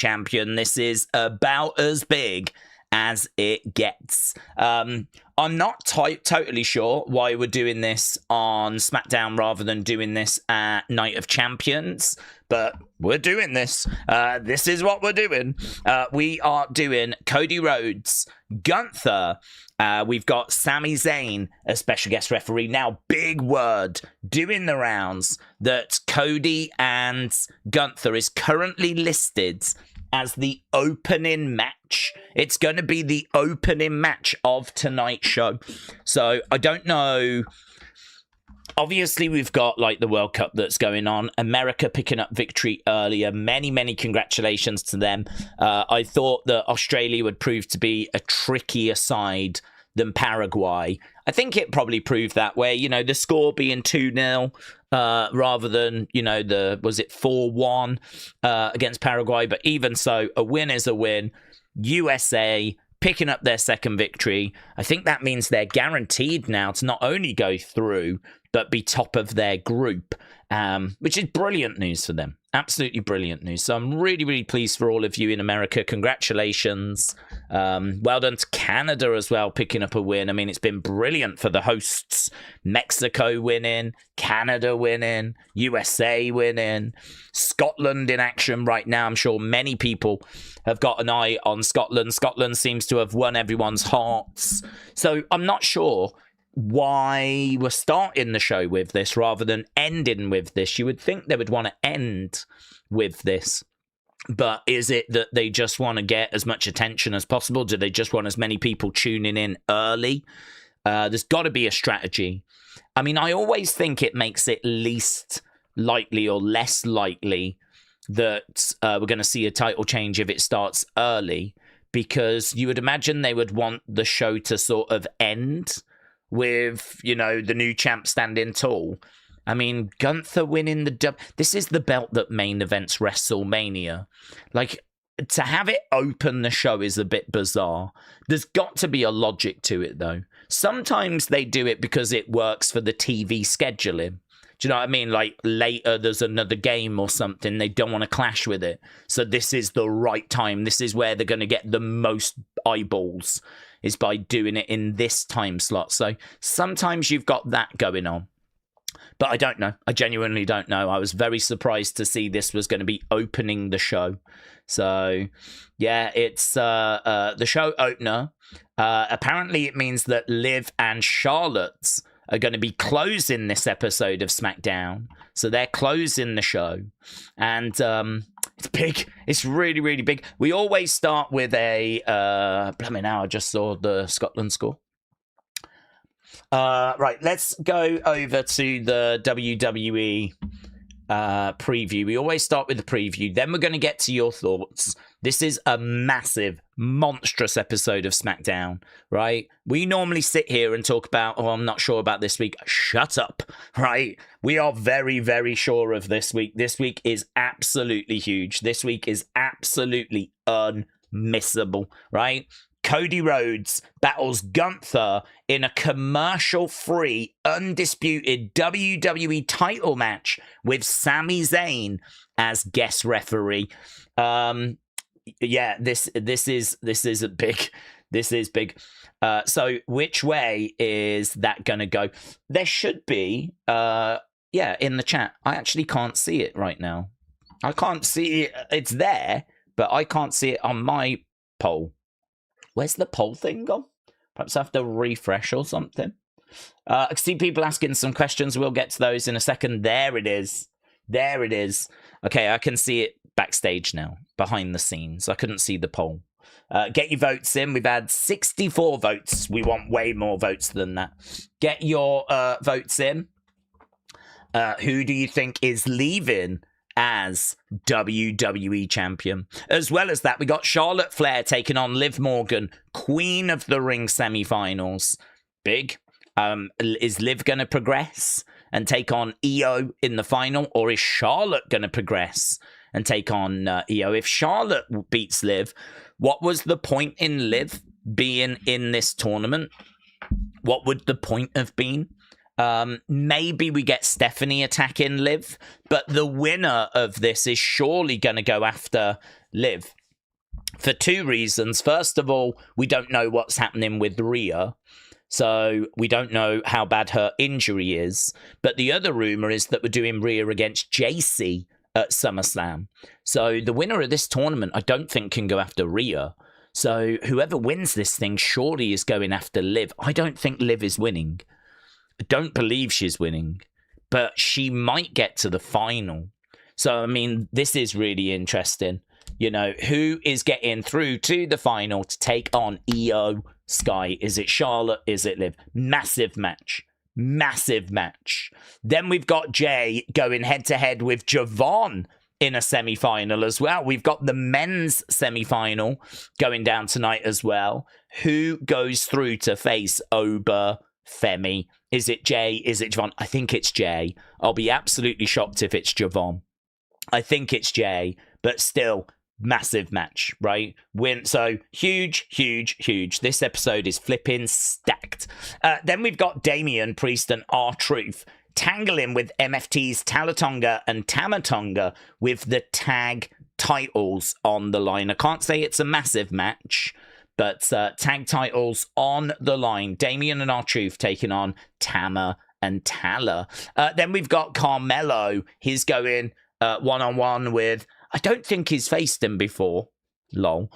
champion. This is about as big as it gets. I'm not totally sure why we're doing this on SmackDown rather than doing this at Night of Champions, but we're doing this. This is what we're doing. We are doing Cody Rhodes, Gunther. We've got Sammy Zayn, a special guest referee. Now, big word doing the rounds that Cody and Gunther is currently listed as the opening match. It's going to be the opening match of tonight's show. So I don't know. Obviously, we've got like the World Cup that's going on. America picking up victory earlier. Many, many congratulations to them. I thought that Australia would prove to be a trickier side than Paraguay. I think it probably proved that way. You know, the score being 2-0 rather than, you know, was it 4-1 against Paraguay? But even so, a win is a win. USA picking up their second victory. I think that means they're guaranteed now to not only go through, but be top of their group, which is brilliant news for them. Absolutely brilliant news. So I'm really, really pleased for all of you in America. Congratulations. Well done to Canada as well, picking up a win. I mean, it's been brilliant for the hosts. Mexico winning, Canada winning, USA winning, Scotland in action right now. I'm sure many people have got an eye on Scotland. Scotland seems to have won everyone's hearts. So I'm not sure why we're starting the show with this rather than ending with this. You would think they would want to end with this, but is it that they just want to get as much attention as possible? Do they just want as many people tuning in early? There's got to be a strategy. I mean, I always think it makes it least likely or less likely that we're going to see a title change if it starts early, because you would imagine they would want the show to sort of end with, you know, the new champ standing tall. I mean, Gunther winning the this is the belt that main events WrestleMania. Like, to have it open the show is a bit bizarre. There's got to be a logic to it, though. Sometimes they do it because it works for the TV scheduling. Do you know what I mean? Like, later there's another game or something. They don't want to clash with it. So this is the right time. This is where they're going to get the most eyeballs, is by doing it in this time slot. So sometimes you've got that going on. But I don't know. I genuinely don't know. I was very surprised to see this was going to be opening the show. So, yeah, it's the show opener. Apparently it means that Liv and Charlotte are going to be closing this episode of SmackDown. So they're closing the show. And it's big. It's really, really big. We always start with a... blimey, now I just saw the Scotland score. Right, let's go over to the WWE preview. We always start with the preview. Then we're going to get to your thoughts. This is a massive, monstrous episode of SmackDown, right? We normally sit here and talk about, oh, I'm not sure about this week. Shut up, right? We are very, very sure of this week. This week is absolutely huge. This week is absolutely unmissable, right? Cody Rhodes battles Gunther in a commercial-free, undisputed WWE title match with Sammy Zayn as guest referee. Yeah, this is a big. This is big. So which way is that gonna go? There should be yeah, in the chat. I actually can't see it right now. I can't see it. It's there, but I can't see it on my poll. Where's the poll thing gone? Perhaps I have to refresh or something. I see people asking some questions. We'll get to those in a second. There it is. There it is. Okay, I can see it backstage now, behind the scenes. I couldn't see the poll. Get your votes in. We've had 64 votes. We want way more votes than that. Get your votes in. Who do you think is leaving as WWE champion? As well as that, we got Charlotte Flair taking on Liv Morgan, Queen of the Ring semifinals. Big. Is Liv going to progress and take on Io in the final, or is Charlotte going to progress and take on Io? If Charlotte beats Liv, what was the point in Liv being in this tournament? What would the point have been? Maybe we get Stephanie attacking Liv, but the winner of this is surely going to go after Liv. For two reasons. First of all, we don't know what's happening with Rhea. So we don't know how bad her injury is. But the other rumor is that we're doing Rhea against JC at SummerSlam. So the winner of this tournament, I don't think can go after Rhea. So whoever wins this thing surely is going after Liv. I don't think Liv is winning. I don't believe she's winning. But she might get to the final. So, I mean, this is really interesting. You know, who is getting through to the final to take on Io Sky? Is it Charlotte? Is it Liv? Massive match. Massive match. Then we've got Jay going head-to-head with Javon in a semi-final as well. We've got the men's semi-final going down tonight as well. Who goes through to face Oba, Femi? Is it Jay? Is it Javon? I think it's Jay. I'll be absolutely shocked if it's Javon. I think it's Jay, but still, massive match, right? So huge, huge, huge. This episode is flipping stacked. Then we've got Damian Priest and R-Truth tangling with MFT's Talatonga and Tamatonga with the tag titles on the line. I can't say it's a massive match, but tag titles on the line. Damian and R-Truth taking on Tama and Tala. Then we've got Carmelo. He's going one-on-one with, I don't think he's faced him before, lol,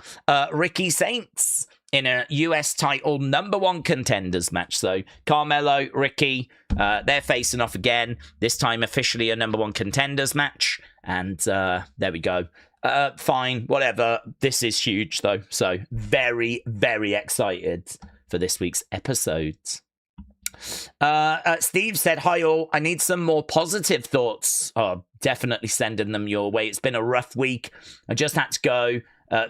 Ricky Saints in a US title #1 contenders match. So Carmelo, Ricky, they're facing off again, this time officially a #1 contenders match. And there we go. Fine, whatever. This is huge, though. So very, very excited for this week's episode. Steve said, hi all, I need some more positive thoughts. Oh, definitely sending them your way. It's been a rough week. I just had to go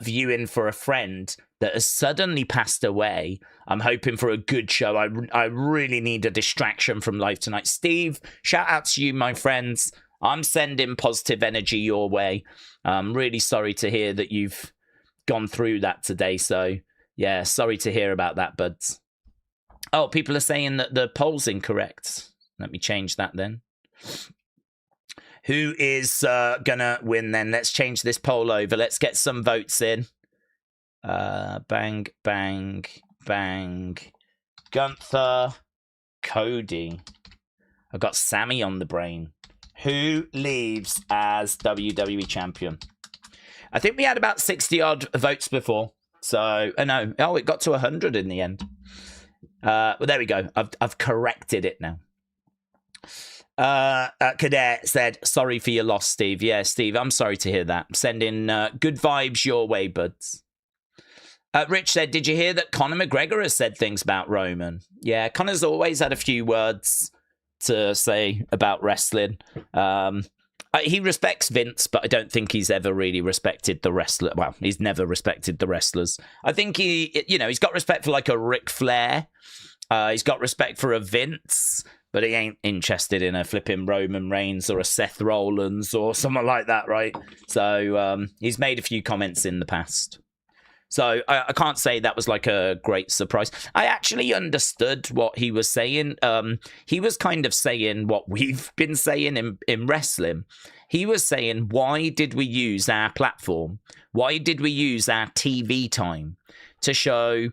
viewing for a friend that has suddenly passed away. I'm hoping for a good show. I really need a distraction from life tonight. Steve, shout out to you, my friends. I'm sending positive energy your way. I'm really sorry to hear that you've gone through that today. So, yeah, sorry to hear about that, buds. Oh, people are saying that the poll's incorrect. Let me change that then. Who is going to win then? Let's change this poll over. Let's get some votes in. Bang, bang, bang. Gunther, Cody. I've got Sammy on the brain. Who leaves as WWE champion? I think we had about 60-odd votes before. So, no. Oh, it got to 100 in the end. Well, there we go. I've corrected it now. Cadet said, sorry for your loss, Steve. Yeah, Steve, I'm sorry to hear that. Sending good vibes your way, buds. Rich said, did you hear that Conor McGregor has said things about Roman? Yeah, Conor's always had a few words to say about wrestling. He respects Vince, but I don't think he's ever really respected the wrestler. Well, he's never respected the wrestlers. I think he's got respect for like a Ric Flair. He's got respect for a Vince, but he ain't interested in a flipping Roman Reigns or a Seth Rollins or someone like that, right? So he's made a few comments in the past. So I can't say that was like a great surprise. I actually understood what he was saying. He was kind of saying what we've been saying in wrestling. He was saying, why did we use our platform? Why did we use our TV time to show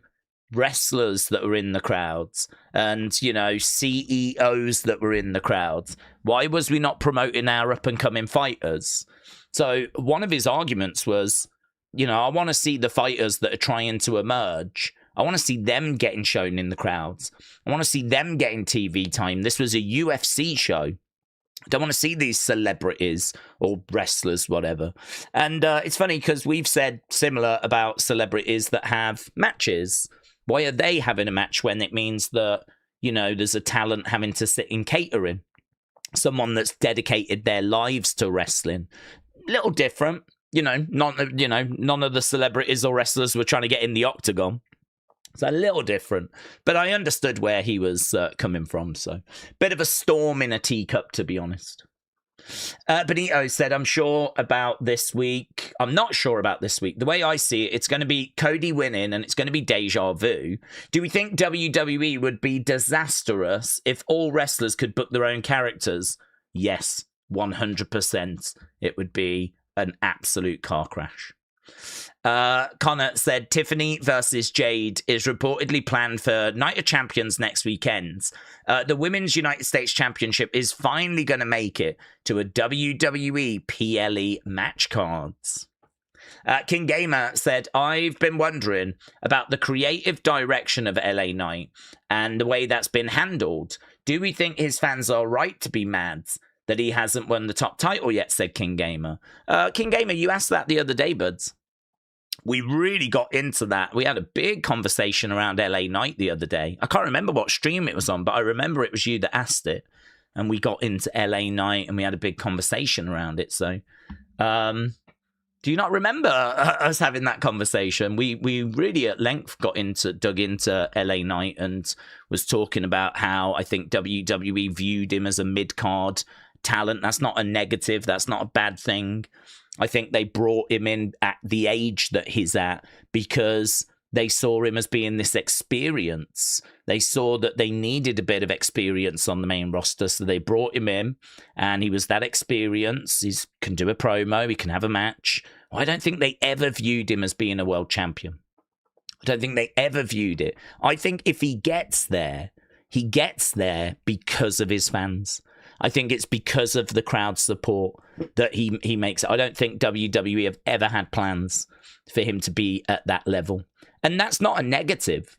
wrestlers that were in the crowds and, CEOs that were in the crowds? Why was we not promoting our up-and-coming fighters? So one of his arguments was, I want to see the fighters that are trying to emerge. I want to see them getting shown in the crowds. I want to see them getting TV time. This was a UFC show. I don't want to see these celebrities or wrestlers, whatever. And it's funny because we've said similar about celebrities that have matches. Why are they having a match when it means that, there's a talent having to sit in catering? Someone that's dedicated their lives to wrestling. Little different. None of the celebrities or wrestlers were trying to get in the octagon. It's a little different. But I understood where he was coming from. So, bit of a storm in a teacup, to be honest. Benito said, I'm sure about this week. I'm not sure about this week. The way I see it, it's going to be Cody winning and it's going to be deja vu. Do we think WWE would be disastrous if all wrestlers could book their own characters? Yes, 100%. It would be an absolute car crash. Connor said Tiffany versus Jade is reportedly planned for Night of Champions next weekend. The Women's United States Championship is finally going to make it to a WWE PLE match cards. King Gamer said, I've been wondering about the creative direction of LA Knight and the way that's been handled. Do we think his fans are right to be mad that he hasn't won the top title yet, said King Gamer. King Gamer, you asked that the other day, buds. We really got into that. We had a big conversation around LA Knight the other day. I can't remember what stream it was on, but I remember it was you that asked it. And we got into LA Knight and we had a big conversation around it. So, do you not remember us having that conversation? We really at length dug into LA Knight and was talking about how I think WWE viewed him as a mid-card talent. That's not a negative. That's not a bad thing. I think they brought him in at the age that he's at because they saw him as being this experience. They saw that they needed a bit of experience on the main roster, so they brought him in, and he was that experience. He can do a promo, he can have a match. I don't think they ever viewed him as being a world champion. I don't think they ever viewed it. I think if he gets there because of his fans. I think it's because of the crowd support that he makes it. I don't think WWE have ever had plans for him to be at that level. And that's not a negative.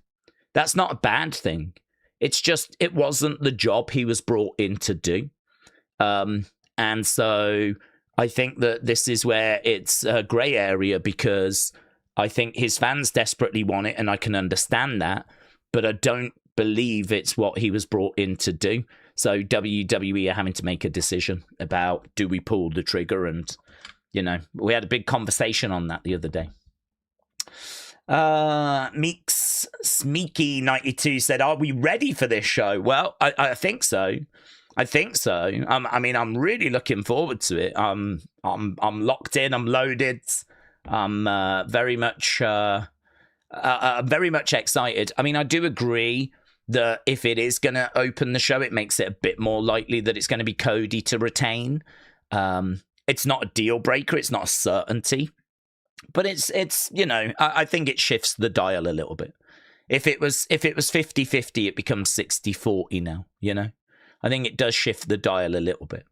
That's not a bad thing. It's just, it wasn't the job he was brought in to do. And so I think that this is where it's a grey area because I think his fans desperately want it and I can understand that. But I don't believe it's what he was brought in to do. So WWE are having to make a decision about, do we pull the trigger? And, you know, we had a big conversation on that the other day. Meeks Smeeky 92 said, are we ready for this show? Well, I think so. I think so. I mean, I'm really looking forward to it. I'm locked in. I'm loaded. I'm very much excited. I mean, I do agree that if it is going to open the show, it makes it a bit more likely that it's going to be Cody to retain. It's not a deal breaker. It's not a certainty. But it's you know, I think it shifts the dial a little bit. If it was 50-50, it becomes 60-40 now, you know? I think it does shift the dial a little bit.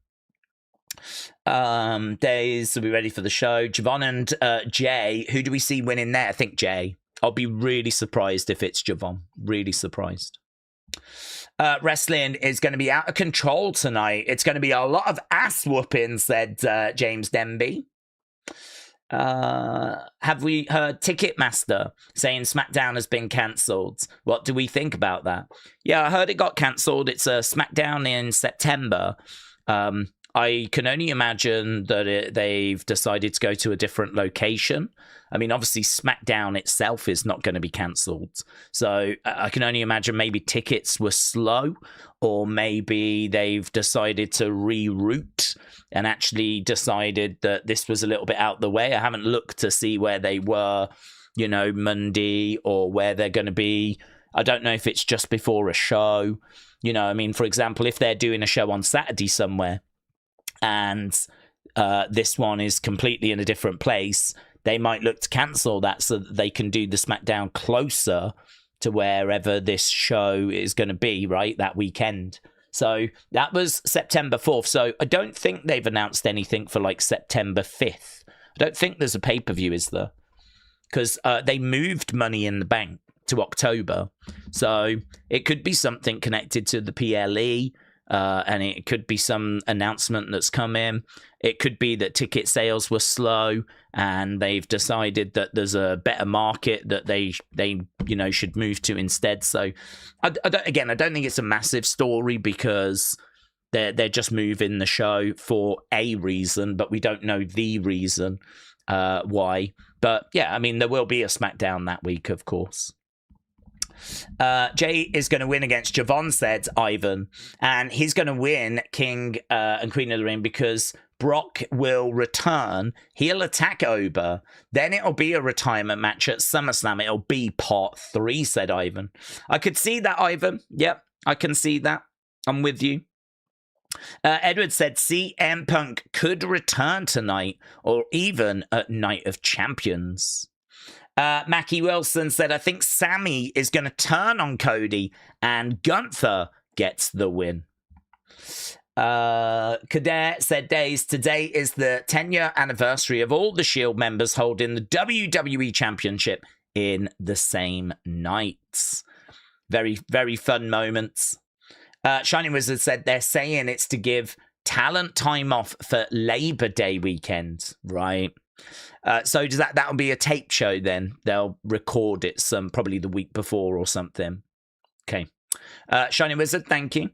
Daze, are we ready for the show? Javon and Jay, who do we see winning there? I think Jay. I'll be really surprised if it's Javon. Really surprised. Wrestling is going to be out of control tonight. It's going to be a lot of ass whooping, said James Denby. Have we heard Ticketmaster saying SmackDown has been cancelled? What do we think about that? Yeah, I heard it got cancelled. It's a SmackDown in September. I can only imagine that they've decided to go to a different location. I mean, obviously, SmackDown itself is not going to be cancelled. So I can only imagine maybe tickets were slow, or maybe they've decided to reroute and actually decided that this was a little bit out the way. I haven't looked to see where they were, you know, Monday, or where they're going to be. I don't know if it's just before a show. You know, I mean, for example, if they're doing a show on Saturday somewhere, and this one is completely in a different place, they might look to cancel that so that they can do the SmackDown closer to wherever this show is going to be, right, that weekend. So that was September 4th. So I don't think they've announced anything for like September 5th. I don't think there's a pay-per-view, is there? Because they moved Money in the Bank to October. So it could be something connected to the PLE. And it could be some announcement that's come in. It could be that ticket sales were slow and they've decided that there's a better market that they you know, should move to instead. So I don't think it's a massive story because they're just moving the show for a reason, but we don't know the reason why. But yeah, I mean, there will be a SmackDown that week, of course. Jay is going to win against Javon, said Ivan, and he's going to win King and Queen of the Ring because Brock will return. He'll attack Oba. Then it'll be a retirement match at SummerSlam. It'll be part 3, said Ivan. I could see that, Ivan. Yep, I can see that. I'm with you. Edward said CM Punk could return tonight or even at Night of Champions. Mackie Wilson said, I think Sammy is going to turn on Cody and Gunther gets the win. Kader said, Daze, today is the 10-year anniversary of all the Shield members holding the WWE Championship in the same night. Very, very fun moments. Shining Wizard said they're saying it's to give talent time off for Labor Day weekend, right? So does that'll be a tape show then? They'll record it probably the week before or something. Okay. Shining Wizard, thank you.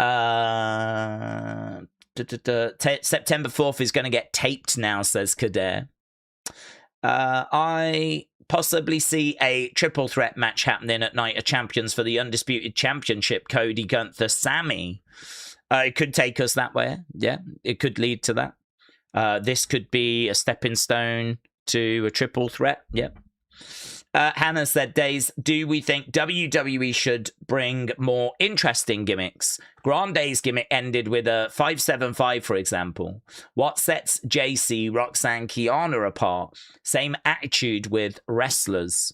September 4th is going to get taped now, says Kader. I possibly see a triple threat match happening at Night of Champions for the Undisputed Championship, Cody, Gunther, Sammy. It could take us that way. Yeah, it could lead to that. This could be a stepping stone to a triple threat. Yep. Hannah said, Daze, do we think WWE should bring more interesting gimmicks? Grande's gimmick ended with a 575, for example. What sets JC, Roxanne, Kiana apart? Same attitude with wrestlers.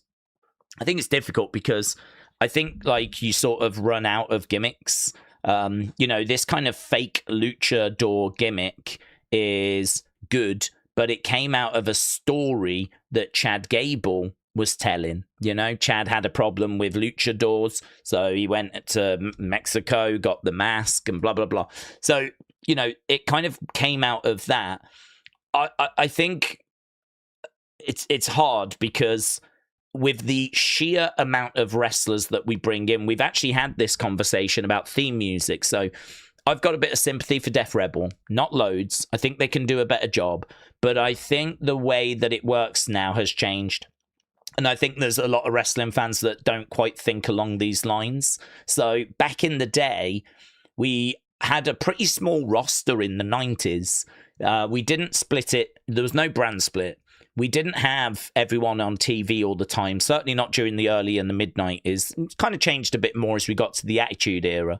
I think it's difficult because I think like you sort of run out of gimmicks. This kind of fake luchador gimmick is good, but it came out of a story that Chad Gable was telling. Chad had a problem with luchadors, so he went to Mexico, got the mask, and blah, blah, blah. So, it kind of came out of that. I think it's hard because with the sheer amount of wrestlers that we bring in, we've actually had this conversation about theme music. So I've got a bit of sympathy for Def Rebel. Not loads. I think they can do a better job. But I think the way that it works now has changed. And I think there's a lot of wrestling fans that don't quite think along these lines. So back in the day, we had a pretty small roster in the 90s. We didn't split it. There was no brand split. We didn't have everyone on TV all the time, certainly not during the early and the mid-90s. It's kind of changed a bit more as we got to the Attitude Era.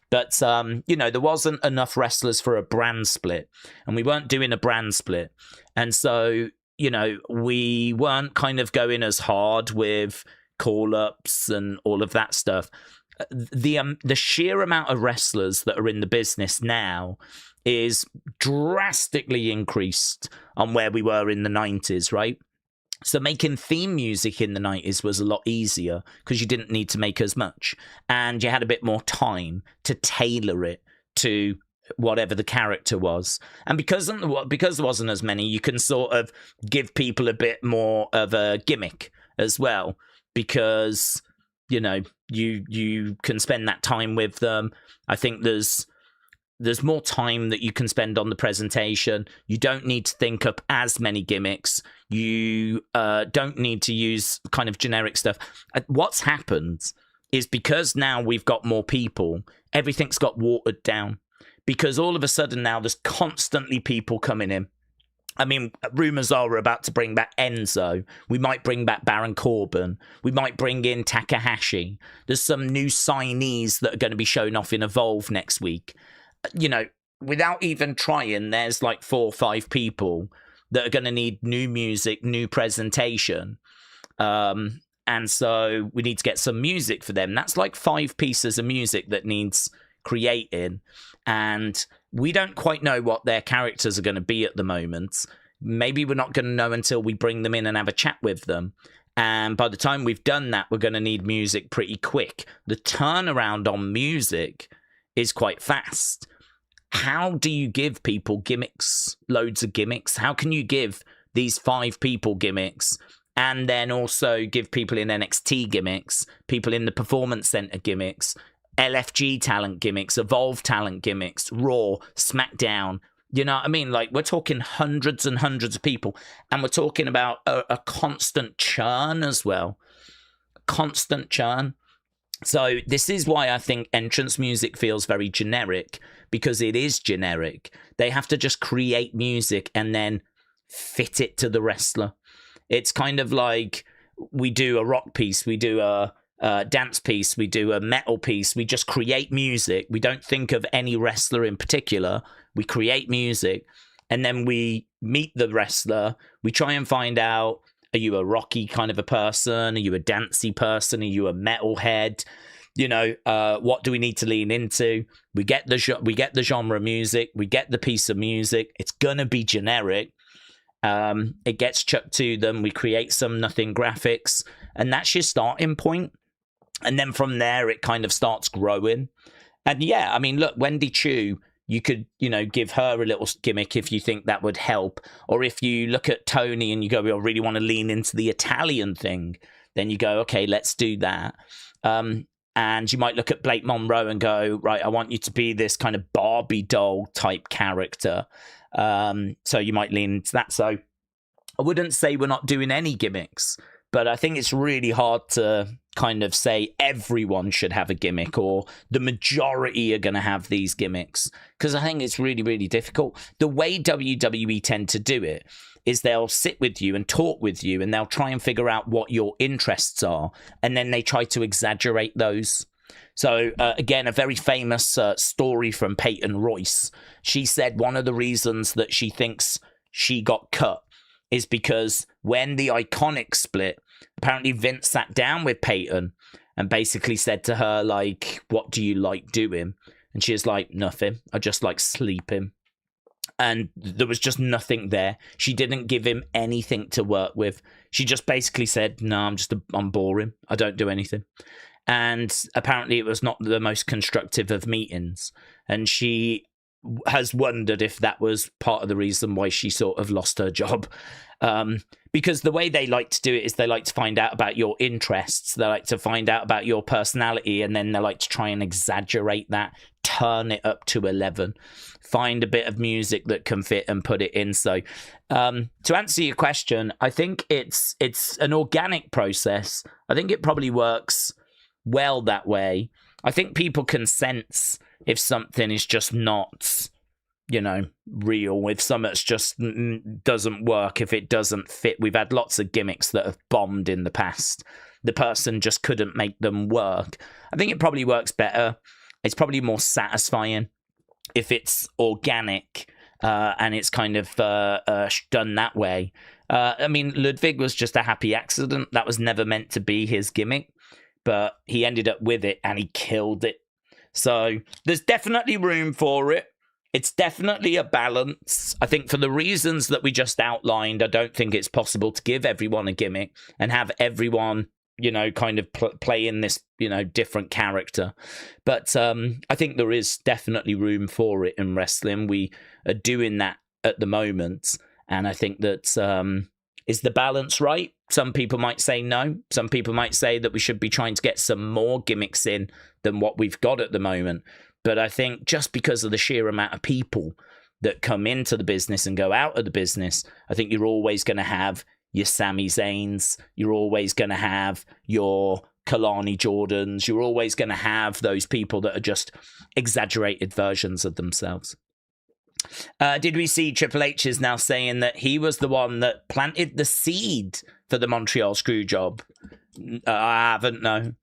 But, there wasn't enough wrestlers for a brand split, and we weren't doing a brand split. And so, we weren't kind of going as hard with call-ups and all of that stuff. The sheer amount of wrestlers that are in the business now is drastically increased on where we were in the 90s, right? So making theme music in the 90s was a lot easier because you didn't need to make as much, and you had a bit more time to tailor it to whatever the character was. And because there wasn't as many, you can sort of give people a bit more of a gimmick as well, because you can spend that time with them. I think there's more time that you can spend on the presentation. You don't need to think up as many gimmicks. You don't need to use kind of generic stuff. What's happened is because now we've got more people, everything's got watered down. Because all of a sudden now there's constantly people coming in. I mean, rumors are we're about to bring back Enzo. We might bring back Baron Corbin. We might bring in Takahashi. There's some new signees that are going to be shown off in Evolve next week. Without even trying, there's like 4 or 5 people that are going to need new music, new presentation. And so we need to get some music for them. That's like 5 pieces of music that needs creating. And we don't quite know what their characters are going to be at the moment. Maybe we're not going to know until we bring them in and have a chat with them. And by the time we've done that, we're going to need music pretty quick. The turnaround on music is quite fast. How do you give people gimmicks, loads of gimmicks? How can you give these 5 people gimmicks and then also give people in NXT gimmicks, people in the Performance Center gimmicks, LFG talent gimmicks, Evolve talent gimmicks, Raw, SmackDown? You know what I mean? Like, we're talking hundreds and hundreds of people, and we're talking about a constant churn as well. Constant churn. So this is why I think entrance music feels very generic, because it is generic. They have to just create music and then fit it to the wrestler. It's kind of like we do a rock piece, we do a dance piece, we do a metal piece. We just create music. We don't think of any wrestler in particular. We create music, and then we meet the wrestler. We try and find out, are you a rocky kind of a person? Are you a dancey person? Are you a metalhead? You know, what do we need to lean into? We get the genre music. We get the piece of music. It's gonna be generic. It gets chucked to them. We create some nothing graphics, and that's your starting point. And then from there, it kind of starts growing. And yeah, I mean, look, Wendy Chu, you could, you know, give her a little gimmick if you think that would help. Or if you look at Tony and you go, I really want to lean into the Italian thing, then you go, okay, let's do that. And you might look at Blake Monroe and go, right, I want you to be this kind of Barbie doll type character. So you might lean into that. So I wouldn't say we're not doing any gimmicks, but I think it's really hard to kind of say everyone should have a gimmick or the majority are going to have these gimmicks, because I think it's really, really difficult. The way WWE tend to do it is they'll sit with you and talk with you, and they'll try and figure out what your interests are, and then they try to exaggerate those. So, again, a very famous story from Peyton Royce. She said one of the reasons that she thinks she got cut is because when the Iconics split, apparently Vince sat down with Peyton and basically said to her, like, what do you like doing? And she was like, nothing. I just like sleeping. And there was just nothing there. She didn't give him anything to work with. She just basically said, no, I'm boring. I don't do anything. And apparently it was not the most constructive of meetings. And she has wondered if that was part of the reason why she sort of lost her job. Because the way they like to do it is they like to find out about your interests. They like to find out about your personality, and then they like to try and exaggerate that, turn it up to 11, find a bit of music that can fit and put it in. So to answer your question, I think it's an organic process. I think it probably works well that way. I think people can sense if something is just not, you know, real, if something's just doesn't work, if it doesn't fit. We've had lots of gimmicks that have bombed in the past. The person just couldn't make them work. I think it probably works better. It's probably more satisfying if it's organic and it's kind of done that way. I mean, Ludwig was just a happy accident. That was never meant to be his gimmick, but he ended up with it and he killed it. So there's definitely room for it. It's definitely a balance. I think for the reasons that we just outlined, I don't think it's possible to give everyone a gimmick and have everyone, you know, kind of play in this, you know, different character. But I think there is definitely room for it in wrestling. We are doing that at the moment. And I think that is the balance right? Some people might say no. Some people might say that we should be trying to get some more gimmicks in than what we've got at the moment. But I think just because of the sheer amount of people that come into the business and go out of the business, I think you're always going to have your Sammy Zayns. You're always going to have your Kalani Jordans. You're always going to have those people that are just exaggerated versions of themselves. Did we see Triple H is now saying that he was the one that planted the seed for the Montreal Screwjob? I haven't, no.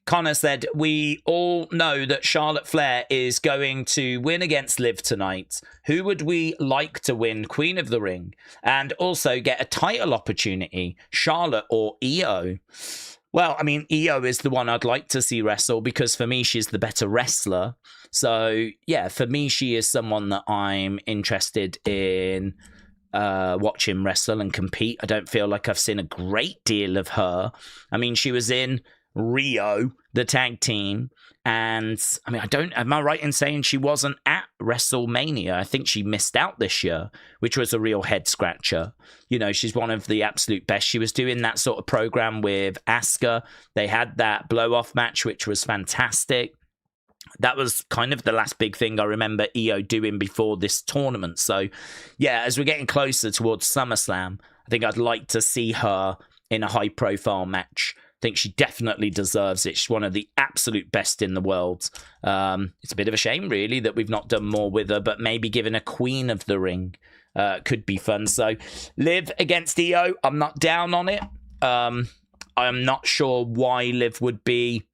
Connor said, we all know that Charlotte Flair is going to win against Liv tonight. Who would we like to win Queen of the Ring and also get a title opportunity, Charlotte or Io? Well, I mean, Io is the one I'd like to see wrestle because for me, she's the better wrestler. So, yeah, for me, she is someone that I'm interested in watching wrestle and compete. I don't feel like I've seen a great deal of her. I mean, she was in Rio, the tag team, and I mean, am I right in saying she wasn't at WrestleMania? I think she missed out this year, which was a real head scratcher. You know, she's one of the absolute best. She was doing that sort of program with Asuka. They had that blow off match, which was fantastic. That was kind of the last big thing I remember Io doing before this tournament. So yeah, as we're getting closer towards SummerSlam, I think I'd like to see her in a high profile match. I think she definitely deserves it. She's one of the absolute best in the world. It's a bit of a shame, really, that we've not done more with her, but maybe giving a Queen of the Ring could be fun. So, Liv against Io, I'm not down on it. I'm not sure why Liv would be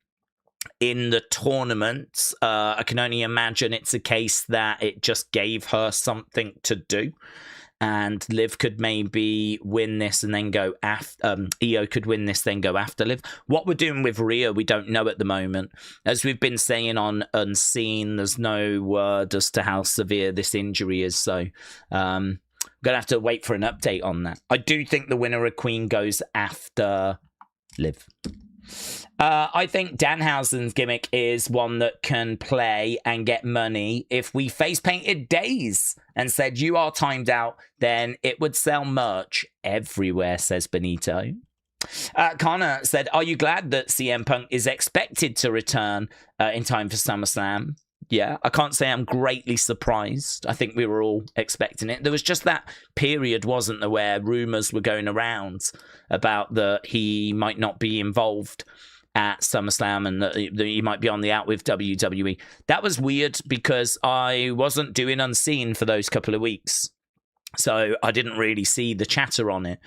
in the tournament. I can only imagine it's a case that it just gave her something to do. And Liv could maybe win this and then go after... Io could win this, then go after Liv. What we're doing with Rhea, we don't know at the moment. As we've been saying on Unseen, there's no word as to how severe this injury is. So I'm going to have to wait for an update on that. I do think the winner of Queen goes after Liv. I think Danhausen's gimmick is one that can play and get money. If we face-painted Daze and said, you are timed out, then it would sell merch everywhere, says Benito. Connor said, are you glad that CM Punk is expected to return in time for SummerSlam? Yeah, I can't say I'm greatly surprised. I think we were all expecting it. There was just that period, wasn't there, where rumours were going around about that he might not be involved at SummerSlam and that he might be on the out with WWE. That was weird because I wasn't doing Unseen for those couple of weeks. So I didn't really see the chatter on it.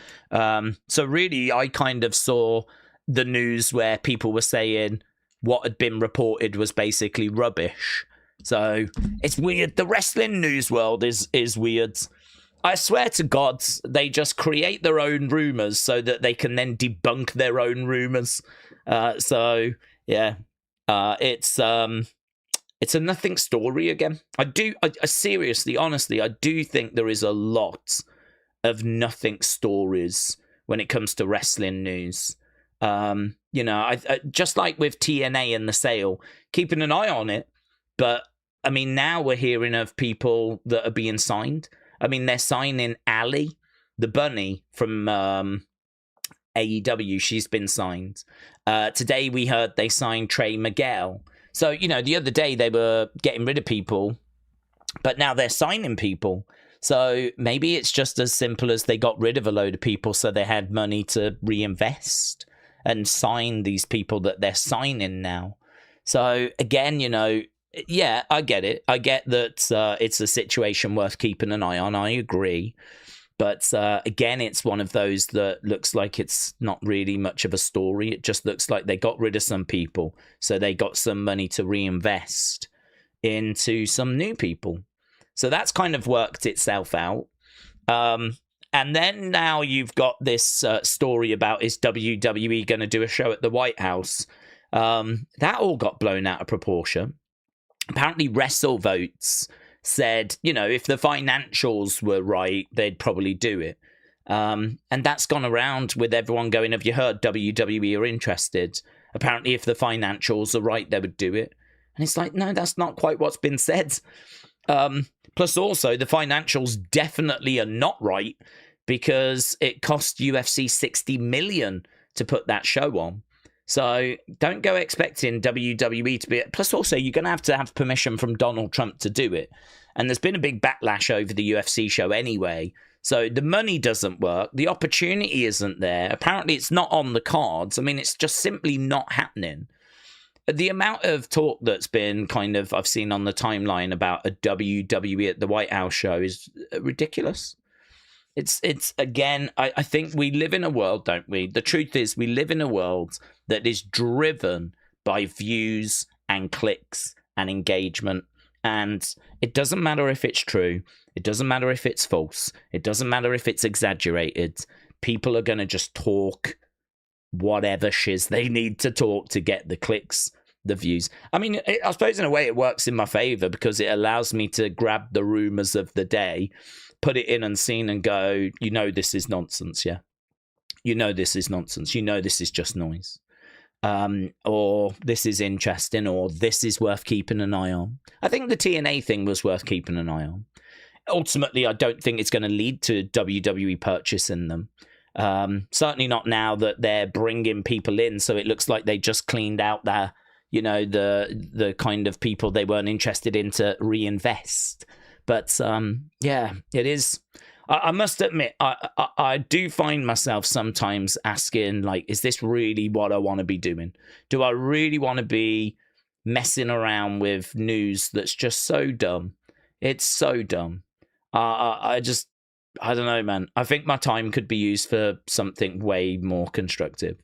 So really, I kind of saw the news where people were saying what had been reported was basically rubbish. So it's weird. The wrestling news world is weird. I swear to God, they just create their own rumors so that they can then debunk their own rumors. So yeah, it's a nothing story again. I seriously, honestly, I do think there is a lot of nothing stories when it comes to wrestling news. You know, I just like with TNA and the sale, keeping an eye on it. But I mean, now we're hearing of people that are being signed. I mean, they're signing Ali, the bunny from AEW. She's been signed. Today we heard they signed Trey Miguel. So, you know, the other day they were getting rid of people, but now they're signing people. So maybe it's just as simple as they got rid of a load of people so they had money to reinvest and sign these people that they're signing now. So again, you know, yeah, I get it. I get that it's a situation worth keeping an eye on. I agree. But again, it's one of those that looks like it's not really much of a story. It just looks like they got rid of some people, so they got some money to reinvest into some new people. So that's kind of worked itself out. And then now you've got this story about, is WWE going to do a show at the White House? That all got blown out of proportion. Apparently WrestleVotes said, you know, if the financials were right, they'd probably do it. And that's gone around with everyone going, have you heard WWE are interested? Apparently if the financials are right, they would do it. And it's like, no, that's not quite what's been said. Plus also the financials definitely are not right because it cost UFC 60 million to put that show on. So don't go expecting WWE to be... Plus also, you're going to have permission from Donald Trump to do it. And there's been a big backlash over the UFC show anyway. So the money doesn't work. The opportunity isn't there. Apparently, it's not on the cards. I mean, it's just simply not happening. The amount of talk that's been kind of... I've seen on the timeline about a WWE at the White House show is ridiculous. It's again, I think we live in a world, don't we? The truth is, we live in a world that is driven by views and clicks and engagement. And it doesn't matter if it's true. It doesn't matter if it's false. It doesn't matter if it's exaggerated. People are going to just talk whatever shiz they need to talk to get the clicks, the views. I mean, I suppose in a way it works in my favor because it allows me to grab the rumors of the day, put it in Unseen and go, you know, this is nonsense, yeah? You know, this is nonsense. You know, this is just noise. Or this is interesting, or this is worth keeping an eye on. I think the TNA thing was worth keeping an eye on. Ultimately, I don't think it's going to lead to WWE purchasing them. Certainly not now that they're bringing people in, so it looks like they just cleaned out their, you know, the kind of people they weren't interested in to reinvest. But yeah, it is. I must admit, I do find myself sometimes asking, like, is this really what I want to be doing? Do I really want to be messing around with news that's just so dumb? It's so dumb. I don't know, man. I think my time could be used for something way more constructive.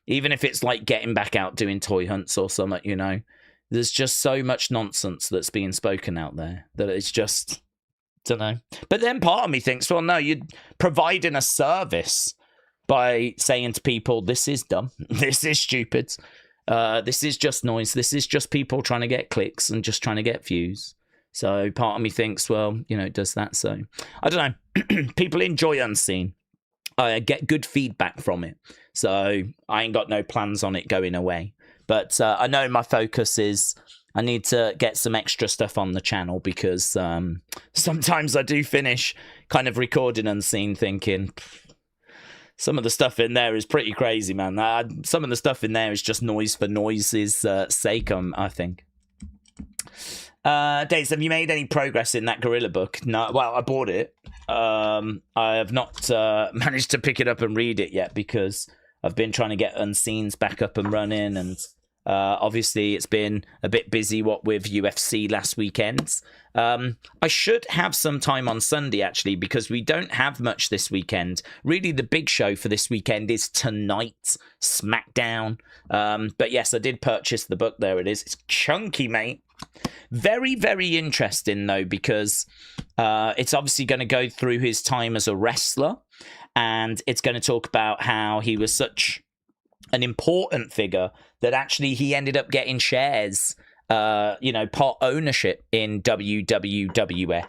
Even if it's like getting back out doing toy hunts or something, you know. There's just so much nonsense that's being spoken out there that it's just, don't know. But then part of me thinks, well, no, you're providing a service by saying to people, this is dumb, this is stupid, this is just noise, this is just people trying to get clicks and just trying to get views. So part of me thinks, well, you know, it does that. So I don't know. People enjoy Unseen. I get good feedback from it. So I ain't got no plans on it going away. But I know my focus is I need to get some extra stuff on the channel because sometimes I do finish kind of recording Unseen thinking, some of the stuff in there is pretty crazy, man. Some of the stuff in there is just noise for noise's sake, I think. Daze, have you made any progress in that Gorilla book? No, well, I bought it. I have not managed to pick it up and read it yet because I've been trying to get Unseens back up and running, and obviously it's been a bit busy what with UFC last weekend. I should have some time on Sunday actually because we don't have much this weekend. Really the big show for this weekend is tonight, SmackDown. But yes, I did purchase the book. There it is. It's chunky, mate. Very, very interesting though because it's obviously going to go through his time as a wrestler, and it's going to talk about how he was such an important figure that actually he ended up getting shares, you know, part ownership in WWF,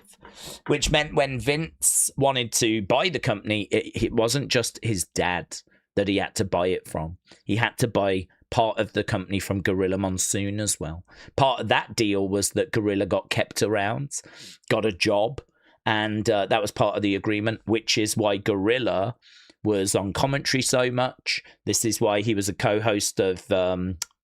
which meant when Vince wanted to buy the company, it wasn't just his dad that he had to buy it from. He had to buy part of the company from Gorilla Monsoon as well. Part of that deal was that Gorilla got kept around, got a job, and that was part of the agreement, which is why Gorilla was on commentary so much. This is why he was a co-host of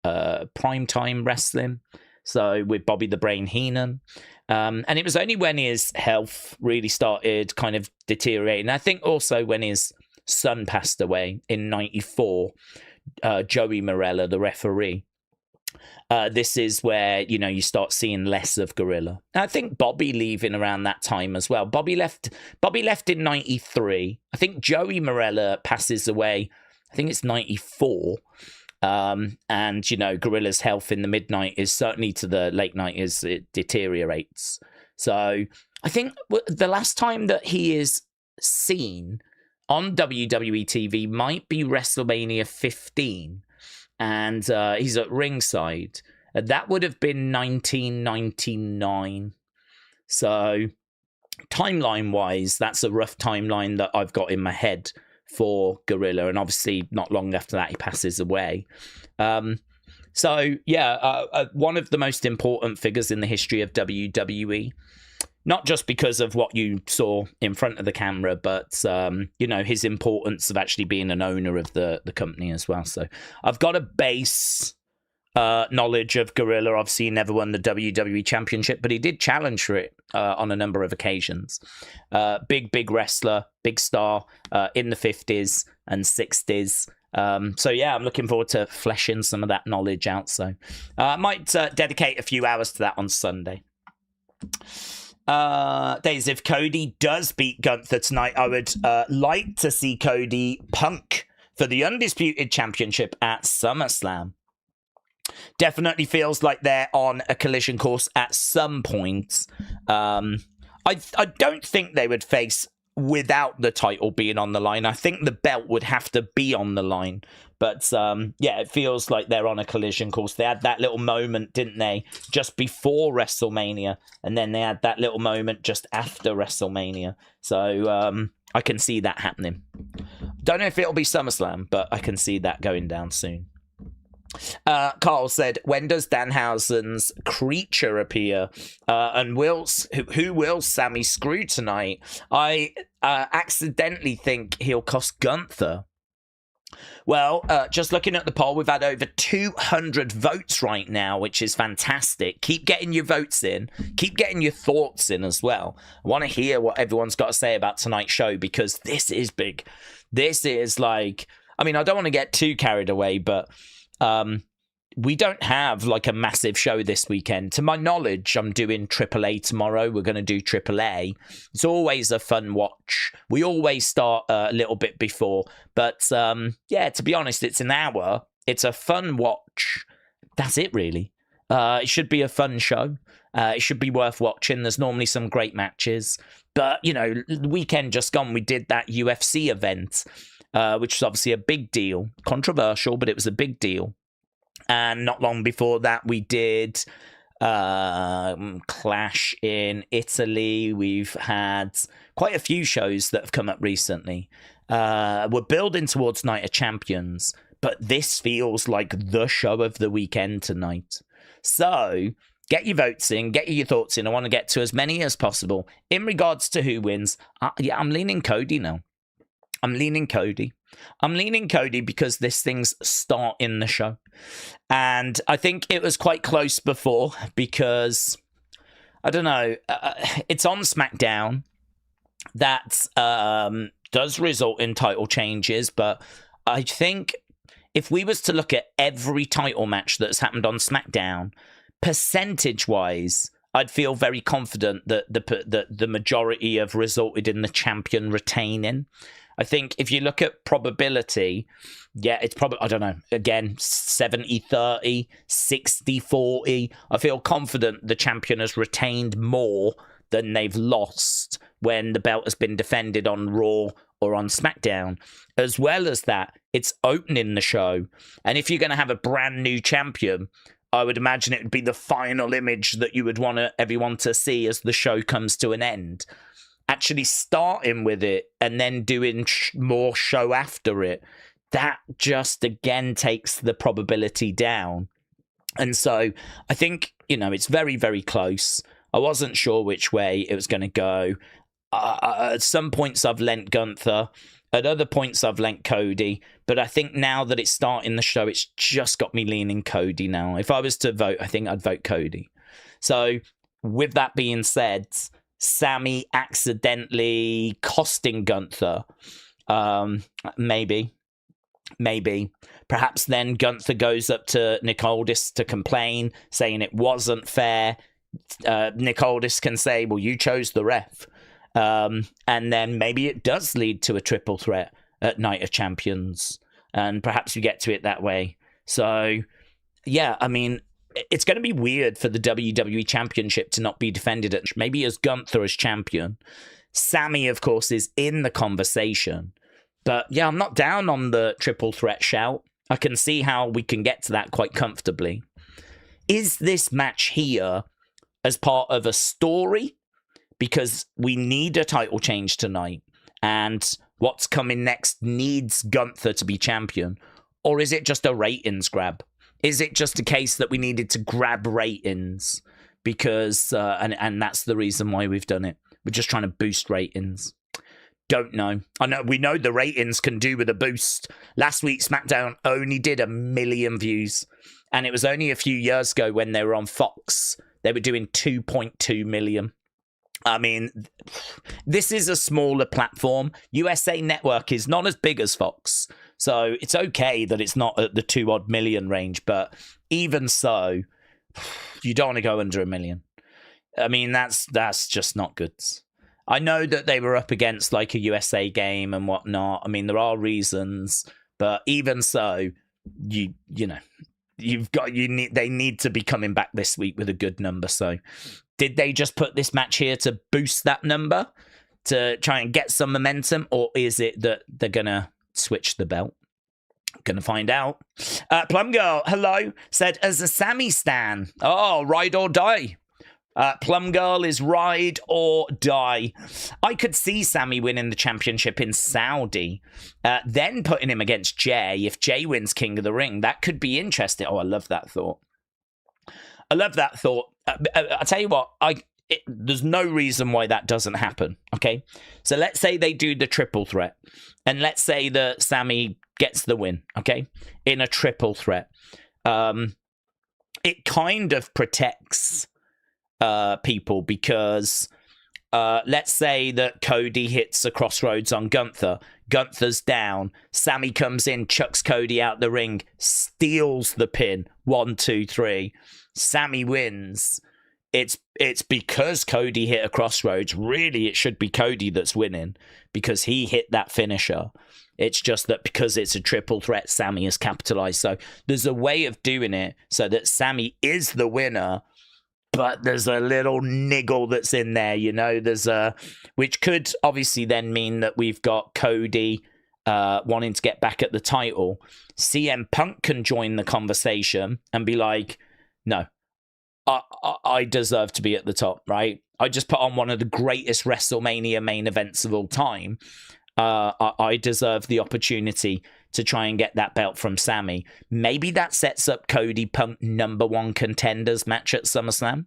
Primetime Wrestling, so with Bobby the Brain Heenan. And it was only when his health really started kind of deteriorating. I think also when his son passed away in '94, Joey Morella, the referee. This is where, you know, you start seeing less of Gorilla. And I think Bobby leaving around that time as well. Bobby left in '93. I think Joey Morella passes away, I think it's '94. And, you know, Gorilla's health in the mid-90s, certainly to the late 90s, it deteriorates. So I think the last time that he is seen on WWE TV might be WrestleMania 15. And he's at ringside. That would have been 1999. So timeline-wise, that's a rough timeline that I've got in my head for Gorilla. And obviously, not long after that, he passes away. So, yeah, one of the most important figures in the history of WWE. Not just because of what you saw in front of the camera, but, you know, his importance of actually being an owner of the company as well. So I've got a base knowledge of Gorilla. Obviously, he never won the WWE Championship, but he did challenge for it on a number of occasions. Big wrestler, big star in the 50s and 60s. So, yeah, I'm looking forward to fleshing some of that knowledge out. So I might dedicate a few hours to that on Sunday. Daze, if Cody does beat Gunther tonight, I would like to see Cody Punk for the Undisputed Championship at SummerSlam. Definitely feels like they're on a collision course at some point. I don't think they would face without the title being on the line. I think the belt would have to be on the line. But, yeah, it feels like they're on a collision course. They had that little moment, didn't they, just before WrestleMania. And then they had that little moment just after WrestleMania. So I can see that happening. Don't know if it'll be SummerSlam, but I can see that going down soon. Carl said, when does Danhausen's creature appear? And who will Sammy screw tonight? I accidentally think he'll cost Gunther. Well, just looking at the poll, we've had over 200 votes right now, which is fantastic. Keep getting your votes in. Keep getting your thoughts in as well. I want to hear what everyone's got to say about tonight's show, because this is big. This is like, I mean, I don't want to get too carried away, but we don't have like a massive show this weekend. To my knowledge, I'm doing AAA tomorrow. We're going to do AAA. It's always a fun watch. We always start a little bit before. But yeah, to be honest, it's an hour. It's a fun watch. That's it, really. It should be a fun show. It should be worth watching. There's normally some great matches. But, you know, the weekend just gone, we did that UFC event, which was obviously a big deal. Controversial, but it was a big deal. And not long before that, we did Clash in Italy. We've had quite a few shows that have come up recently. We're building towards Night of Champions, but this feels like the show of the weekend tonight. So get your votes in, get your thoughts in. I want to get to as many as possible. In regards to who wins, yeah, I'm leaning Cody now. I'm leaning Cody because this thing's starting the show. And I think it was quite close before because, I don't know, it's on SmackDown. That does result in title changes, but I think if we was to look at every title match that's happened on SmackDown, percentage-wise, I'd feel very confident that the majority have resulted in the champion retaining. I think if you look at probability, yeah, it's probably, I don't know, again, 70-30, 60-40. I feel confident the champion has retained more than they've lost when the belt has been defended on Raw or on SmackDown. As well as that, it's opening the show. And if you're going to have a brand new champion, I would imagine it would be the final image that you would want everyone to see as the show comes to an end. Actually starting with it and then doing more show after it, that just again takes the probability down. And so I think, you know, it's very, very close. I wasn't sure which way it was going to go. At some points I've lent Gunther. At other points I've lent Cody. But I think now that it's starting the show, it's just got me leaning Cody now. If I was to vote, I think I'd vote Cody. So with that being said, Sammy accidentally costing Gunther. Maybe. Perhaps then Gunther goes up to Nick Aldis to complain, saying it wasn't fair. Nick Aldis can say, well, you chose the ref. And then maybe it does lead to a triple threat at Night of Champions. And perhaps we get to it that way. So, yeah, I mean, it's going to be weird for the WWE Championship to not be defended at maybe as Gunther as champion. Sammy, of course, is in the conversation. But yeah, I'm not down on the triple threat shout. I can see how we can get to that quite comfortably. Is this match here as part of a story? Because we need a title change tonight. And what's coming next needs Gunther to be champion. Or is it just a ratings grab? Is it just a case that we needed to grab ratings? Because, and that's the reason why we've done it. We're just trying to boost ratings. Don't know. I know we know the ratings can do with a boost. Last week, SmackDown only did 1 million views. And it was only a few years ago when they were on Fox. They were doing 2.2 million. I mean, this is a smaller platform. USA Network is not as big as Fox. So it's okay that it's not at the 2-odd million range. But even so, you don't want to go under 1 million. I mean, that's just not good. I know that they were up against like a USA game and whatnot. I mean, there are reasons. But even so, you know, they need to be coming back this week with a good number. So did they just put this match here to boost that number, to try and get some momentum? Or is it that they're going to switch the belt? Gonna find out. Plum Girl, hello, said, as a Sammy stan, oh, ride or die. Plum Girl is ride or die. I could see Sammy winning the championship in Saudi, then putting him against Jay. If Jay wins King of the Ring, that could be interesting. Oh, I love that thought. I tell you what, there's no reason why that doesn't happen, okay? So let's say they do the triple threat, and let's say that Sammy gets the win, okay, in a triple threat. It kind of protects people because let's say that Cody hits a crossroads on Gunther. Gunther's down. Sammy comes in, chucks Cody out the ring, steals the pin. 1, 2, 3. Sammy wins. It's because Cody hit a crossroads. Really, it should be Cody that's winning because he hit that finisher. It's just that because it's a triple threat, Sammy has capitalized. So there's a way of doing it so that Sammy is the winner, but there's a little niggle that's in there, you know. Which could obviously then mean that we've got Cody wanting to get back at the title. CM Punk can join the conversation and be like, no, I deserve to be at the top, right? I just put on one of the greatest WrestleMania main events of all time. I deserve the opportunity to try and get that belt from Sammy. Maybe that sets up Cody Punk #1 contenders match at SummerSlam.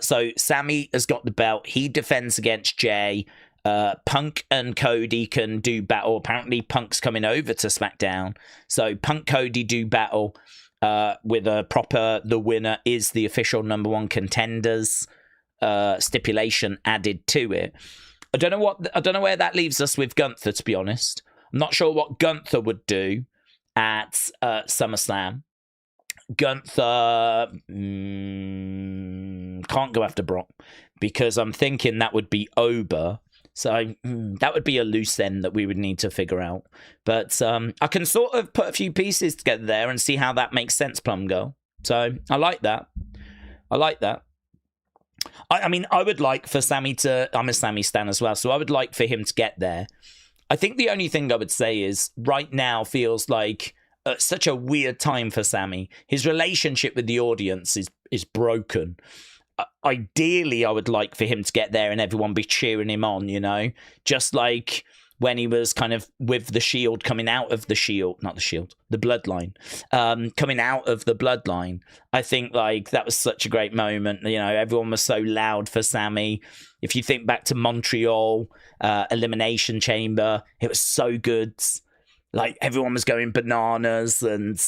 So Sammy has got the belt. He defends against Jay. Punk and Cody can do battle. Apparently Punk's coming over to SmackDown. So Punk, Cody do battle with a proper, the winner is the official #1 contenders stipulation added to it. I don't know where that leaves us with Gunther, to be honest. I'm not sure what Gunther would do at SummerSlam. Gunther can't go after Bron because I'm thinking that would be Ober. So that would be a loose end that we would need to figure out. But I can sort of put a few pieces together there and see how that makes sense, Plum Girl. So I like that. I mean, I would like for Sammy to... I'm a Sammy stan as well, so I would like for him to get there. I think the only thing I would say is right now feels like such a weird time for Sammy. His relationship with the audience is broken. Ideally, I would like for him to get there and everyone be cheering him on, you know? Just like when he was kind of with the Shield, coming out of the Shield, not the Shield, the Bloodline, coming out of the Bloodline. I think like that was such a great moment. You know, everyone was so loud for Sammy. If you think back to Montreal, Elimination Chamber, it was so good. Like everyone was going bananas, and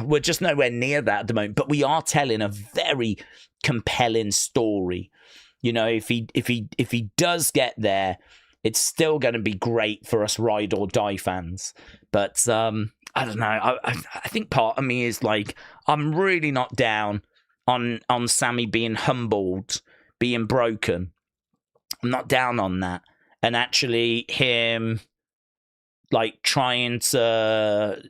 we're just nowhere near that at the moment. But we are telling a very compelling story. You know, if he does get there, it's still going to be great for us ride or die fans. But I don't know. I think part of me is like, I'm really not down on Sammy being humbled, being broken. I'm not down on that. And actually him like trying to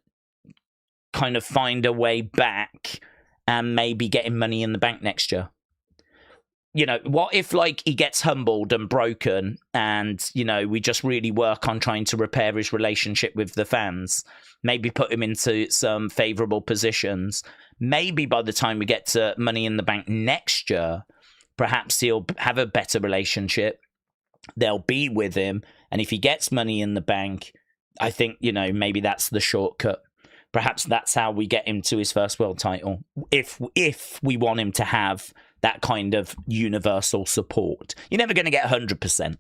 kind of find a way back and maybe getting Money in the Bank next year. You know, what if like he gets humbled and broken and, you know, we just really work on trying to repair his relationship with the fans, maybe put him into some favorable positions. Maybe by the time we get to Money in the Bank next year, perhaps he'll have a better relationship. They'll be with him. And if he gets Money in the Bank, I think, you know, maybe that's the shortcut. Perhaps that's how we get him to his first world title. If we want him to have that kind of universal support. You're never going to get 100%.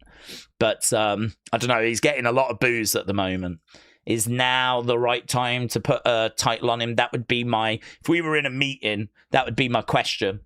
But I don't know, he's getting a lot of boos at the moment. Is now the right time to put a title on him? That would be if we were in a meeting, that would be my question.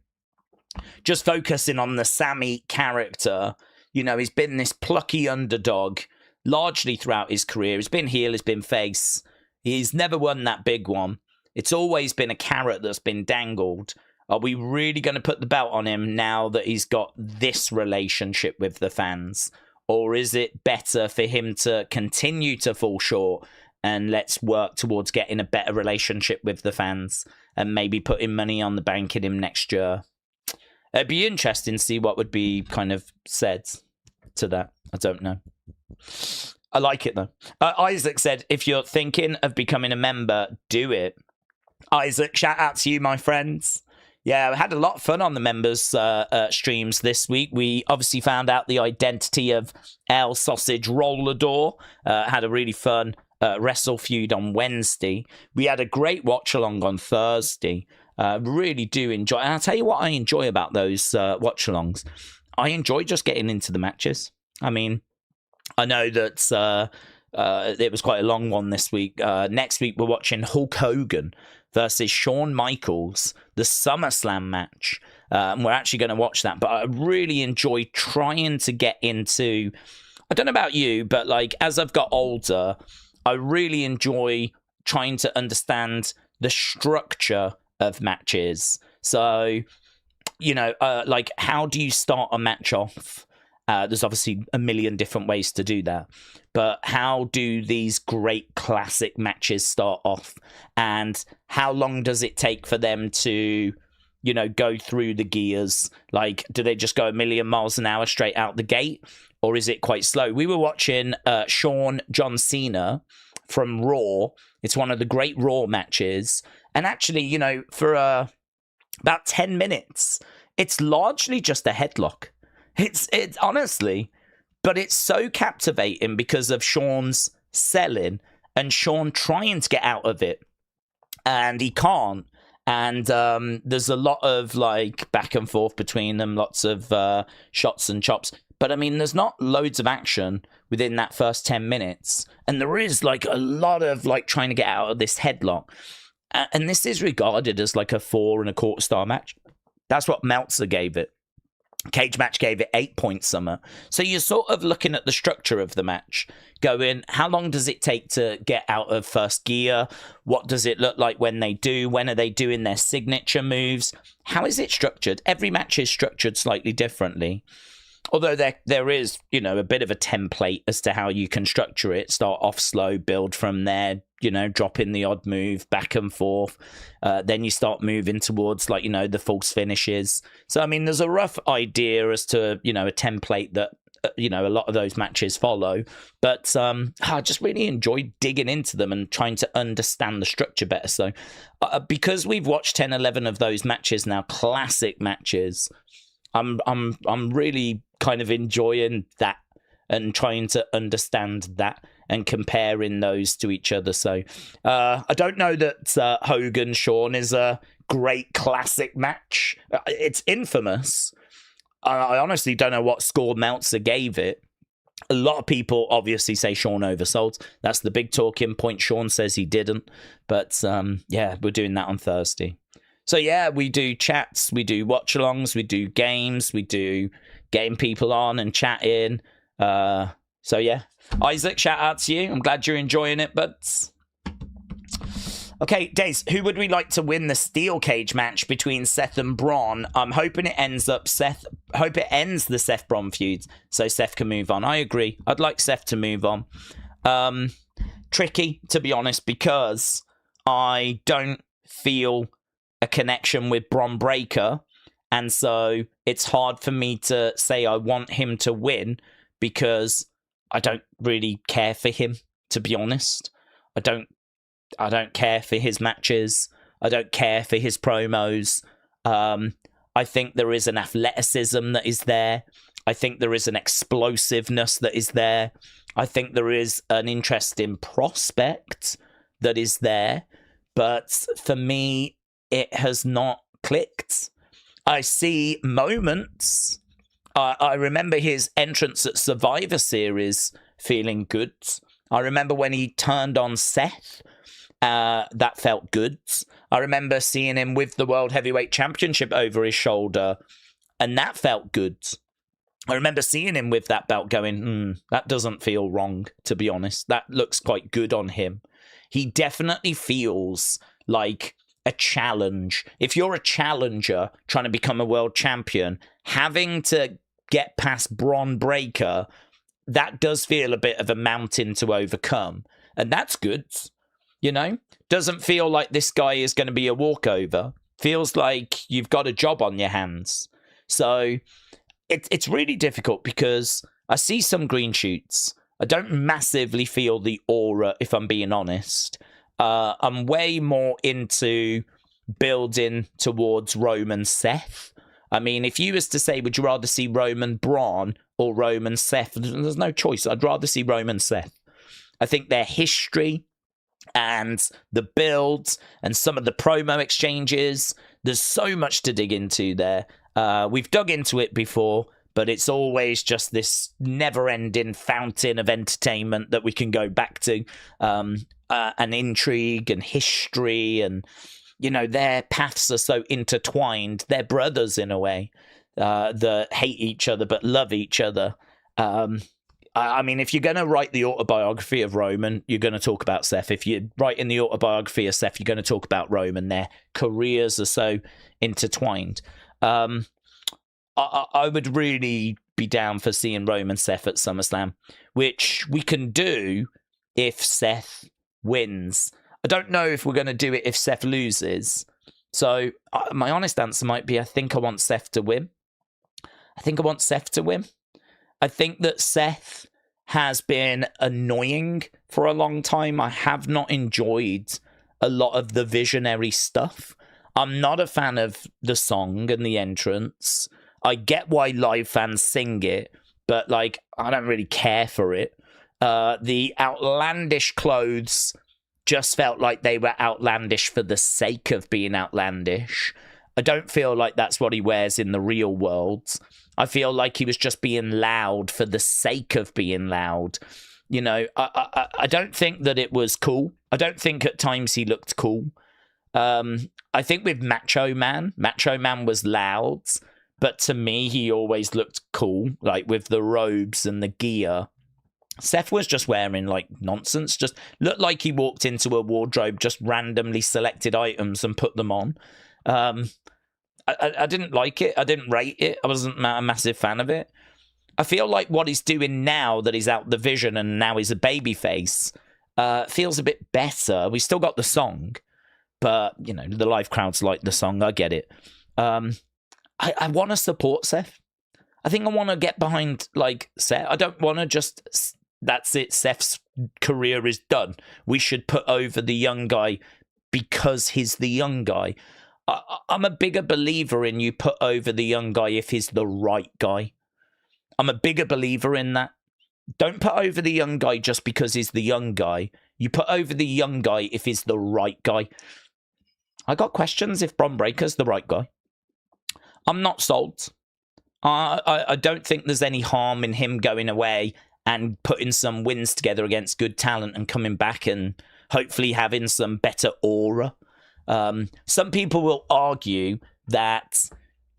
Just focusing on the Sammy character. You know, he's been this plucky underdog largely throughout his career. He's been heel, he's been face. He's never won that big one. It's always been a carrot that's been dangled. Are we really going to put the belt on him now that he's got this relationship with the fans? Or is it better for him to continue to fall short and let's work towards getting a better relationship with the fans and maybe putting Money on the Bank in him next year? It'd be interesting to see what would be kind of said to that. I don't know. I like it though. Isaac said, if you're thinking of becoming a member, do it. Isaac, shout out to you, my friends. Yeah, I had a lot of fun on the members streams this week. We obviously found out the identity of El Sausage Rollador. Had a really fun Wrestle Feud on Wednesday. We had a great watch-along on Thursday. Really do enjoy. And I'll tell you what I enjoy about those watch-alongs. I enjoy just getting into the matches. I mean, I know that it was quite a long one this week. Next week, we're watching Hulk Hogan versus Shawn Michaels, the SummerSlam match. And we're actually going to watch that. But I really enjoy trying to get into I don't know about you, but like as I've got older, I really enjoy trying to understand the structure of matches. So, you know, like how do you start a match off? There's obviously a million different ways to do that. But how do these great classic matches start off? And how long does it take for them to, you know, go through the gears? Like, do they just go a million miles an hour straight out the gate? Or is it quite slow? We were watching Shawn John Cena from Raw. It's one of the great Raw matches. And actually, you know, for about 10 minutes, it's largely just a headlock. It's honestly, but it's so captivating because of Shawn's selling and Shawn trying to get out of it. And he can't. And there's a lot of like back and forth between them, lots of shots and chops. But I mean, there's not loads of action within that first 10 minutes. And there is like a lot of like trying to get out of this headlock. And this is regarded as like a 4.25 star match. That's what Meltzer gave it. Cage Match gave it 8 points somewhere. So you're sort of looking at the structure of the match, going, how long does it take to get out of first gear? What does it look like when they do? When are they doing their signature moves? How is it structured? Every match is structured slightly differently. Although there is, you know, a bit of a template as to how you can structure it. Start off slow, build from there, you know, drop in the odd move, back and forth. Then you start moving towards, like, you know, the false finishes. So, I mean, there's a rough idea as to, you know, a template that, you know, a lot of those matches follow. But I just really enjoyed digging into them and trying to understand the structure better. So, because we've watched 10, 11 of those matches now, classic matches, I'm really kind of enjoying that and trying to understand that and comparing those to each other. So I don't know that Hogan Shawn is a great classic match. It's infamous. I honestly don't know what score Meltzer gave it. A lot of people obviously say Shawn oversold. That's the big talking point. Shawn says he didn't. But yeah, we're doing that on Thursday. So yeah, we do chats, we do watch-alongs, we do games, we do getting people on and chatting. So yeah, Isaac, shout out to you. I'm glad you're enjoying it, but okay, Daze, who would we like to win the steel cage match between Seth and Bron? I'm hoping it ends the Seth Bron feud so Seth can move on. I agree. I'd like Seth to move on. Tricky, to be honest, because I don't feel a connection with Bron Breakker, and so it's hard for me to say I want him to win because I don't really care for him, to be honest. I don't care for his matches. I don't care for his promos. I think there is an athleticism that is there. I think there is an explosiveness that is there. I think there is an interesting prospect that is there. But for me, it has not clicked. I see moments. I remember his entrance at Survivor Series feeling good. I remember when he turned on Seth. That felt good. I remember seeing him with the World Heavyweight Championship over his shoulder, and that felt good. I remember seeing him with that belt going, that doesn't feel wrong, to be honest. That looks quite good on him. He definitely feels like a challenge. If you're a challenger trying to become a world champion, having to get past Bron Breakker, that does feel a bit of a mountain to overcome. And that's good. You know, doesn't feel like this guy is going to be a walkover. Feels like you've got a job on your hands. So it's really difficult because I see some green shoots. I don't massively feel the aura, if I'm being honest. I'm way more into building towards Roman Seth. I mean, if you was to say, would you rather see Roman Bron or Roman Seth? There's no choice. I'd rather see Roman Seth. I think their history and the builds and some of the promo exchanges, there's so much to dig into there. We've dug into it before, but it's always just this never-ending fountain of entertainment that we can go back to, and intrigue and history, and, you know, their paths are so intertwined. They're brothers in a way, that hate each other but love each other. I mean, if you're going to write the autobiography of Roman, you're going to talk about Seth. If you're writing the autobiography of Seth, you're going to talk about Roman. Their careers are so intertwined. I would really be down for seeing Roman Seth at SummerSlam, which we can do if Seth wins. I don't know if we're going to do it if Seth loses. So my honest answer might be I think I want Seth to win. I think that Seth has been annoying for a long time. I have not enjoyed a lot of the visionary stuff. I'm not a fan of the song and the entrance. I get why live fans sing it, but like I don't really care for it. The outlandish clothes just felt like they were outlandish for the sake of being outlandish. I don't feel like that's what he wears in the real world. I feel like he was just being loud for the sake of being loud. You know, I don't think that it was cool. I don't think at times he looked cool. I think with Macho Man was loud, but to me, he always looked cool, like with the robes and the gear. Seth was just wearing like nonsense, just looked like he walked into a wardrobe, just randomly selected items and put them on. I didn't like it. I didn't rate it. I wasn't a massive fan of it. I feel like what he's doing now that he's out the vision and now he's a babyface feels a bit better. We still got the song, but, you know, the live crowds like the song. I get it. I want to support Seth. I think I want to get behind, like, Seth. I don't want to just, that's it, Seth's career is done. We should put over the young guy because he's the young guy. I'm a bigger believer in you put over the young guy if he's the right guy. I'm a bigger believer in that. Don't put over the young guy just because he's the young guy. You put over the young guy if he's the right guy. I got questions if Bron Breakker's the right guy. I'm not sold. I don't think there's any harm in him going away and putting some wins together against good talent and coming back and hopefully having some better aura. Some people will argue that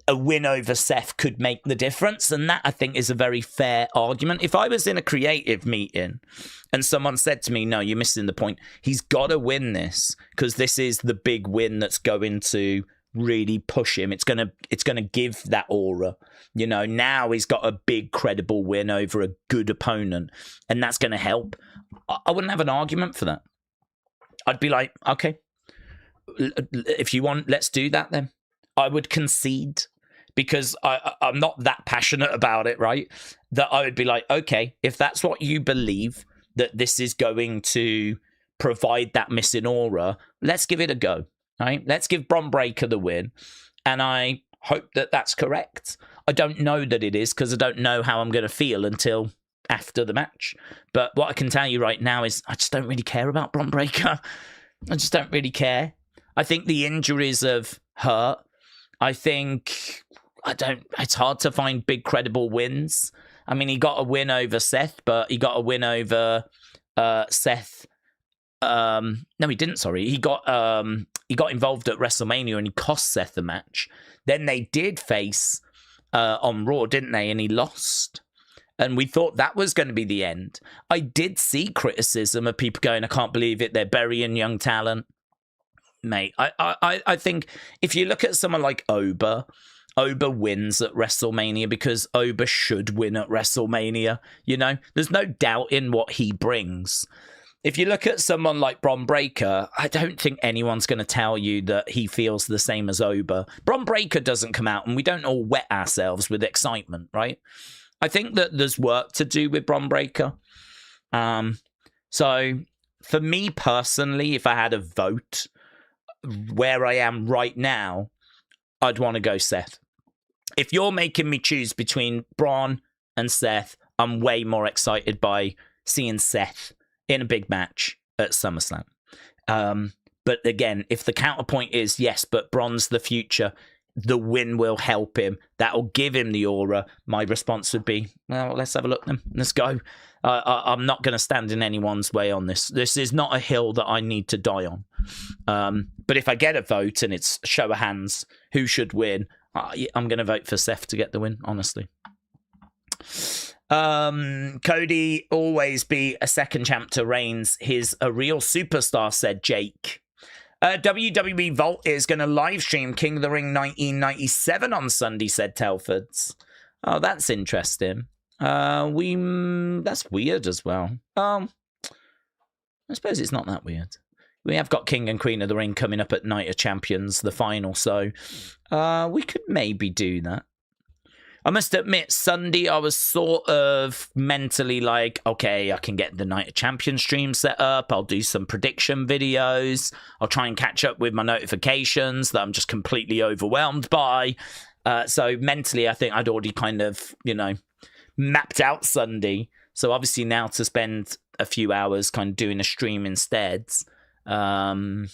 a win over Seth could make the difference, and that I think is a very fair argument. If I was in a creative meeting and someone said to me, no, you're missing the point, he's got to win this because this is the big win that's going to really push him. It's gonna give that aura. You know, now he's got a big credible win over a good opponent, and that's going to help. I wouldn't have an argument for that. I'd be like, okay, if you want, let's do that then. I would concede because I'm not that passionate about it, right? That I would be like, okay, if that's what you believe, that this is going to provide that missing aura, let's give it a go, right? Let's give Bron Breakker the win. And I hope that that's correct. I don't know that it is because I don't know how I'm going to feel until after the match. But what I can tell you right now is I just don't really care about Bron Breakker. I just don't really care. I think the injuries have hurt. I think it's hard to find big credible wins. I mean, he got a win over Seth, but he got a win over Seth. No, he didn't, sorry. He got involved at WrestleMania and he cost Seth the match. Then they did face on Raw, didn't they? And he lost. And we thought that was going to be the end. I did see criticism of people going, I can't believe it, they're burying young talent. Mate, I think if you look at someone like Oba wins at WrestleMania because Oba should win at WrestleMania. You know, there's no doubt in what he brings. If you look at someone like Bron Breakker, I don't think anyone's going to tell you that he feels the same as Oba. Bron Breakker doesn't come out and we don't all wet ourselves with excitement, right? I think that there's work to do with Bron Breakker. So for me personally, if I had a vote where I am right now, I'd want to go Seth. If you're making me choose between Bron and Seth, I'm way more excited by seeing Seth in a big match at SummerSlam. But again, if the counterpoint is, yes, but Bron's the future, the win will help him, that'll give him the aura, my response would be, well, let's have a look then. Let's go. I'm not going to stand in anyone's way on this. This is not a hill that I need to die on. But if I get a vote and it's show of hands, who should win, I'm going to vote for Seth to get the win, honestly. Cody always be a second champ to Reigns. He's a real superstar, said Jake. WWE Vault is going to live stream King of the Ring 1997 on Sunday, said Telfords. Oh, that's interesting. That's weird as well. I suppose it's not that weird. We have got King and Queen of the Ring coming up at Night of Champions, the final, so we could maybe do that. I must admit, Sunday, I was sort of mentally like, okay, I can get the Night of Champions stream set up. I'll do some prediction videos. I'll try and catch up with my notifications that I'm just completely overwhelmed by. So mentally, I think I'd already kind of, mapped out Sunday. So obviously now to spend a few hours kind of doing a stream instead. Well,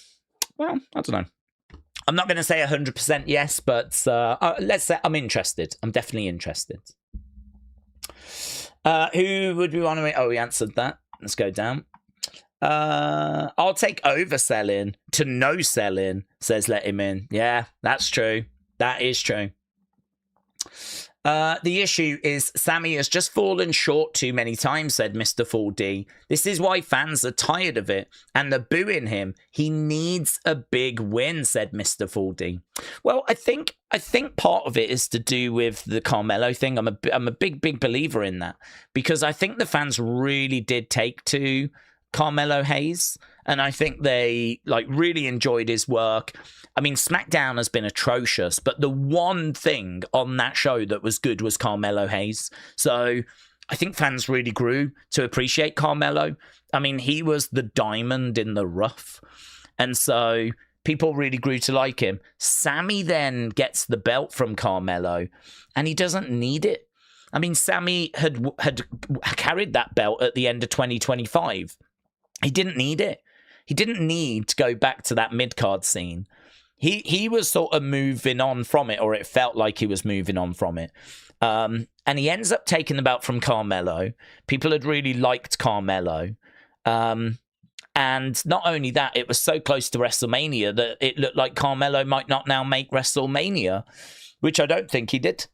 I don't know. I'm not going to say 100% yes, but let's say I'm interested. I'm definitely interested. Who would we want to... Oh, we answered that. Let's go down. I'll take overselling to no selling, says Let Him In. Yeah, that's true. That is true. The issue is Sammy has just fallen short too many times, said Mr. 4D. This is why fans are tired of it, and they're booing him. He needs a big win, said Mr. 4D. Well, I think part of it is to do with the Carmelo thing. I'm a big believer in that, because I think the fans really did take to Carmelo Hayes, and I think they really enjoyed his work. I mean, SmackDown has been atrocious, but the one thing on that show that was good was Carmelo Hayes. So I think fans really grew to appreciate Carmelo. I mean, he was the diamond in the rough. And so people really grew to like him. Sammy then gets the belt from Carmelo, and he doesn't need it. I mean, Sammy had carried that belt at the end of 2025. He didn't need it. He didn't need to go back to that mid-card scene. He was sort of moving on from it, or it felt like he was moving on from it. And he ends up taking the belt from Carmelo. People had really liked Carmelo. And not only that, it was so close to WrestleMania that it looked like Carmelo might not now make WrestleMania, which I don't think he did.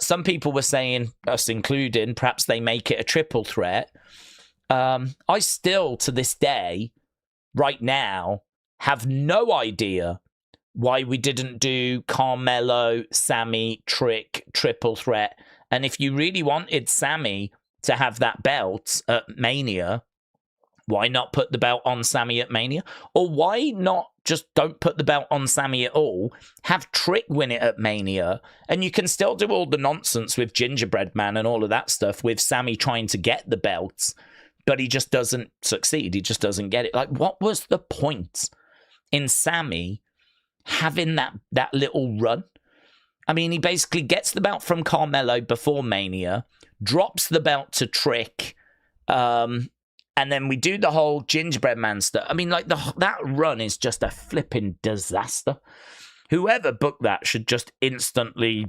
Some people were saying, us including, perhaps they make it a triple threat. I still, to this day, right now, have no idea why we didn't do Carmelo, Sammy, Trick, triple threat. And if you really wanted Sammy to have that belt at Mania, why not put the belt on Sammy at Mania? Or why not just don't put the belt on Sammy at all, have Trick win it at Mania, and you can still do all the nonsense with Gingerbread Man and all of that stuff with Sammy trying to get the belts, but he just doesn't succeed. He just doesn't get it. Like, what was the point in Sammy having that little run? I mean, he basically gets the belt from Carmelo before Mania, drops the belt to Trick, and then we do the whole Gingerbread Man stuff. I mean, that run is just a flipping disaster. Whoever booked that should just instantly,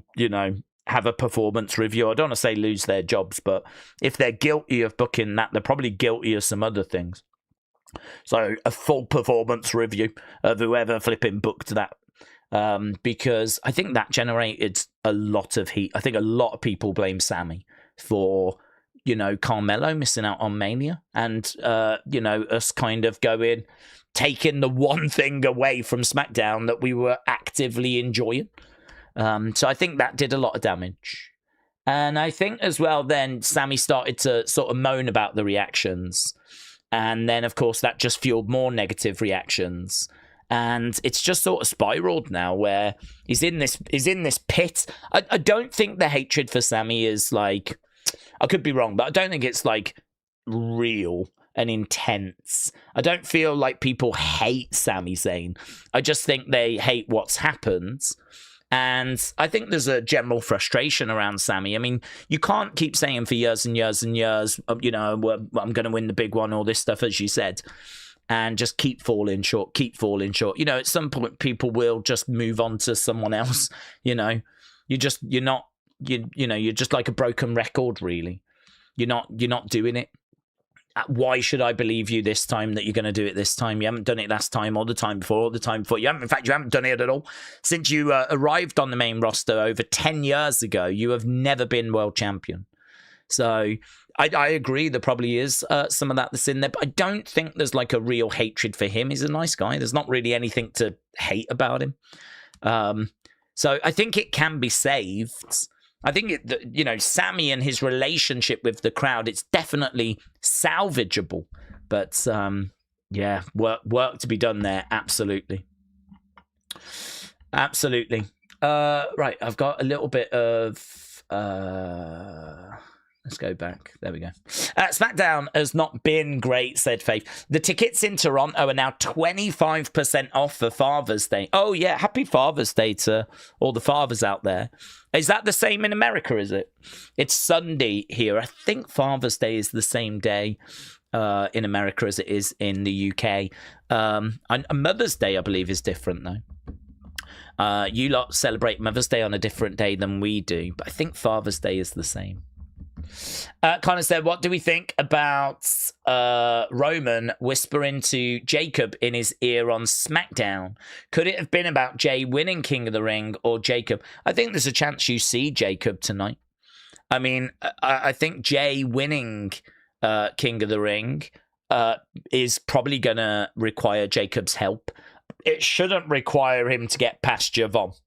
have a performance review. I don't want to say lose their jobs, but if they're guilty of booking that, they're probably guilty of some other things. So a full performance review of whoever flipping booked that. Because I think that generated a lot of heat. I think a lot of people blame Sammy for, Carmelo missing out on Mania, and, us kind of taking the one thing away from SmackDown that we were actively enjoying. So I think that did a lot of damage. And I think as well, then Sammy started to sort of moan about the reactions. And then, of course, that just fueled more negative reactions. And it's just sort of spiraled now, where he's in this pit. I don't think the hatred for Sammy is I could be wrong, but I don't think it's real and intense. I don't feel like people hate Sammy Zayn. I just think they hate what's happened. And I think there's a general frustration around Sammy. I mean, you can't keep saying for years and years and years, I'm going to win the big one, all this stuff, as you said, and just keep falling short. At some point, people will just move on to someone else. You're just like a broken record, really. You're not doing it. Why should I believe you this time that you're going to do it this time? You haven't done it last time or the time before or the time before. You haven't done it at all. Since you arrived on the main roster over 10 years ago, you have never been world champion. So I agree, there probably is some of that's in there, but I don't think there's like a real hatred for him. He's a nice guy. There's not really anything to hate about him. So I think it can be saved. I think, Sammy and his relationship with the crowd, it's definitely salvageable. But, work to be done there, absolutely. Absolutely. Right, I've got a little bit of... Let's go back. There we go. SmackDown has not been great, said Faith. The tickets in Toronto are now 25% off for Father's Day. Oh, yeah. Happy Father's Day to all the fathers out there. Is that the same in America, is it? It's Sunday here. I think Father's Day is the same day in America as it is in the UK. And Mother's Day, I believe, is different, though. You lot celebrate Mother's Day on a different day than we do, but I think Father's Day is the same. Connor said, what do we think about Roman whispering to Jacob in his ear on SmackDown? Could it have been about Jay winning King of the Ring or Jacob? I think there's a chance you see Jacob tonight. I mean, I think Jay winning King of the Ring is probably going to require Jacob's help. It shouldn't require him to get past Javon,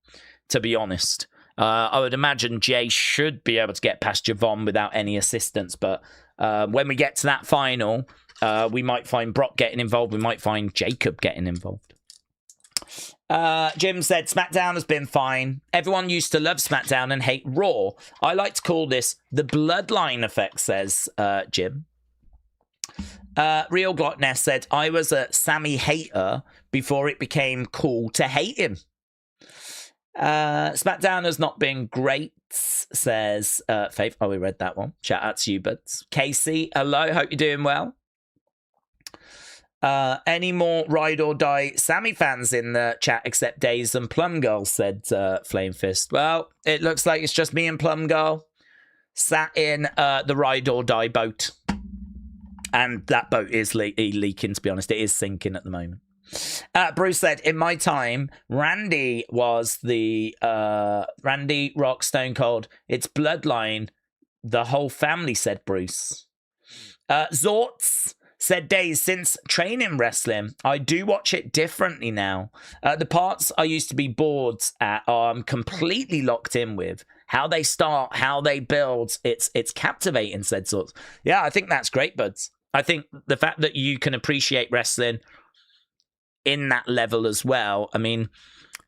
to be honest. I would imagine Jay should be able to get past Javon without any assistance. But when we get to that final, we might find Brock getting involved. We might find Jacob getting involved. Jim said, SmackDown has been fine. Everyone used to love SmackDown and hate Raw. I like to call this the Bloodline effect, says Jim. Real Glockness said, I was a Sammy hater before it became cool to hate him. SmackDown has not been great, says Faith. Oh, we read that one. Shout out to you, buds. Casey, hello. Hope you're doing well. Any more Ride or Die Sammy fans in the chat except Daze and Plum Girl, said Flame Fist. Well, it looks like it's just me and Plum Girl sat in the Ride or Die boat. And that boat is leaking, to be honest. It is sinking at the moment. Bruce said, in my time, Randy was the Randy Rock Stone Cold. It's Bloodline. The whole family, said Bruce. Zorts said, Daze, since training wrestling, I do watch it differently now. The parts I used to be bored at, I'm completely locked in with. How they start, how they build, it's captivating, said Zorts. Yeah, I think that's great, buds. I think the fact that you can appreciate wrestling in that level as well. I mean,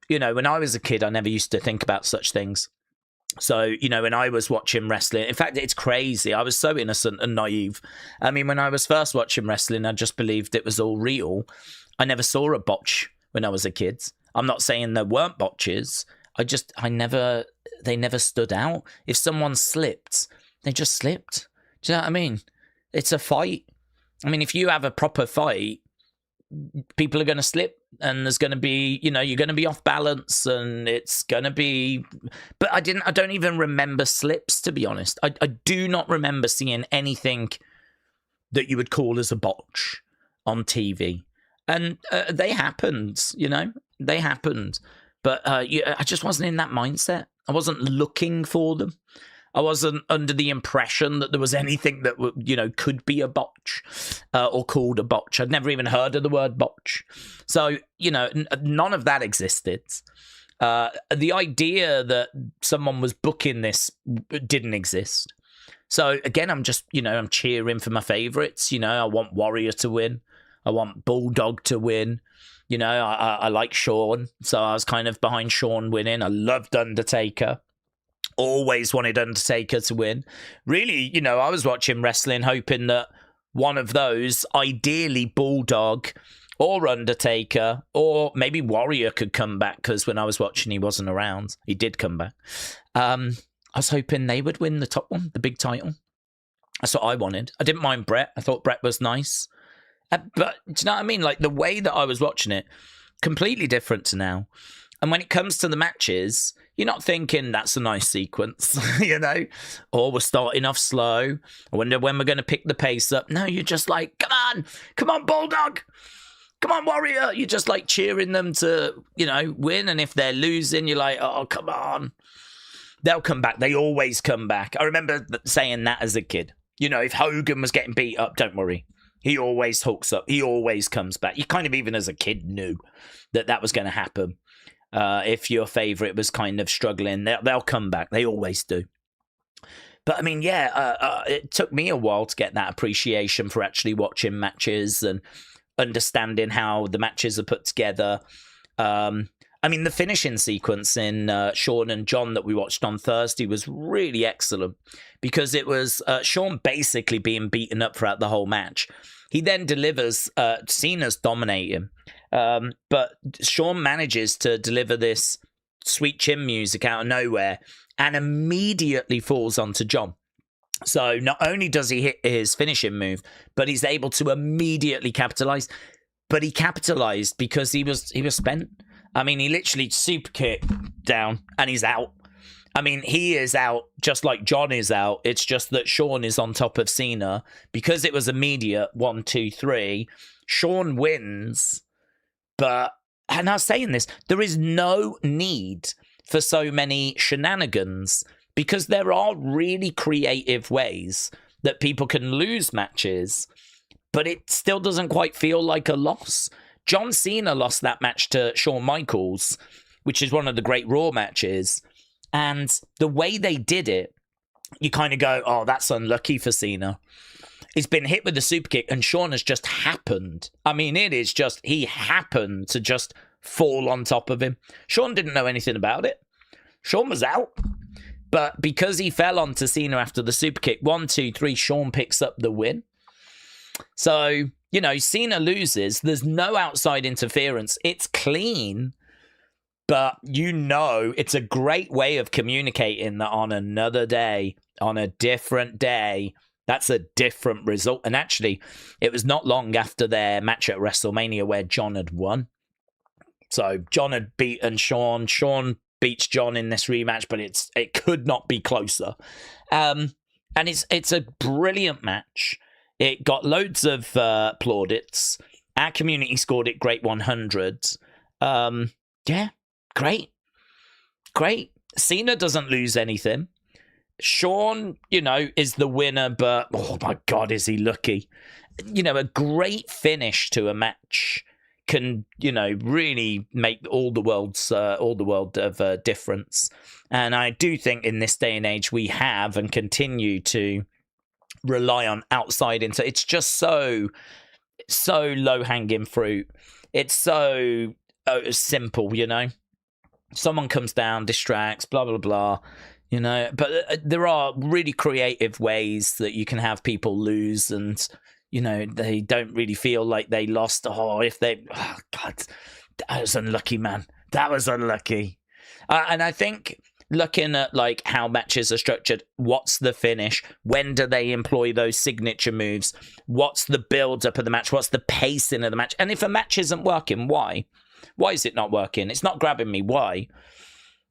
when I was a kid, I never used to think about such things. So, when I was watching wrestling, in fact, it's crazy. I was so innocent and naive. I mean, when I was first watching wrestling, I just believed it was all real. I never saw a botch when I was a kid. I'm not saying there weren't botches. They never stood out. If someone slipped, they just slipped. Do you know what I mean? It's a fight. I mean, if you have a proper fight, people are going to slip and there's going to be, you're going to be off balance and it's going to be, but I don't even remember slips, to be honest. I do not remember seeing anything that you would call as a botch on TV. And they happened, they happened. But I just wasn't in that mindset. I wasn't looking for them. I wasn't under the impression that there was anything that, could be a botch or called a botch. I'd never even heard of the word botch. So, none of that existed. The idea that someone was booking this didn't exist. So, again, I'm just, I'm cheering for my favorites. I want Warrior to win. I want Bulldog to win. I like Shawn. So I was kind of behind Shawn winning. I loved Undertaker. Always wanted Undertaker to win. Really, I was watching wrestling hoping that one of those, ideally Bulldog or Undertaker, or maybe Warrior could come back, because when I was watching, he wasn't around. He did come back. I was hoping they would win the top one, the big title. That's what I wanted. I didn't mind Brett. I thought Brett was nice. But do you know what I mean? Like, the way that I was watching it, completely different to now. And when it comes to the matches, you're not thinking that's a nice sequence, or we're starting off slow. I wonder when we're going to pick the pace up. No, you're just like, come on, Bulldog. Come on, Warrior. You're just like cheering them to, win. And if they're losing, you're like, oh, come on. they'll come back. They always come back. I remember saying that as a kid. You know, if Hogan was getting beat up, don't worry. He always hooks up. He always comes back. You kind of, even as a kid, knew that that was going to happen. If your favorite was kind of struggling, they'll come back. They always do. But I mean, yeah, it took me a while to get that appreciation for actually watching matches and understanding how the matches are put together. I mean, the finishing sequence in Shawn and John that we watched on Thursday was really excellent because it was Shawn basically being beaten up throughout the whole match. He then delivers, Cena's dominating, but Shawn manages to deliver this sweet chin music out of nowhere and immediately falls onto John. So not only does he hit his finishing move, but he's able to immediately capitalize. But he capitalized because he was spent. I mean, he literally super kick down and he's out. I mean, he is out just like John is out. It's just that Shawn is on top of Cena because it was immediate 1, 2, 3. Shawn wins, but, and I was saying this, there is no need for so many shenanigans because there are really creative ways that people can lose matches, but it still doesn't quite feel like a loss. John Cena lost that match to Shawn Michaels, which is one of the great Raw matches. And the way they did it, you kind of go, oh, that's unlucky for Cena. He's been hit with the super kick and Shawn has just happened. I mean, it is just, he happened to just fall on top of him. Shawn didn't know anything about it. Shawn was out. But because he fell onto Cena after the super kick, 1, 2, 3, Shawn picks up the win. So, you know, Cena loses. There's no outside interference. It's clean. But, you know, it's a great way of communicating that on another day, on a different day, that's a different result. And actually, it was not long after their match at WrestleMania where John had won. So, John had beaten Shawn. Shawn beats John in this rematch, but it could not be closer. And it's a brilliant match. It got loads of plaudits. Our community scored it great 100s. Yeah, great. Cena doesn't lose anything. Shawn, you know, is the winner, but oh my God, is he lucky? You know, a great finish to a match can, you know, really make all the world of difference. And I do think in this day and age we have and continue to rely on outside into. It's just so low hanging fruit. It's so simple, you know. Someone comes down, distracts, blah blah blah, you know. But there are really creative ways that you can have people lose, and you know they don't really feel like they lost. Oh, God, that was unlucky, man. That was unlucky. And I think, looking at like how matches are structured, what's the finish? When do they employ those signature moves? What's the build-up of the match? What's the pacing of the match? And if a match isn't working, why? Why is it not working? It's not grabbing me. Why?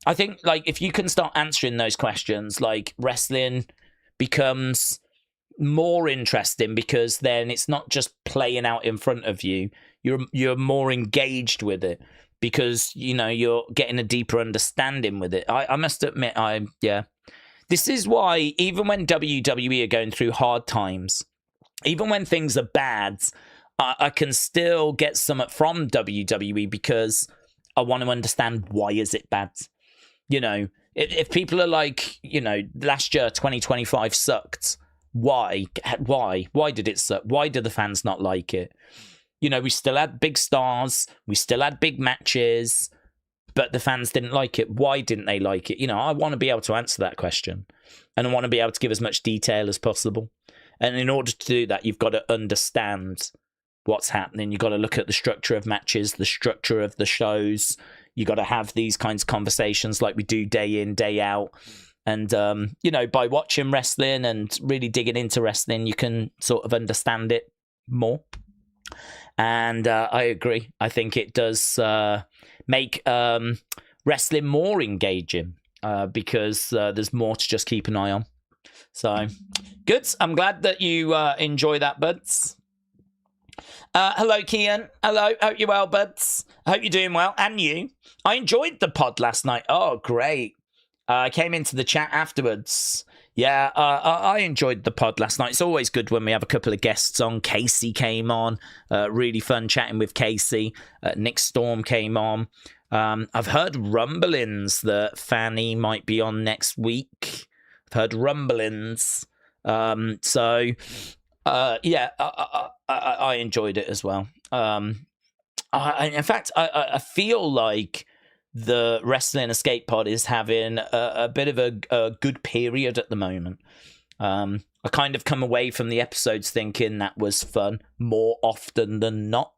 I think like if you can start answering those questions, like wrestling becomes more interesting because then it's not just playing out in front of you. You're more engaged with it. Because, you know, you're getting a deeper understanding with it. I must admit, this is why even when WWE are going through hard times, even when things are bad, I can still get something from WWE because I want to understand why is it bad. You know, if people are like, you know, last year, 2025 sucked. Why? Why did it suck? Why do the fans not like it? You know, we still had big stars, we still had big matches, but the fans didn't like it. Why didn't they like it? You know, I want to be able to answer that question. And I want to be able to give as much detail as possible. And in order to do that, you've got to understand what's happening. You've got to look at the structure of matches, the structure of the shows. You've got to have these kinds of conversations like we do day in, day out. And, you know, by watching wrestling and really digging into wrestling, you can sort of understand it more. And I agree. I think it does make wrestling more engaging because there's more to just keep an eye on. So, good. I'm glad that you enjoy that, buds. Hello, Kian. Hello. Hope you're well, buds. Hope you're doing well. And you. I enjoyed the pod last night. Oh, great. I came into the chat afterwards. Yeah, I enjoyed the pod last night. It's always good when we have a couple of guests on. Casey came on. Really fun chatting with Casey. Nick Storm came on. I've heard rumblings that Fanny might be on next week. I've heard rumblings. I enjoyed it as well. In fact, I feel like the Wrestling Escape Pod is having a bit of a good period at the moment. I kind of come away from the episodes thinking that was fun more often than not.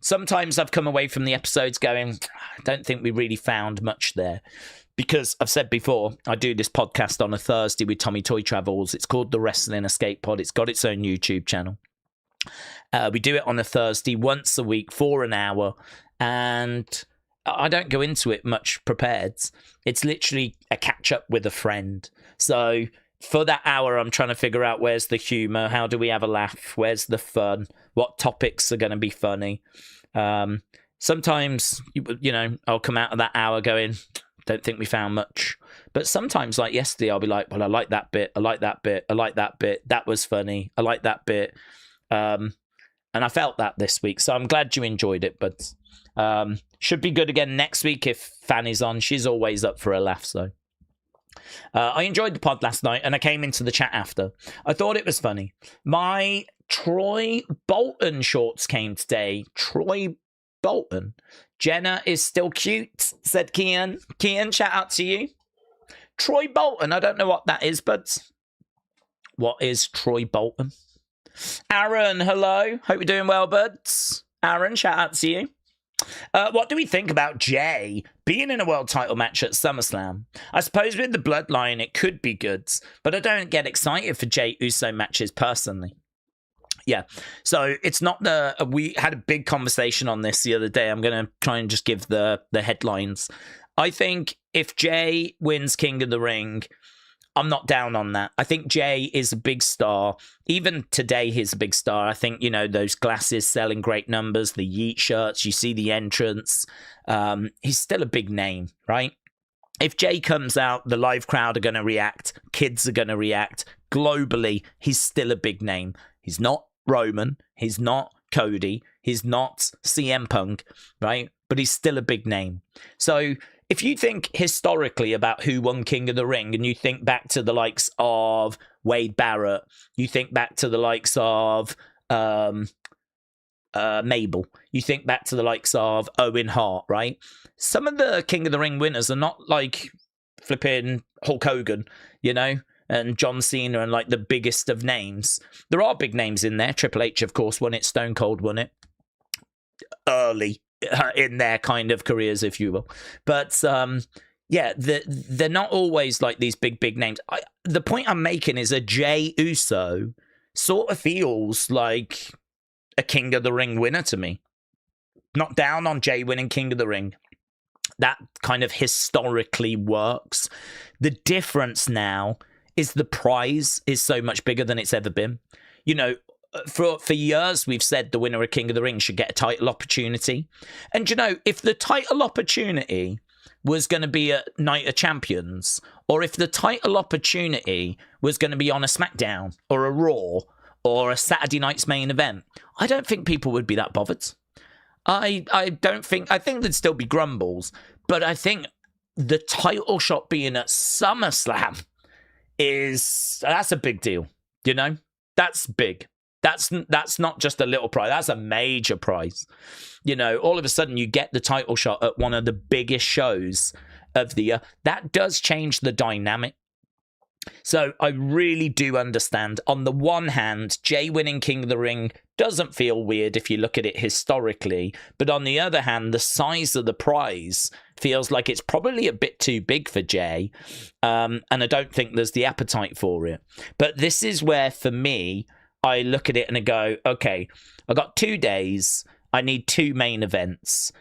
Sometimes I've come away from the episodes going, I don't think we really found much there. Because I've said before, I do this podcast on a Thursday with Tommy Toy Travels. It's called the Wrestling Escape Pod. It's got its own YouTube channel. We do it on a Thursday once a week for an hour. And I don't go into it much prepared. It's literally a catch up with a friend. So for that hour, I'm trying to figure out where's the humor, how do we have a laugh, where's the fun, what topics are going to be funny. Sometimes, I'll come out of that hour going, don't think we found much. But sometimes, like yesterday, I'll be like, well, I like that bit, I like that bit, I like that bit, that was funny, I like that bit. And I felt that this week, so I'm glad you enjoyed it, but should be good again next week if Fanny's on. She's always up for a laugh, so. I enjoyed the pod last night, and I came into the chat after. I thought it was funny. My Troy Bolton shorts came today. Troy Bolton. Jenna is still cute, said Kian. Kian, shout out to you. Troy Bolton, I don't know what that is, but what is Troy Bolton? Aaron, hello. Hope you're doing well, buds. Aaron, shout out to you. What do we think about Jay being in a world title match at SummerSlam? I suppose with the Bloodline, it could be good, but I don't get excited for Jay Uso matches personally. Yeah, so it's not we had a big conversation on this the other day. I'm going to try and just give the headlines. I think if Jay wins King of the Ring, I'm not down on that. I think Jay is a big star. Even today, he's a big star. I think, those glasses selling great numbers, the Yeet shirts, you see the entrance. He's still a big name, right? If Jay comes out, the live crowd are going to react. Kids are going to react. Globally, he's still a big name. He's not Roman. He's not Cody. He's not CM Punk, right? But he's still a big name. So if you think historically about who won King of the Ring, and you think back to the likes of Wade Barrett, you think back to the likes of Mabel, you think back to the likes of Owen Hart, right? Some of the King of the Ring winners are not like flipping Hulk Hogan, and John Cena and like the biggest of names. There are big names in there. Triple H, of course, won it. Stone Cold won it early in their kind of careers, if you will. But they're not always like these big names. The point I'm making is a Jay Uso sort of feels like a King of the Ring winner to me. Not down on Jay winning King of the Ring. That kind of historically works. The difference now is the prize is so much bigger than it's ever been. For years, we've said the winner of King of the Ring should get a title opportunity. And, if the title opportunity was going to be at Night of Champions, or if the title opportunity was going to be on a SmackDown or a Raw or a Saturday night's main event, I don't think people would be that bothered. I think there'd still be grumbles, but I think the title shot being at SummerSlam that's a big deal. That's big. That's not just a little prize. That's a major prize. All of a sudden you get the title shot at one of the biggest shows of the year. That does change the dynamic. So I really do understand. On the one hand, Jay winning King of the Ring doesn't feel weird if you look at it historically. But on the other hand, the size of the prize feels like it's probably a bit too big for Jay. And I don't think there's the appetite for it. But this is where, for me, I look at it and I go, okay, I got 2 days. I need 2 main events.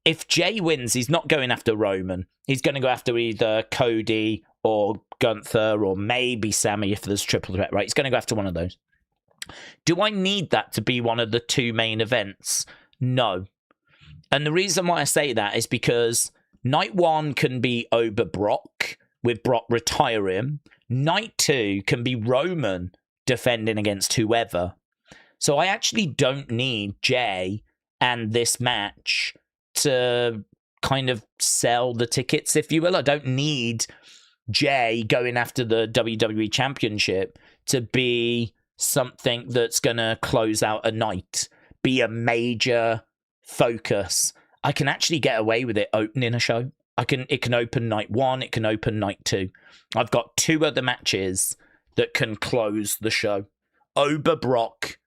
If Jay wins, he's not going after Roman. He's going to go after either Cody or Gunther or maybe Sammy if there's triple threat, right? He's going to go after one of those. Do I need that to be one of the 2 main events? No. And the reason why I say that is because night 1 can be over Brock with Brock retiring. Night 2 can be Roman defending against whoever. So I actually don't need Jay and this match to kind of sell the tickets, if you will. I don't need Jay going after the WWE Championship to be something that's going to close out a night, be a major focus. I can actually get away with it opening a show. It can open night 1, it can open night 2. I've got 2 other matches that can close the show. Ober Brock,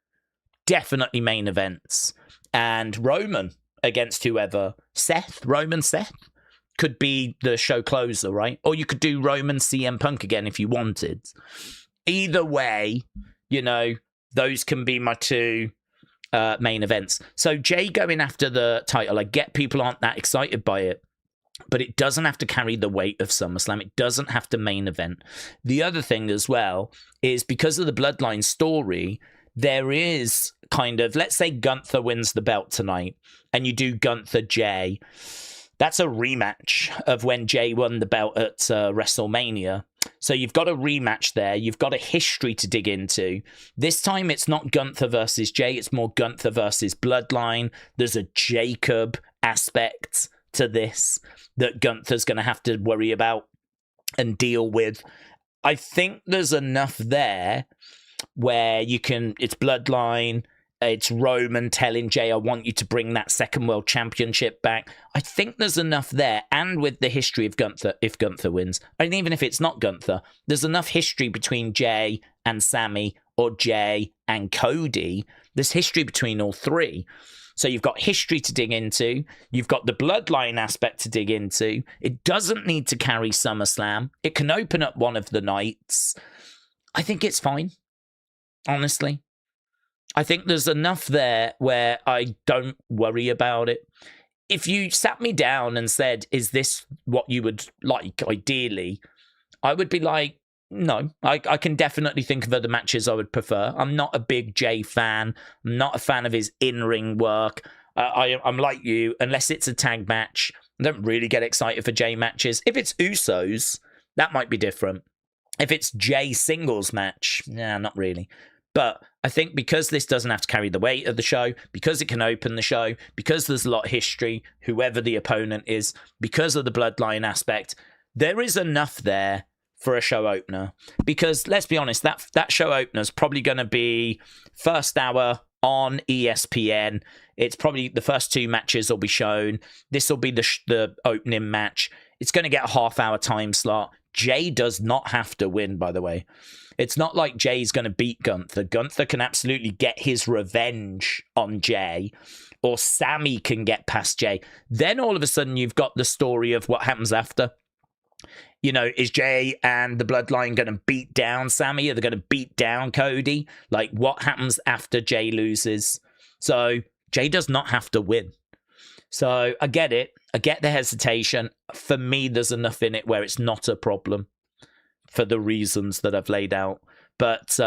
definitely main events. And Roman against whoever. Roman Seth could be the show closer, right? Or you could do Roman CM Punk again if you wanted. Either way, you know, those can be my 2 main events. So Jay going after the title, I get people aren't that excited by it, but it doesn't have to carry the weight of SummerSlam. It doesn't have to main event. The other thing as well is because of the Bloodline story, there is kind of, let's say Gunther wins the belt tonight and you do Gunther Jay. That's a rematch of when Jay won the belt at WrestleMania. So you've got a rematch there. You've got a history to dig into. This time it's not Gunther versus Jay. It's more Gunther versus Bloodline. There's a Jacob aspect to this that Gunther's going to have to worry about and deal with. I think there's enough there where it's Bloodline, it's Roman telling Jay, I want you to bring that second world championship back. I think there's enough there, and with the history of Gunther, if Gunther wins, and even if it's not Gunther, there's enough history between Jay and Sammy, or Jay and Cody. There's history between all 3. So you've got history to dig into. You've got the Bloodline aspect to dig into. It doesn't need to carry SummerSlam. It can open up one of the nights. I think it's fine, honestly. I think there's enough there where I don't worry about it. If you sat me down and said, is this what you would like, ideally? I would be like, no, I can definitely think of other matches I would prefer. I'm not a big Jay fan. I'm not a fan of his in-ring work. I'm like you, unless it's a tag match, I don't really get excited for Jay matches. If it's Usos, that might be different. If it's Jay singles match, nah, not really. But I think because this doesn't have to carry the weight of the show, because it can open the show, because there's a lot of history, whoever the opponent is, because of the Bloodline aspect, there is enough there for a show opener. Because let's be honest, that show opener is probably going to be first hour on ESPN. It's probably the first 2 matches will be shown. This will be the opening match. It's going to get a half-hour time slot. Jay does not have to win, by the way. It's not like Jay's going to beat Gunther. Gunther can absolutely get his revenge on Jay, or Sammy can get past Jay. Then all of a sudden you've got the story of what happens after. You know, is Jay and the Bloodline going to beat down Sammy? Are they going to beat down Cody? Like, what happens after Jay loses? So Jay does not have to win. So I get it. I get the hesitation. For me, there's enough in it where it's not a problem for the reasons that I've laid out. But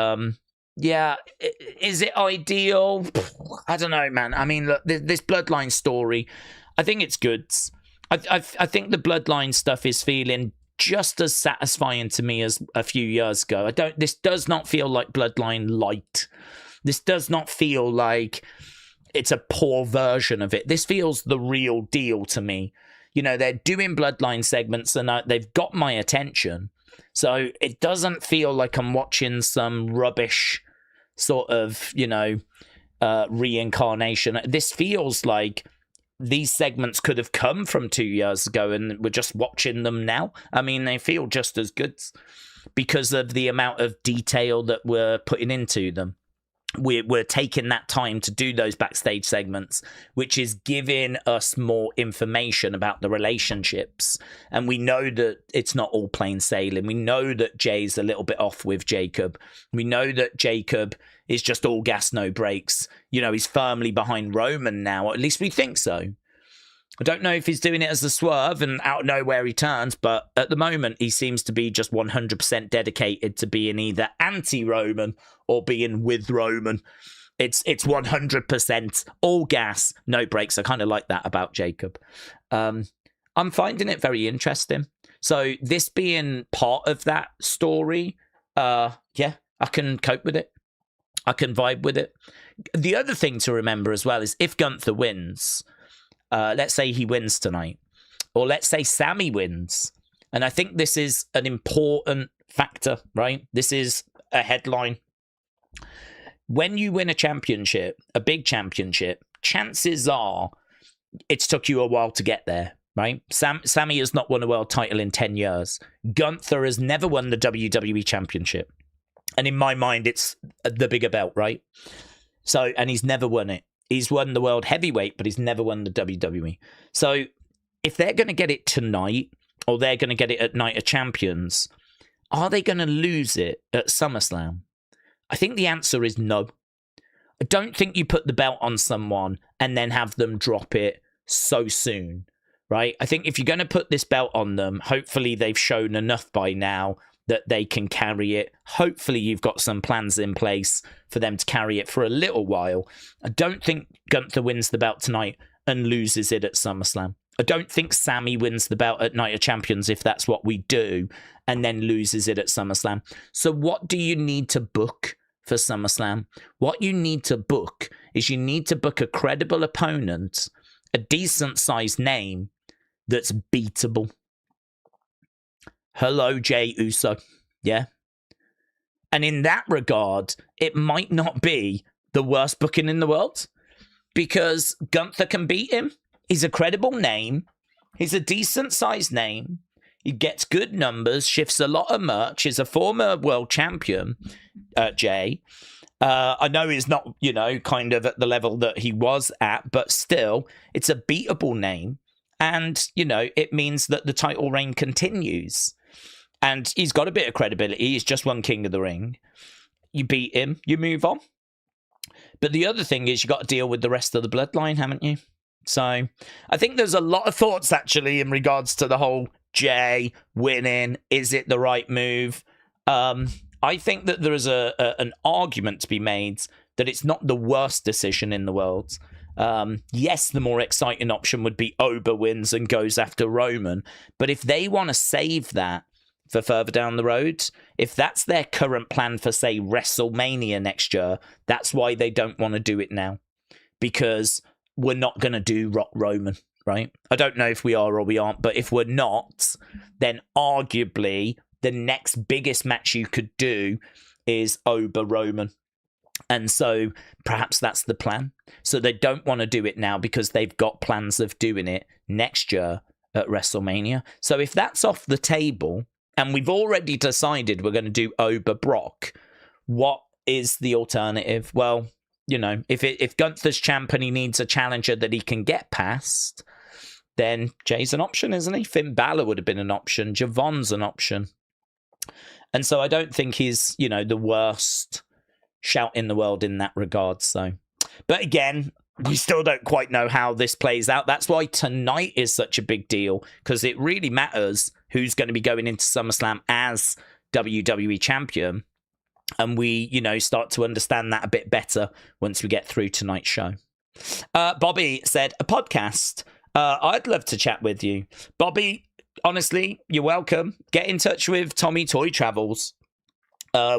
yeah, is it ideal? I don't know, man. I mean, look, this Bloodline story, I think it's good. I think the Bloodline stuff is feeling just as satisfying to me as a few years ago. This does not feel like Bloodline light. This does not feel like it's a poor version of it. This feels the real deal to me. You know, they're doing Bloodline segments and they've got my attention. So it doesn't feel like I'm watching some rubbish sort of, you know, reincarnation. This feels like these segments could have come from 2 years ago and we're just watching them now. I mean, they feel just as good because of the amount of detail that we're putting into them. We're taking that time to do those backstage segments, which is giving us more information about the relationships. And we know that it's not all plain sailing. We know that Jay's a little bit off with Jacob. We know that Jacob is just all gas, no brakes. You know, he's firmly behind Roman now, or at least we think so. I don't know if he's doing it as a swerve and out of nowhere he turns, but at the moment he seems to be just 100% dedicated to being either anti-Roman or being with Roman. It's 100% all gas, no brakes. I kind of like that about Jacob. I'm I'm finding it very interesting. So this being part of that story, yeah, I can cope with it. I can vibe with it. The other thing to remember as well is if Gunther wins, let's say he wins tonight, or let's say Sammy wins, and I think this is an important factor, right? This is a headline. When you win a championship, a big championship, chances are it's took you a while to get there, right? Sammy has not won a world title in 10 years. Gunther has never won the WWE Championship. And in my mind, it's the bigger belt, right? So, and he's never won it. He's won the world heavyweight, but he's never won the WWE. So if they're going to get it tonight, or they're going to get it at Night of Champions, are they going to lose it at SummerSlam? I think the answer is no. I don't think you put the belt on someone and then have them drop it so soon, right? I think if you're going to put this belt on them, hopefully they've shown enough by now that they can carry it. Hopefully you've got some plans in place for them to carry it for a little while. I don't think Gunther wins the belt tonight and loses it at SummerSlam. I don't think Sammy wins the belt at Night of Champions, if that's what we do, and then loses it at SummerSlam. So what do you need to book for SummerSlam? What you need to book is you need to book a credible opponent, a decent-sized name that's beatable. Hello, Jey Uso. Yeah? And in that regard, it might not be the worst booking in the world, because Gunther can beat him. He's a credible name. He's a decent-sized name. He gets good numbers, shifts a lot of merch. He's a former world champion, Jey. I know he's not, you know, kind of at the level that he was at, but still, it's a beatable name. And, you know, it means that the title reign continues. And he's got a bit of credibility. He's just won King of the Ring. You beat him, you move on. But the other thing is you got to deal with the rest of the bloodline, haven't you? So I think there's a lot of thoughts, actually, in regards to the whole Jey winning. Is it the right move? I think that there is an argument to be made that it's not the worst decision in the world. Yes, the more exciting option would be Oba wins and goes after Roman. But if they want to save that for further down the road, if that's their current plan for, say, WrestleMania next year, that's why they don't want to do it now. Because we're not going to do Rock Roman, right? I don't know if we are or we aren't, but if we're not, then arguably the next biggest match you could do is Oba Roman. And so perhaps that's the plan. So they don't want to do it now because they've got plans of doing it next year at WrestleMania. So if that's off the table, and we've already decided we're going to do Oba Brock, what is the alternative? Well, you know, if Gunther's champ and he needs a challenger that he can get past, then Jey's an option, isn't he? Finn Balor would have been an option. Javon's an option. And so I don't think he's, you know, the worst shout in the world in that regard. So, but again, we still don't quite know how this plays out. That's why tonight is such a big deal, because it really matters who's going to be going into SummerSlam as WWE champion. And we, you know, start to understand that a bit better once we get through tonight's show. Bobby said, a podcast. I'd love to chat with you. Bobby, honestly, you're welcome. Get in touch with Tommy Toy Travels.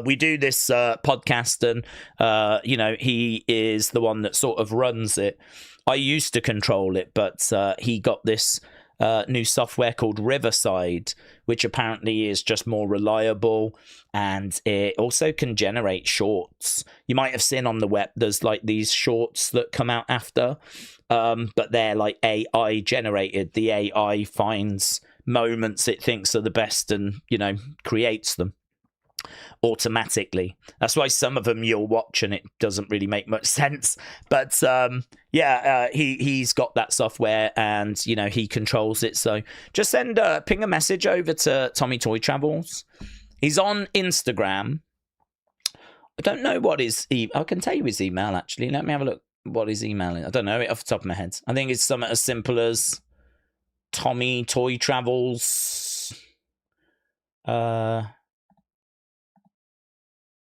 We do this podcast and, you know, he is the one that sort of runs it. I used to control it, but he got this new software called Riverside, which apparently is just more reliable, and it also can generate shorts. You might have seen on the web, there's like these shorts that come out after, but they're like AI generated. The AI finds moments it thinks are the best and, you know, creates them automatically. That's why some of them you'll watch and it doesn't really make much sense, but he's got that software and, you know, he controls it. So just ping a message over to Tommy Toy Travels. He's on Instagram. I don't know what his I can tell you his email, actually. Let me have a look what his email is. I don't know it off the top of my head. I think it's something as simple as Tommy Toy Travels.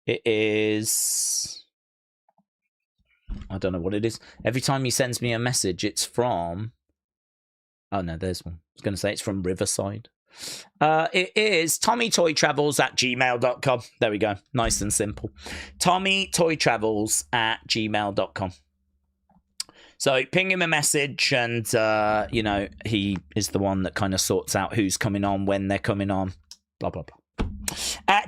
It is, I don't know what it is. Every time he sends me a message, it's from Oh, no, there's one. I was going to say it's from Riverside. It is TommyToyTravels@gmail.com. There we go. Nice and simple. TommyToyTravels@gmail.com. So ping him a message and, you know, he is the one that kind of sorts out who's coming on, when they're coming on, blah, blah, blah.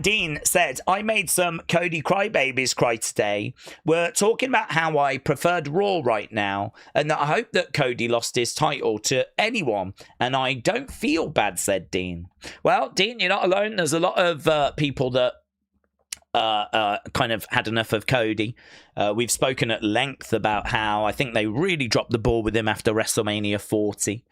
Dean said, I made some Cody crybabies cry today. We're talking about how I preferred Raw right now and that I hope that Cody lost his title to anyone. And I don't feel bad, said Dean. Well, Dean, you're not alone. There's a lot of people that kind of had enough of Cody. We've spoken at length about how I think they really dropped the ball with him after WrestleMania 40.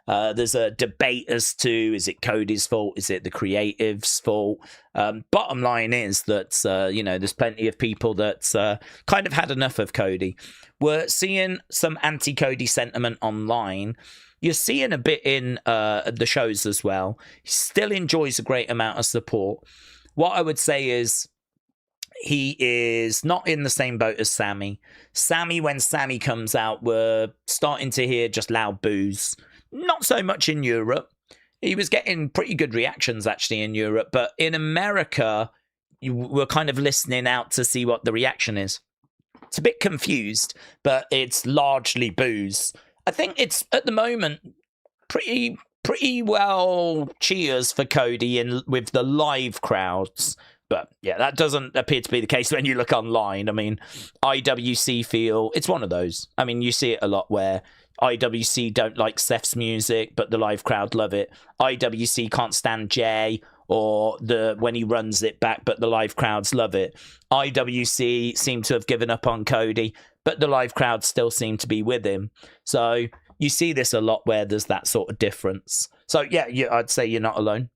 There's a debate as to, is it Cody's fault? Is it the creative's fault? Bottom line is that, you know, there's plenty of people that kind of had enough of Cody. We're seeing some anti-Cody sentiment online. You're seeing a bit in the shows as well. He still enjoys a great amount of support. What I would say is, he is not in the same boat as Sammy. Sammy, when Sammy comes out, we're starting to hear just loud boos. Not so much in Europe. He was getting pretty good reactions, actually, in Europe. But in America, we're kind of listening out to see what the reaction is. It's a bit confused, but it's largely boos. I think it's, at the moment, pretty well cheers for Cody with the live crowds. But yeah, that doesn't appear to be the case when you look online. I mean, IWC feel, it's one of those. I mean, you see it a lot where IWC don't like Seth's music, but the live crowd love it. IWC can't stand Jay or when he runs it back, but the live crowds love it. IWC seem to have given up on Cody, but the live crowd still seem to be with him. So you see this a lot where there's that sort of difference. So yeah, I'd say you're not alone.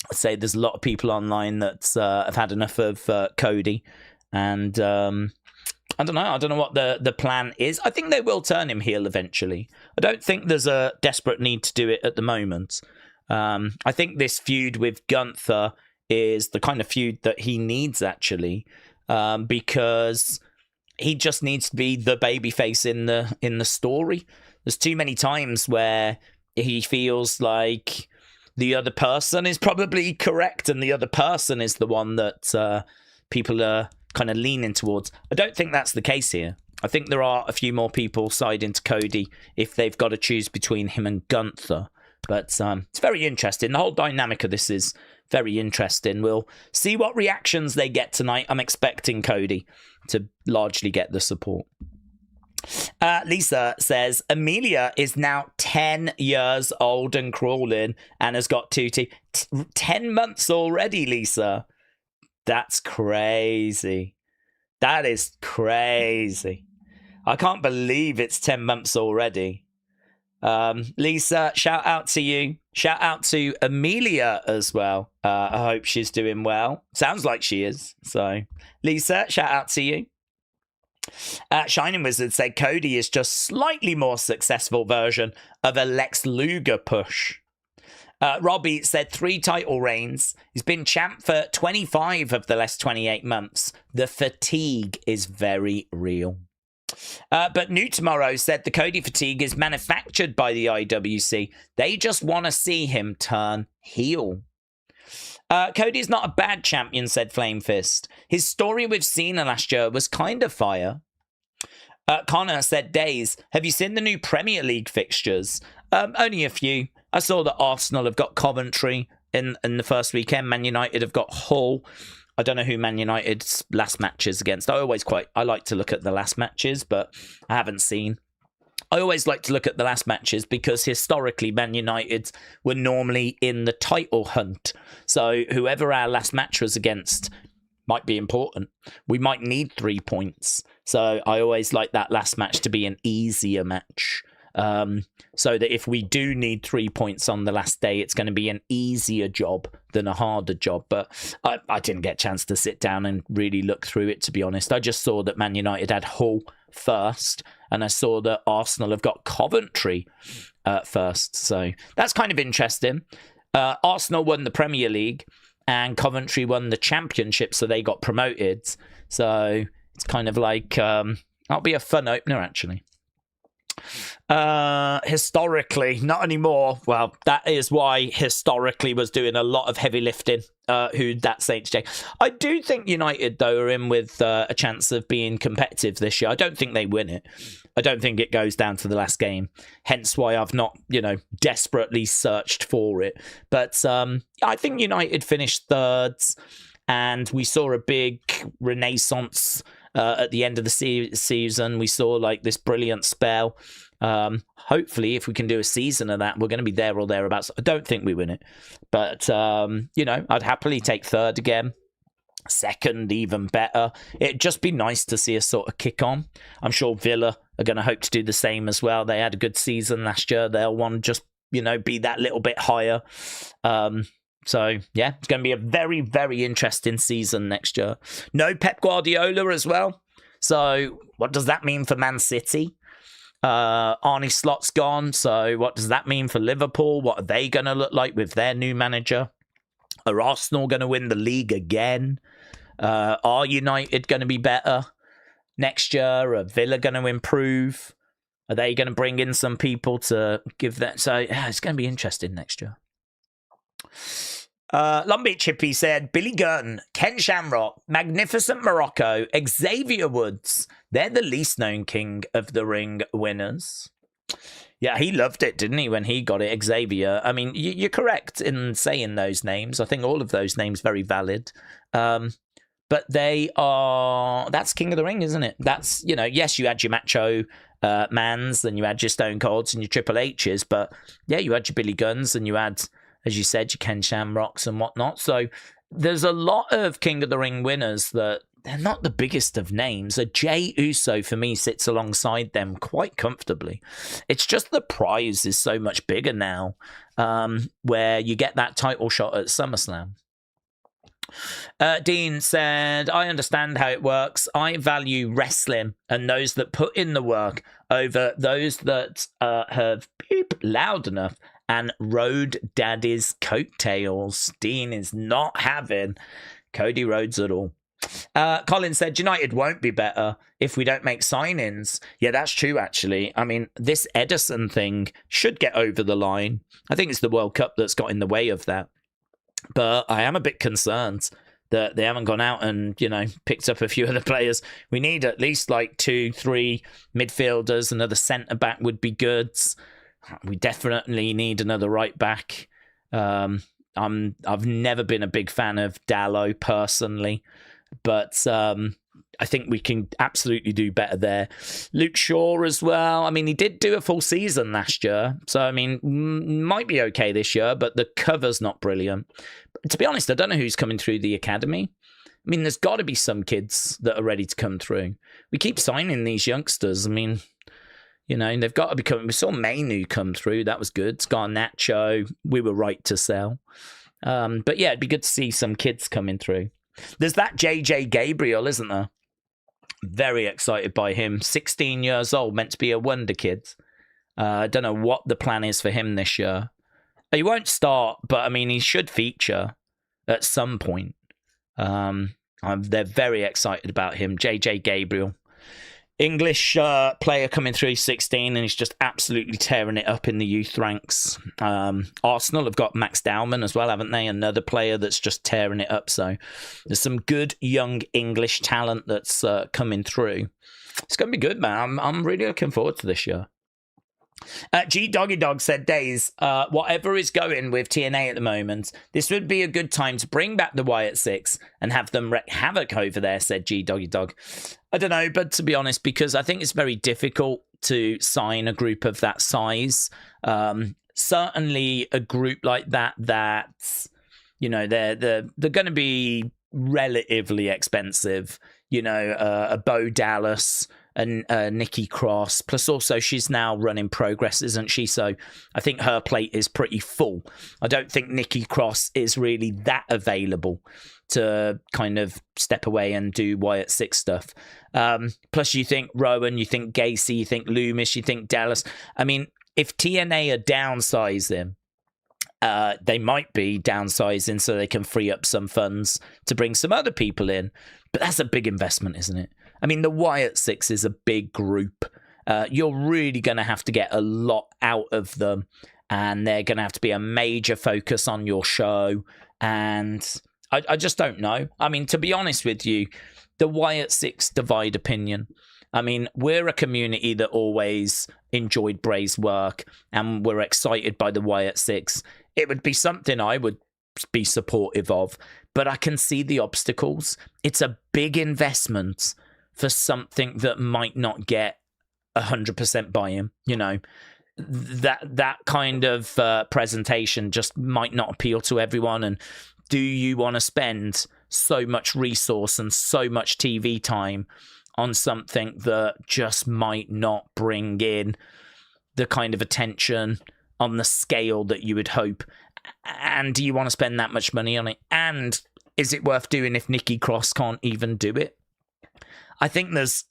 I'd say there's a lot of people online that have had enough of Cody, and I don't know what the plan is. I think they will turn him heel eventually. I don't think there's a desperate need to do it at the moment. I think this feud with Gunther is the kind of feud that he needs, actually, because he just needs to be the babyface in the story. There's too many times where he feels like the other person is probably correct and the other person is the one that people are kind of leaning towards. I don't think that's the case here. I think there are a few more people siding to Cody if they've got to choose between him and Gunther. But it's very interesting. The whole dynamic of this is very interesting. We'll see what reactions they get tonight. I'm expecting Cody to largely get the support. Lisa says, Amelia is now 10 years old and crawling and has got 2 teeth. 10 months already, Lisa. That's crazy. That is crazy. I can't believe it's 10 months already. Lisa, shout out to you. Shout out to Amelia as well. I hope she's doing well. Sounds like she is. So, Lisa, shout out to you. Shining Wizard said Cody is just slightly more successful version of a Lex Luger push. Robbie said 3 title reigns. He's been champ for 25 of the last 28 months. The fatigue is very real. But New Tomorrow said the Cody fatigue is manufactured by the IWC. They just want to see him turn heel. Cody's not a bad champion, said Flame Fist. His story with Cena last year was kind of fire. Connor said, Daze, have you seen the new Premier League fixtures? Only a few. I saw that Arsenal have got Coventry in the first weekend. Man United have got Hull. I don't know who Man United's last match is against. I like to look at the last matches, but I haven't seen. I always like to look at the last matches because historically Man United were normally in the title hunt. So whoever our last match was against might be important. We might need 3 points. So I always like that last match to be an easier match. So that if we do need 3 points on the last day, it's going to be an easier job than a harder job. But I didn't get a chance to sit down and really look through it, to be honest. I just saw that Man United had Hull first, and I saw that Arsenal have got Coventry first. So that's kind of interesting. Arsenal won the Premier League and Coventry won the Championship, so they got promoted. So it's kind of like, that'll be a fun opener, actually. Historically, not anymore. Well, that is why historically was doing a lot of heavy lifting. Who that's HJ. I do think United, though, are in with a chance of being competitive this year. I don't think they win it. I don't think it goes down to the last game. Hence why I've not, desperately searched for it. But I think United finished thirds, and we saw a big renaissance at the end of the season. We saw like this brilliant spell. Hopefully, if we can do a season of that, we're going to be there or thereabouts. I don't think we win it, but I'd happily take third again. Second, even better. It'd just be nice to see us sort of kick on. I'm sure Villa are going to hope to do the same as well. They had a good season last year. They'll want to just be that little bit higher. So yeah, it's going to be a very, very interesting season next year. No Pep Guardiola as well. So what does that mean for Man City? Arne Slot's gone, so what does that mean for Liverpool? What are they going to look like with their new manager? Are Arsenal going to win the league again? Are United going to be better next year? Are Villa going to improve? Are they going to bring in some people to give that? So yeah, it's going to be interesting next year. Long Beach Hippie said, Billy Gunn, Ken Shamrock, Magnificent Morocco, Xavier Woods. They're the least known King of the Ring winners. Yeah, he loved it, didn't he, when he got it, Xavier? I mean, you're correct in saying those names. I think all of those names very valid. But that's King of the Ring, isn't it? That's, yes, you had your Macho Mans, and you had your Stone Colds and your Triple H's, but yeah, you had your Billy Gunns, and you had, as you said, your Ken Shamrocks and whatnot. So there's a lot of King of the Ring winners that they're not the biggest of names. A Jey Uso, for me, sits alongside them quite comfortably. It's just the prize is so much bigger now, where you get that title shot at SummerSlam. Dean said, I understand how it works. I value wrestling and those that put in the work over those that have beep loud enough and rode daddy's coattails. Dean is not having Cody Rhodes at all. Colin said, United won't be better if we don't make signings. Yeah, that's true, actually. I mean, this Edison thing should get over the line. I think it's the World Cup that's got in the way of that. But I am a bit concerned that they haven't gone out and, picked up a few other players. We need at least like 2-3 midfielders. Another centre-back would be good. We definitely need another right-back. I've never been a big fan of Dallo personally, but I think we can absolutely do better there. Luke Shaw as well. I mean, he did do a full season last year, so I mean, might be okay this year, but the cover's not brilliant. To be honest, I don't know who's coming through the academy. I mean, there's got to be some kids that are ready to come through. We keep signing these youngsters. I mean, they've got to be coming. We saw Mainu come through. That was good. Garnacho, we were right to sell. But yeah, it'd be good to see some kids coming through. There's that JJ Gabriel, isn't there? Very excited by him. 16 years old, meant to be a wonder kid. I don't know what the plan is for him this year. He won't start, but I mean, he should feature at some point. They're very excited about him. JJ Gabriel. English player coming through 16, and he's just absolutely tearing it up in the youth ranks. Arsenal have got Max Dowman as well, haven't they? Another player that's just tearing it up. So there's some good young English talent that's coming through. It's going to be good, man. I'm really looking forward to this year. G Doggy Dog said, Daze, whatever is going with TNA at the moment, this would be a good time to bring back the Wyatt Six and have them wreak havoc over there, said G Doggy Dog. I don't know, but to be honest, because I think it's very difficult to sign a group of that size. Certainly a group like that, they're going to be relatively expensive. A Bo Dallas and Nikki Cross. Plus also she's now running Progress, isn't she? So I think her plate is pretty full. I don't think Nikki Cross is really that available to kind of step away and do Wyatt Six stuff. Plus you think Rowan, you think Gacy, you think Loomis, you think Dallas. I mean, if TNA are downsizing, they might be downsizing so they can free up some funds to bring some other people in. But that's a big investment, isn't it? I mean, the Wyatt Six is a big group. you're really going to have to get a lot out of them, and they're going to have to be a major focus on your show. And I just don't know. I mean, to be honest with you, the Wyatt Six divide opinion. I mean, we're a community that always enjoyed Bray's work, and we're excited by the Wyatt Six. It would be something I would be supportive of, but I can see the obstacles. It's a big investment for something that might not get 100% buy-in. You know, that kind of presentation just might not appeal to everyone. And do you want to spend so much resource and so much TV time on something that just might not bring in the kind of attention on the scale that you would hope? And do you want to spend that much money on it? And is it worth doing if Nikki Cross can't even do it? I think there's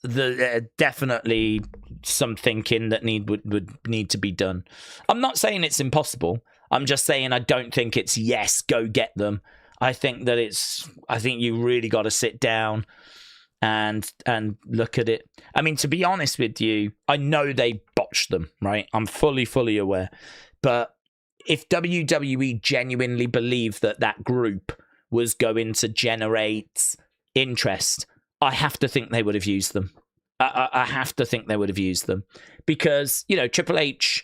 definitely some thinking that would need to be done. I'm not saying it's impossible. I'm just saying I don't think it's yes, go get them. I think you really got to sit down and look at it. I mean, to be honest with you, I know they botched them, right? I'm fully aware. But if WWE genuinely believed that group was going to generate interest, I have to think they would have used them. I have to think they would have used them. Because, you know, Triple H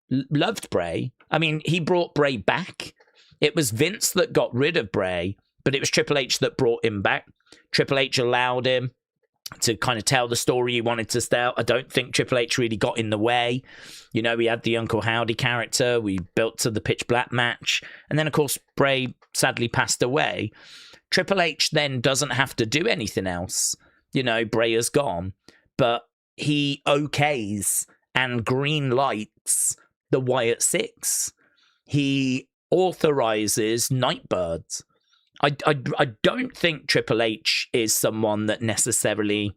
loved Bray. I mean, he brought Bray back. It was Vince that got rid of Bray, but it was Triple H that brought him back. Triple H allowed him to kind of tell the story he wanted to tell. I don't think Triple H really got in the way. You know, we had the Uncle Howdy character. We built to the Pitch Black match. And then, of course, Bray sadly passed away. Triple H then doesn't have to do anything else. You know, Bray is gone. But he okays and green lights the Wyatt Six. He authorizes Nightbirds. I don't think Triple H is someone that necessarily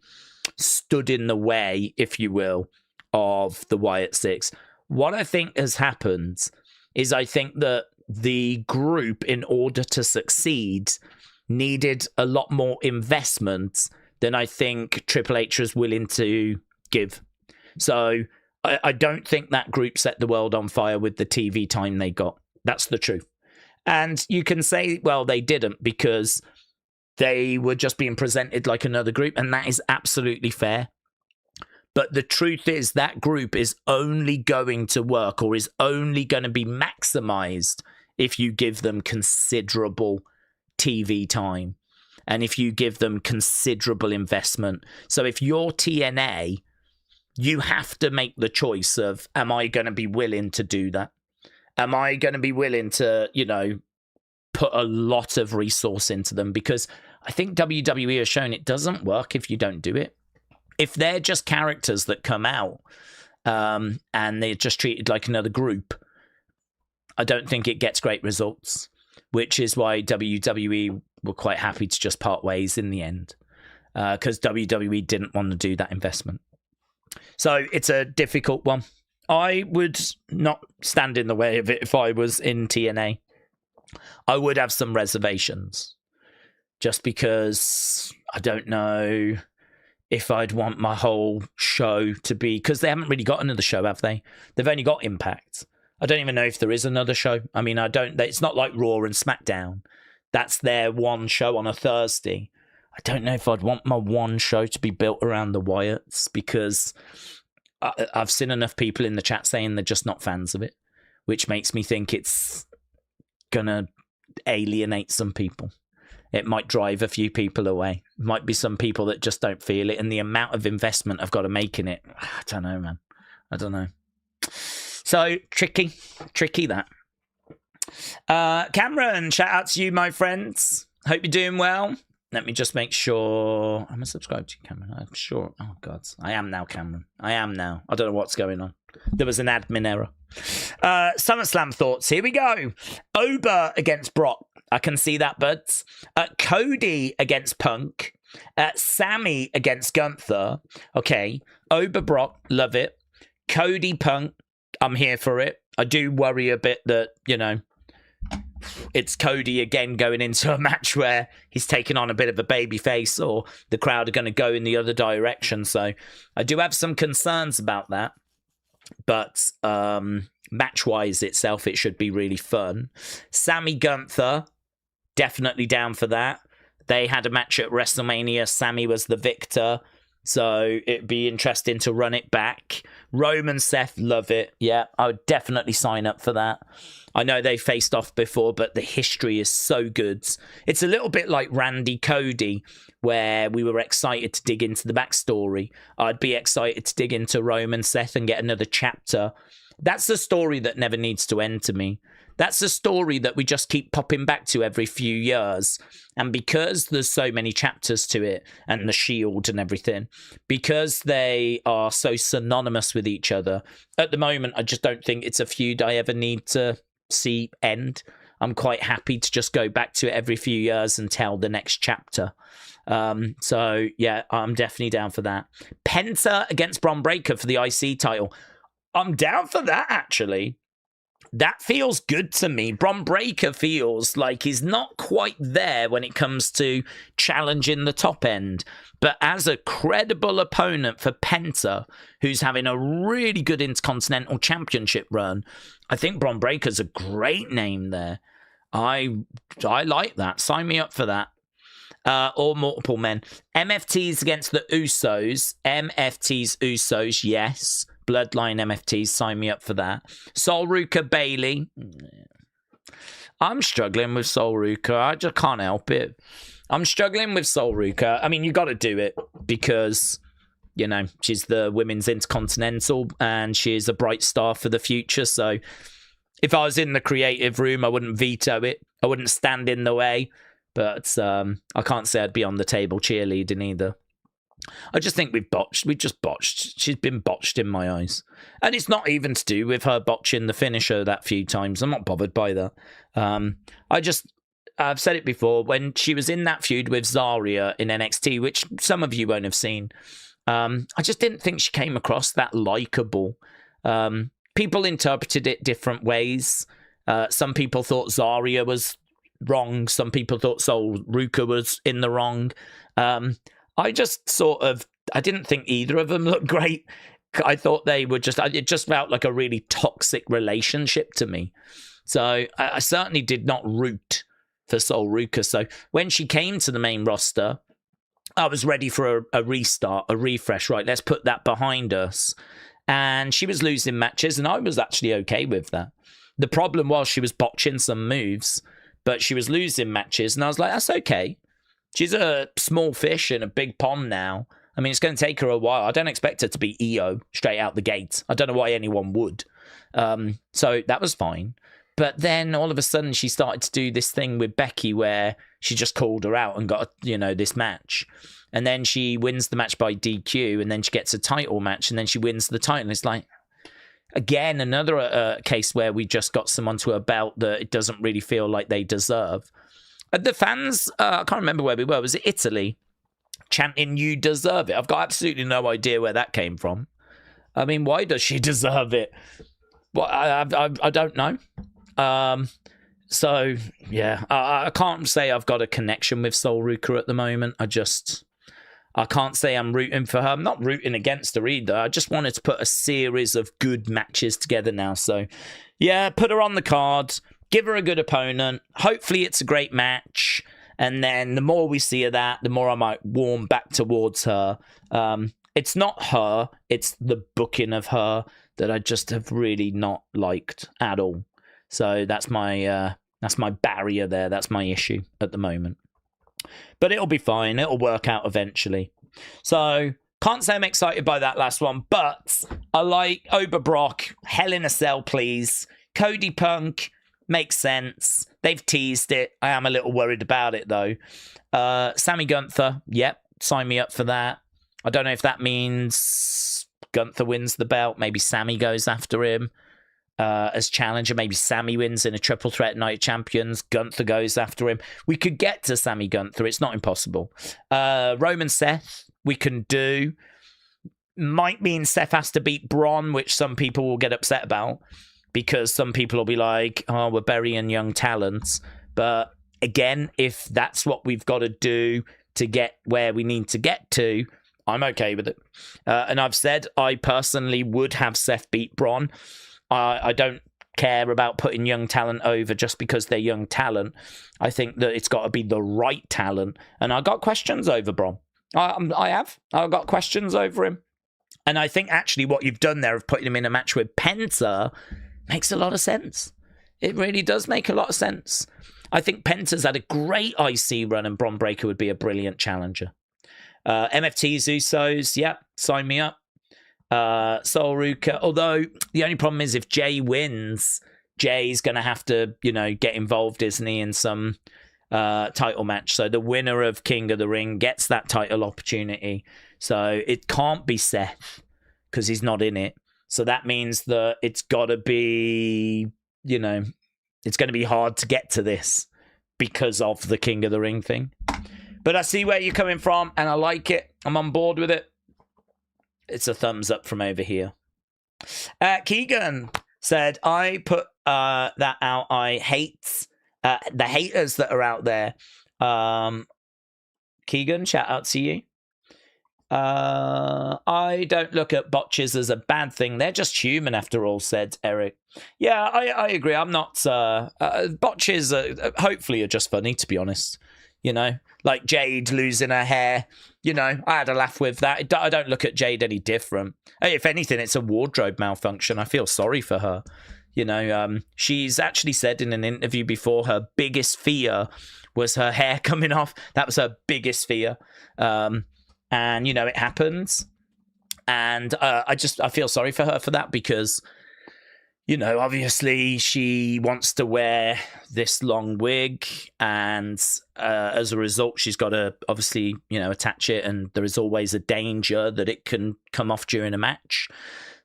stood in the way, if you will, of the Wyatt Six. What I think has happened is I think that the group, in order to succeed, needed a lot more investment than I think Triple H was willing to give. So I don't think that group set the world on fire with the TV time they got. That's the truth. And you can say, well, they didn't because they were just being presented like another group, and that is absolutely fair. But the truth is that group is only going to work, or is only going to be maximized, if you give them considerable TV time and if you give them considerable investment. So if you're TNA, you have to make the choice of, am I going to be willing to do that? Am I going to be willing to, you know, put a lot of resource into them? Because I think WWE has shown it doesn't work if you don't do it. If they're just characters that come out and they're just treated like another group, I don't think it gets great results, which is why WWE were quite happy to just part ways in the end, because WWE didn't want to do that investment. So it's a difficult one. I would not stand in the way of it if I was in TNA. I would have some reservations, just because I don't know if I'd want my whole show to be, because they haven't really got another show, have they? They've only got Impact. I don't even know if there is another show. I mean, it's not like Raw and SmackDown. That's their one show on a Thursday. I don't know if I'd want my one show to be built around the Wyatts, because I've seen enough people in the chat saying they're just not fans of it, which makes me think it's going to alienate some people. It might drive a few people away. Might be some people that just don't feel it. And the amount of investment I've got to make in it, I don't know, man. I don't know. So, tricky that. Cameron, shout out to you, my friends. Hope you're doing well. Let me just make sure. I'm subscribed to you, Cameron. I'm sure. Oh, God. I am now, Cameron. I am now. I don't know what's going on. There was an admin error. SummerSlam thoughts. Here we go. Ober against Brock. I can see that, buds. Cody against Punk. Sammy against Gunther. Okay. Ober Brock. Love it. Cody Punk. I'm here for it. I do worry a bit that, you know, it's Cody again going into a match where he's taking on a bit of a baby face, or the crowd are going to go in the other direction. So I do have some concerns about that. But match-wise itself, it should be really fun. Sammy Gunther, definitely down for that. They had a match at WrestleMania. Sammy was the victor. So it'd be interesting to run it back. Roman, Seth, love it. Yeah, I would definitely sign up for that. I know they faced off before, but the history is so good. It's a little bit like Randy Cody, where we were excited to dig into the backstory. I'd be excited to dig into Roman, Seth, and get another chapter. That's the story that never needs to end to me. That's a story that we just keep popping back to every few years. And because there's so many chapters to it, and the Shield and everything, because they are so synonymous with each other, at the moment, I just don't think it's a feud I ever need to see end. I'm quite happy to just go back to it every few years and tell the next chapter. So, yeah, I'm definitely down for that. Penta against Bron Breakker for the IC title. I'm down for that, actually. That feels good to me. Bron Breakker feels like he's not quite there when it comes to challenging the top end. But as a credible opponent for Penta, who's having a really good Intercontinental Championship run, I think Bron Breakker's a great name there. I like that. Sign me up for that. Or multiple men. MFTs against the Usos. MFTs, Usos, yes. Bloodline MFTs, sign me up for that. Sol Ruka, Bailey. I'm struggling with Sol Ruka. I just can't help it. I'm struggling with Sol Ruka. I mean, you got to do it because, you know, she's the women's Intercontinental and she's a bright star for the future. So if I was in the creative room, I wouldn't veto it. I wouldn't stand in the way. But I can't say I'd be on the table cheerleading either. I just think we've botched. We just botched. She's been botched in my eyes. And it's not even to do with her botching the finisher that few times. I'm not bothered by that. I've said it before, when she was in that feud with Zarya in NXT, which some of you won't have seen, I just didn't think she came across that likable. People interpreted it different ways. Some people thought Zarya was wrong. Some people thought Sol Ruka was in the wrong. I didn't think either of them looked great. I thought they were it just felt like a really toxic relationship to me. So I certainly did not root for Sol Ruka. So when she came to the main roster, I was ready for a restart, a refresh. Right, let's put that behind us. And she was losing matches, and I was actually okay with that. The problem was she was botching some moves, but she was losing matches, and I was like, that's okay. She's a small fish in a big pond now. I mean, it's going to take her a while. I don't expect her to be EO straight out the gate. I don't know why anyone would. So that was fine. But then all of a sudden she started to do this thing with Becky where she just called her out and got, this match. And then she wins the match by DQ, and then she gets a title match, and then she wins the title. It's like, again, another case where we just got someone to a belt that it doesn't really feel like they deserve. The fans, I can't remember where we were. Was it Italy? Chanting, "You deserve it." I've got absolutely no idea where that came from. I mean, why does she deserve it? Well, I don't know. So, yeah, I can't say I've got a connection with Sol Ruka at the moment. I can't say I'm rooting for her. I'm not rooting against her either. I just wanted to put a series of good matches together now. So, yeah, put her on the card. Give her a good opponent. Hopefully it's a great match. And then the more we see of that, the more I might warm back towards her. It's not her. It's the booking of her that I just have really not liked at all. So that's my barrier there. That's my issue at the moment. But it'll be fine. It'll work out eventually. So can't say I'm excited by that last one. But I like Oberbrock. Hell in a Cell, please. Cody Punk. Makes sense. They've teased it. I am a little worried about it, though. Sammy Gunther. Yep. Sign me up for that. I don't know if that means Gunther wins the belt. Maybe Sammy goes after him as challenger. Maybe Sammy wins in a triple threat night of champions. Gunther goes after him. We could get to Sammy Gunther. It's not impossible. Roman Seth, we can do. Might mean Seth has to beat Bron, which some people will get upset about. because some people will be like, oh, we're burying young talents. But again, if that's what we've got to do to get where we need to get to, I'm okay with it. And I've said I personally would have Seth beat Bron. I don't care about putting young talent over just because they're young talent. I think that it's got to be the right talent. And I got questions over Bron. I've got questions over him. And I think actually what you've done there of putting him in a match with Penta makes a lot of sense. It really does make a lot of sense. I think Penta's had a great IC run and Bron Breakker would be a brilliant challenger. MFT's Usos, yeah, sign me up. Sol Ruka, although the only problem is if Jay wins, Jay's going to have to, get involved, isn't he, in some title match. So the winner of King of the Ring gets that title opportunity. So it can't be Seth because he's not in it. So that means that it's got to be, it's going to be hard to get to this because of the King of the Ring thing. But I see where you're coming from, and I like it. I'm on board with it. It's a thumbs up from over here. Keegan said, I put that out. I hate the haters that are out there. Keegan, shout out to you. I don't look at botches as a bad thing. They're just human, after all, said Eric. Yeah, I agree. I'm not... botches, hopefully, are just funny, to be honest. Like Jade losing her hair. I had a laugh with that. I don't look at Jade any different. If anything, it's a wardrobe malfunction. I feel sorry for her. She's actually said in an interview before her biggest fear was her hair coming off. That was her biggest fear. And, it happens. And I feel sorry for her for that because, obviously she wants to wear this long wig. And as a result, she's got to obviously, attach it. And there is always a danger that it can come off during a match.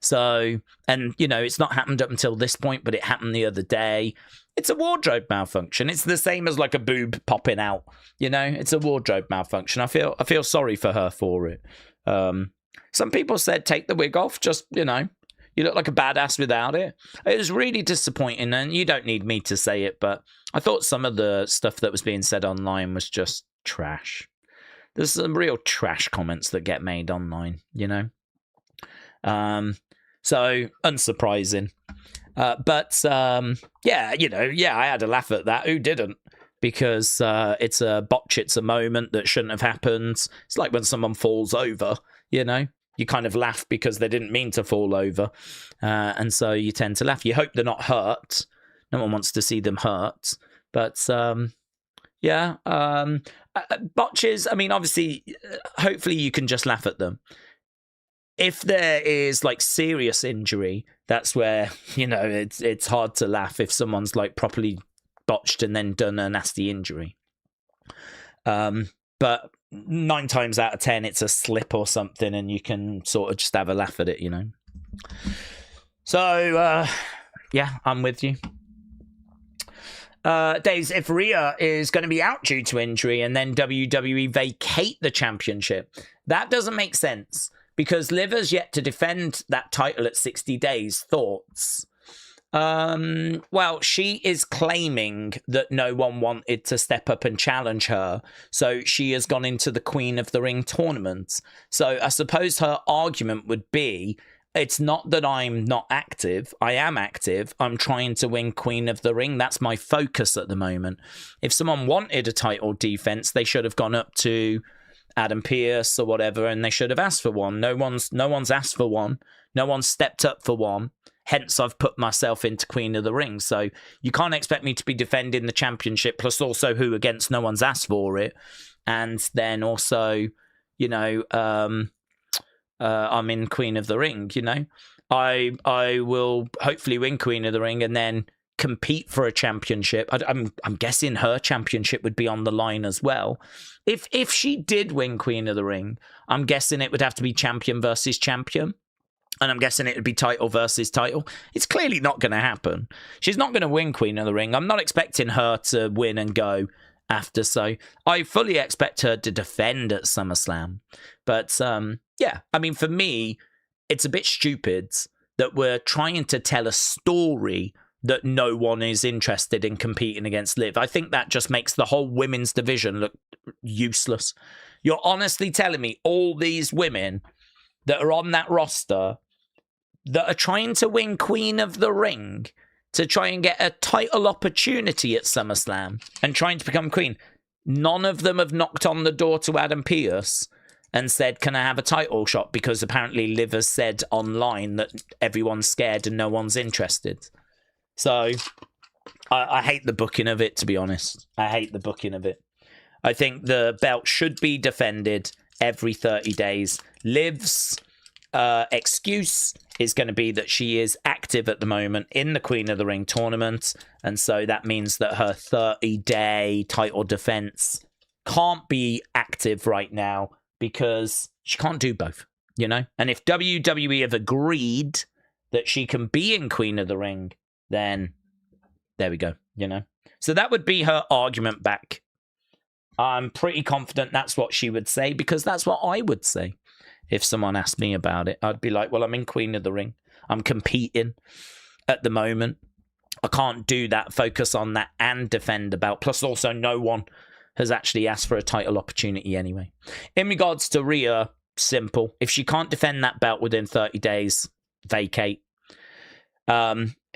So, and, it's not happened up until this point, but it happened the other day. It's a wardrobe malfunction. It's the same as like a boob popping out. It's a wardrobe malfunction. I feel sorry for her for it. Some people said take the wig off. Just, you look like a badass without it. It was really disappointing, and you don't need me to say it, but I thought some of the stuff that was being said online was just trash. There's some real trash comments that get made online, So unsurprising. But I had a laugh at that. Who didn't? Because it's a botch, it's a moment that shouldn't have happened. It's like when someone falls over, you kind of laugh because they didn't mean to fall over. And so you tend to laugh. You hope they're not hurt. No one wants to see them hurt. But botches, I mean, obviously, hopefully you can just laugh at them. If there is like serious injury, that's where, it's hard to laugh if someone's like properly botched and then done a nasty injury. But 9 times out of 10, it's a slip or something and you can sort of just have a laugh at it, So, I'm with you. Daze, if Rhea is going to be out due to injury and then WWE vacate the championship, that doesn't make sense. Because Liv has yet to defend that title at 60 days. Thoughts? Well, she is claiming that no one wanted to step up and challenge her. So she has gone into the Queen of the Ring tournament. So I suppose her argument would be, it's not that I'm not active. I am active. I'm trying to win Queen of the Ring. That's my focus at the moment. If someone wanted a title defense, they should have gone up to Adam Pearce or whatever, and they should have asked for one. No one's asked for one. No one's stepped up for one. Hence, I've put myself into Queen of the Ring. So you can't expect me to be defending the championship, plus also who against no one's asked for it. And then also, I'm in Queen of the Ring, I will hopefully win Queen of the Ring and then compete for a championship. I'm guessing her championship would be on the line as well. If she did win Queen of the Ring, I'm guessing it would have to be champion versus champion. And I'm guessing it would be title versus title. It's clearly not going to happen. She's not going to win Queen of the Ring. I'm not expecting her to win and go after. So I fully expect her to defend at SummerSlam. But I mean, for me, it's a bit stupid that we're trying to tell a story that no one is interested in competing against Liv. I think that just makes the whole women's division look useless. You're honestly telling me all these women that are on that roster that are trying to win Queen of the Ring to try and get a title opportunity at SummerSlam and trying to become queen, none of them have knocked on the door to Adam Pearce and said, can I have a title shot? Because apparently Liv has said online that everyone's scared and no one's interested. So I hate the booking of it, to be honest. I hate the booking of it. I think the belt should be defended every 30 days. Liv's excuse is going to be that she is active at the moment in the Queen of the Ring tournament. And so that means that her 30-day title defense can't be active right now because she can't do both, you know? And if WWE have agreed that she can be in Queen of the Ring, then there we go, you know? So that would be her argument back. I'm pretty confident that's what she would say because that's what I would say. If someone asked me about it, I'd be like, well, I'm in Queen of the Ring. I'm competing at the moment. I can't do that, focus on that and defend the belt. Plus also no one has actually asked for a title opportunity anyway. In regards to Rhea, simple. If she can't defend that belt within 30 days, vacate.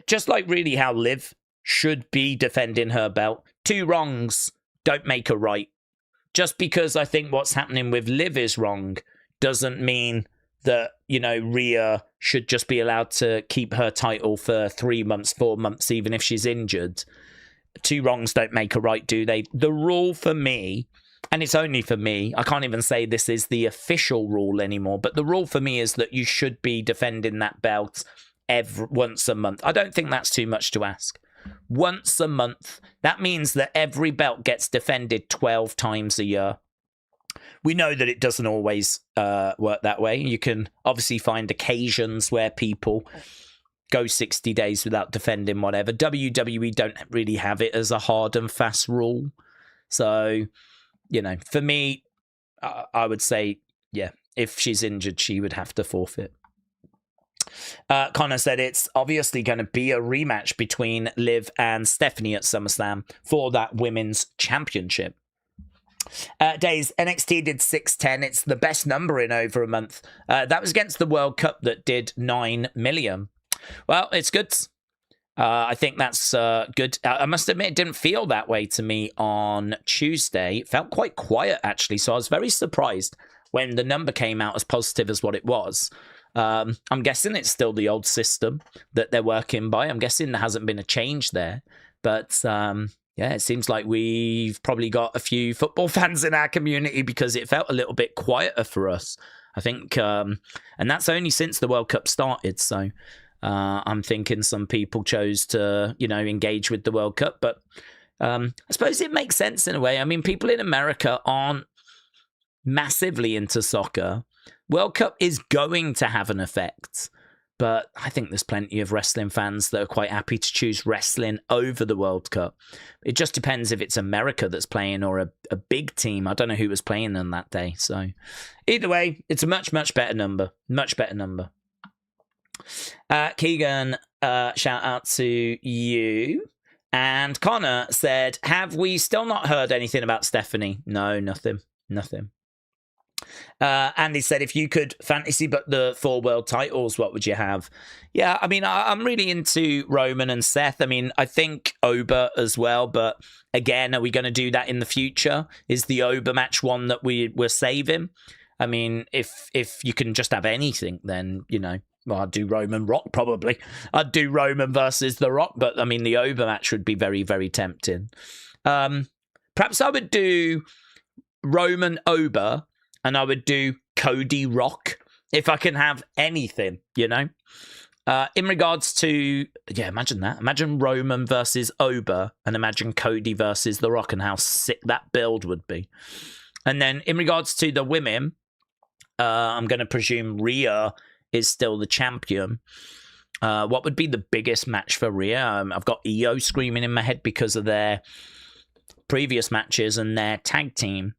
Just like really how Liv should be defending her belt. 2 wrongs don't make a right. Just because I think what's happening with Liv is wrong doesn't mean that, you know, Rhea should just be allowed to keep her title for 3 months, 4 months, even if she's injured. 2 wrongs don't make a right, do they? The rule for me, and it's only for me, I can't even say this is the official rule anymore, but the rule for me is that you should be defending that belt once a month. I don't think that's too much to ask. Once a month. That means that every belt gets defended 12 times a year. We know that it doesn't always work that way. You can obviously find occasions where people go 60 days without defending whatever. WWE don't really have it as a hard and fast rule. So, you know, for me, I would say, yeah, if she's injured, she would have to forfeit. Connor said it's obviously going to be a rematch between Liv and Stephanie at SummerSlam for that women's championship. Daze, NXT did 610. It's the best number in over a month. That was against the World Cup that did 9 million. Well, it's good. I think that's good. I must admit, it didn't feel that way to me on Tuesday. It felt quite quiet, actually. So I was very surprised when the number came out as positive as what it was. I'm guessing it's still the old system that they're working by. I'm guessing there hasn't been a change there. But yeah, it seems like we've probably got a few football fans in our community because it felt a little bit quieter for us, I think. And that's only since the World Cup started. So I'm thinking some people chose to, you know, engage with the World Cup. But I suppose it makes sense in a way. I mean, people in America aren't massively into soccer. World Cup is going to have an effect. But I think there's plenty of wrestling fans that are quite happy to choose wrestling over the World Cup. It just depends if it's America that's playing or a big team. I don't know who was playing on that day. So either way, it's a much, much better number. Much better number. Keegan, shout out to you. And Connor said, have we still not heard anything about Stephanie? No, nothing. Nothing. Andy said, if you could fantasy book the 4 world titles, what would you have? Yeah, I mean, I'm really into Roman and Seth. I mean, I think Oba as well. But again, are we going to do that in the future? Is the Oba match one that we're saving? I mean, if you can just have anything, then, you know, well, I'd do Roman Rock probably. I'd do Roman versus The Rock. But I mean, the Oba match would be very, very tempting. Perhaps I would do Roman Oba. And I would do Cody Rock if I can have anything, you know. In regards to, yeah, imagine that. Imagine Roman versus Oba and imagine Cody versus The Rock and how sick that build would be. And then in regards to the women, I'm going to presume Rhea is still the champion. What would be the biggest match for Rhea? I've got Io screaming in my head because of their previous matches and their tag team.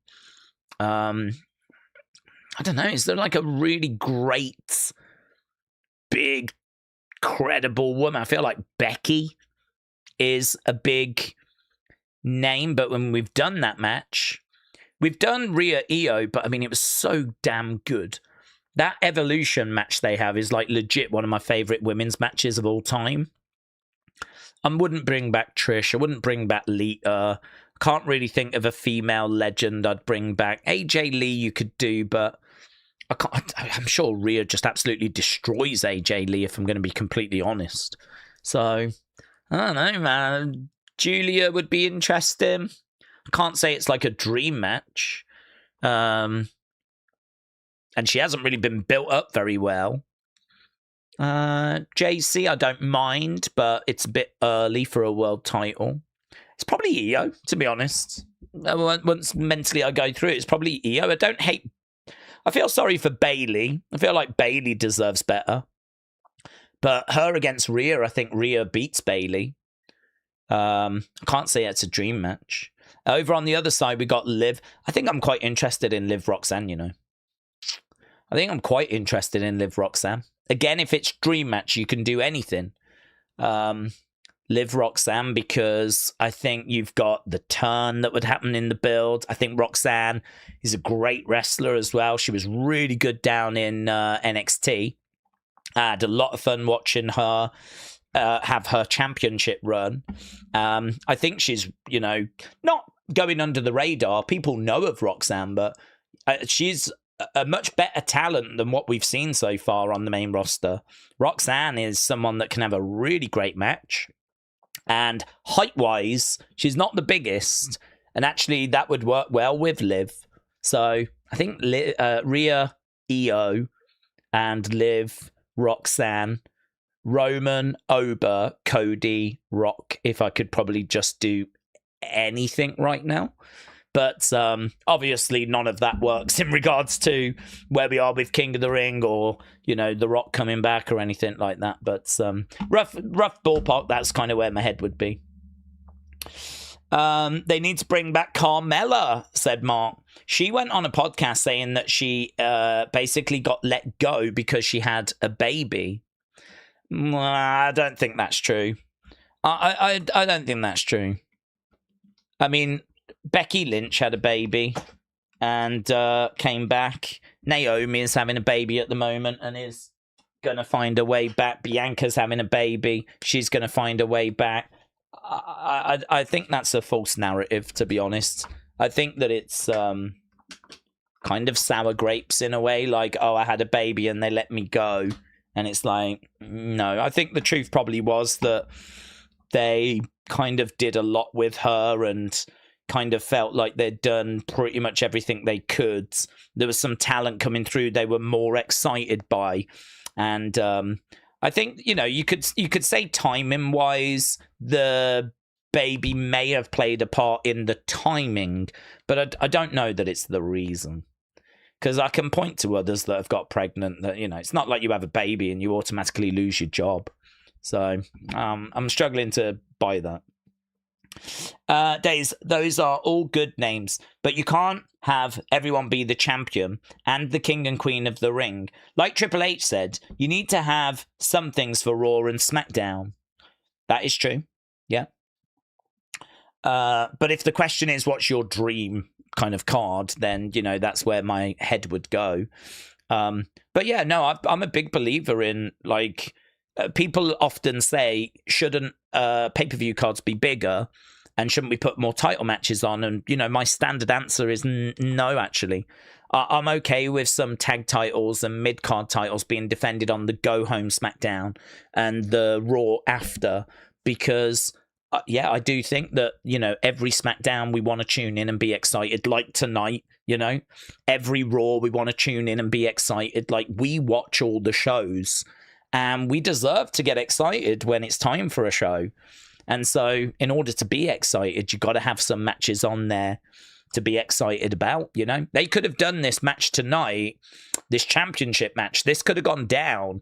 I don't know. Is there like a really great big credible woman. I feel like Becky is a big name, but when we've done that match, we've done Rhea Io, but I mean, it was so damn good. That Evolution match they have is like legit one of my favorite women's matches of all time. I wouldn't bring back Trish. I wouldn't bring back Lita. Can't really think of a female legend I'd bring back. AJ Lee you could do, but I'm sure Rhea just absolutely destroys AJ Lee if I'm going to be completely honest. So, I don't know, man. Julia would be interesting. I can't say it's like a dream match. And she hasn't really been built up very well. JC, I don't mind, but it's a bit early for a world title. It's probably Io, to be honest. Once mentally I go through it, it's probably Io. I feel sorry for Bayley. I feel like Bayley deserves better. But her against Rhea, I think Rhea beats Bayley. I can't say it's a dream match. Over on the other side, we got Liv. I think I'm quite interested in Liv Roxanne, you know. I think I'm quite interested in Liv Roxanne. Again, if it's dream match, you can do anything. Liv Roxanne, because I think you've got the turn that would happen in the build. I think Roxanne is a great wrestler as well. She was really good down in NXT. I had a lot of fun watching her have her championship run. I think she's, you know, not going under the radar. People know of Roxanne, but she's a much better talent than what we've seen so far on the main roster. Roxanne is someone that can have a really great match. And height-wise, she's not the biggest. And actually, that would work well with Liv. So I think Rhea, Io, and Liv, Roxanne, Roman, Ober, Cody, Rock, if I could probably just do anything right now. But obviously none of that works in regards to where we are with King of the Ring or, you know, The Rock coming back or anything like that. But rough ballpark, that's kind of where my head would be. They need to bring back Carmella, said Mark. She went on a podcast saying that she basically got let go because she had a baby. I don't think that's true. I don't think that's true. I mean, Becky Lynch had a baby and came back. Naomi is having a baby at the moment and is going to find a way back. Bianca's having a baby. She's going to find a way back. I think that's a false narrative, to be honest. I think that it's kind of sour grapes in a way. Like, oh, I had a baby and they let me go. And it's like, no. I think the truth probably was that they kind of did a lot with her and kind of felt like they'd done pretty much everything they could. There was some talent coming through they were more excited by. And I think, you know, you could say timing wise, the baby may have played a part in the timing, but I don't know that it's the reason. Because I can point to others that have got pregnant that, you know, it's not like you have a baby and you automatically lose your job. So I'm struggling to buy that. Daze, those are all good names, but you can't have everyone be the champion and the king and queen of the ring. Like Triple H said, you need to have some things for Raw and SmackDown. That is true. Yeah. But if the question is what's your dream kind of card, then, you know, that's where my head would go. But yeah, no, I'm a big believer in, like, people often say, shouldn't pay-per-view cards be bigger? And shouldn't we put more title matches on? And, you know, my standard answer is no, actually. I'm okay with some tag titles and mid-card titles being defended on the go-home SmackDown and the Raw after. Because, yeah, I do think that, you know, every SmackDown we want to tune in and be excited. Like tonight, you know. Every Raw we want to tune in and be excited. Like, we watch all the shows. And we deserve to get excited when it's time for a show. And so in order to be excited, you've got to have some matches on there to be excited about, you know. They could have done this match tonight, this championship match. This could have gone down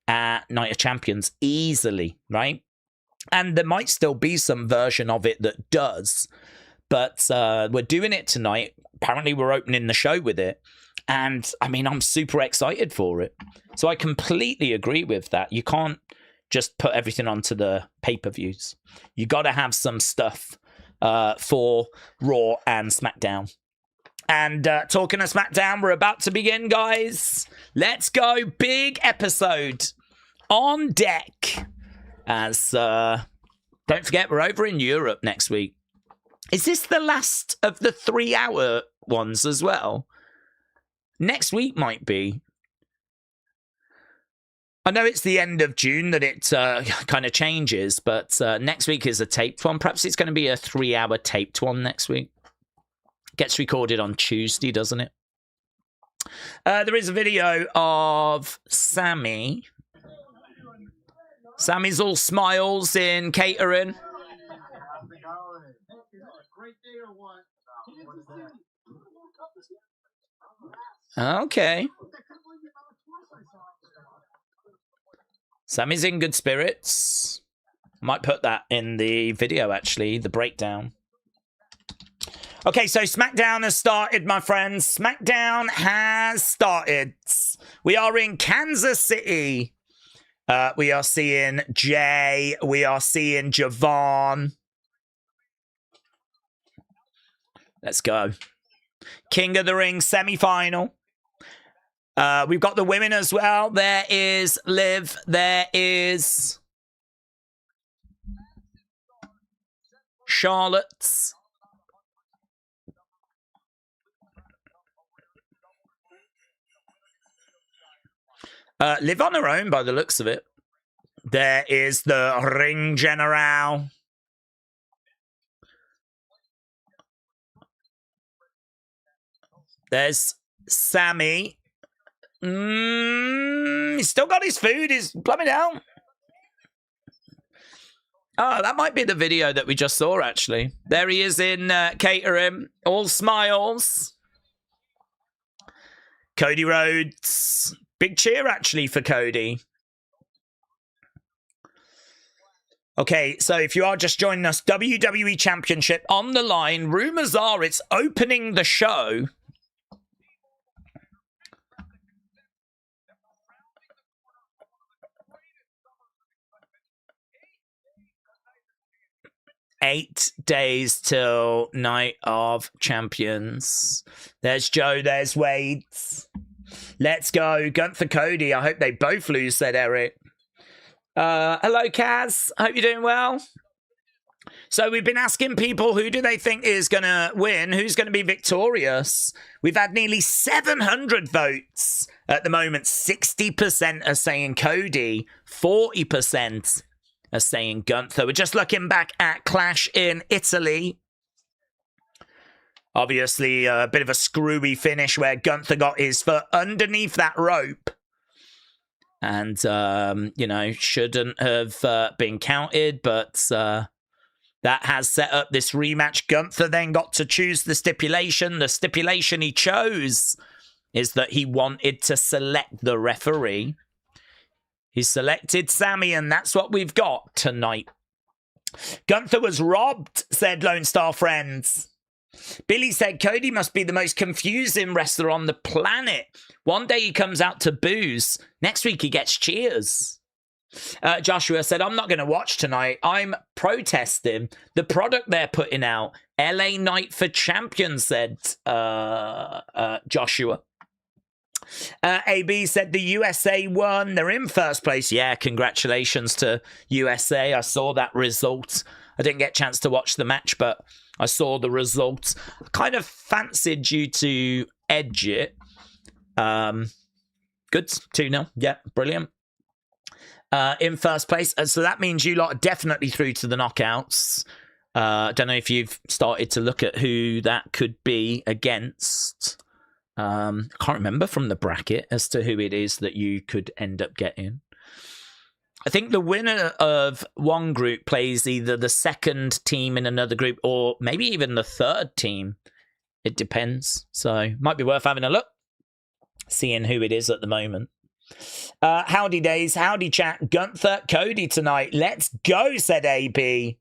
at Night of Champions easily, right? And there might still be some version of it that does. But we're doing it tonight. Apparently we're opening the show with it. And, I mean, I'm super excited for it. So I completely agree with that. You can't just put everything onto the pay-per-views. You got to have some stuff for Raw and SmackDown. And talking of SmackDown, we're about to begin, guys. Let's go. Big episode on deck. As, don't forget, we're over in Europe next week. Is this the last of the 3-hour ones as well? Next week might be. I know it's the end of June that it kind of changes, but next week is a taped one. Perhaps it's going to be a 3-hour taped one next week. Gets recorded on Tuesday, doesn't it? There is a video of Sammy. Sammy's all smiles in catering. Okay. Sammy's in good spirits. Might put that in the video, actually, the breakdown. Okay, so SmackDown has started, my friends. SmackDown has started. We are in Kansas City. We are seeing Jay. We are seeing Javon. Let's go. King of the Ring semi-final. We've got the women as well. There is Liv. There is Charlotte. Liv on her own by the looks of it. There is the Ring General. There's Sammy. He's still got his food. He's plumbing out. Oh, that might be the video that we just saw, actually. There he is in catering. All smiles. Cody Rhodes. Big cheer, actually, for Cody. Okay, so if you are just joining us, WWE Championship on the line. Rumors are it's opening the show. Eight days till Night of Champions. There's Joe, there's Wade. Let's go. Gunther, Cody. I hope they both lose, said Eric. Hello, Kaz. Hope you're doing well. So we've been asking people who do they think is going to win, who's going to be victorious. We've had nearly 700 votes at the moment. 60% are saying Cody, 40% are saying Gunther. We're just looking back at Clash in Italy. Obviously, a bit of a screwy finish where Gunther got his foot underneath that rope. And, you know, shouldn't have been counted, but that has set up this rematch. Gunther then got to choose the stipulation. The stipulation he chose is that he wanted to select the referee. He selected Sammy, and that's what we've got tonight. Gunther was robbed, said Lone Star Friends. Billy said Cody must be the most confusing wrestler on the planet. One day he comes out to booze. Next week he gets cheers. Joshua said, I'm not going to watch tonight. I'm protesting the product they're putting out. LA Night for Champions, said Joshua. AB said the USA won. They're in first place. Yeah, congratulations to USA. I saw that result. I didn't get a chance to watch the match, but I saw the results. I kind of fancied you to edge it. Good. 2-0. Yeah, brilliant. In first place. So that means you lot are definitely through to the knockouts. Don't know if you've started to look at who that could be against. I can't remember from the bracket as to who it is that you could end up getting. I think the winner of one group plays either the second team in another group or maybe even the third team. It depends. So might be worth having a look, seeing who it is at the moment. Howdy Daze, howdy chat. Gunther, Cody tonight. Let's go, said AB.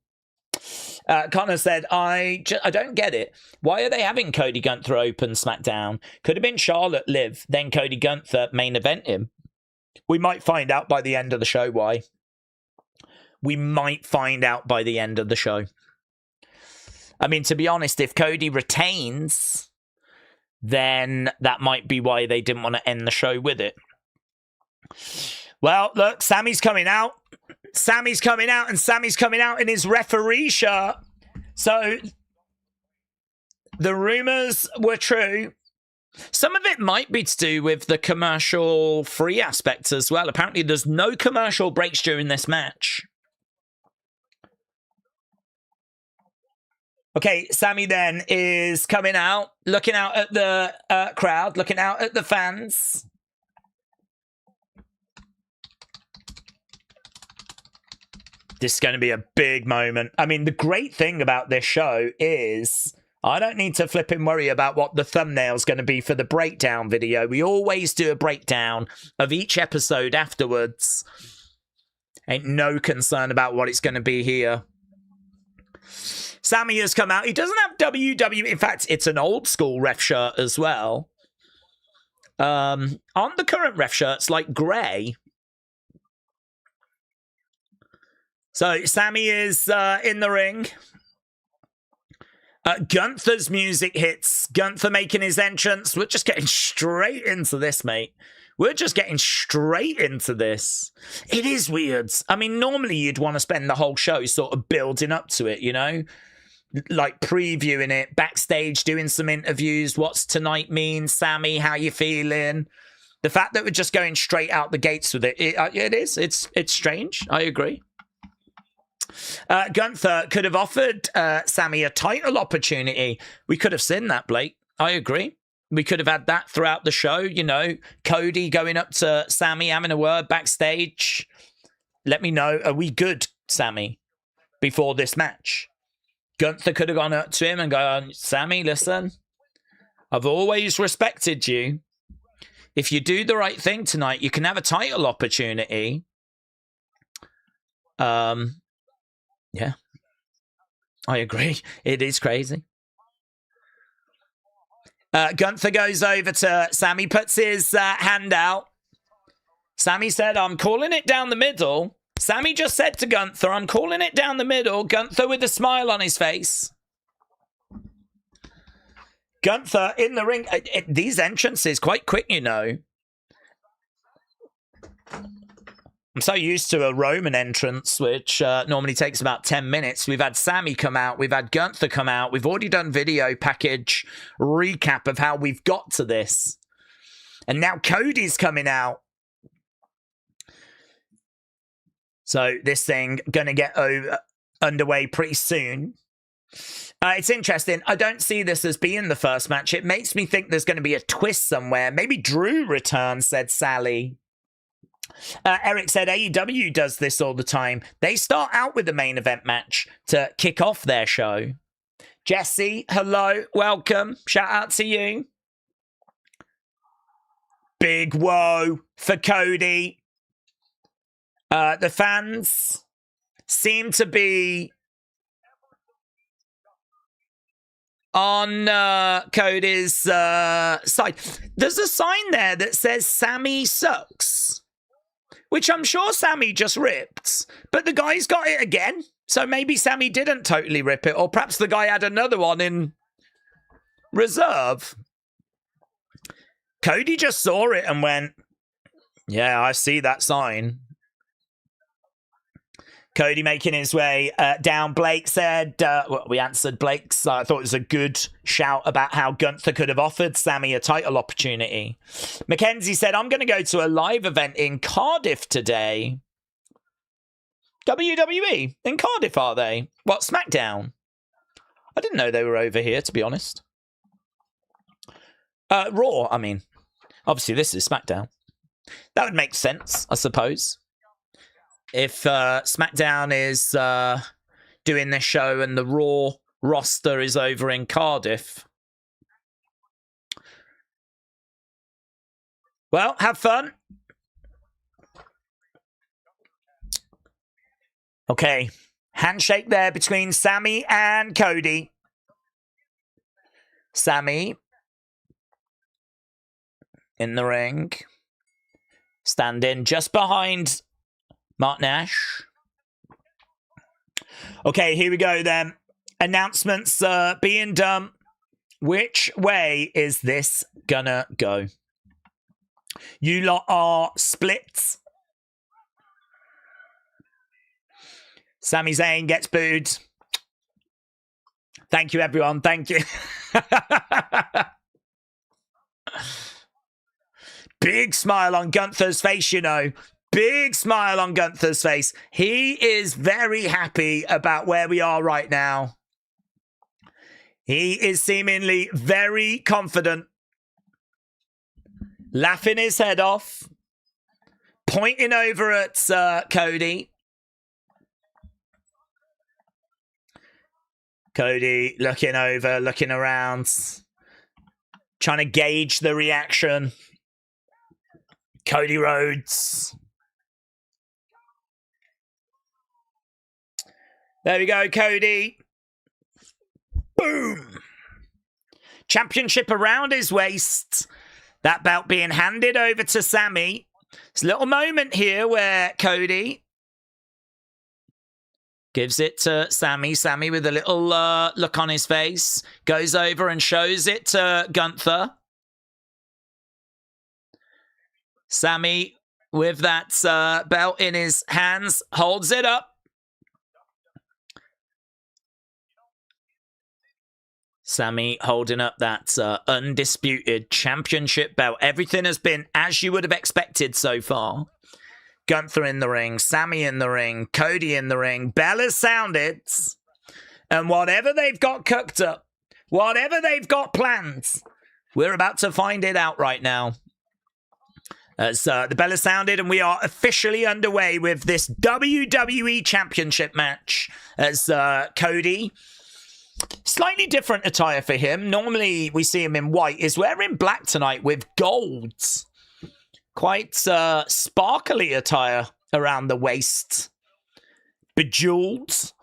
Connor said, I don't get it. Why are they having Cody Gunther open SmackDown? Could have been Charlotte Liv, then Cody Gunther main event him. We might find out by the end of the show why. We might find out by the end of the show. I mean, to be honest, if Cody retains, then that might be why they didn't want to end the show with it. Well, look, Sammy's coming out. Sammy's coming out, and Sammy's coming out in his referee shirt. So the rumors were true. Some of it might be to do with the commercial-free aspects as well. Apparently, there's no commercial breaks during this match. Okay, Sammy then is coming out, looking out at the crowd, looking out at the fans. This is going to be a big moment. I mean, the great thing about this show is I don't need to flip and worry about what the thumbnail's going to be for the breakdown video. We always do a breakdown of each episode afterwards. Ain't no concern about what it's going to be here. Sammy has come out. He doesn't have WWE. In fact, it's an old school ref shirt as well. Aren't the current ref shirts like grey? So Sammy is in the ring. Gunther's music hits. Gunther making his entrance. We're just getting straight into this, mate. We're just getting straight into this. It is weird. I mean, normally you'd want to spend the whole show sort of building up to it, you know? Like previewing it, backstage, doing some interviews. What's tonight mean? Sammy, how you feeling? The fact that we're just going straight out the gates with it, it is. It's strange. I agree. Gunther could have offered Sammy a title opportunity. We could have seen that, Blake. I agree. We could have had that throughout the show. You know, Cody going up to Sammy, having a word backstage. Let me know, are we good, Sammy, before this match? Gunther could have gone up to him and gone, Sammy, listen, I've always respected you. If you do the right thing tonight, you can have a title opportunity. Yeah, I agree. It is crazy. Gunther goes over to Sammy, puts his hand out. Sammy said, I'm calling it down the middle. Sammy just said to Gunther, I'm calling it down the middle. Gunther with a smile on his face. Gunther in the ring. These entrances quite quick, you know. I'm so used to a Roman entrance, which normally takes about 10 minutes. We've had Sammy come out. We've had Gunther come out. We've already done video package recap of how we've got to this. And now Cody's coming out. So this thing going to get underway pretty soon. It's interesting. I don't see this as being the first match. It makes me think there's going to be a twist somewhere. Maybe Drew returns, said Sally. Eric said AEW does this all the time. They start out with the main event match to kick off their show. Jesse, hello, welcome. Shout out to you. Big whoa for Cody. The fans seem to be on Cody's side. There's a sign there that says Sammy sucks, which I'm sure Sammy just ripped, but the guy's got it again. So maybe Sammy didn't totally rip it, or perhaps the guy had another one in reserve. Cody just saw it and went, yeah, I see that sign. Cody making his way down. Blake said, well, we answered Blake's. I thought it was a good shout about how Gunther could have offered Sammy a title opportunity. Mackenzie said, I'm going to go to a live event in Cardiff today. WWE in Cardiff, are they? What, SmackDown? I didn't know they were over here, to be honest. Raw, I mean. Obviously, this is SmackDown. That would make sense, I suppose. If SmackDown is doing this show and the Raw roster is over in Cardiff. Well, have fun. Okay, handshake there between Sammy and Cody. Sammy in the ring. Standing just behind Mark Nash. Okay, here we go then. Announcements being done. Which way is this gonna go? You lot are split. Sammy Zayn gets booed. Thank you, everyone. Thank you. Big smile on Gunther's face, you know. Big smile on Gunther's face. He is very happy about where we are right now. He is seemingly very confident. Laughing his head off. Pointing over at Cody. Cody looking over, looking around. Trying to gauge the reaction. Cody Rhodes. There we go, Cody. Boom. Championship around his waist. That belt being handed over to Sammy. It's a little moment here where Cody gives it to Sammy. Sammy with a little look on his face. Goes over and shows it to Gunther. Sammy with that belt in his hands. Holds it up. Sammy holding up that undisputed championship belt. Everything has been as you would have expected so far. Gunther in the ring, Sammy in the ring, Cody in the ring, bell has sounded. And whatever they've got cooked up, whatever they've got planned, we're about to find it out right now. As the bell has sounded and we are officially underway with this WWE Championship match. As Cody, slightly different attire for him. Normally we see him in white. He's wearing black tonight with gold. Quite sparkly attire around the waist. Bejeweled.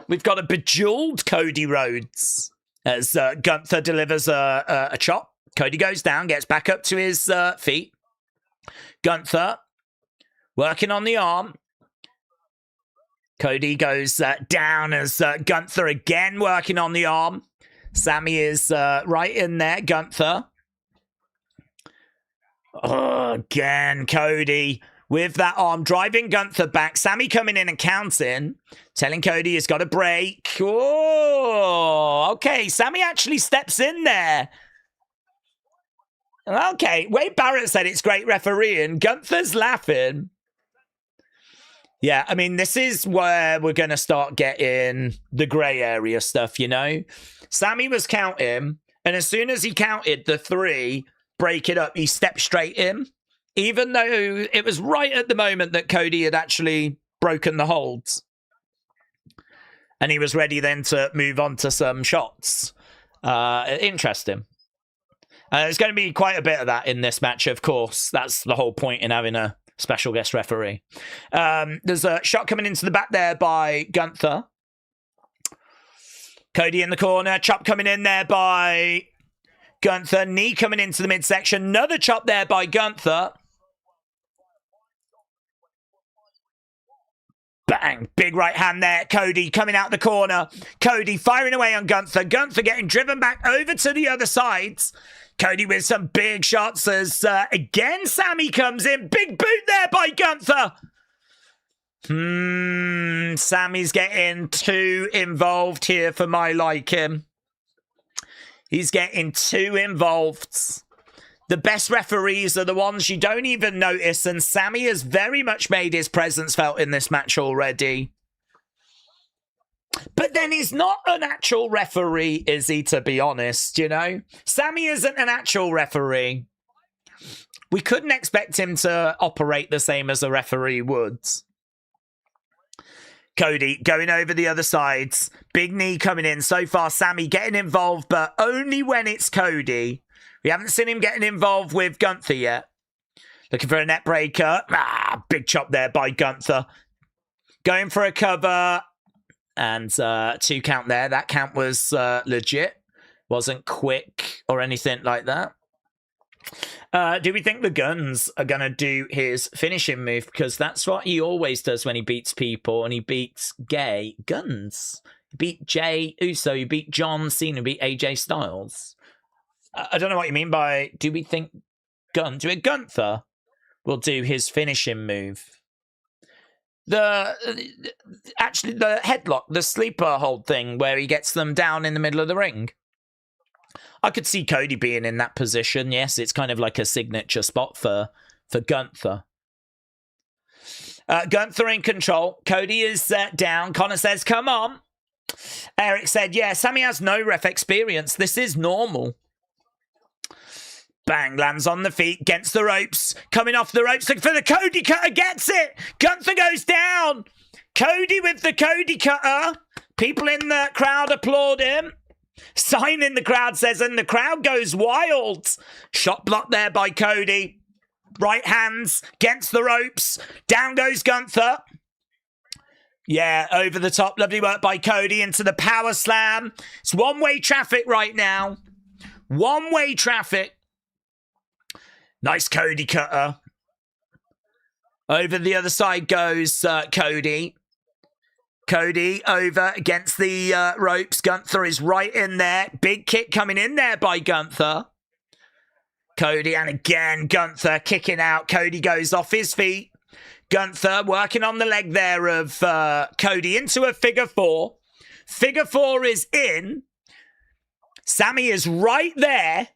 We've got a bejeweled Cody Rhodes. As Gunther delivers a chop. Cody goes down, gets back up to his feet. Gunther working on the arm. Cody goes down as Gunther again working on the arm. Sammy is right in there. Gunther. Oh, again, Cody with that arm driving Gunther back. Sammy coming in and counting. Telling Cody he's got a break. Oh, okay. Sammy actually steps in there. Okay, Wade Barrett said it's great refereeing. Gunther's laughing. Yeah, I mean, this is where we're going to start getting the grey area stuff, you know? Sammy was counting, and as soon as he counted the 3, break it up, he stepped straight in. Even though it was right at the moment that Cody had actually broken the holds. And he was ready then to move on to some shots. Interesting. There's going to be quite a bit of that in this match, of course. That's the whole point in having a special guest referee. There's a shot coming into the back there by Gunther. Cody in the corner. Chop coming in there by Gunther. Knee coming into the midsection. Another chop there by Gunther. Bang. Big right hand there. Cody coming out the corner. Cody firing away on Gunther. Gunther getting driven back over to the other side. Cody with some big shots as again Sammy comes in. Big boot there by Gunther. Sammy's getting too involved here for my liking. He's getting too involved. The best referees are the ones you don't even notice, and Sammy has very much made his presence felt in this match already. But then he's not an actual referee, is he, to be honest, you know? Sammy isn't an actual referee. We couldn't expect him to operate the same as a referee would. Cody going over the other sides. Big knee coming in. So far, Sammy getting involved, but only when it's Cody. We haven't seen him getting involved with Gunther yet. Looking for a net breaker. Big chop there by Gunther. Going for a cover. And 2 count there. That count was legit. Wasn't quick or anything like that. Do we think the Guns are going to do his finishing move? Because that's what he always does when he beats people, and he beats gay Guns. He beat Jay Uso, he beat John Cena, he beat AJ Styles. I don't know what you mean by, do we think Gunther will do his finishing move? Actually, the headlock, the sleeper hold thing where he gets them down in the middle of the ring. I could see Cody being in that position. Yes, it's kind of like a signature spot for Gunther. Gunther in control. Cody is down. Connor says, come on. Eric said, yeah, Sammy has no ref experience. This is normal. Bang, lands on the feet, gets the ropes. Coming off the ropes, looking for the Cody cutter, gets it. Gunther goes down. Cody with the Cody cutter. People in the crowd applaud him. Sign in the crowd says, and the crowd goes wild. Shot blocked there by Cody. Right hands, gets the ropes. Down goes Gunther. Yeah, over the top. Lovely work by Cody into the power slam. It's one-way traffic right now. One-way traffic. Nice Cody cutter. Over the other side goes Cody. Cody over against the ropes. Gunther is right in there. Big kick coming in there by Gunther. Cody, and again, Gunther kicking out. Cody goes off his feet. Gunther working on the leg there of Cody into a figure four. Figure four is in. Sammy is right there.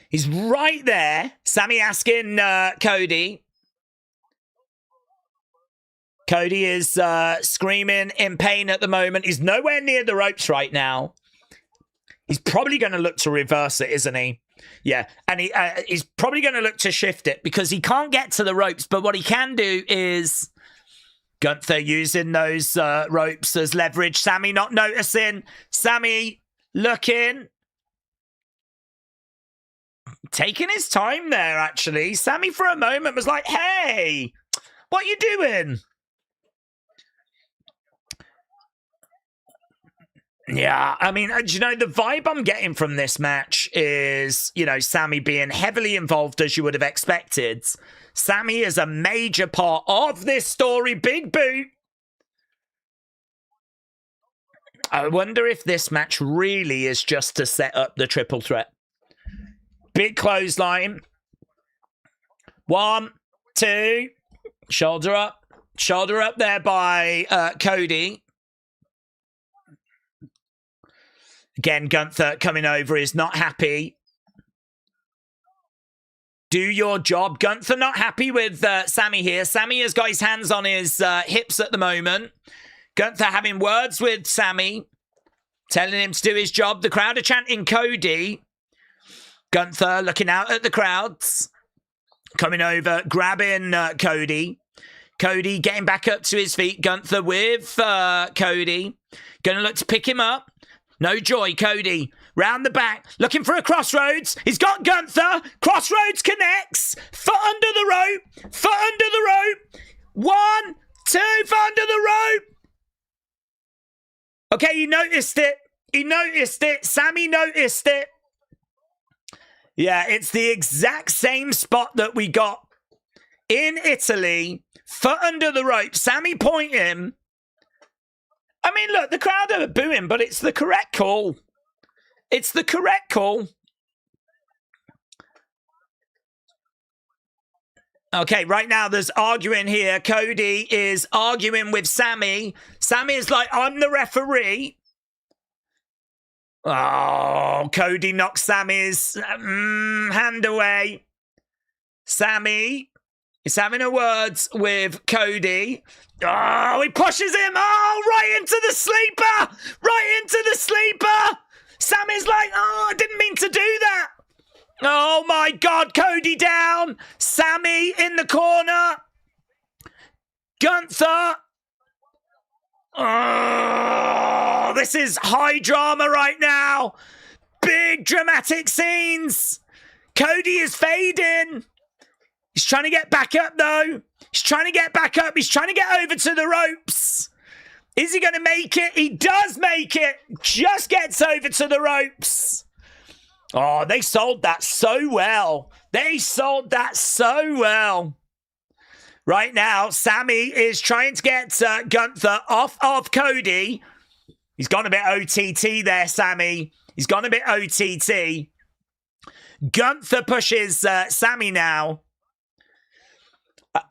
He's right there. Sammy asking Cody. Cody is screaming in pain at the moment. He's nowhere near the ropes right now. He's probably going to look to reverse it, isn't he? Yeah, and he's probably going to look to shift it because he can't get to the ropes. But what he can do is Gunther using those ropes as leverage. Sammy not noticing. Sammy looking. Taking his time there, actually. Sammy, for a moment, was like, hey, what are you doing? Yeah, I mean, you know, the vibe I'm getting from this match is, you know, Sammy being heavily involved as you would have expected. Sammy is a major part of this story. Big boot. I wonder if this match really is just to set up the triple threat. Big clothesline. 1, 2. Shoulder up. Shoulder up there by Cody. Again, Gunther coming over is not happy. Do your job. Gunther not happy with Sammy here. Sammy has got his hands on his hips at the moment. Gunther having words with Sammy. Telling him to do his job. The crowd are chanting Cody. Gunther looking out at the crowds. Coming over, grabbing Cody. Cody getting back up to his feet. Gunther with Cody. Gonna look to pick him up. No joy, Cody. Round the back, looking for a crossroads. He's got Gunther. Crossroads connects. Foot under the rope. Foot under the rope. 1, 2, foot under the rope. Okay, he noticed it. He noticed it. Sammy noticed it. Yeah, it's the exact same spot that we got in Italy. Foot under the rope. Sammy pointing. I mean, look, the crowd are booing, but it's the correct call. It's the correct call. Okay, right now there's arguing here. Cody is arguing with Sammy. Sammy is like, I'm the referee. Oh, Cody knocks Sammy's hand away. Sammy is having a words with Cody. Oh, he pushes him. Oh, right into the sleeper. Right into the sleeper. Sammy's like, oh, I didn't mean to do that. Oh, my God. Cody down. Sammy in the corner. Gunther. Oh, this is high drama right now. Big dramatic scenes. Cody is fading. He's trying to get back up, though. He's trying to get back up. He's trying to get over to the ropes. Is he going to make it? He does make it. Just gets over to the ropes. Oh, they sold that so well. They sold that so well. Right now, Sammy is trying to get Gunther off of Cody. He's gone a bit OTT there, Sammy. He's gone a bit OTT. Gunther pushes Sammy now.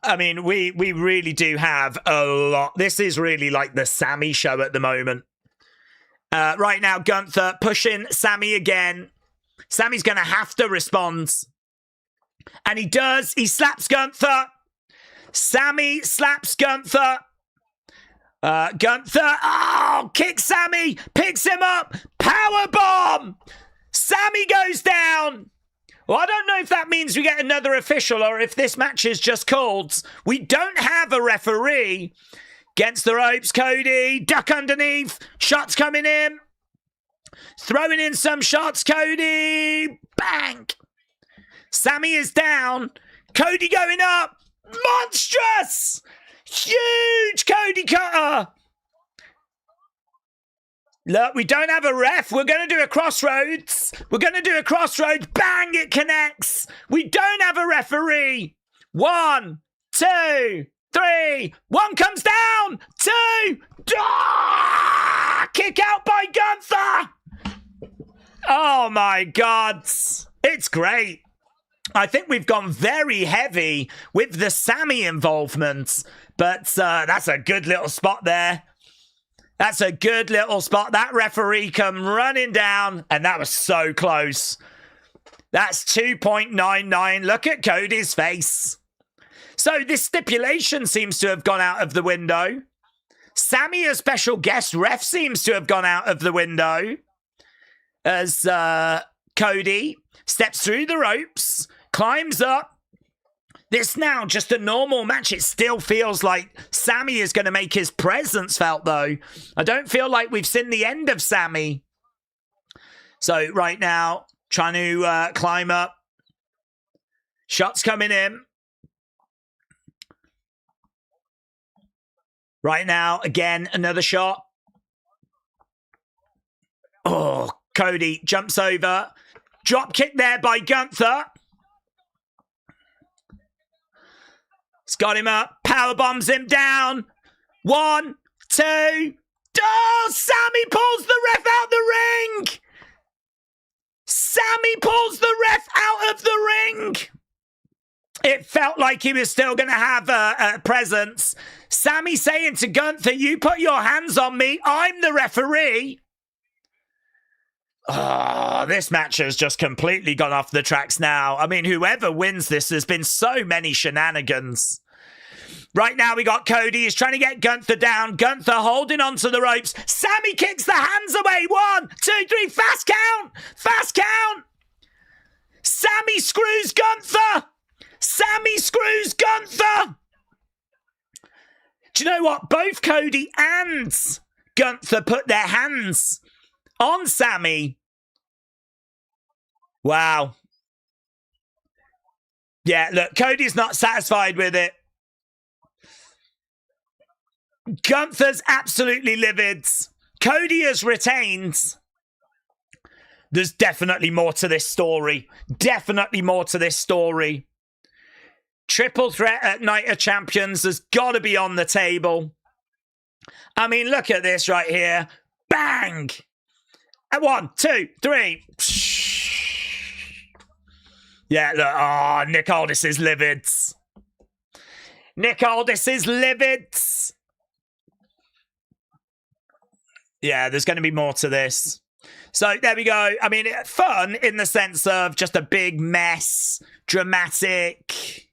I mean, we really do have a lot. This is really like the Sammy show at the moment. Right now, Gunther pushing Sammy again. Sammy's going to have to respond. And he does. He slaps Gunther. Sammy slaps Gunther. Gunther, kicks Sammy, picks him up, powerbomb. Sammy goes down. Well, I don't know if that means we get another official or if this match is just called. We don't have a referee. Against the ropes, Cody, duck underneath, shots coming in. Throwing in some shots, Cody, bang. Sammy is down, Cody going up, monstrous, huge Cody cutter. Look, we don't have a ref. We're going to do a crossroads. We're going to do a crossroads. Bang, it connects. We don't have a referee. 1, 2, 3. 1 comes down. 2. Kick out by Gunther. Oh, my God. It's great. I think we've gone very heavy with the Sammy involvement. But that's a good little spot there. That's a good little spot. That referee come running down, and that was so close. That's 2.99. Look at Cody's face. So this stipulation seems to have gone out of the window. Sammy, a special guest ref, seems to have gone out of the window. As Cody steps through the ropes, climbs up. This now just a normal match. It still feels like Sammy is going to make his presence felt, though. I don't feel like we've seen the end of Sammy. So right now, trying to climb up. Shots coming in. Right now, again, another shot. Oh, Cody jumps over. Drop kick there by Gunther. It's got him up. Power bombs him down. 1, 2. Oh, Sammy pulls the ref out the ring. Sammy pulls the ref out of the ring. It felt like he was still going to have a presence. Sammy saying to Gunther, you put your hands on me. I'm the referee. Oh, this match has just completely gone off the tracks now. I mean, whoever wins this, there's been so many shenanigans. Right now, we got Cody. He's trying to get Gunther down. Gunther holding onto the ropes. Sammy kicks the hands away. 1, 2, 3. Fast count. Fast count. Sammy screws Gunther. Sammy screws Gunther. Do you know what? Both Cody and Gunther put their hands on Sammy. Wow. Yeah, look, Cody's not satisfied with it. Gunther's absolutely livid. Cody has retained. There's definitely more to this story. Definitely more to this story. Triple threat at Night of Champions has got to be on the table. I mean, look at this right here. Bang! 1, 2, 3. Yeah, look. Oh, Nick Aldis is livid. Nick Aldis is livid. Yeah, there's going to be more to this. So there we go. I mean, fun in the sense of just a big mess. Dramatic.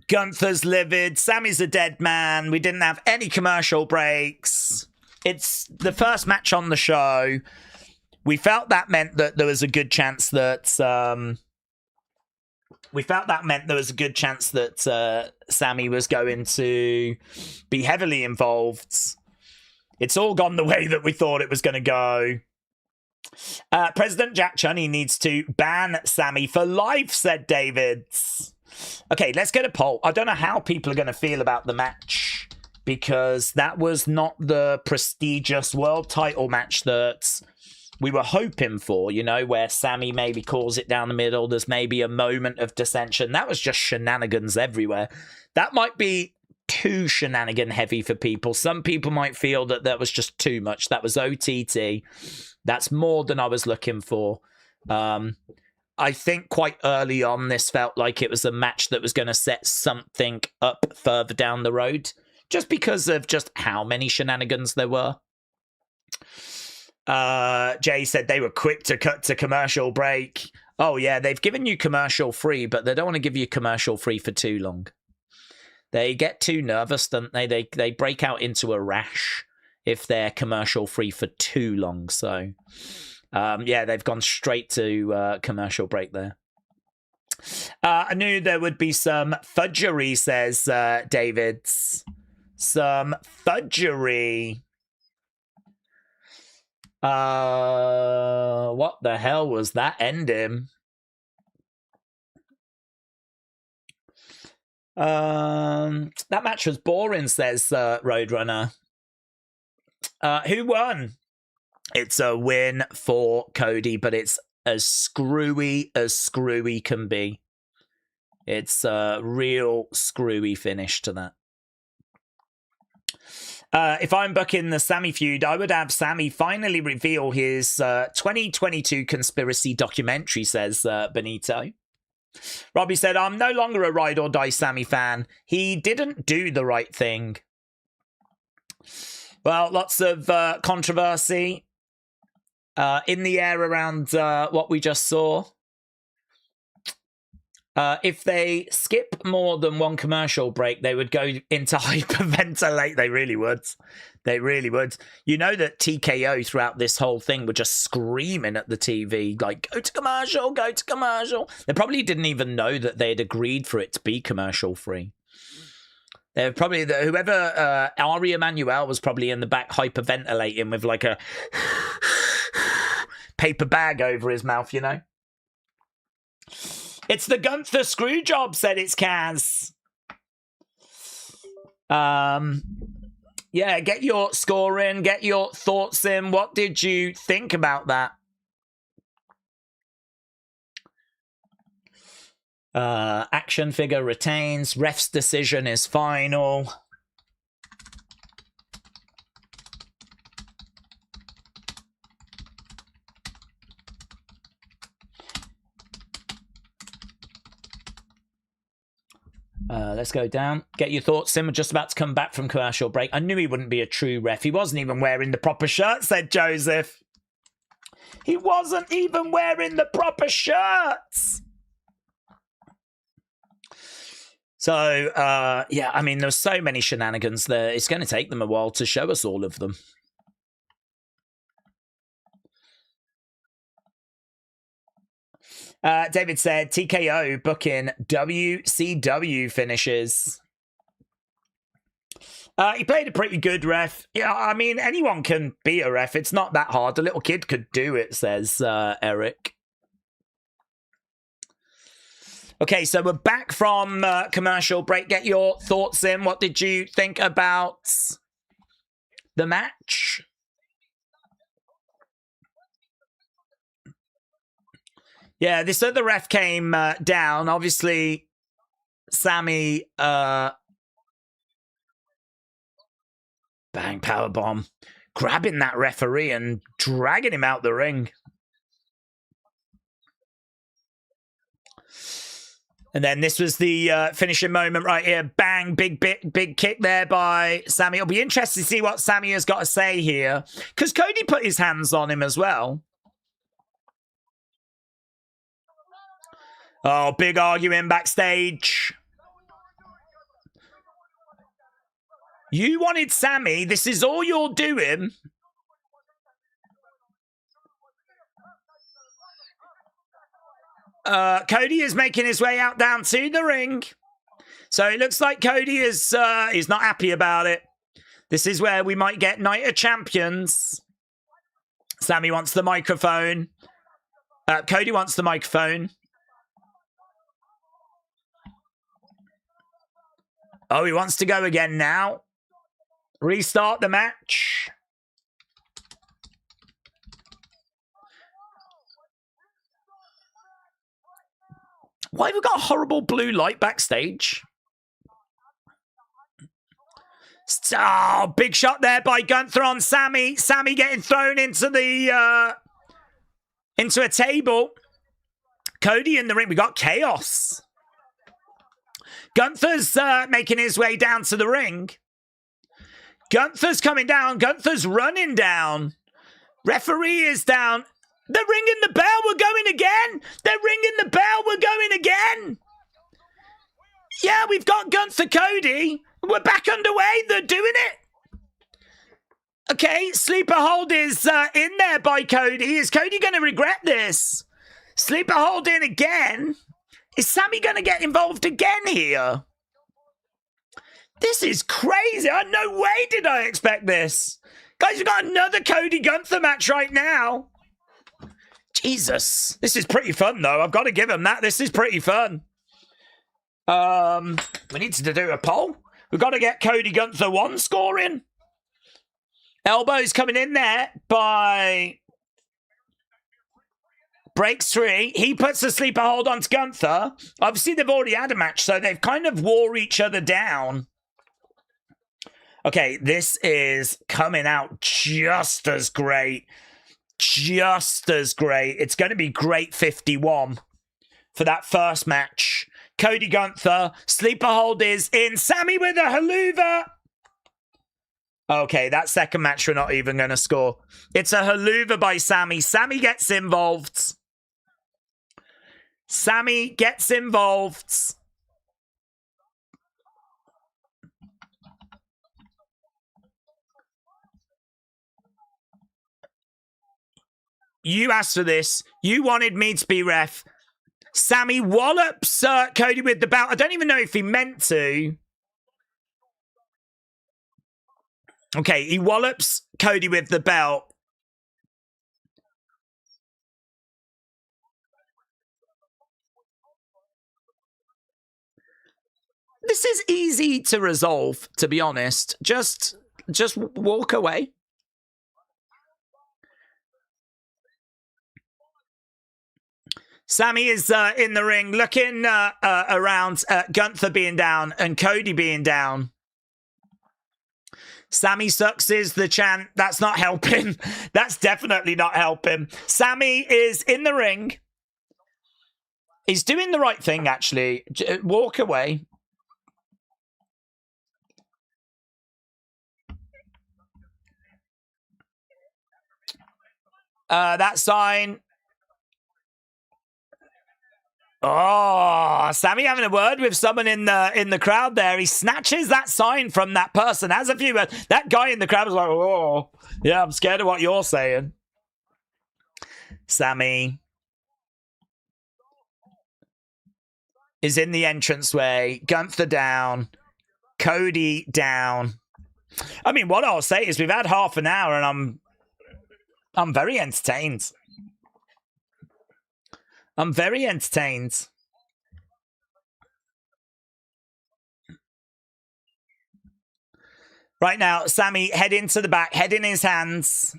Gunther's livid. Sammy's a dead man. We didn't have any commercial breaks. It's the first match on the show. We felt that meant that there was a good chance that Sammy was going to be heavily involved. It's all gone the way that we thought it was going to go. President Jack Chunny needs to ban Sammy for life, said David. Okay, let's get a poll. I don't know how people are going to feel about the match because that was not the prestigious world title match that we were hoping for, you know, where Sammy maybe calls it down the middle. There's maybe a moment of dissension. That was just shenanigans everywhere. That might be too shenanigan heavy for people. Some people might feel that that was just too much. That was OTT. That's more than I was looking for. I think quite early on, this felt like it was a match that was going to set something up further down the road, just because of just how many shenanigans there were. Jay said they were quick to cut to commercial break. Oh, yeah, they've given you commercial free, but they don't want to give you commercial free for too long. They get too nervous, don't they? They break out into a rash if they're commercial free for too long. So, yeah, they've gone straight to commercial break there. I knew there would be some fudgery, says Davids. Some fudgery. What the hell was that ending? That match was boring, says Roadrunner. Who won? It's a win for Cody, but it's as screwy can be. It's a real screwy finish to that. If I'm booking the Sammy feud, I would have Sammy finally reveal his 2022 conspiracy documentary, says Benito. Robbie said, I'm no longer a Ride or Die Sammy fan. He didn't do the right thing. Well, lots of controversy in the air around what we just saw. If they skip more than one commercial break, they would go into hyperventilate. They really would. They really would. You know that TKO throughout this whole thing were just screaming at the TV, like, go to commercial, go to commercial. They probably didn't even know that they had agreed for it to be commercial free. They're probably, whoever, Ari Emanuel was probably in the back hyperventilating with like a paper bag over his mouth, you know? It's the Gunther screw job, said it's Kaz. Yeah, get your score in, get your thoughts in. What did you think about that? Action figure retains. Ref's decision is final. Let's go down. Get your thoughts in. We're just about to come back from commercial break. I knew he wouldn't be a true ref. He wasn't even wearing the proper shirt, said Joseph. He wasn't even wearing the proper shirts. So, yeah, I mean, there's so many shenanigans there. It's going to take them a while to show us all of them. David said, TKO booking WCW finishes. He played a pretty good ref. Yeah, I mean, anyone can be a ref. It's not that hard. A little kid could do it, says Eric. Okay, so we're back from commercial break. Get your thoughts in. What did you think about the match? Yeah, this other ref came down. Obviously, Sammy... bang, powerbomb. Grabbing that referee and dragging him out the ring. And then this was the finishing moment right here. Bang, big kick there by Sammy. It'll be interesting to see what Sammy has got to say here. Because Cody put his hands on him as well. Oh, big arguing backstage. You wanted Sammy. This is all you're doing. Cody is making his way out down to the ring. So it looks like Cody is he's not happy about it. This is where we might get Night of Champions. Sammy wants the microphone. Cody wants the microphone. Oh, he wants to go again now. Restart the match. Why have we got a horrible blue light backstage? Oh, big shot there by Gunther on Sammy. Sammy getting thrown into the into a table. Cody in the ring. We got chaos. Gunther's making his way down to the ring. Gunther's coming down. Gunther's running down. Referee is down. They're ringing the bell. We're going again. They're ringing the bell. We're going again. Yeah, we've got Gunther Cody. We're back underway. They're doing it. Okay, sleeper hold is in there by Cody. Is Cody going to regret this? Sleeper hold in again. Is Sammy going to get involved again here? This is crazy. No way did I expect this. Guys, we've got another Cody Gunther match right now. Jesus. This is pretty fun, though. I've got to give him that. This is pretty fun. We need to do a poll. We've got to get Cody Gunther 1 scoring. Elbows coming in there by... Breaks 3. He puts the sleeper hold onto Gunther. Obviously, they've already had a match, so they've kind of wore each other down. Okay, this is coming out just as great. Just as great. It's going to be great 51 for that first match. Cody Gunther. Sleeper hold is in. Sammy with a haluva. Okay, that second match we're not even going to score. It's a haluva by Sammy. Sammy gets involved. Sammy gets involved. You asked for this. You wanted me to be ref. Sammy wallops Cody with the belt. I don't even know if he meant to. Okay, he wallops Cody with the belt. This is easy to resolve, to be honest. Just walk away. Sammy is in the ring, looking around Gunther being down and Cody being down. Sammy sucks is the chant. That's not helping. That's definitely not helping. Sammy is in the ring. He's doing the right thing, actually. Walk away. That sign... Oh, Sammy having a word with someone in the crowd there. He snatches that sign from that person. Has a few words. That guy in the crowd was like, oh, yeah, I'm scared of what you're saying. Sammy is in the entranceway. Gunther down. Cody down. I mean, what I'll say is we've had half an hour and I'm very entertained. I'm very entertained. Right now, Sammy head into the back, head in his hands.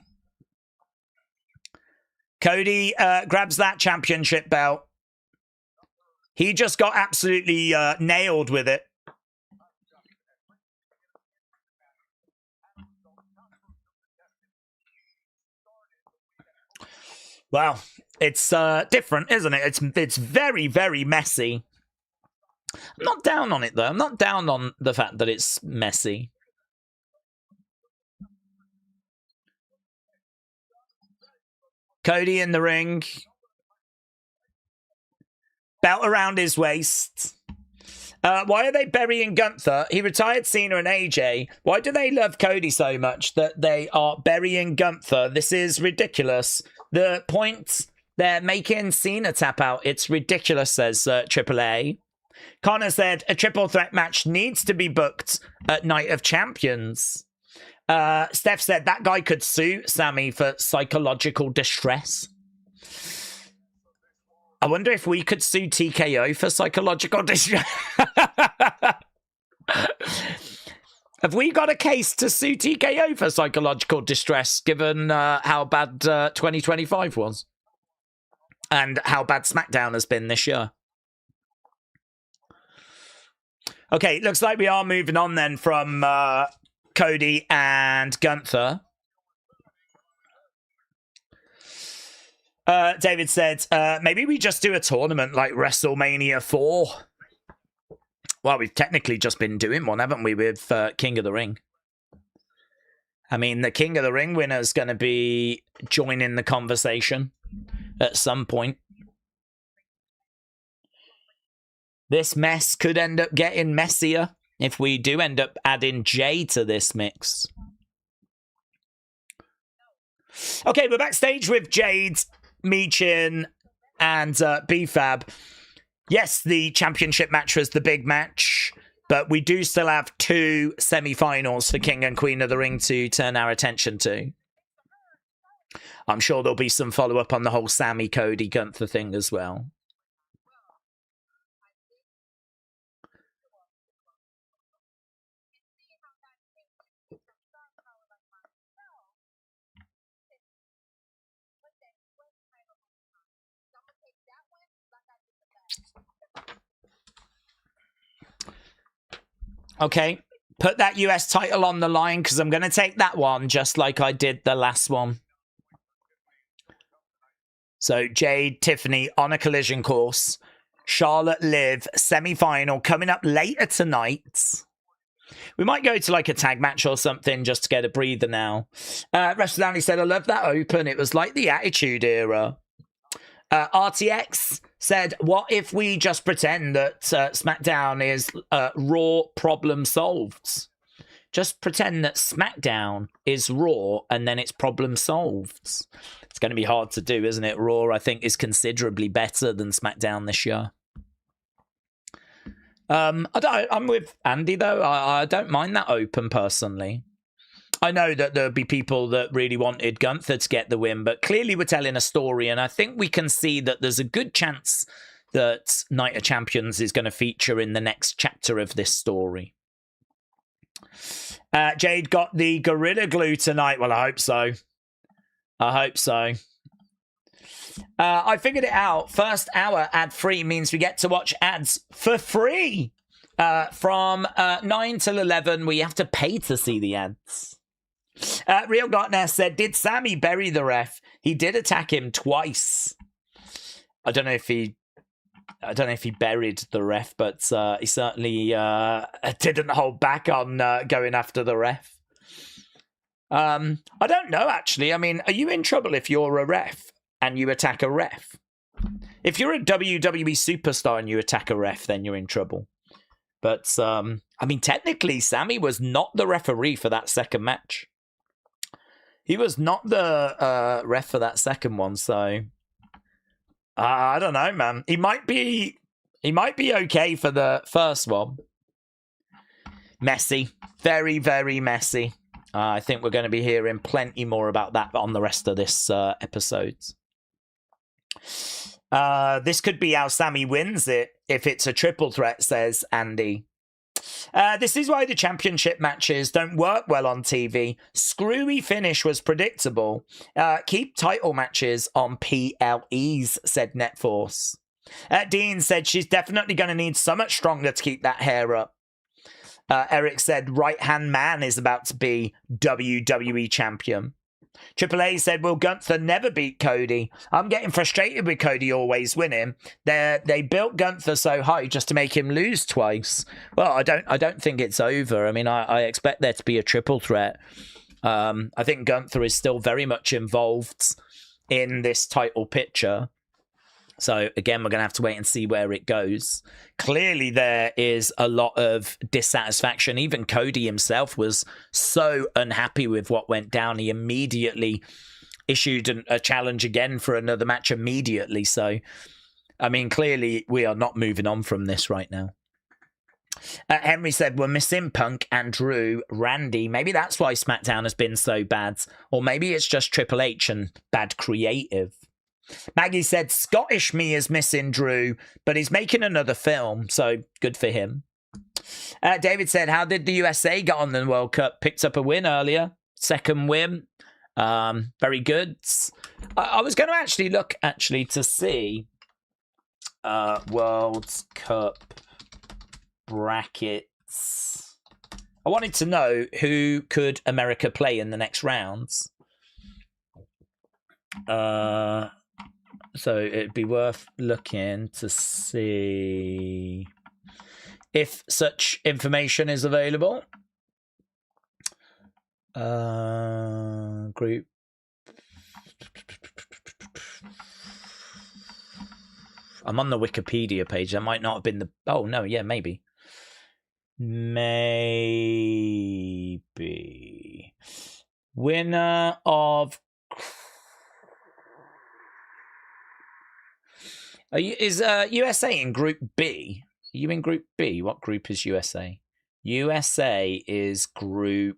Cody grabs that championship belt. He just got absolutely nailed with it. Wow. It's different, isn't it? It's very, very messy. I'm not down on it, though. I'm not down on the fact that it's messy. Cody in the ring. Belt around his waist. Why are they burying Gunther? He retired Cena and AJ. Why do they love Cody so much that they are burying Gunther? This is ridiculous. The point... They're making Cena tap out. It's ridiculous, says AAA. Connor said, a triple threat match needs to be booked at Night of Champions. Steph said, that guy could sue Sammy for psychological distress. I wonder if we could sue TKO for psychological distress. Have we got a case to sue TKO for psychological distress, given how bad 2025 was? And how bad SmackDown has been this year? Okay, looks like we are moving on then from Cody and Gunther. David said, maybe we just do a tournament like WrestleMania 4. Well, we've technically just been doing one, haven't we, with King of the Ring? I mean, the King of the Ring winner is going to be joining the conversation at some point. This mess could end up getting messier if we do end up adding Jay to this mix. Okay, we're backstage with Jade, Michin, and B-Fab. Yes, the championship match was the big match, but we do still have 2 semi-finals for King and Queen of the Ring to turn our attention to. I'm sure there'll be some follow-up on the whole Sammy, Cody, Gunther thing as well. Okay, put that US title on the line because I'm going to take that one just like I did the last one. So Jade, Tiffany on a collision course. Charlotte, Liv, semi-final coming up later tonight. We might go to like a tag match or something just to get a breather now. Wrestler said, I love that open. It was like the Attitude Era. RTX said, what if we just pretend that SmackDown is Raw problem solved? Just pretend that SmackDown is Raw and then it's problem solved. It's going to be hard to do, isn't it? Raw, I think, is better than SmackDown this year. I'm with Andy, though. I don't mind that open, personally. I know that there'll be people that really wanted Gunther to get the win, but clearly we're telling a story, and I think we can see that there's a good chance that Night of Champions is going to feature in the next chapter of this story. Jade got the Gorilla Glue tonight. Well, I hope so. I hope so. I figured it out. First hour ad-free means we get to watch ads for free. From 9 till 11, we have to pay to see the ads. Real Gartner said, did Sammy bury the ref? He did attack him twice. I don't know if he buried the ref, but he certainly didn't hold back on going after the ref. I don't know, actually. I mean, are you in trouble if you're a ref and you attack a ref? If you're a WWE superstar and you attack a ref, then you're in trouble. But, I mean, technically, Sammy was not the referee for that second match. He was not the ref for that second one, so I don't know, man. He might be okay for the first one. Messy, very, very messy. I think we're going to be hearing plenty more about that on the rest of this episode. This could be how Sammy wins it if it's a triple threat, says Andy. This is why the championship matches don't work well on TV. Screwy finish was predictable. Keep title matches on PLEs, said Netforce. Dean said she's definitely going to need so much stronger to keep that hair up. Eric said right-hand man is about to be WWE champion. Triple A said, will Gunther never beat Cody? I'm getting frustrated with Cody always winning. They built Gunther so high just to make him lose twice. Well, I don't think it's over. I mean, I expect there to be a triple threat. I think Gunther is still very much involved in this title picture. So, again, we're going to have to wait and see where it goes. Clearly, there is a lot of dissatisfaction. Even Cody himself was so unhappy with what went down. He immediately issued a challenge again for another match immediately. So, I mean, clearly, we are not moving on from this right now. Henry said, we're missing Punk, and Drew, Randy. Maybe that's why SmackDown has been so bad. Or maybe it's just Triple H and bad creative. Maggie said, Scottish me is missing Drew, but he's making another film, so good for him. David said, how did the USA get on the World Cup? Picked up a win earlier. Second win. Very good. I was going to actually look to see World Cup brackets. I wanted to know who could America play in the next rounds. So it'd be worth looking to see if such information is available. Group. I'm on the Wikipedia page. That might not have been the... Oh, no, yeah, maybe. Maybe. Winner of... Is USA in Group B? Are you in Group B? What group is USA? USA is Group...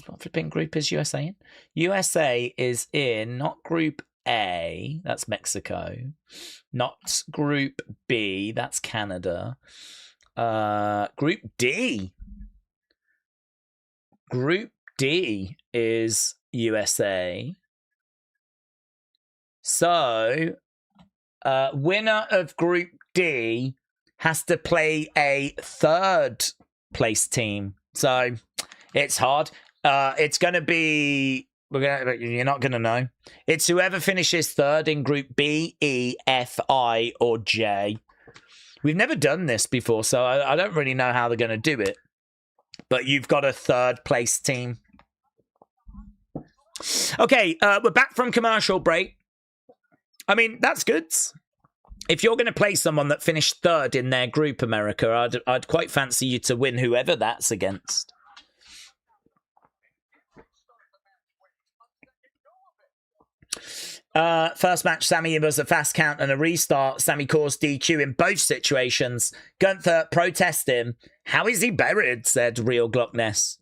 What flipping group is USA in? USA is in not Group A, that's Mexico. Not Group B, that's Canada. Group D. Group D is USA. So, winner of Group D has to play a third place team. So, it's hard. It's going to be... You're not going to know. It's whoever finishes third in Group B, E, F, I, or J. We've never done this before, so I don't really know how they're going to do it. But you've got a third place team. Okay, we're back from commercial break. I mean, that's good. If you're going to play someone that finished third in their group, America, I'd quite fancy you to win whoever that's against. First match, Sammy was a fast count and a restart. Sammy caused DQ in both situations. Gunther protested him. How is he buried? Said Real Glockness.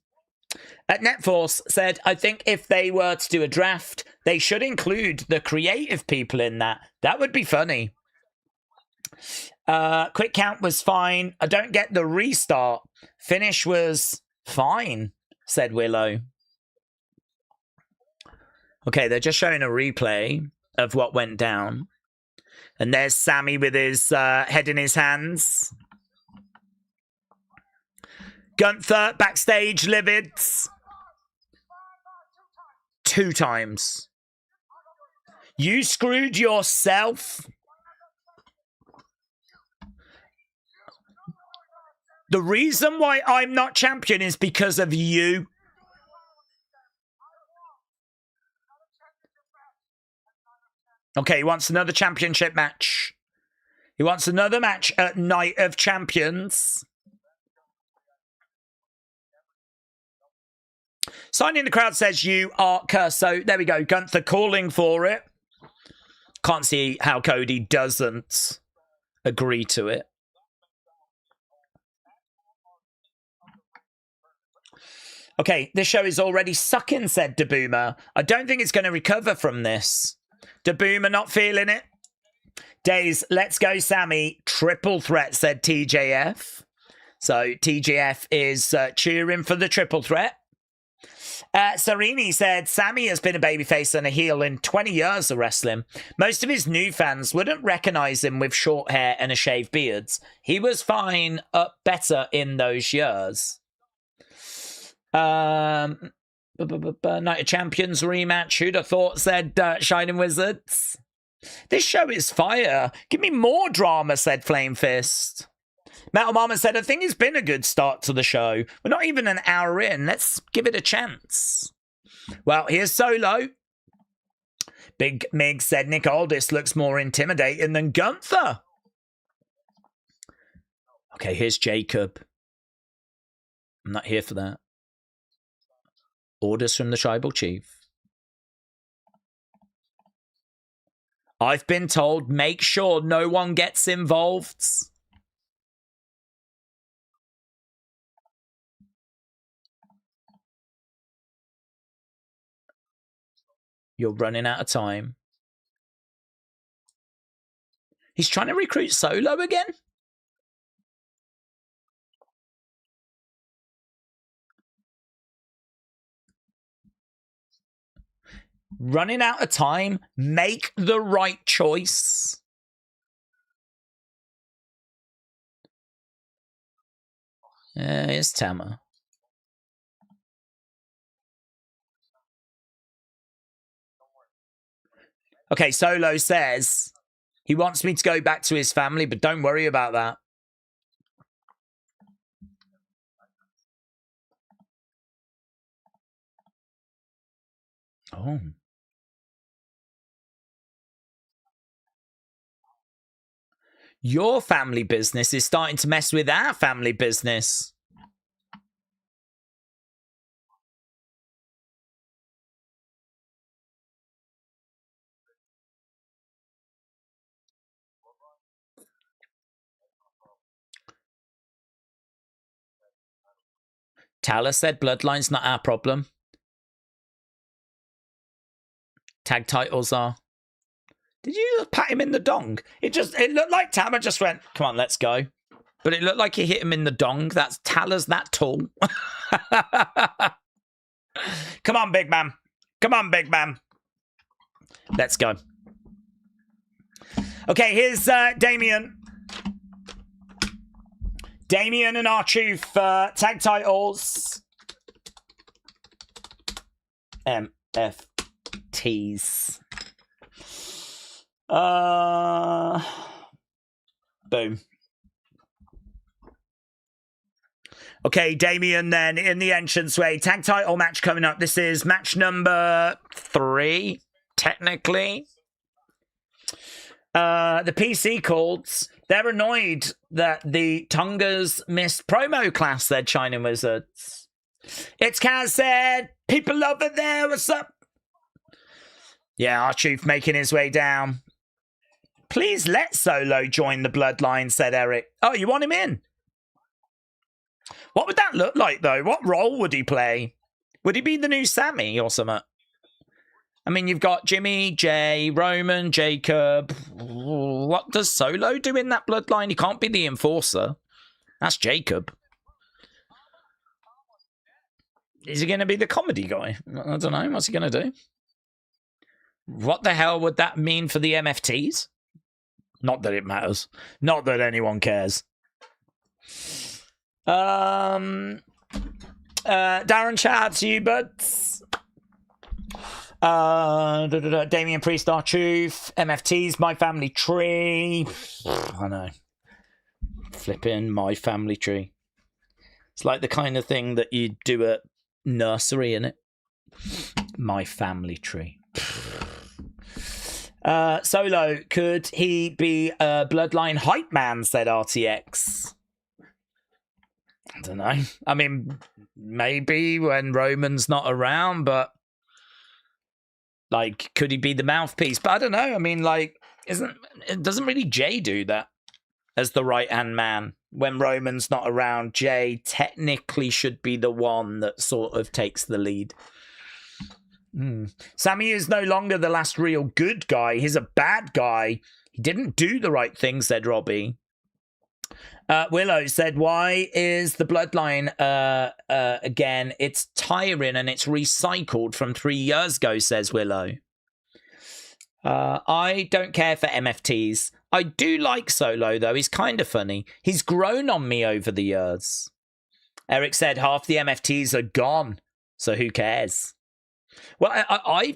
At Netforce said, I think if they were to do a draft, they should include the creative people in that. That would be funny. Quick count was fine. I don't get the restart. Finish was fine, said Willow. Okay, they're just showing a replay of what went down. And there's Sammy with his head in his hands. Gunther, backstage, livid. 2 times. You screwed yourself. The reason why I'm not champion is because of you. Okay, he wants another championship match. He wants another match at Night of Champions. Sign in the crowd says you are cursed. So there we go. Gunther calling for it. Can't see how Cody doesn't agree to it. Okay, this show is already sucking, said DeBoomer. I don't think it's going to recover from this. DeBoomer not feeling it. Daze, let's go, Sammy. Triple threat, said TJF. So TJF is cheering for the triple threat. Serini said, Sammy has been a babyface and a heel in 20 years of wrestling. Most of his new fans wouldn't recognize him with short hair and a shaved beard. He was fine, better in those years. Night of Champions rematch. Who'd have thought, said Shining Wizards. This show is fire. Give me more drama, said Flame Fist. Metal Mama said, I think it's been a good start to the show. We're not even an hour in. Let's give it a chance. Well, here's Solo. Big Mig said Nick Aldis looks more intimidating than Gunther. Okay, here's Jacob. I'm not here for that. Orders from the tribal chief. I've been told, make sure no one gets involved. You're running out of time. He's trying to recruit Solo again? Running out of time. Make the right choice. It's Tama. Okay, Solo says he wants me to go back to his family, but don't worry about that. Oh. Your family business is starting to mess with our family business. Tala said Bloodline's not our problem. Tag titles are. Did you just pat him in the dong? It looked like Tama just went, come on, let's go. But it looked like he hit him in the dong. That's Tala's that tall. Come on, big man. Come on, big man. Let's go. Okay, here's Damien. Damien and R-Truth tag titles. MFTs. Boom. Okay, Damien then in the entranceway. Tag title match coming up. This is match number 3, technically. The PC Cults, they're annoyed that the Tongas missed promo class, said China Wizards. It's Kaz said, people over there, what's up? Yeah, R-Truth making his way down. Please let Solo join the Bloodline, said Eric. Oh, you want him in? What would that look like, though? What role would he play? Would he be the new Sammy or something? I mean, you've got Jimmy, Jay, Roman, Jacob. What does Solo do in that Bloodline? He can't be the enforcer. That's Jacob. Is he going to be the comedy guy? I don't know. What's he going to do? What the hell would that mean for the MFTs? Not that it matters. Not that anyone cares. Darren, shout out to you, buds. Damian Priest, R-Truth, MFTs, My Family Tree. I know. Flipping My Family Tree. It's like the kind of thing that you do at nursery, innit? My Family Tree. Solo, could he be a Bloodline hype man, said RTX. I don't know. I mean, maybe when Roman's not around, but like, could he be the mouthpiece? But I don't know. I mean, like, doesn't really Jay do that as the right-hand man? When Roman's not around, Jay technically should be the one that sort of takes the lead. Sammy is no longer the last real good guy. He's a bad guy. He didn't do the right thing, said Robbie. Willow said, why is the Bloodline again? It's tiring and it's recycled from 3 years ago, says Willow. I don't care for MFTs. I do like Solo, though. He's kind of funny. He's grown on me over the years. Eric said half the MFTs are gone, so who cares? Well, I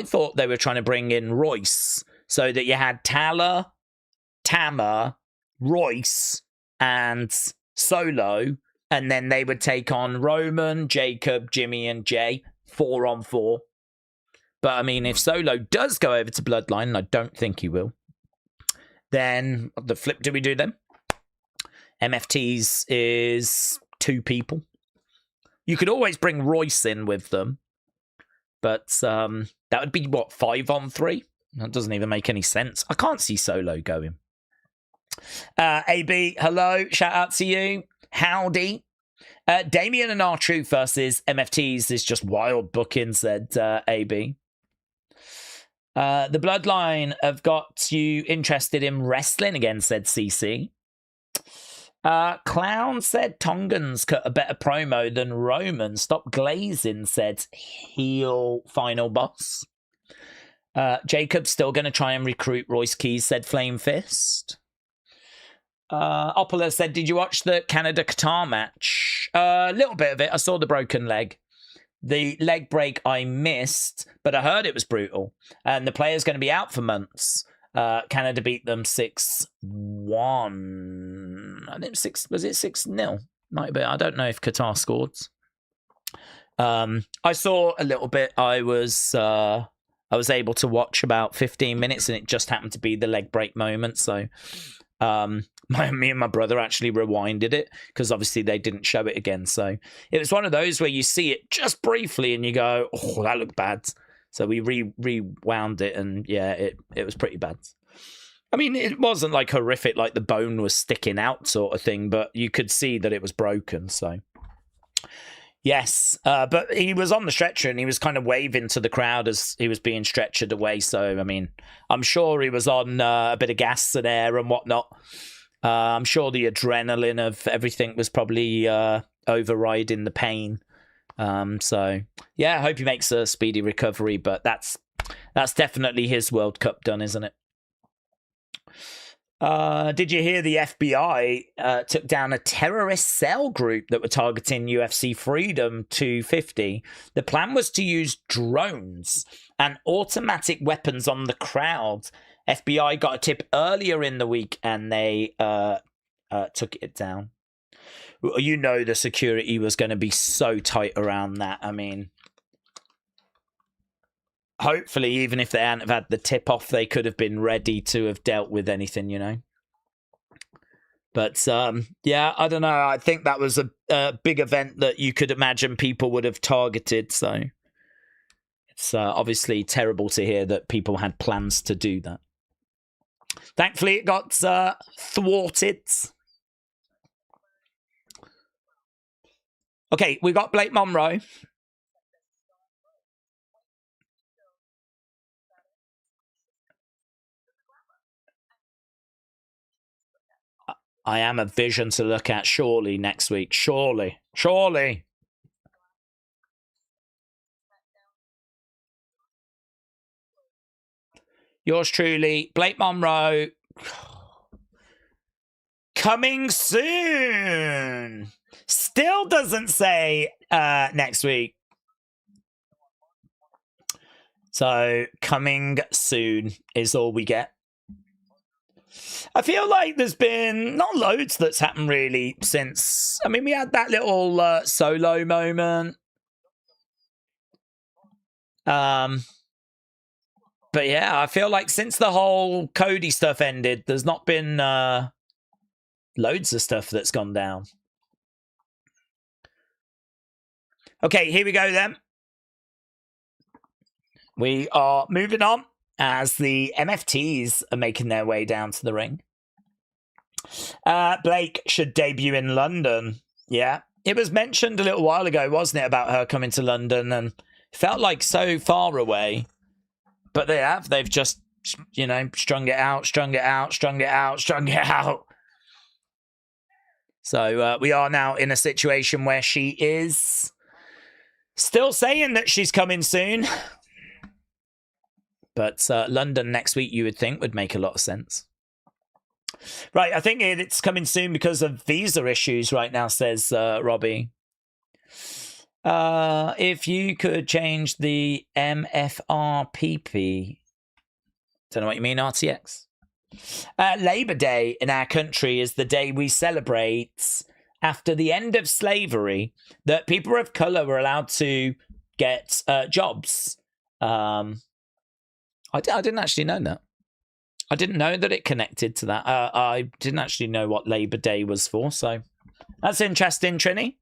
thought they were trying to bring in Royce so that you had Tala, Tama, Royce, and Solo, and then they would take on Roman, Jacob, Jimmy, and Jay 4-on-4. But I mean, if Solo does go over to Bloodline, and I don't think he will, then the flip do we do then? MFTs is 2 people. You could always bring Royce in with them. But that would be, what, 5-on-3? That doesn't even make any sense. I can't see Solo going. AB, hello. Shout out to you. Howdy. Damien and R-Truth versus MFTs is just wild booking, said AB. The Bloodline have got you interested in wrestling again, said CC. Clown said Tongans cut a better promo than Roman. Stop glazing, said heel final boss. Jacob's still going to try and recruit Royce Keys, said Flame Fist. Oppola said, did you watch the Canada-Qatar match? A little bit of it. I saw the broken leg. The leg break I missed, but I heard it was brutal. And the player's going to be out for months. Canada beat them 6-1. I think was it 6-0? Might be. I don't know if Qatar scored. I saw a little bit. I was able to watch about 15 minutes, and it just happened to be the leg break moment. So me and my brother actually rewinded it because obviously they didn't show it again. So it was one of those where you see it just briefly and you go, oh, that looked bad. So we rewound it, and yeah, it was pretty bad. I mean, it wasn't like horrific, like the bone was sticking out sort of thing, but you could see that it was broken. So yes, but he was on the stretcher and he was kind of waving to the crowd as he was being stretchered away. So, I mean, I'm sure he was on a bit of gas and air and whatnot. I'm sure the adrenaline of everything was probably overriding the pain. So, yeah, I hope he makes a speedy recovery, but that's definitely his World Cup done, isn't it? Did you hear the FBI took down a terrorist cell group that were targeting UFC Freedom 250? The plan was to use drones and automatic weapons on the crowd. FBI got a tip earlier in the week and they took it down. You know the security was going to be so tight around that. I mean, hopefully, even if they hadn't have had the tip off, they could have been ready to have dealt with anything, you know. But yeah, I don't know. I think that was a big event that you could imagine people would have targeted. So it's obviously terrible to hear that people had plans to do that. Thankfully, it got thwarted. Okay, we got Blake Monroe. I am a vision to look at surely next week. Surely. Yours truly, Blake Monroe. Coming soon. Still doesn't say next week. So coming soon is all we get. I feel like there's been not loads that's happened really since. I mean, we had that little solo moment. But yeah, I feel like since the whole Cody stuff ended, there's not been loads of stuff that's gone down. Okay, here we go then. We are moving on as the MFTs are making their way down to the ring. Blake should debut in London. Yeah, it was mentioned a little while ago, wasn't it, about her coming to London, and felt like so far away. But they have. They've just, you know, strung it out. So we are now in a situation where she is still saying that she's coming soon. But London next week, you would think, would make a lot of sense. Right, I think it's coming soon because of visa issues right now, says Robbie. If you could change the MFRPP. Don't know what you mean, RTX. Labor Day in our country is the day we celebrate after the end of slavery that people of colour were allowed to get jobs. I didn't actually know that. I didn't know that it connected to that. I didn't actually know what Labor Day was for, so that's interesting, Trini.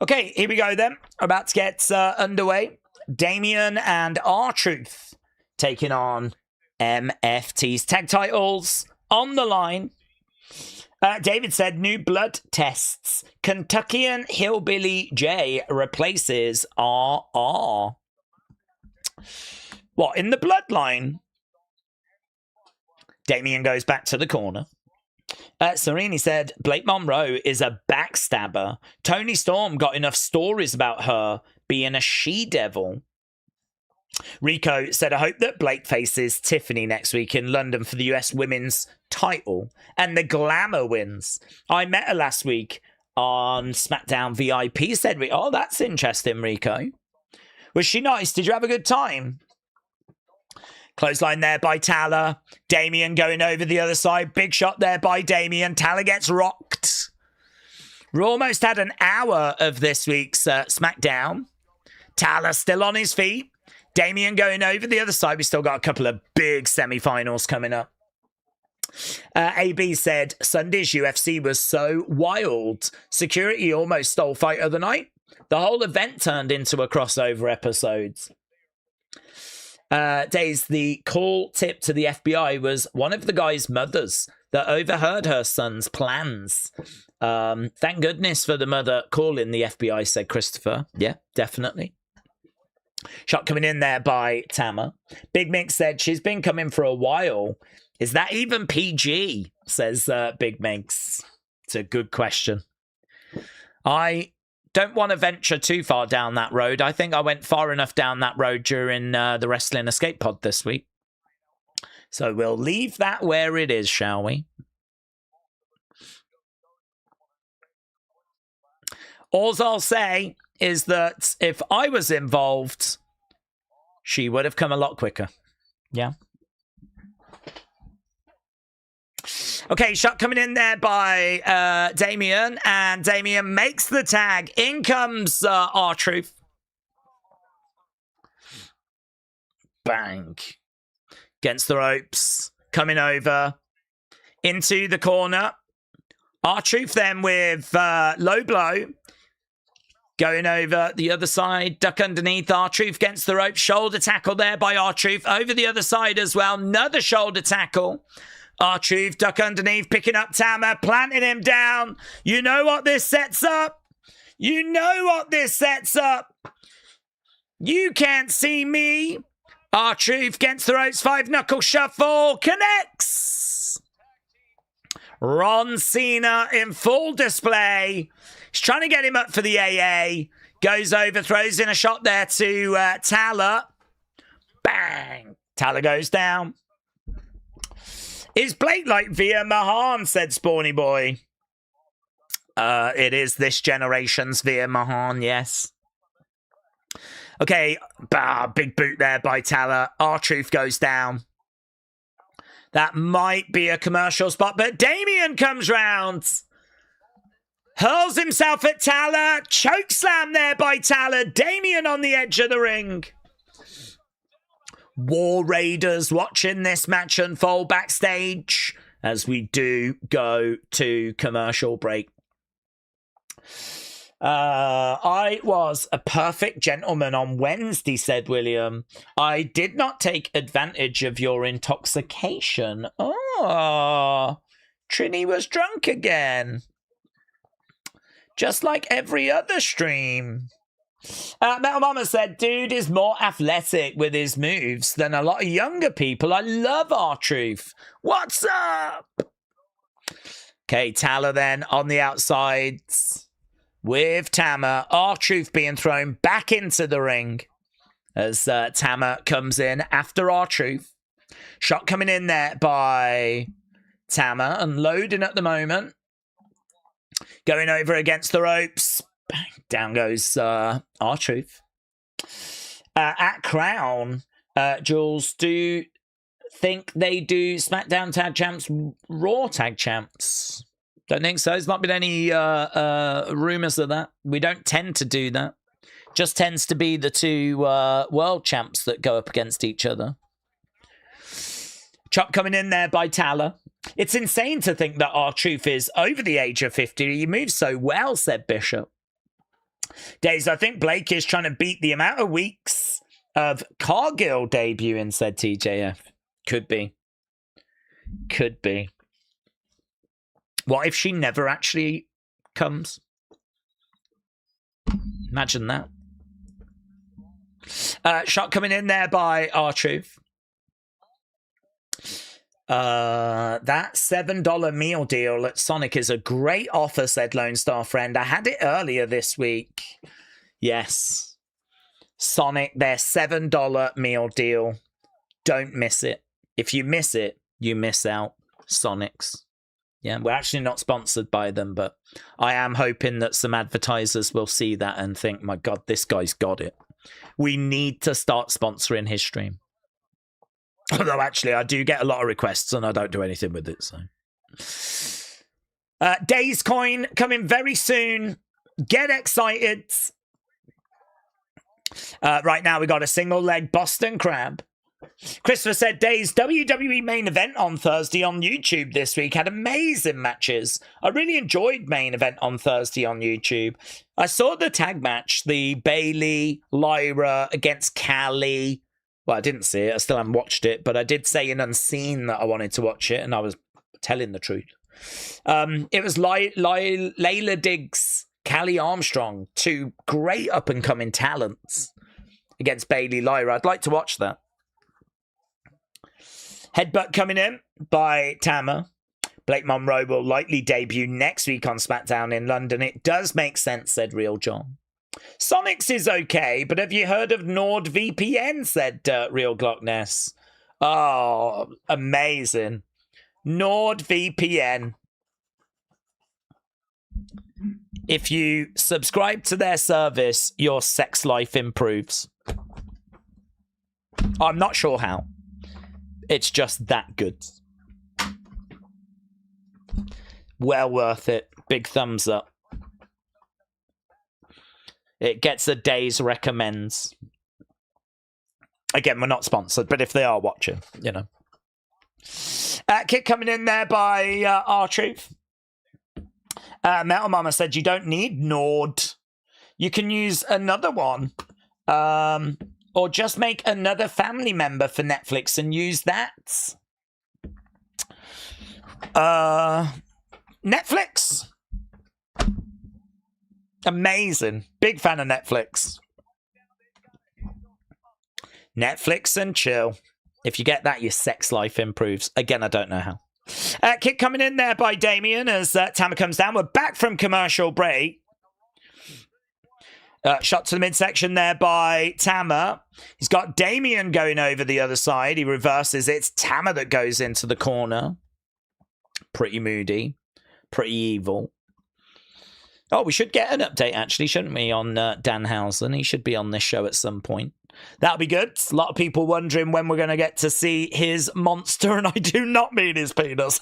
Okay, here we go then. About to get underway. Damien and R-Truth taking on MFT's tag titles on the line. David said, new blood tests. Kentuckian Hillbilly J replaces RR. What, in the bloodline? Damien goes back to the corner. Serini said, Blake Monroe is a backstabber. Tony Storm got enough stories about her being a she-devil. Rico said, I hope that Blake faces Tiffany next week in London for the US women's title and the glamour wins. I met her last week on SmackDown VIP, said Rico. Oh, that's interesting, Rico. Was she nice? Did you have a good time? Clothesline there by Tala. Damien going over the other side. Big shot there by Damien. Tala gets rocked. We almost had an hour of this week's SmackDown. Tala still on his feet. Damien going over the other side. We still got a couple of big semi-finals coming up. AB said, Sunday's UFC was so wild. Security almost stole Fight of the Night. The whole event turned into a crossover episode. Daze, the call tip to the FBI was one of the guy's mothers that overheard her son's plans. Thank goodness for the mother calling the FBI, said Christopher. Yeah, definitely. Shot coming in there by Tama. Big Mick said she's been coming for a while. Is that even PG? Says Big Mick. It's a good question. I don't want to venture too far down that road. I think I went far enough down that road during the Wrestling Escape Pod this week. So we'll leave that where it is, shall we? All I'll say is that if I was involved, she would have come a lot quicker. Yeah. Okay, shot coming in there by Damien, and Damien makes the tag. In comes R-Truth. Bang. Against the ropes. Coming over. Into the corner. R-Truth then with low blow. Going over the other side. Duck underneath. R-Truth against the ropes. Shoulder tackle there by R-Truth. Over the other side as well. Another shoulder tackle. R-Truth, duck underneath, picking up Tama, planting him down. You know what this sets up? You know what this sets up? You can't see me. R-Truth against the ropes, 5-knuckle shuffle, connects. Ron Cena in full display. He's trying to get him up for the AA. Goes over, throws in a shot there to Tala. Bang. Tala goes down. Is Blake like Via Mahan, said Spawny Boy. It is this generation's Via Mahan, yes. Okay, big boot there by Tala. R-Truth goes down. That might be a commercial spot, but Damien comes round. Hurls himself at Tala. Chokeslam there by Tala. Damien on the edge of the ring. War Raiders watching this match unfold backstage as we do go to commercial break. I was a perfect gentleman on Wednesday, said William. I did not take advantage of your intoxication. Oh, Trini was drunk again. Just like every other stream. Metal Mama said, dude is more athletic with his moves than a lot of younger people. I love R-Truth. What's up? Okay, Tala then on the outsides with Tama. R-Truth being thrown back into the ring as Tama comes in after R-Truth. Shot coming in there by Tama, unloading at the moment. Going over against the ropes. Bang, down goes R-Truth. At Crown, Jules, do you think they do SmackDown Tag Champs, Raw Tag Champs? Don't think so. There's not been any rumours of that. We don't tend to do that. Just tends to be the two world champs that go up against each other. Chop coming in there by Tala. It's insane to think that R-Truth is over the age of 50. He moves so well, said Bishop. Daze, I think Blake is trying to beat the amount of weeks of Cargill debuting, said TJF. Could be. Could be. What if she never actually comes? Imagine that. Shot coming in there by R-Truth. That $7 meal deal at Sonic is a great offer, said Lone Star Friend. I had it earlier this week. Yes. Sonic, their $7 meal deal. Don't miss it. If you miss it, you miss out. Sonic's. Yeah, we're actually not sponsored by them, but I am hoping that some advertisers will see that and think, my God, this guy's got it. We need to start sponsoring his stream. Although, actually, I do get a lot of requests and I don't do anything with it, so. Daze coin coming very soon. Get excited. Right now, we got a single leg Boston Crab. Christopher said, Daze, WWE main event on Thursday on YouTube this week had amazing matches. I really enjoyed main event on Thursday on YouTube. I saw the tag match, the Bayley, Lyra against Callie. Well, I didn't see it. I still haven't watched it, but I did say in Unseen that I wanted to watch it, and I was telling the truth. It was Layla Diggs, Callie Armstrong, two great up-and-coming talents against Bayley, Lyra. I'd like to watch that. Headbutt coming in by Tama. Blake Monroe will likely debut next week on SmackDown in London. It does make sense, said Real John. Sonic's is okay, but have you heard of NordVPN, said Real Glockness. Oh, amazing. NordVPN. If you subscribe to their service, your sex life improves. I'm not sure how. It's just that good. Well worth it. Big thumbs up. It gets a Daze recommends. Again, we're not sponsored, but if they are watching, you know. Kick coming in there by R-Truth. Metal Mama said you don't need Nord. You can use another one. Or just make another family member for Netflix and use that. Netflix. Amazing. Big fan of Netflix. Netflix and chill. If you get that, your sex life improves. Again, I don't know how. Kick coming in there by Damien as Tama comes down. We're back from commercial break. Shot to the midsection there by Tama. He's got Damien going over the other side. He reverses it. It's Tama that goes into the corner. Pretty moody. Pretty evil. Oh, we should get an update, actually, shouldn't we, on Danhausen? He should be on this show at some point. That'll be good. A lot of people wondering when we're going to get to see his monster, and I do not mean his penis.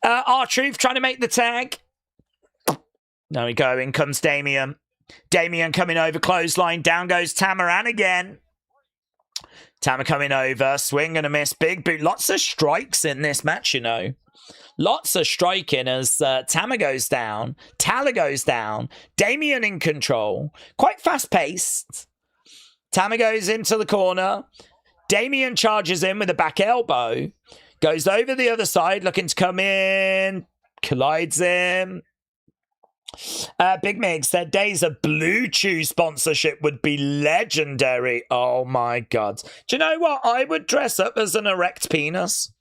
R-Truth trying to make the tag. There we go. In comes Damien. Damien coming over. Clothesline. Down goes Tamaran again. Tama coming over. Swing and a miss. Big boot. Lots of strikes in this match, you know. Lots of striking as Tama goes down. Tala goes down. Damien in control. Quite fast-paced. Tama goes into the corner. Damien charges in with a back elbow. Goes over the other side, looking to come in. Collides him. Big Mig said, Days of Blue Chew sponsorship would be legendary. Oh my God. Do you know what? I would dress up as an erect penis.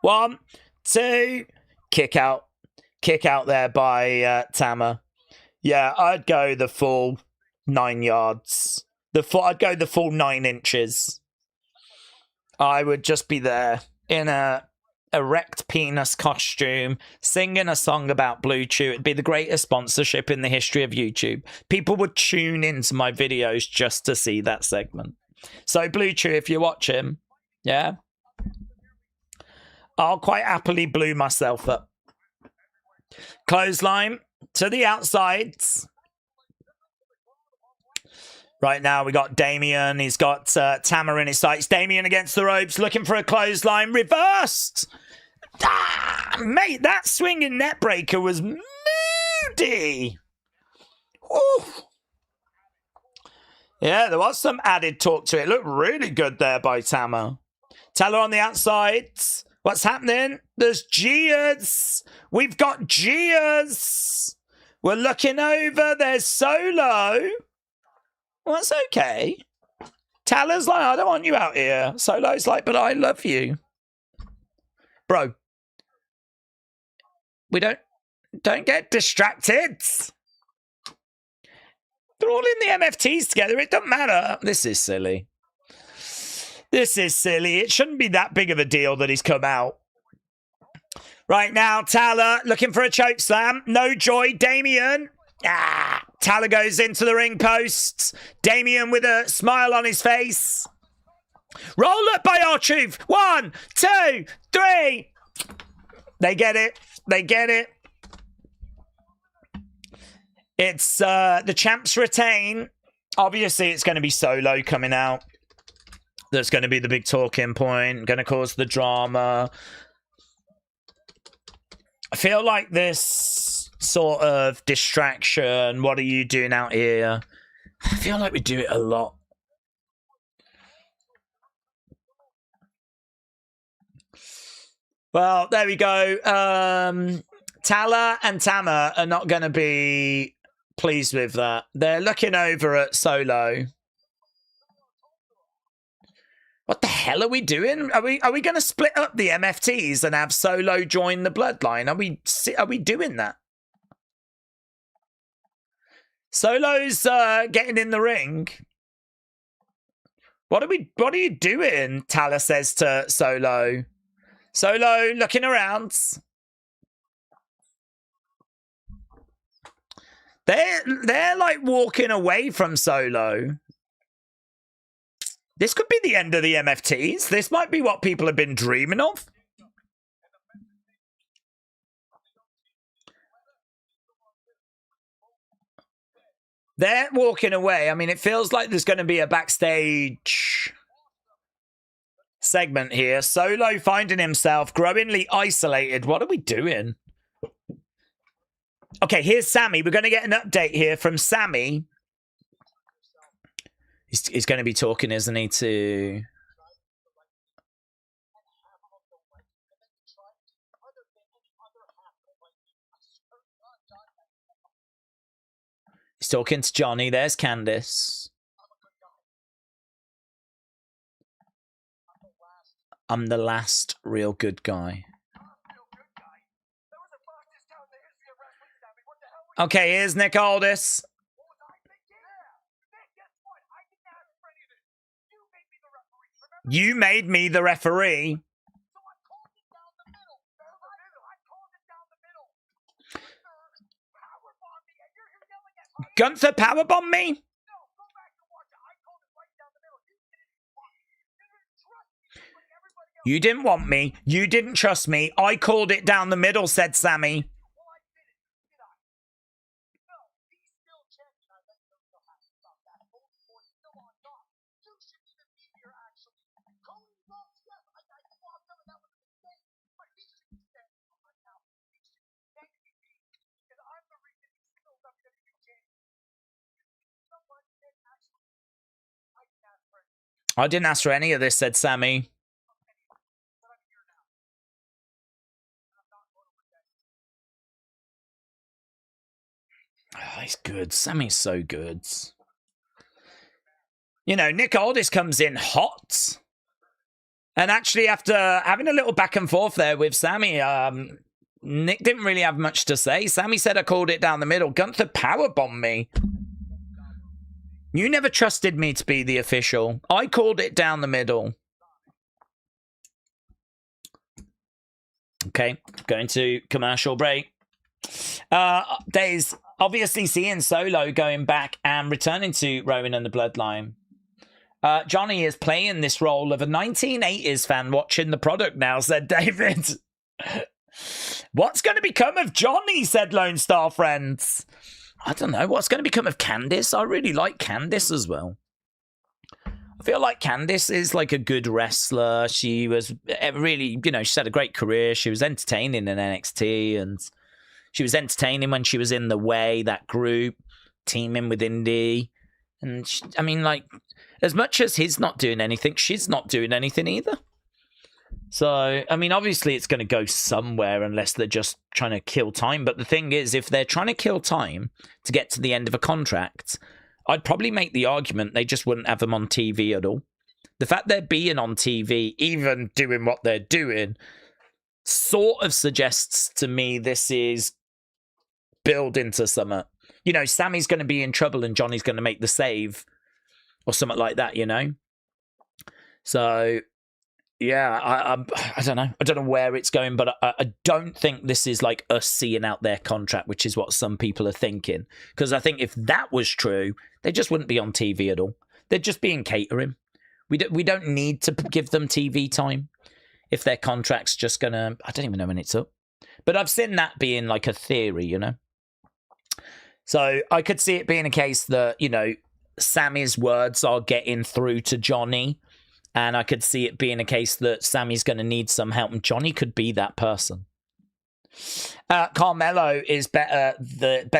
1, 2, kick out. Kick out there by Tama. Yeah, I'd go the full 9 yards. I'd go the full 9 inches. I would just be there in a erect penis costume, singing a song about Blue Chew. It'd be the greatest sponsorship in the history of YouTube. People would tune into my videos just to see that segment. So Blue Chew, if you watch him, yeah, I'll quite happily blue myself up. Clothesline to the outsides. Right now, we got Damien. He's got Tama in his sights. Damien against the ropes, looking for a clothesline. Reversed! Ah, mate, that swinging net breaker was moody. Ooh. Yeah, there was some added talk to it. It looked really good there by Tama. Tala on the outsides. What's happening? There's jeers. We've got jeers. We're looking over. There's Solo. Well, that's okay. Tala's like, I don't want you out here. Solo's like, but I love you. Bro. We don't get distracted. They're all in the MFTs together. It doesn't matter. This is silly. This is silly. It shouldn't be that big of a deal that he's come out. Right now, Tala looking for a choke slam. No joy. Damien. Tala goes into the ring posts. Damien with a smile on his face. Roll up by R-Truth. 1, 2, 3. They get it. They get it. It's the champs retain. Obviously, it's going to be Solo coming out. That's going to be the big talking point. Going to cause the drama. I feel like this sort of distraction. What are you doing out here? I feel like we do it a lot. Well, there we go. Tala and Tama are not going to be pleased with that. They're looking over at Solo. What the hell are we doing? Are we going to split up the MFTs and have Solo join the Bloodline? Are we doing that? Solo's getting in the ring. What are you doing? Tala says to Solo. Solo looking around. They're like walking away from Solo. This could be the end of the MFTs. This might be what people have been dreaming of. They're walking away. I mean, it feels like there's going to be a backstage segment here. Solo finding himself growingly isolated. What are we doing? Okay, here's Sammy. We're going to get an update here from Sammy. He's going to be talking, isn't he, to... He's talking to Johnny. There's Candice. I'm the last real good guy. Okay, here's Nick Aldis. You made me the referee. Gunther powerbomb me? You didn't want me. You didn't trust me. I called it down the middle, said Sammy. I didn't ask for any of this, said Sammy. Oh, he's good. Sammy's so good. You know, Nick Aldis comes in hot. And actually, after having a little back and forth there with Sammy, Nick didn't really have much to say. Sammy said I called it down the middle. Gunther powerbombed me. You never trusted me to be the official. I called it down the middle. Okay, going to commercial break. Daze obviously seeing Solo going back and returning to Rowan and the Bloodline. Johnny is playing this role of a 1980s fan watching the product now, said David. What's going to become of Johnny, said Lone Star Friends. I don't know. What's going to become of Candice? I really like Candice as well. I feel like Candice is like a good wrestler. She was really, you know, she's had a great career. She was entertaining in NXT, and she was entertaining when she was in The Way, that group, teaming with Indy. And she, I mean, like, as much as he's not doing anything, she's not doing anything either. So, I mean, obviously it's going to go somewhere unless they're just trying to kill time. But the thing is, if they're trying to kill time to get to the end of a contract, I'd probably make the argument they just wouldn't have them on TV at all. The fact they're being on TV, even doing what they're doing, sort of suggests to me this is build into something. You know, Sammy's going to be in trouble and Johnny's going to make the save or something like that, you know? So, yeah, I don't know. I don't know where it's going, but I don't think this is like us seeing out their contract, which is what some people are thinking. Because I think if that was true, they just wouldn't be on TV at all. They'd just be in catering. We don't need to give them TV time if their contract's just going to... I don't even know when it's up. But I've seen that being like a theory, you know? So I could see it being a case that, you know, Sammy's words are getting through to Johnny. And I could see it being a case that Sammy's going to need some help. And Johnny could be that person. Carmelo is better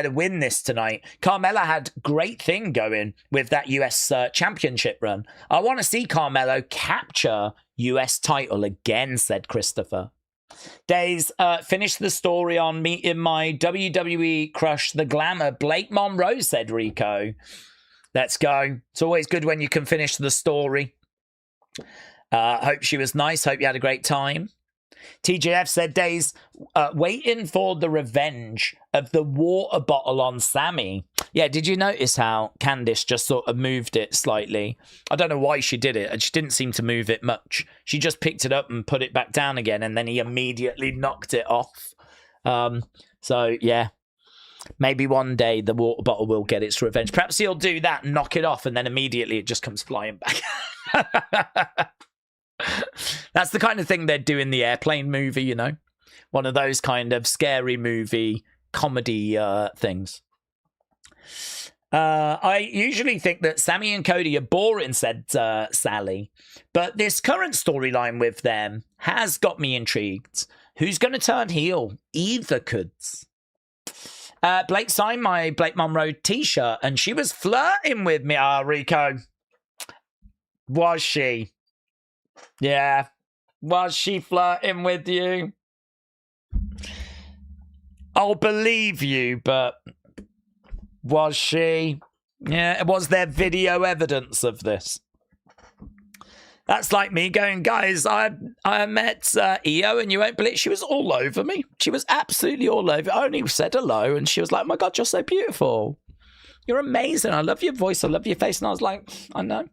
win this tonight. Carmelo had great thing going with that US championship run. I want to see Carmelo capture US title again, said Christopher. Daze finished the story on meeting my WWE crush, the glamour, Blake Monroe, said Rico. Let's go. It's always good when you can finish the story. Hope she was nice. Hope you had a great time. TJF said, Daze, waiting for the revenge of the water bottle on Sammy. Yeah, did you notice how Candice just sort of moved it slightly? I don't know why she did it, and she didn't seem to move it much. She just picked it up and put it back down again, and then he immediately knocked it off. So, yeah. Maybe one day the water bottle will get its revenge. Perhaps he'll do that, knock it off, and then immediately it just comes flying back. That's the kind of thing they'd do in the Airplane movie, you know? One of those kind of scary movie comedy things. I usually think that Sammy and Cody are boring, said Sally. But this current storyline with them has got me intrigued. Who's going to turn heel? Either could. Blake signed my Blake Monroe t-shirt and she was flirting with me. Rico. Was she? Yeah. Was she flirting with you? I'll believe you, but was she? Yeah, was there video evidence of this? That's like me going, guys, I met EO and you won't believe she was all over me. She was absolutely all over. I only said hello and she was like, oh my God, you're so beautiful. You're amazing. I love your voice. I love your face. And I was like, I know.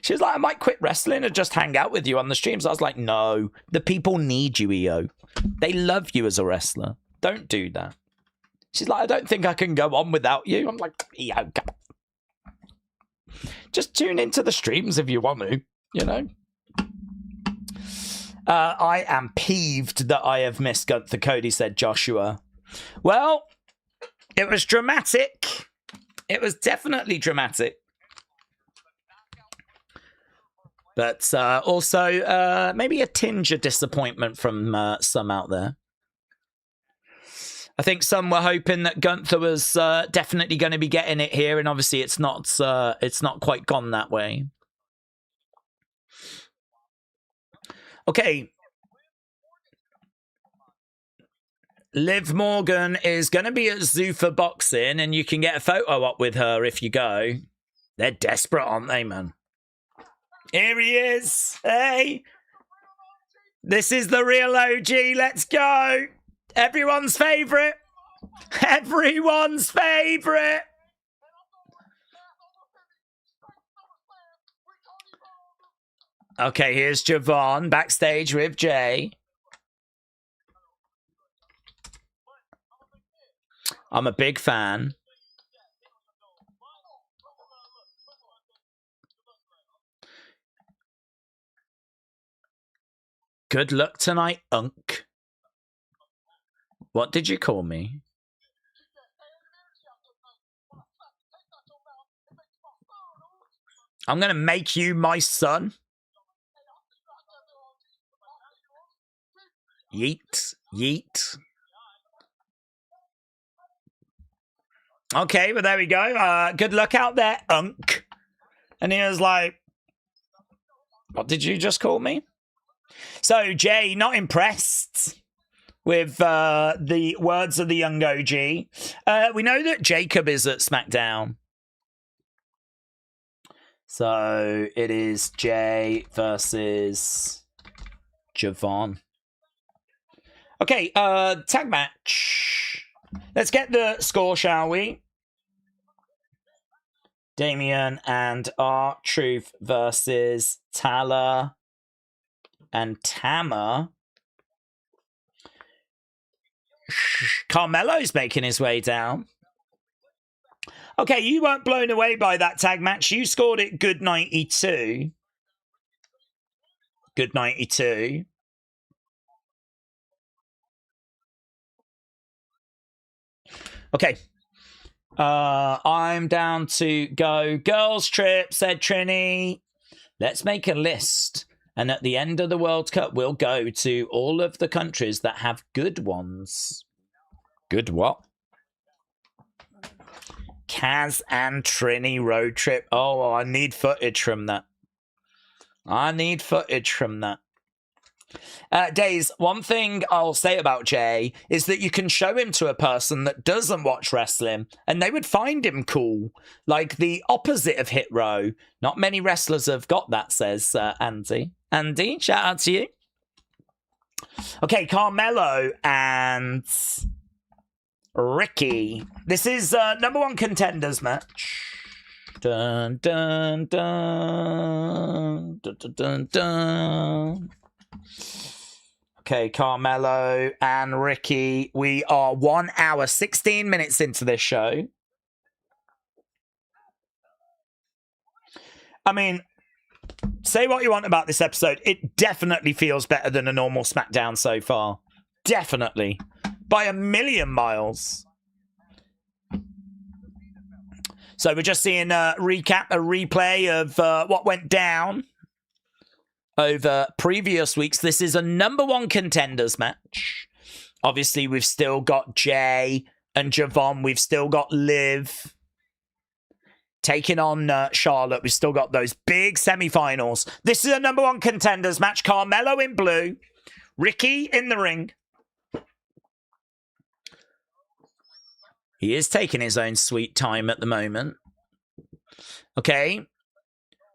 She was like, I might quit wrestling and just hang out with you on the streams. I was like, no, the people need you, EO. They love you as a wrestler. Don't do that. She's like, I don't think I can go on without you. I'm like, EO, come on. Just tune into the streams if you want to, you know. I am peeved that I have missed Gunther Cody, said Joshua. Well, it was dramatic. It was definitely dramatic. But also maybe a tinge of disappointment from some out there. I think some were hoping that Gunther was definitely going to be getting it here, and obviously it's not quite gone that way. Okay. Liv Morgan is going to be at Zuffa Boxing, and you can get a photo up with her if you go. They're desperate, aren't they, man? Here he is. Hey. This is the real OG. Let's go. Everyone's favourite. Everyone's favourite. Okay, here's Javon backstage with Jay. I'm a big fan. Good luck tonight, Unk. What did you call me? I'm going to make you my son. Yeet. Yeet. Okay, well, there we go. Good luck out there, Unk. And he was like, what did you just call me? So, Jay, not impressed with the words of the young OG. We know that Jacob is at SmackDown. So, it is Jay versus Javon. Okay, tag match. Let's get the score, shall we? Damian and R-Truth versus Tala and Tama. Carmelo's making his way down. Okay, you weren't blown away by that tag match. You scored it good 92. Good 92. Okay. I'm down to go girls trip, said Trini. Let's make a list. And at the end of the World Cup, we'll go to all of the countries that have good ones. Good what? Kaz and Trini road trip. Oh, I need footage from that. I need footage from that. Daze, one thing I'll say about Jay is that you can show him to a person that doesn't watch wrestling and they would find him cool. Like the opposite of Hit Row. Not many wrestlers have got that, says Andy. Andy, shout out to you. Okay, Carmelo and Ricky. This is number one contenders match. Dun, dun, dun, dun, dun, dun, dun. Okay, Carmelo and Ricky. We are 1 hour, 16 minutes into this show. I mean, say what you want about this episode. It definitely feels better than a normal SmackDown so far. Definitely. By a million miles. So we're just seeing a recap, a replay of what went down over previous weeks. This is a number one contenders match. Obviously, we've still got Jay and Javon. We've still got Liv taking on Charlotte. We've still got those big semi-finals. This is a number one contenders match. Carmelo in blue. Ricky in the ring. He is taking his own sweet time at the moment. Okay.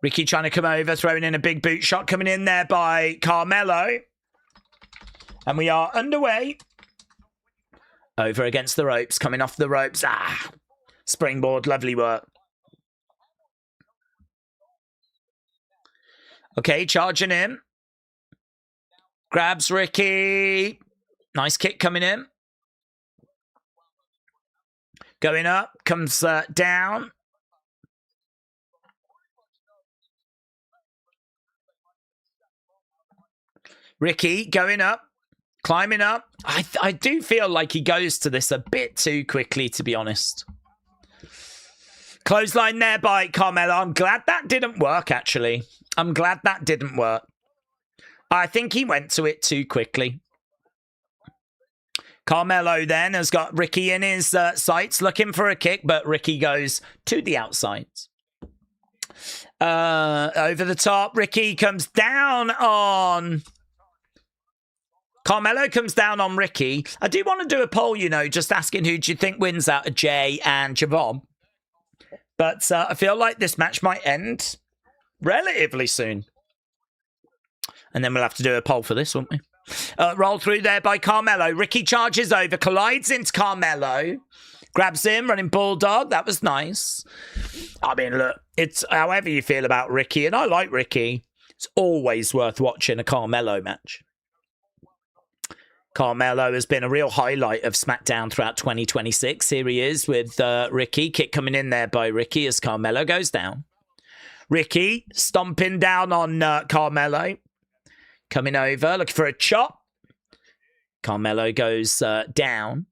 Ricky trying to come over, throwing in a big boot shot, coming in there by Carmelo. And we are underway. Over against the ropes, coming off the ropes. Ah, springboard, lovely work. Okay, charging in. Grabs Ricky. Nice kick coming in. Going up, comes down. Ricky going up, climbing up. I do feel like he goes to this a bit too quickly, to be honest. Clothesline there by Carmelo. I'm glad that didn't work, actually. I'm glad that didn't work. I think he went to it too quickly. Carmelo then has got Ricky in his sights, looking for a kick, but Ricky goes to the outside. Over the top, Ricky comes down on... Carmelo comes down on Ricky. I do want to do a poll, you know, just asking who do you think wins out of Jay and Javon. But I feel like this match might end relatively soon. And then we'll have to do a poll for this, won't we? Roll through there by Carmelo. Ricky charges over, collides into Carmelo. Grabs him, running bulldog. That was nice. I mean, look, it's however you feel about Ricky, and I like Ricky. It's always worth watching a Carmelo match. Carmelo has been a real highlight of SmackDown throughout 2026. Here he is with Ricky. Kick coming in there by Ricky as Carmelo goes down. Ricky stomping down on Carmelo. Coming over, looking for a chop. Carmelo goes down.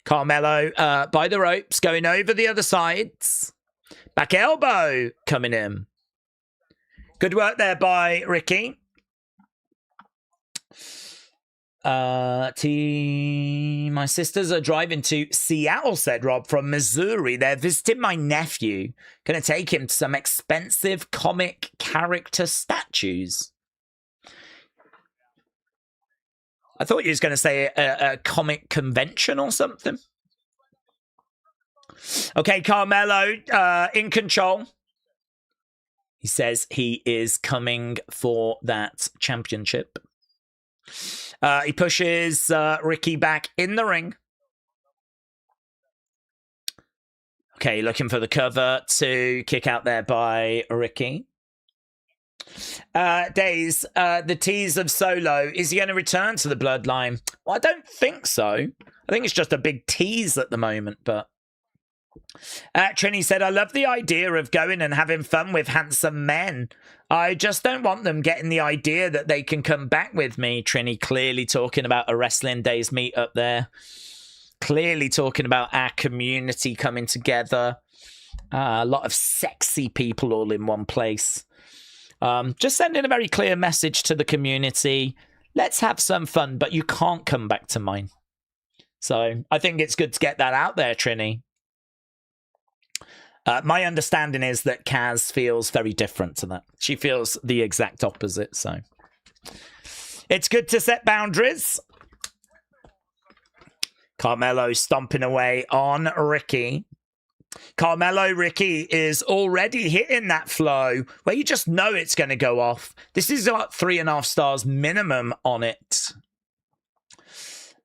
Carmelo by the ropes, going over the other sides. Back elbow coming in. Good work there by Ricky. My sisters are driving to Seattle, said Rob, from Missouri. They're visiting my nephew. Gonna take him to some expensive comic character statues. I thought you was going to say a comic convention or something. Okay, Carmelo in control. He says he is coming for that championship. He pushes Ricky back in the ring. Okay, looking for the cover to kick out there by Ricky. Daze, the tease of Solo, is he going to return to the Bloodline? Well, I don't think so. I think it's just a big tease at the moment, but... Trini said, I love the idea of going and having fun with handsome men. I just don't want them getting the idea that they can come back with me. Trini clearly talking about a Wrestling Days meet up there. Clearly talking about our community coming together. A lot of sexy people all in one place. Just sending a very clear message to the community. Let's have some fun, but you can't come back to mine. So I think it's good to get that out there, Trini. My understanding is that Kaz feels very different to that. She feels the exact opposite, so. It's good to set boundaries. Carmelo stomping away on Ricky. Carmelo Ricky is already hitting that flow where you just know it's going to go off. This is about 3.5 stars minimum on it.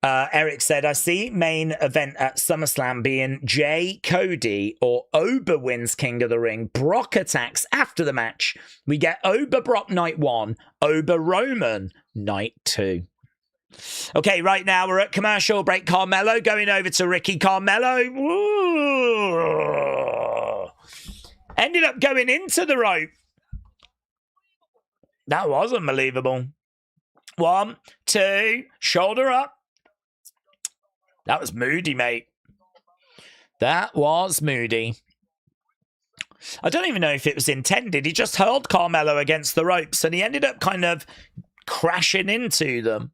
Eric said, I see main event at SummerSlam being Jay Cody or Ober wins King of the Ring. Brock attacks after the match. We get Ober Brock night 1, Ober Roman night 2. Okay, right now we're at commercial break. Carmelo going over to Ricky. Carmelo ended up going into the rope. That was unbelievable. 1, 2, shoulder up. That was moody, mate. That was moody. I don't even know if it was intended. He just hurled Carmelo against the ropes and he ended up kind of crashing into them.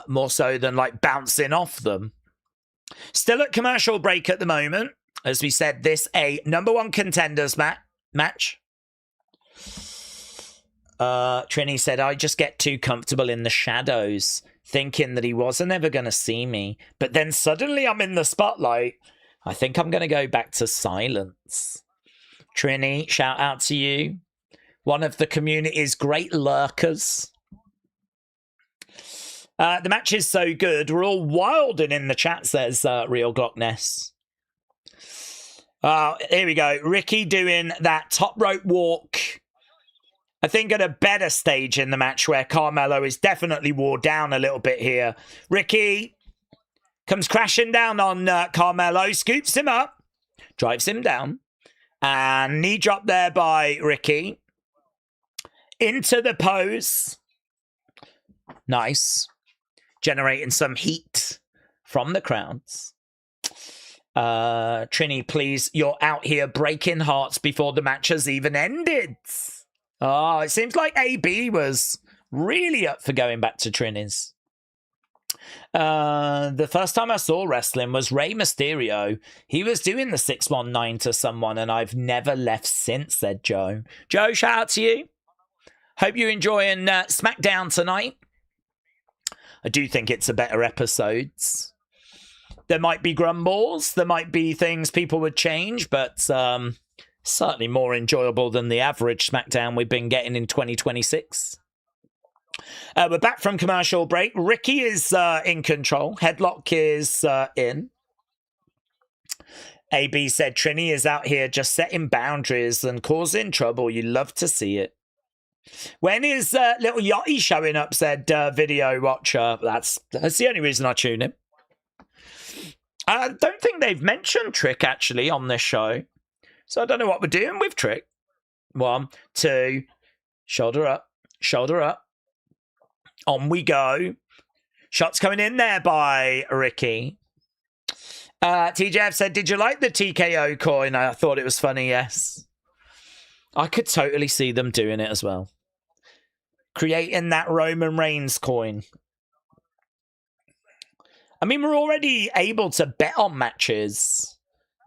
More so than like bouncing off them. Still at commercial break at the moment. As we said, this a #1 contenders match. Trini said, I just get too comfortable in the shadows, thinking that he wasn't ever going to see me. But then suddenly I'm in the spotlight. I think I'm going to go back to silence. Trini, shout out to you. One of the community's great lurkers. The match is so good. We're all wilding in the chat, says Real Glockness. Here we go. Ricky doing that top rope walk. I think at a better stage in the match where Carmelo is definitely wore down a little bit here. Ricky comes crashing down on Carmelo, scoops him up, drives him down, and knee drop there by Ricky. Into the pose. Nice. Generating some heat from the crowds. Trini, please, you're out here breaking hearts before the match has even ended. Oh, it seems like AB was really up for going back to Trini's. The first time I saw wrestling was Rey Mysterio. He was doing the 619 to someone, and I've never left since, said Joe. Joe, shout out to you. Hope you're enjoying SmackDown tonight. I do think it's a better episode. There might be grumbles. There might be things people would change, but certainly more enjoyable than the average SmackDown we've been getting in 2026. We're back from commercial break. Ricky is in control. Headlock is in. AB said Trini is out here just setting boundaries and causing trouble. You love to see it. When is little Yachty showing up, said Video Watcher. That's the only reason I tune in. I don't think they've mentioned Trick, actually, on this show. So I don't know what we're doing with Trick. 1, 2, shoulder up, shoulder up. On we go. Shots coming in there by Ricky. TJF said, did you like the TKO coin? I thought it was funny, yes. I could totally see them doing it as well. Creating that Roman Reigns coin. I mean, we're already able to bet on matches.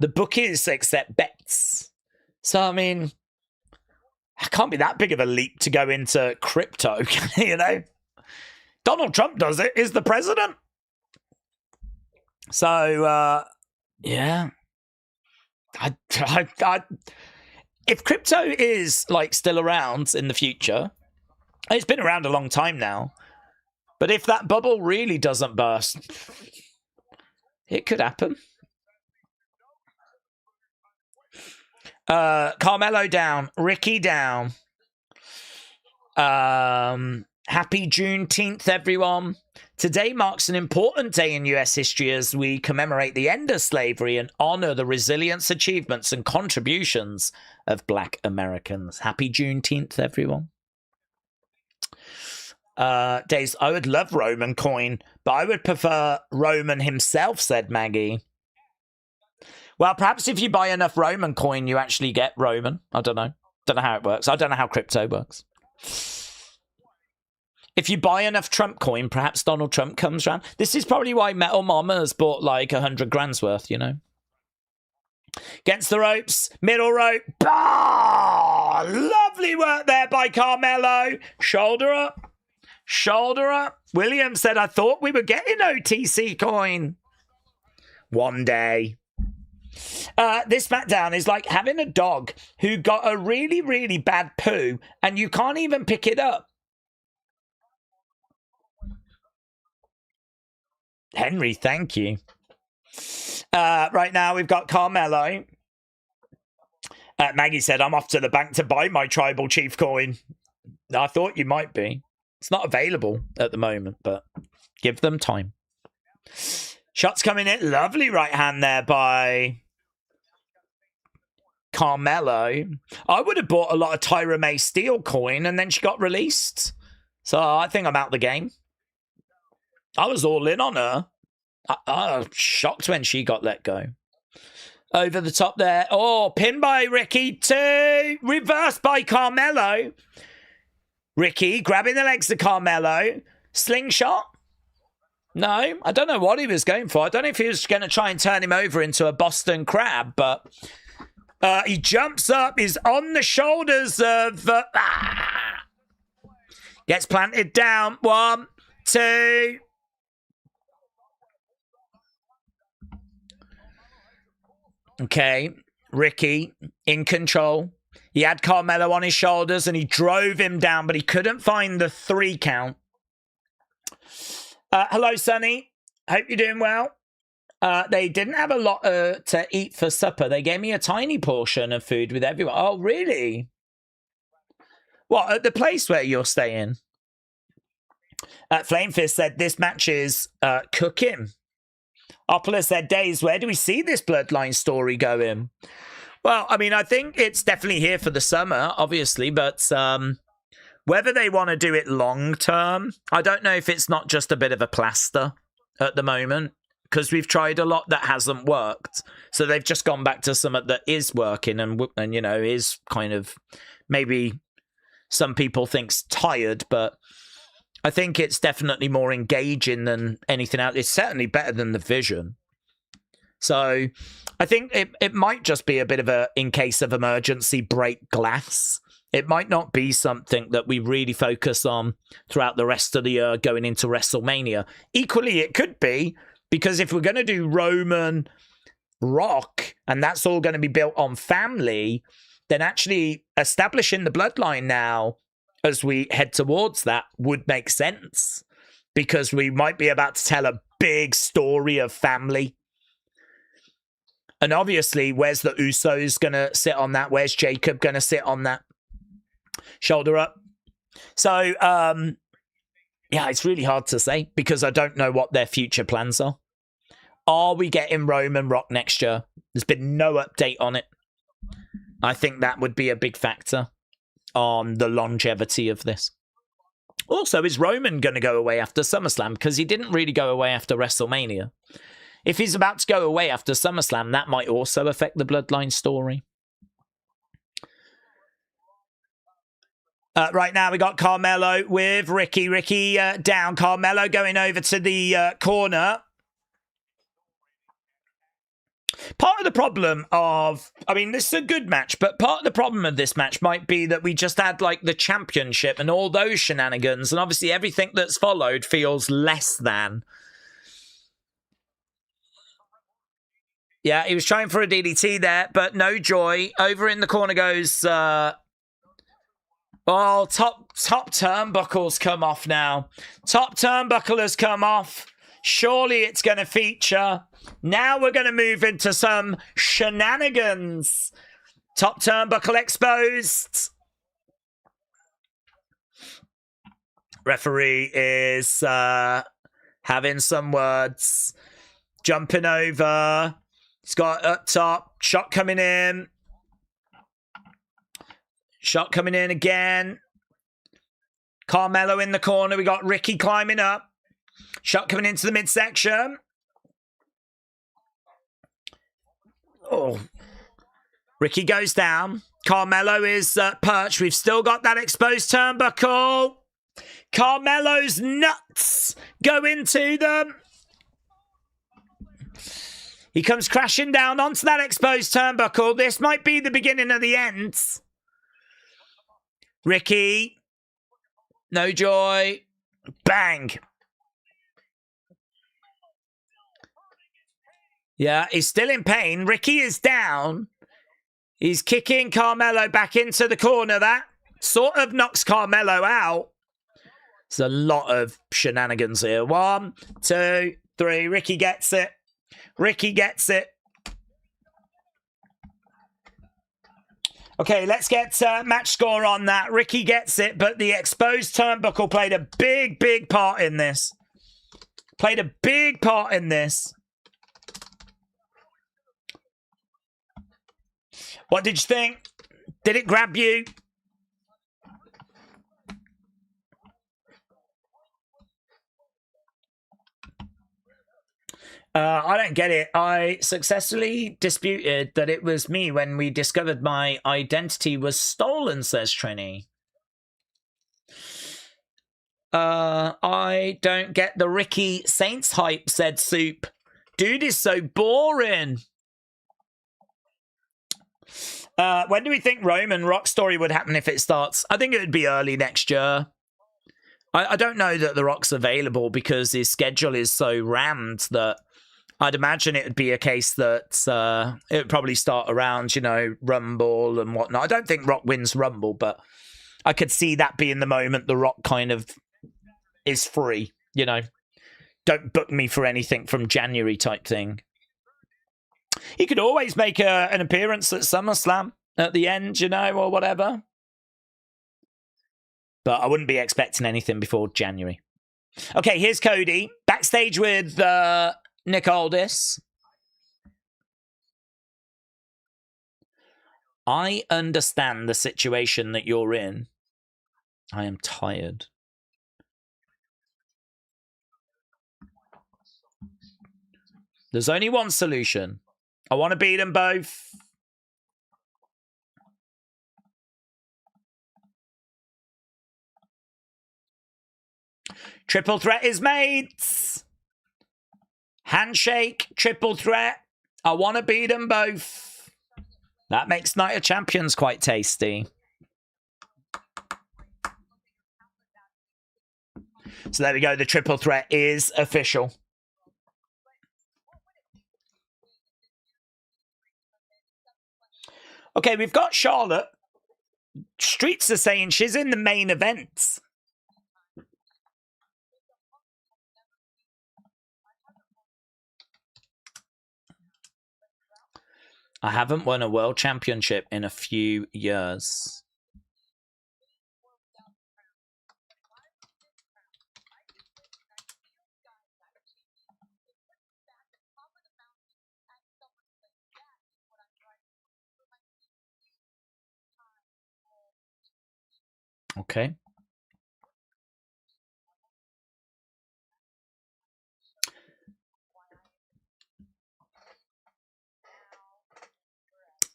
The bookies accept bets. So, I mean, it can't be that big of a leap to go into crypto, you know? Donald Trump does it, is the president. So, yeah. If crypto is, like, still around in the future, It's been around a long time now. But if that bubble really doesn't burst, it could happen. Carmelo down. Ricky down. Happy Juneteenth, everyone. Today marks an important day in US history as we commemorate the end of slavery and honor the resilience, achievements, and contributions of Black Americans. Happy Juneteenth, everyone. Daze, I would love Roman coin, but I would prefer Roman himself, said Maggie. Well, perhaps if you buy enough Roman coin, you actually get Roman. I don't know. Don't know how it works. I don't know how crypto works. If you buy enough Trump coin, perhaps Donald Trump comes around. This is probably why Metal Mama has bought like 100 grand's worth, you know. Against the ropes. Middle rope. Bah! Lovely work there by Carmelo. Shoulder up. Shoulder up. William said, I thought we were getting OTC coin. One day. This SmackDown is like having a dog who got a really, really bad poo and you can't even pick it up. Henry, thank you. Right now we've got Carmelo. Maggie said, I'm off to the bank to buy my tribal chief coin. I thought you might be. It's not available at the moment, but give them time. Shots coming in. Lovely right hand there by Carmelo. I would have bought a lot of Tyra May Steel coin and then she got released. So I think I'm out the game. I was all in on her. I was shocked when she got let go. Over the top there. Oh, pin by Ricky. Two. Reversed by Carmelo. Ricky grabbing the legs of Carmelo. Slingshot. No, I don't know what he was going for. I don't know if he was going to try and turn him over into a Boston Crab, but he jumps up. He's on the shoulders of... Gets planted down. 1, 2... Okay, Ricky in control. He had Carmelo on his shoulders and he drove him down, but he couldn't find the 3 count. Hello, Sonny. Hope you're doing well. They didn't have a lot to eat for supper. They gave me a tiny portion of food with everyone. Oh, really? What, at the place where you're staying? Flamefist said this match is cooking. Opolis said, Daze, where do we see this Bloodline story going? Well, I mean, I think it's definitely here for the summer, obviously, but whether they want to do it long term, I don't know if it's not just a bit of a plaster at the moment, because we've tried a lot that hasn't worked. So they've just gone back to something that is working and you know, is kind of maybe some people think's tired, but I think it's definitely more engaging than anything else. It's certainly better than the Vision. So I think it might just be a bit of a, in case of emergency, break glass. It might not be something that we really focus on throughout the rest of the year going into WrestleMania. Equally, it could be, because if we're going to do Roman, Rock, and that's all going to be built on family, then actually establishing the Bloodline now as we head towards that would make sense, because we might be about to tell a big story of family. And obviously, where's the Usos going to sit on that? Where's Jacob going to sit on that? Shoulder up. So, yeah, it's really hard to say because I don't know what their future plans are. Are we getting Roman Rock next year? There's been no update on it. I think that would be a big factor on the longevity of this. Also, is Roman going to go away after SummerSlam? Because he didn't really go away after WrestleMania. If he's about to go away after SummerSlam, that might also affect the Bloodline story. Right now, we got Carmelo with Ricky. Ricky down. Carmelo going over to the corner. Part of the problem of, I mean, this is a good match, but part of the problem of this match might be that we just had like the championship and all those shenanigans, and obviously everything that's followed feels less than. Yeah, he was trying for a DDT there, but no joy. Over in the corner goes, Oh, top turnbuckle's come off now. Top turnbuckle has come off. Surely it's going to feature. Now we're going to move into some shenanigans. Top turnbuckle exposed. Referee is having some words. Jumping over. He's got up top. Shot coming in. Shot coming in again. Carmelo in the corner. We got Ricky climbing up. Shot coming into the midsection. Oh. Ricky goes down. Carmelo is perched. We've still got that exposed turnbuckle. Carmelo's nuts go into them. He comes crashing down onto that exposed turnbuckle. This might be the beginning of the end. Ricky. No joy. Bang. Yeah, he's still in pain. Ricky is down. He's kicking Carmelo back into the corner. That sort of knocks Carmelo out. There's a lot of shenanigans here. 1, 2, 3. Ricky gets it. Ricky gets it. Okay, let's get match score on that. Ricky gets it, but the exposed turnbuckle played a big, big part in this. Played a big part in this. What did you think? Did it grab you? I don't get it. I successfully disputed that it was me when we discovered my identity was stolen, says Trini. I don't get the Ricky Saints hype, said Soup. Dude is so boring. When do we think Roman Rock story would happen if it starts? I think it would be early next year. I don't know that The Rock's available because his schedule is so rammed that I'd imagine it would be a case that it would probably start around, you know, Rumble and whatnot. I don't think Rock wins Rumble, but I could see that being the moment The Rock kind of is free, you know. Don't book me for anything from January type thing. He could always make an appearance at SummerSlam at the end, you know, or whatever. But I wouldn't be expecting anything before January. Okay, here's Cody. Backstage with Nick Aldis. I understand the situation that you're in. I am tired. There's only one solution. I want to beat them both. Triple threat is made. Handshake, triple threat. I want to beat them both. That makes Night of Champions quite tasty. So there we go. The triple threat is official. Okay, we've got Charlotte. Streets are saying she's in the main event. I haven't won a world championship in a few years. Okay.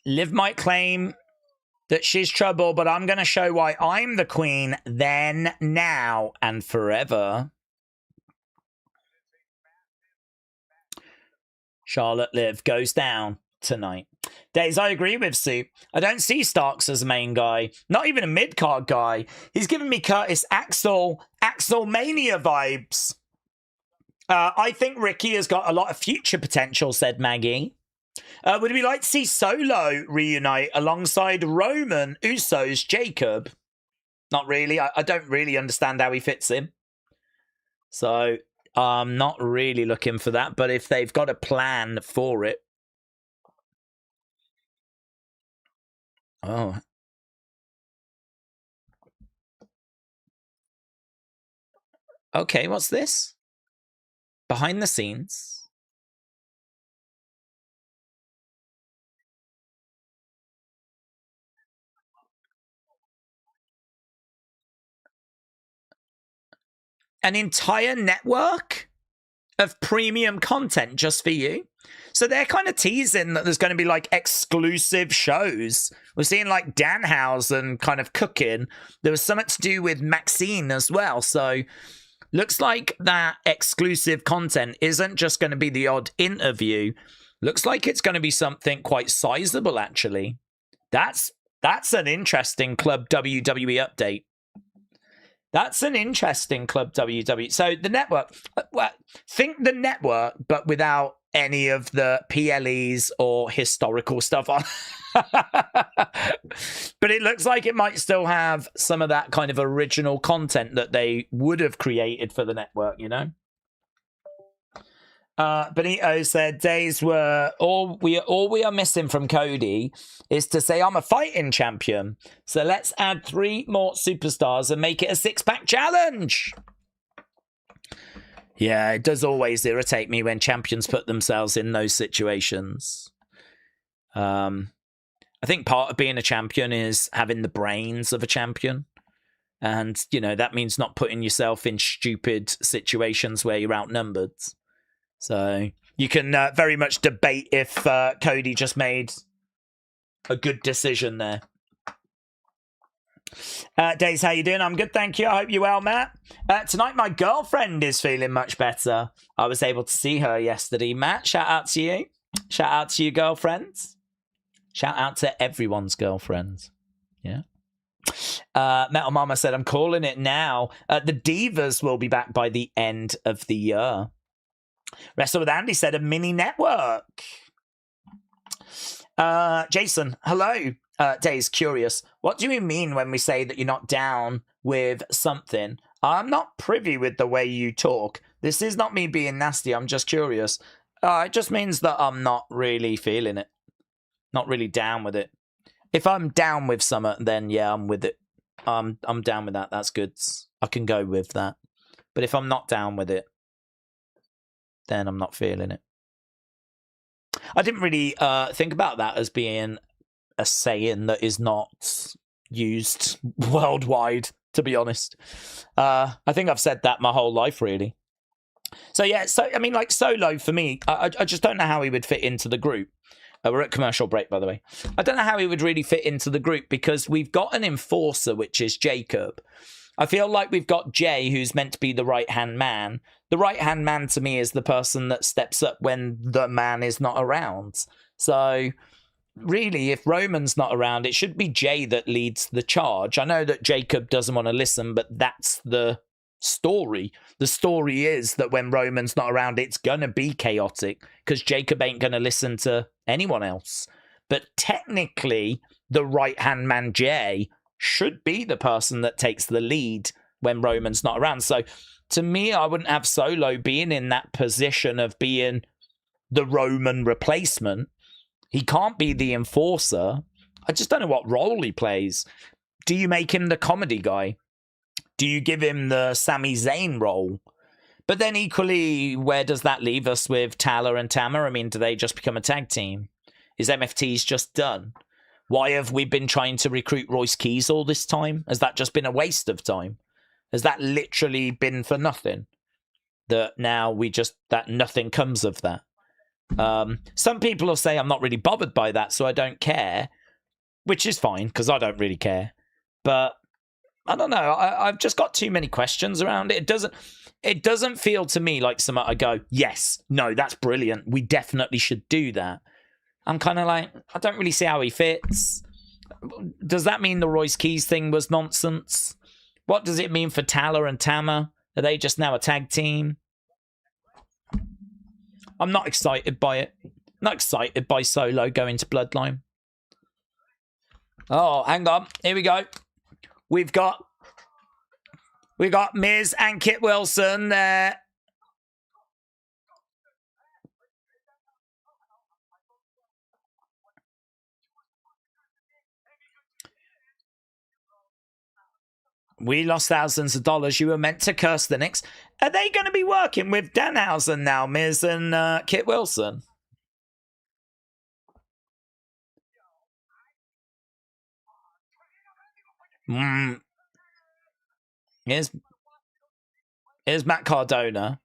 Liv might claim that she's trouble, but I'm going to show why I'm the queen then, now, and forever. Charlotte Liv goes down tonight. Daze, I agree with Sue. I don't see Starks as a main guy. Not even a mid-card guy. He's giving me Curtis Axel Mania vibes. I think Ricky has got a lot of future potential, said Maggie. Would we like to see Solo reunite alongside Roman, Usos, Jacob? Not really. I don't really understand how he fits in. So I'm not really looking for that. But if they've got a plan for it. Oh. Okay, what's this? Behind the scenes. An entire network of premium content just for you. So they're kind of teasing that there's going to be like exclusive shows. We're seeing like Danhausen kind of cooking. There was something to do with Maxine as well. So looks like that exclusive content isn't just going to be the odd interview. Looks like it's going to be something quite sizable, actually. That's an interesting Club WWE update. That's an interesting Club WWE. So the network, think the network, but without any of the PLEs or historical stuff on. But it looks like it might still have some of that kind of original content that they would have created for the network, you know? Benito said, Daze were all we are missing from Cody is to say I'm a fighting champion. So let's add 3 more superstars and make it a 6-pack challenge. Yeah, it does always irritate me when champions put themselves in those situations. I think part of being a champion is having the brains of a champion. And, you know, that means not putting yourself in stupid situations where you're outnumbered. So you can very much debate if Cody just made a good decision there. Daze, how you doing? I'm good, thank you. I hope you're well, Matt. Tonight, my girlfriend is feeling much better. I was able to see her yesterday. Matt, shout out to you. Shout out to you, girlfriends. Shout out to everyone's girlfriends. Yeah. Metal Mama said, I'm calling it now. The Divas will be back by the end of the year. Wrestle with Andy said a mini network. Jason, hello. Daze, curious. What do you mean when we say that you're not down with something? I'm not privy with the way you talk. This is not me being nasty. I'm just curious. It just means that I'm not really feeling it. Not really down with it. If I'm down with something, then yeah, I'm with it. I'm down with that. That's good. I can go with that. But if I'm not down with it, then I'm not feeling it. I didn't really think about that as being a saying that is not used worldwide, to be honest. I think I've said that my whole life, really. So, yeah, so I mean, like, Solo, for me, I just don't know how he would fit into the group. We're at commercial break, by the way. I don't know how he would really fit into the group because we've got an enforcer, which is Jacob. I feel like we've got Jay, who's meant to be the right-hand man. The right-hand man, to me, is the person that steps up when the man is not around. So, really, if Roman's not around, it should be Jay that leads the charge. I know that Jacob doesn't want to listen, but that's the story. The story is that when Roman's not around, it's going to be chaotic because Jacob ain't going to listen to anyone else. But technically, the right-hand man, Jay, should be the person that takes the lead when Roman's not around. So to me, I wouldn't have Solo being in that position of being the Roman replacement. He can't be the enforcer. I just don't know what role he plays. Do you make him the comedy guy? Do you give him the Sammy Zayn role? But then equally, where does that leave us with Tala and Tama? I mean, do they just become a tag team? Is MFT's just done? Why have we been trying to recruit Royce Keys all this time? Has that just been a waste of time? Has that literally been for nothing? That now that nothing comes of that? Some people will say I'm not really bothered by that, so I don't care, which is fine because I don't really care. But I don't know. I've just got too many questions around it. It doesn't feel to me like something I go, yes, no, that's brilliant. We definitely should do that. I'm kind of like, I don't really see how he fits. Does that mean the Royce Keys thing was nonsense? What does it mean for Tala and Tama? Are they just now a tag team? I'm not excited by it. Not excited by Solo going to Bloodline. Oh, hang on. Here we go. We've got We got Miz and Kit Wilson there. We lost thousands of dollars. You were meant to curse the Knicks. Are they going to be working with Danhausen now, Miz and Kit Wilson? Here's Matt Cardona.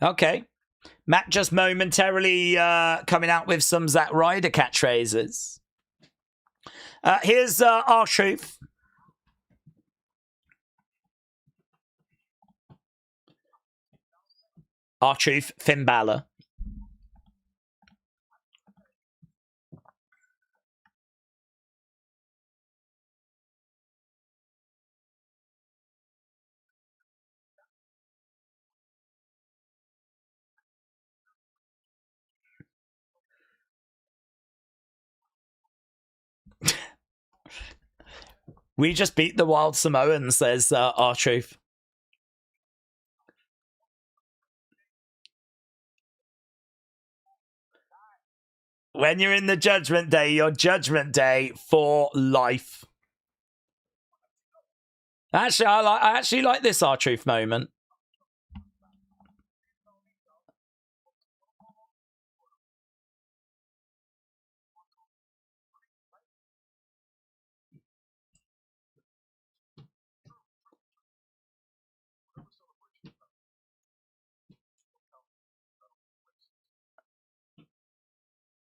Okay. Matt just momentarily coming out with some Zack Ryder catchphrases. Here's R-Truth. R-Truth, Finn Balor. We just beat the Wild Samoans, says R-Truth. When you're in the Judgment Day, your Judgment Day for life. Actually, I actually like this R-Truth moment.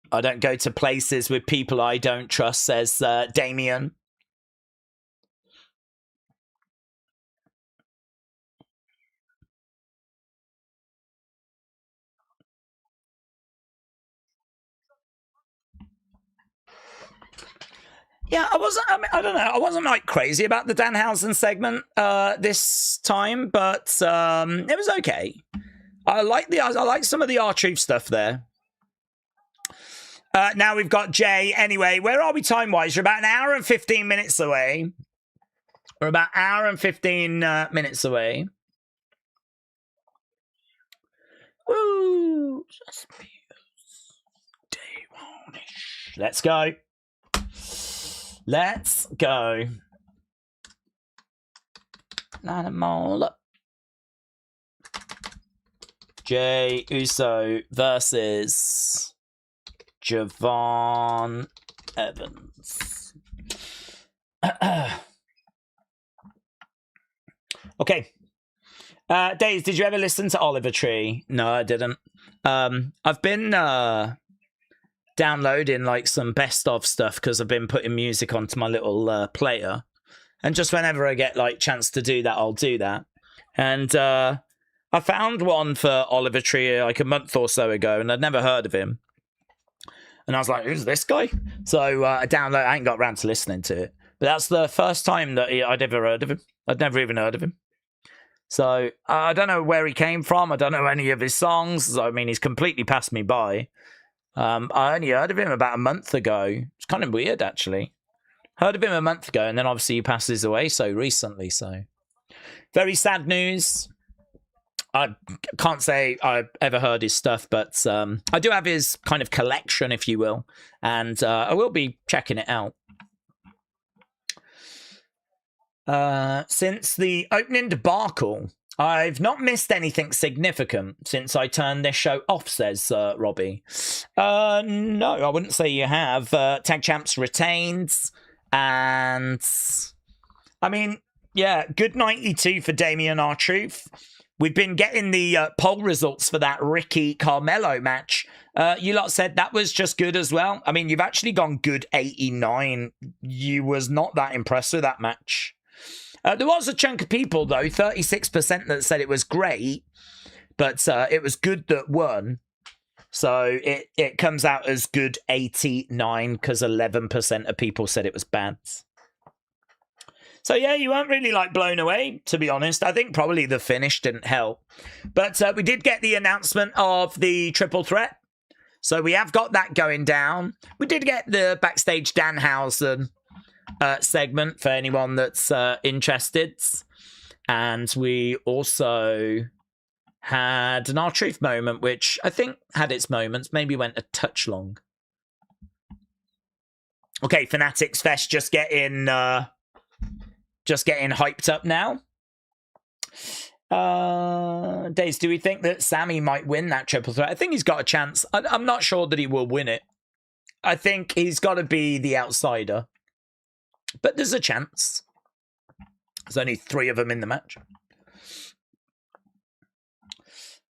I don't go to places with people I don't trust, says Damien. Yeah, I don't know. I wasn't like crazy about the Danhausen segment this time, but it was okay. I like some of the R-Truth stuff there. Now we've got Jay. Anyway, where are we time-wise? We're about an hour and 15 minutes away. We're about an hour and 15 minutes away. Woo! Let's go. Let's go. Animal. Jay Uso versus Javon Evans. Okay. Daze, did you ever listen to Oliver Tree? No, I didn't. I've been downloading like some best of stuff because I've been putting music onto my little player. And just whenever I get like chance to do that, I'll do that. And I found one for Oliver Tree like a month or so ago, and I'd never heard of him. And I was like, who's this guy? So I ain't got around to listening to it. But that's the first time that I'd ever heard of him. I'd never even heard of him. So I don't know where he came from. I don't know any of his songs. I mean, he's completely passed me by. I only heard of him about a month ago. It's kind of weird, actually. Heard of him a month ago, and then obviously he passes away so recently. So very sad news. I can't say I've ever heard his stuff, but I do have his kind of collection, if you will, and I will be checking it out. Since the opening debacle, I've not missed anything significant since I turned this show off, says Robbie. No, I wouldn't say you have. Tag Champs retains, and I mean, yeah, good 92 for Damien R-Truth. we've been getting the poll results for that Ricky Carmelo match. You lot said that was just good as well. I mean, you've actually gone good 89. You was not that impressed with that match. There was a chunk of people, though, 36% that said it was great, but it was good that won. So it comes out as good 89 because 11% of people said it was bad. So yeah, you weren't really like blown away, to be honest. I think probably the finish didn't help. But we did get the announcement of the triple threat. So we have got that going down. We did get the Backstage Danhausen segment for anyone that's interested. And we also had an R-Truth moment, which I think had its moments, maybe went a touch long. Okay, Fanatics Fest just getting hyped up now. Daze, do we think that Sammy might win that triple threat? I think he's got a chance. I'm not sure that he will win it. I think he's got to be the outsider. But there's a chance. There's only 3 of them in the match.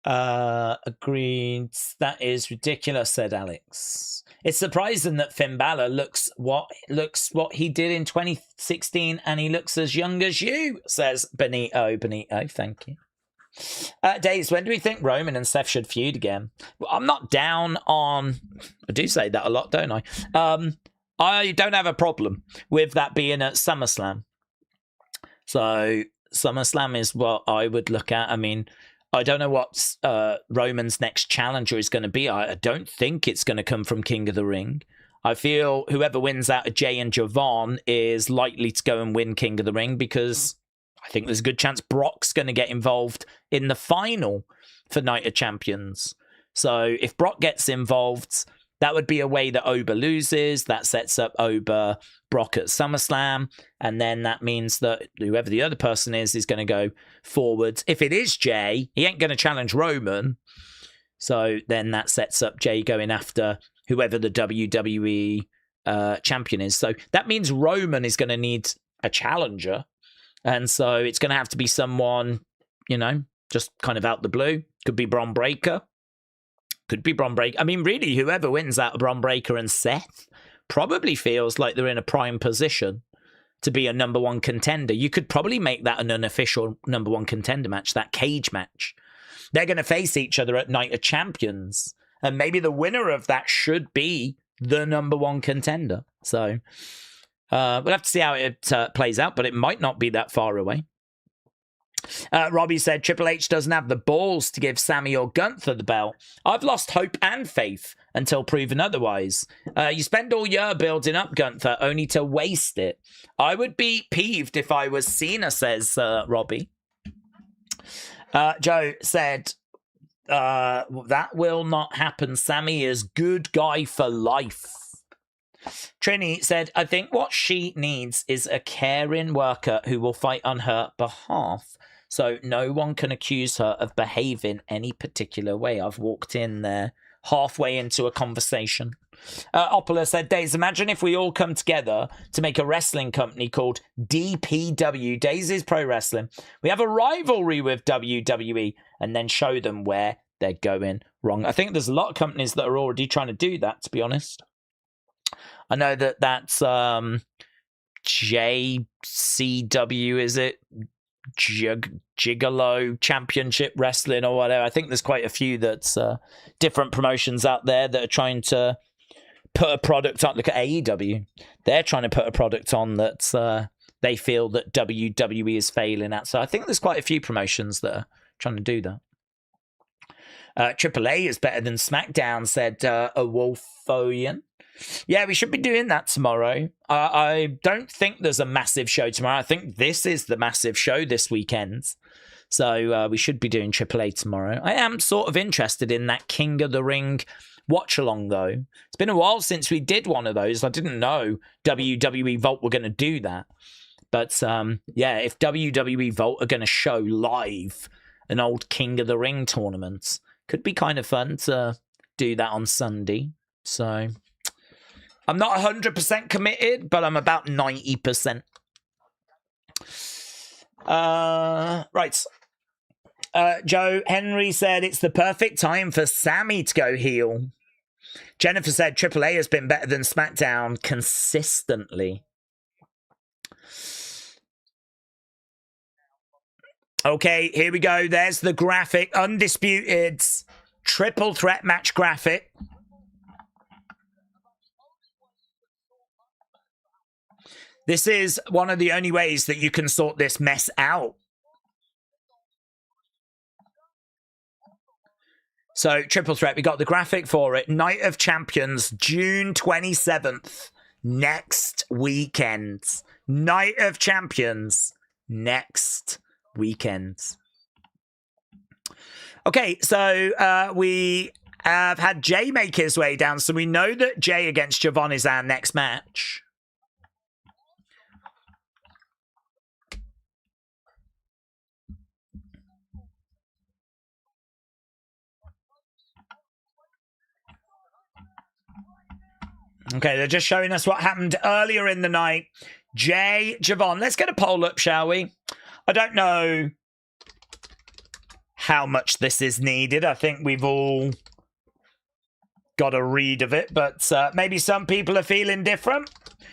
Agreed. That is ridiculous, said Alex. It's surprising that Finn Balor looks what he did in 2016 and he looks as young as you, says Benito. Benito, thank you. Daze, when do we think Roman and Seth should feud again? Well, I'm not down on... I do say that a lot, don't I? I don't have a problem with that being at SummerSlam. So SummerSlam is what I would look at. I mean... I don't know what Roman's next challenger is going to be. I don't think it's going to come from King of the Ring. I feel whoever wins out of Jay and Javon is likely to go and win King of the Ring because I think there's a good chance Brock's going to get involved in the final for Night of Champions. So if Brock gets involved, that would be a way that Oba loses. That sets up Oba Brock at SummerSlam. And then that means that whoever the other person is going to go forwards. If it is Jay, he ain't going to challenge Roman. So then that sets up Jay going after whoever the WWE champion is. So that means Roman is going to need a challenger. And so it's going to have to be someone, you know, just kind of out the blue. Could be Bron Breakker. Could be Bron Breakker. I mean, really, whoever wins out of Bron Breakker and Seth probably feels like they're in a prime position to be a number 1 contender. You could probably make that an unofficial number 1 contender match, that cage match. They're going to face each other at Night of Champions. And maybe the winner of that should be the number 1 contender. So we'll have to see how it plays out, but it might not be that far away. Robbie said, Triple H doesn't have the balls to give Sammy or Gunther the belt. I've lost hope and faith until proven otherwise. You spend all year building up Gunther only to waste it. I would be peeved if I was Cena, says Robbie. Joe said, that will not happen. Sammy is good guy for life. Trini said, I think what she needs is a caring worker who will fight on her behalf, so no one can accuse her of behaving any particular way. I've walked in there halfway into a conversation. Opala said, Daze, imagine if we all come together to make a wrestling company called DPW, Daze's Pro Wrestling. We have a rivalry with WWE and then show them where they're going wrong. I think there's a lot of companies that are already trying to do that, to be honest. I know that that's JCW, is it? Gigolo Championship Wrestling or whatever. I think there's quite a few that's different promotions out there that are trying to put a product on. Look at AEW. They're trying to put a product on that they feel that WWE is failing at. So I think there's quite a few promotions that are trying to do that. AAA is better than SmackDown, said a Wolfoian. Yeah, we should be doing that tomorrow. I don't think there's a massive show tomorrow. I think this is the massive show this weekend. So we should be doing AAA tomorrow. I am sort of interested in that King of the Ring watch-along, though. It's been a while since we did one of those. I didn't know WWE Vault were going to do that. But, yeah, if WWE Vault are going to show live an old King of the Ring tournament, could be kind of fun to do that on Sunday. So... I'm not 100% committed, but I'm about 90%. Right. Joe Henry said it's the perfect time for Sammy to go heel. Jennifer said Triple A has been better than SmackDown consistently. Okay, here we go. There's the graphic. Undisputed triple threat match graphic. This is one of the only ways that you can sort this mess out. So, triple threat, we got the graphic for it. Night of Champions, June 27th, next weekend. Night of Champions, next weekend. Okay, so we have had Jay make his way down, so we know that Jay against Javon is our next match. Okay, they're just showing us what happened earlier in the night. Jay, Javon, let's get a poll up, shall we? I don't know how much this is needed. I think we've all got a read of it, but maybe some people are feeling different.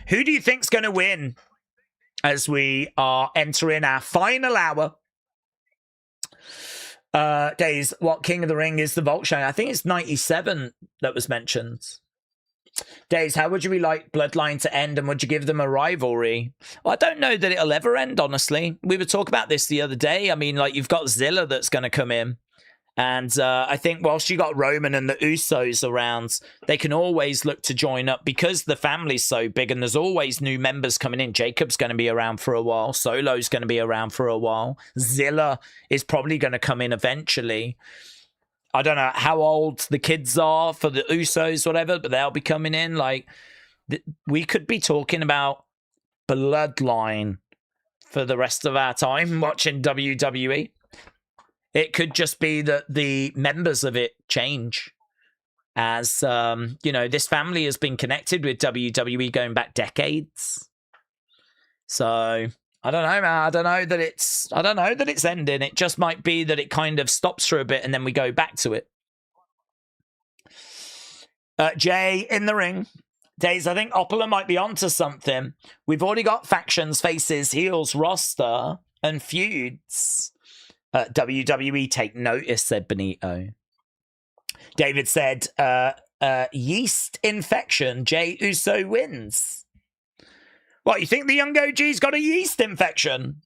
Who do you think's going to win as we are entering our final hour? Daze, what King of the Ring is the Vault show? I think it's 97 that was mentioned. Daze, how would you like Bloodline to end, and would you give them a rivalry? Well, I don't know that it'll ever end, honestly. We were talking about this the other day. I mean, like, you've got Zilla that's going to come in. And I think whilst you got Roman and the Usos around, they can always look to join up because the family's so big and there's always new members coming in. Jacob's going to be around for a while. Solo's going to be around for a while. Zilla is probably going to come in eventually. I don't know how old the kids are for the Usos, whatever, but they'll be coming in. Like, we could be talking about Bloodline for the rest of our time watching WWE. It could just be that the members of it change. As, you know, this family has been connected with WWE going back decades. So, I don't know, man. I don't know that it's ending. It just might be that it kind of stops for a bit and then we go back to it. Jay in the ring. Daze, I think Opala might be onto something. We've already got factions, faces, heels, roster, and feuds. WWE take notice, said Benito. David said, yeast infection, Jay Uso wins. What, you think the young OG's got a yeast infection?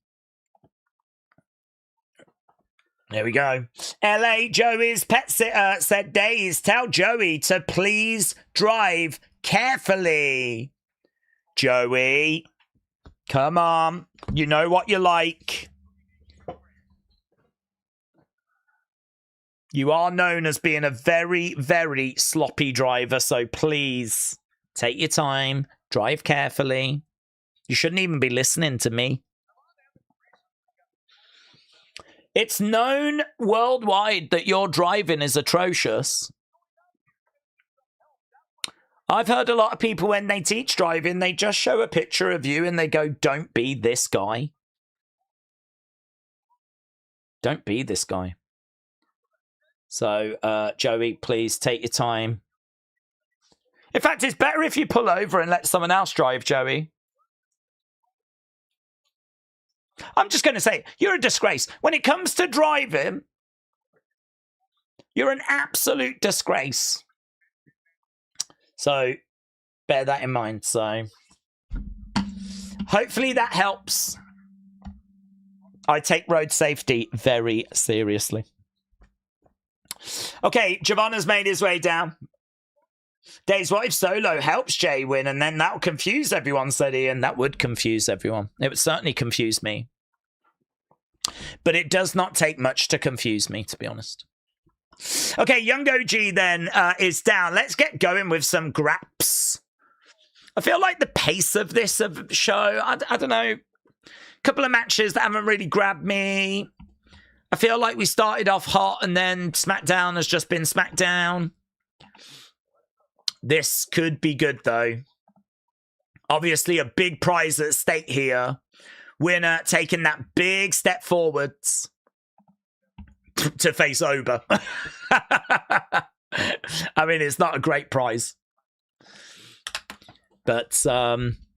There we go. LA Joey's pet sitter said, Daze, tell Joey to please drive carefully. Joey, come on. You know what you like. You are known as being a very, very sloppy driver, so please take your time, drive carefully. You shouldn't even be listening to me. It's known worldwide that your driving is atrocious. I've heard a lot of people when they teach driving, they just show a picture of you and they go, don't be this guy. Don't be this guy. So, Joey, please take your time. In fact, it's better if you pull over and let someone else drive, Joey. I'm just going to say, you're a disgrace. When it comes to driving, you're an absolute disgrace. So, bear that in mind. So, hopefully that helps. I take road safety very seriously. Okay, Javon has made his way down. Daze, what if Solo helps Jay win and then that'll confuse everyone, said Ian. That would confuse everyone. It would certainly confuse me. But it does not take much to confuse me, to be honest. Okay, Young OG then is down. Let's get going with some graps. I feel like the pace of this show, I don't know, a couple of matches that haven't really grabbed me. I feel like we started off hot and then SmackDown has just been SmackDown. This could be good, though. Obviously, a big prize at stake here. Winner taking that big step forwards. to face Oba. I mean, it's not a great prize. But,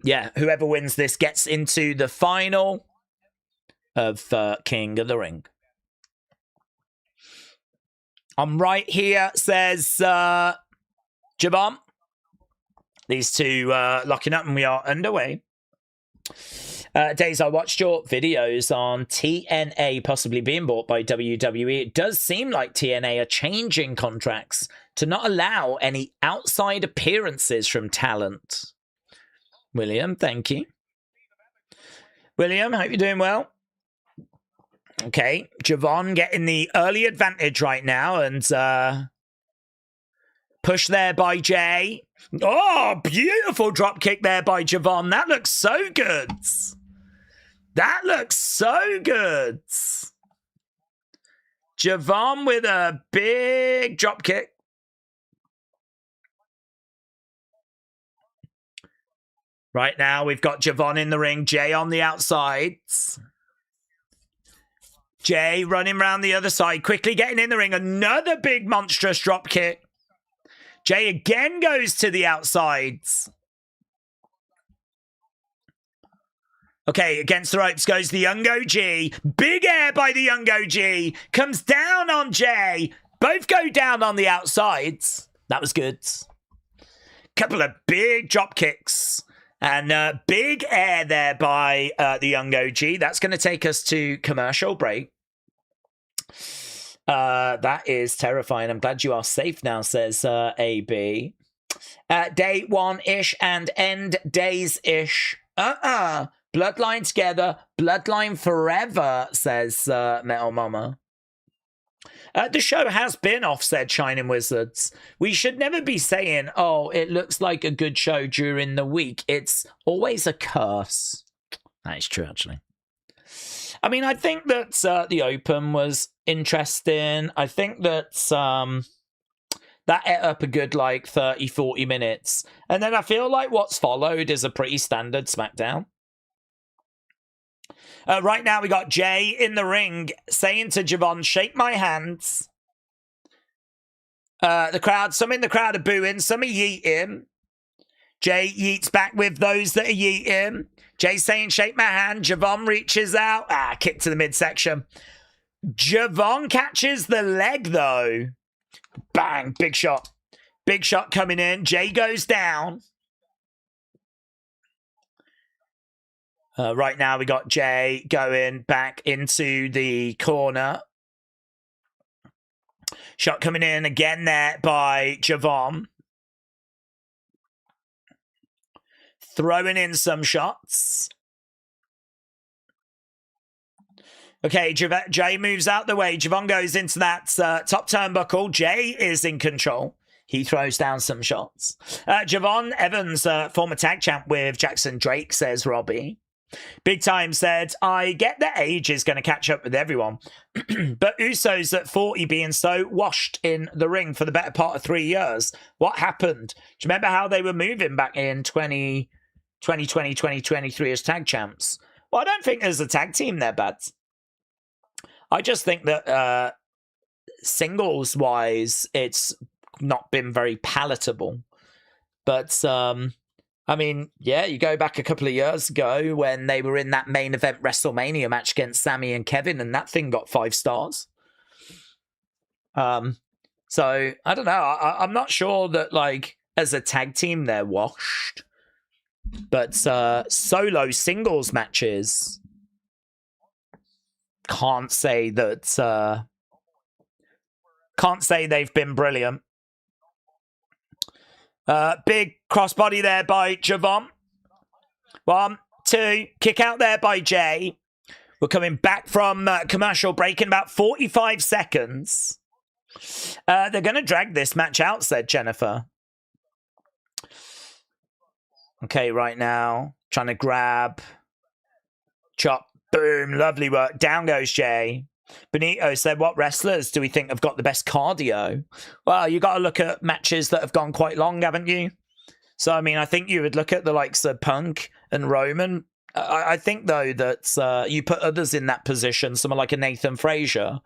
yeah, whoever wins this gets into the final of King of the Ring. I'm right here, says Javon. These two locking up and we are underway. Daze, I watched your videos on TNA possibly being bought by WWE. It does seem like TNA are changing contracts to not allow any outside appearances from talent. William, thank you. William, hope you're doing well. Okay, Javon getting the early advantage right now and push there by Jay. Oh, beautiful drop kick there by Javon. That looks so good. That looks so good. Javon with a big drop kick. Right now, we've got Javon in the ring, Jay on the outside. Jay running around the other side, quickly getting in the ring. Another big monstrous drop kick. Jay again goes to the outsides. Okay, against the ropes goes the Young OG. Big air by the Young OG. Comes down on Jay. Both go down on the outsides. That was good. Couple of big drop kicks. And big air there by the Young OG. That's going to take us to commercial break. That is terrifying. I'm glad you are safe now, says AB. Day one-ish and end days-ish. Bloodline together. Bloodline forever, says Metal Mama. The show has been off, said Shining Wizards. We should never be saying, oh, it looks like a good show during the week. It's always a curse. That is true, actually. I mean, I think that the Open was interesting. I think that that ate up a good, 30, 40 minutes. And then I feel like what's followed is a pretty standard SmackDown. Right now, we got Jay in the ring saying to Javon, shake my hands. The crowd, some in the crowd are booing, some are yeeting. Jay yeets back with those that are yeeting. Jay saying, shake my hand. Javon reaches out. Kick to the midsection. Javon catches the leg, though. Bang, big shot. Big shot coming in. Jay goes down. Right now, we got Jay going back into the corner. Shot coming in again there by Javon. Throwing in some shots. Okay, Jay moves out the way. Javon goes into that top turnbuckle. Jay is in control. He throws down some shots. Javon Evans, former tag champ with Jackson Drake, says Robbie. Big Time said, I get that age is going to catch up with everyone, but Usos at 40 being so washed in the ring for the better part of 3 years. What happened? Do you remember how they were moving back in 2020, 2023 as tag champs? Well, I don't think as a tag team they're bad. I just think that singles-wise, it's not been very palatable. But I mean, yeah, you go back a couple of years ago when they were in that main event WrestleMania match against Sammy and Kevin, and that thing got 5 stars. So, I don't know. I'm not sure that, as a tag team, they're washed. But solo singles matches, can't say that... can't say they've been brilliant. Big crossbody there by Javon. 1, 2, kick out there by Jay. We're coming back from commercial break in about 45 seconds. They're going to drag this match out, said Jennifer. Okay, right now, trying to grab. Chop, boom, lovely work. Down goes Jay. Benito said, what wrestlers do we think have got the best cardio? Well, you got to look at matches that have gone quite long, haven't you? So, I mean, I think you would look at the likes of Punk and Roman. I think, though, that you put others in that position, someone like a Nathan Frazier.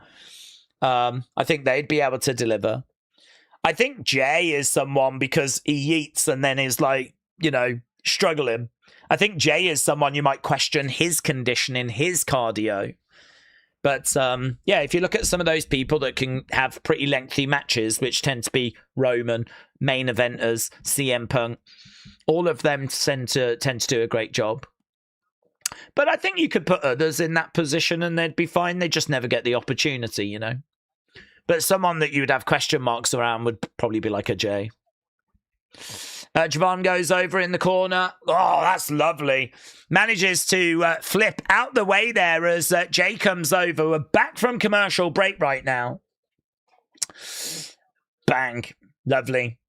I think they'd be able to deliver. I think Jay is someone, because he eats and then is like, you know, struggling. I think Jay is someone you might question his conditioning, his cardio. But yeah, if you look at some of those people that can have pretty lengthy matches, which tend to be Roman, main eventers, CM Punk, all of them tend to do a great job. But I think you could put others in that position and they'd be fine. They just never get the opportunity, you know. But someone that you would have question marks around would probably be like a Jay. Javon goes over in the corner. Oh, that's lovely. Manages to flip out the way there as Jay comes over. We're back from commercial break right now. Bang. Lovely.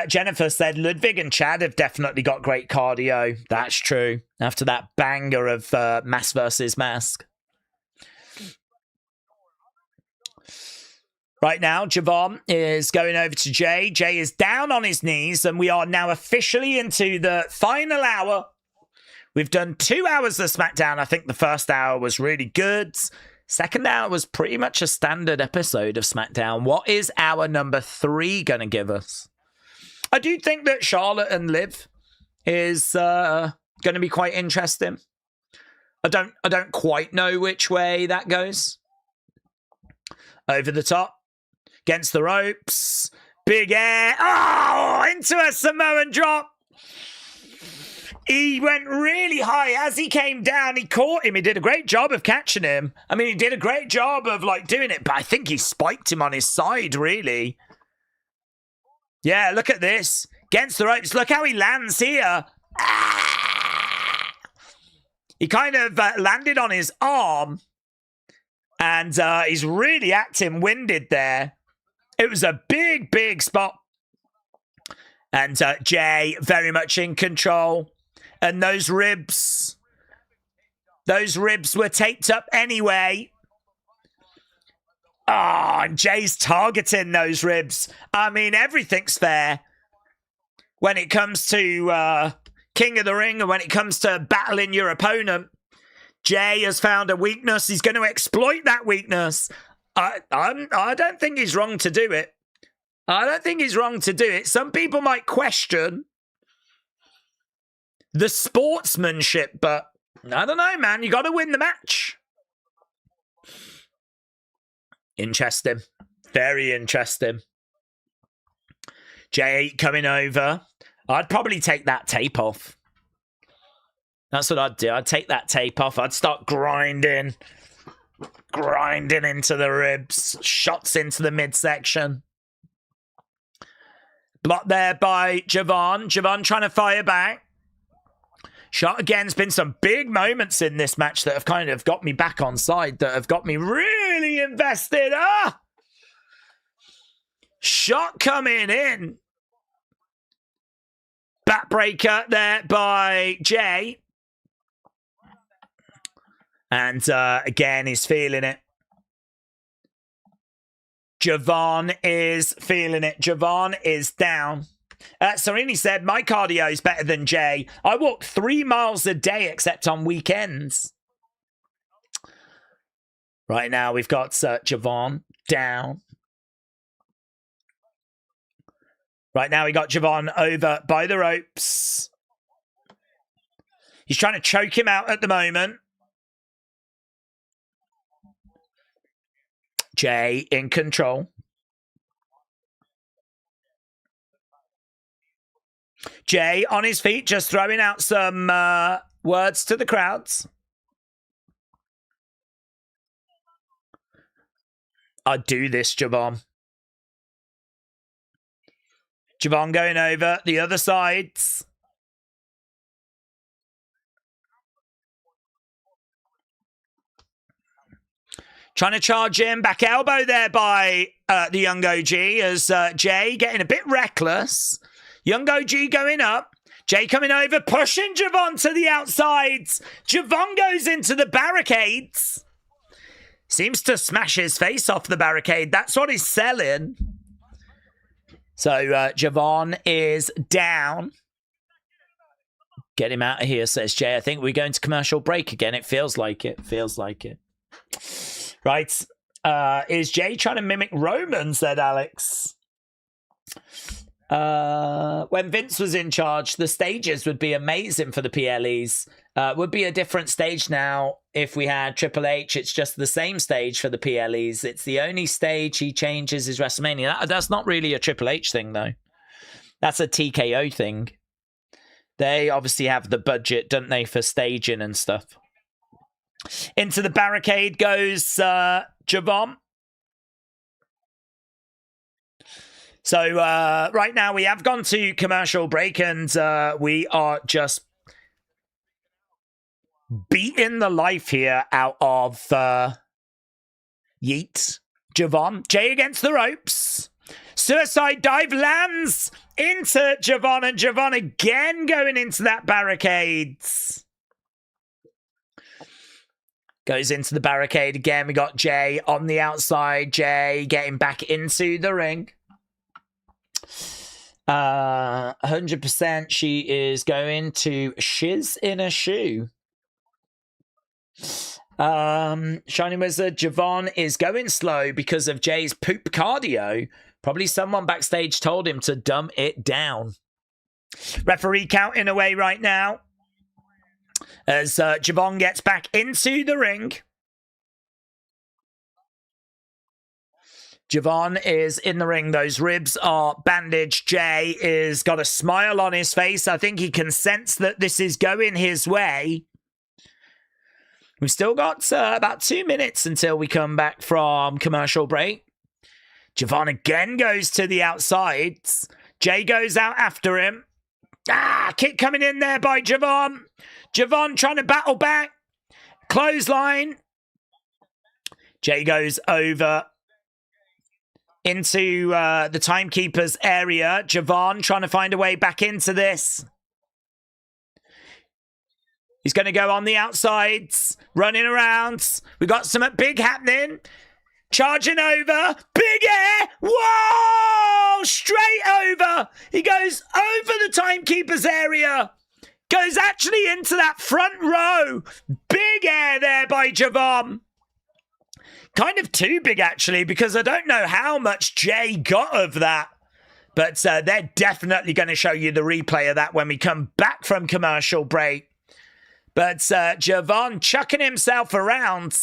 Jennifer said Ludwig and Chad have definitely got great cardio. That's true. After that banger of Mask versus Mask. Right now, Javon is going over to Jay. Jay is down on his knees, and we are now officially into the final hour. We've done 2 hours of SmackDown. I think the first hour was really good. Second hour was pretty much a standard episode of SmackDown. What is hour number 3 going to give us? I do think that Charlotte and Liv is going to be quite interesting. I don't quite know which way that goes. Over the top. Against the ropes. Big air. Oh, into a Samoan drop. He went really high. As he came down, he caught him. He did a great job of catching him. I mean, he did a great job of like doing it, but I think he spiked him on his side, really. Yeah, look at this. Against the ropes. Look how he lands here. Ah! He kind of landed on his arm. And he's really acting winded there. It was a big, big spot. And Jay very much in control. And those ribs were taped up anyway. Oh, and Jay's targeting those ribs. I mean, everything's fair. When it comes to King of the Ring and when it comes to battling your opponent, Jay has found a weakness. He's going to exploit that weakness. I don't think he's wrong to do it. I don't think he's wrong to do it. Some people might question the sportsmanship, but I don't know, man. You got to win the match. Interesting. Very interesting. Jay coming over. I'd probably take that tape off. That's what I'd do. I'd take that tape off. I'd start grinding into the ribs. Shots into the midsection. Blocked there by Javon. Javon trying to fire back. Shot again. There's been some big moments in this match that have kind of got me back on side, that have got me really invested. Ah! Shot coming in. Backbreaker there by Jay. And again, he's feeling it. Javon is feeling it. Javon is down. Serini said, my cardio is better than Jay. I walk 3 miles a day except on weekends. Right now, we've got Javon down. Right now, we got Javon over by the ropes. He's trying to choke him out at the moment. Jay in control. Jay on his feet, just throwing out some words to the crowds. I'd do this, Javon. Javon going over the other sides. Trying to charge him. Back elbow there by the Young OG as Jay getting a bit reckless. Young OG going up. Jay coming over, pushing Javon to the outsides. Javon goes into the barricades. Seems to smash his face off the barricade. That's what he's selling. So Javon is down. Get him out of here, says Jay. I think we're going to commercial break again. It feels like it. Feels like it. Right. Is Jay trying to mimic Roman, said Alex. When Vince was in charge, the stages would be amazing for the PLEs. Would be a different stage now if we had Triple H. It's just the same stage for the PLEs. It's the only stage he changes is WrestleMania. That's not really a Triple H thing, though. That's a TKO thing. They obviously have the budget, don't they, for staging and stuff. Into the barricade goes Javon. So right now we have gone to commercial break and we are just beating the life here out of Yeet. Javon. Jay against the ropes. Suicide dive lands into Javon and Javon again going into that barricades. Goes into the barricade again. We got Jay on the outside. Jay getting back into the ring. 100% she is going to shiz in a shoe. Shining Wizard, Javon is going slow because of Jay's poop cardio. Probably someone backstage told him to dumb it down. Referee counting away right now as Javon gets back into the ring. Javon is in the ring. Those ribs are bandaged. Jay is got a smile on his face. I think he can sense that this is going his way. We've still got about 2 minutes until we come back from commercial break. Javon again goes to the outside. Jay goes out after him. Kick coming in there by Javon. Javon trying to battle back. Clothesline. Jay goes over into the timekeeper's area. Javon trying to find a way back into this. He's going to go on the outsides, running around. We got something big happening. Charging over. Big air. Whoa! Straight over. He goes over the timekeeper's area. Goes actually into that front row. Big air there by Javon. Kind of too big, actually, because I don't know how much Jay got of that. But they're definitely going to show you the replay of that when we come back from commercial break. But Javon chucking himself around,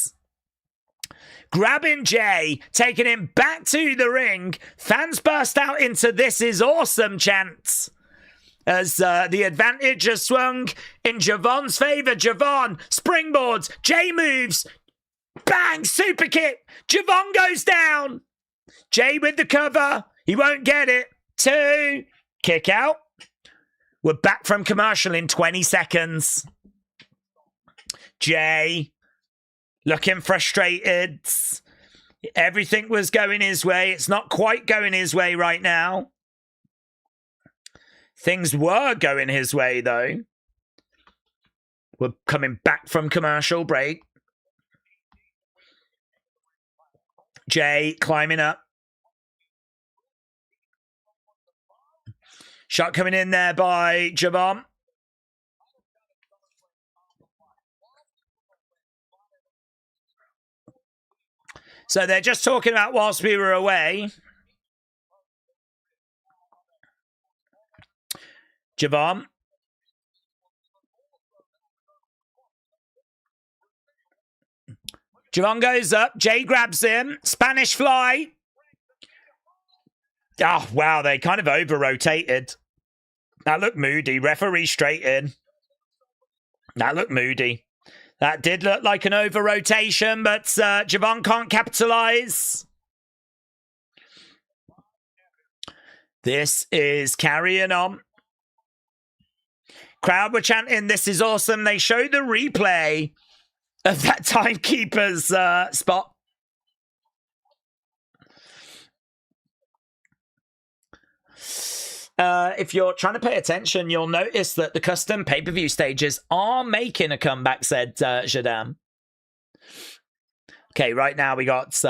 grabbing Jay, taking him back to the ring. Fans burst out into "This is awesome" chants as the advantage has swung in Javon's favor. Javon springboards, Jay moves, bang, super kick. Javon goes down. Jay with the cover. He won't get it. 2, kick out. We're back from commercial in 20 seconds. Jay looking frustrated. Everything was going his way. It's not quite going his way right now. Things were going his way, though. We're coming back from commercial break. Jay climbing up. Shot coming in there by Javon. So they're just talking about whilst we were away. Javon. Javon goes up. Jay grabs him. Spanish fly. Oh, wow. They kind of over-rotated. That looked moody. Referee straight in. That looked moody. That did look like an over-rotation, but Javon can't capitalize. This is carrying on. Crowd were chanting, "This is awesome." They show the replay of that timekeeper's spot. If you're trying to pay attention, you'll notice that the custom pay-per-view stages are making a comeback, said Jadam. Okay, right now we got...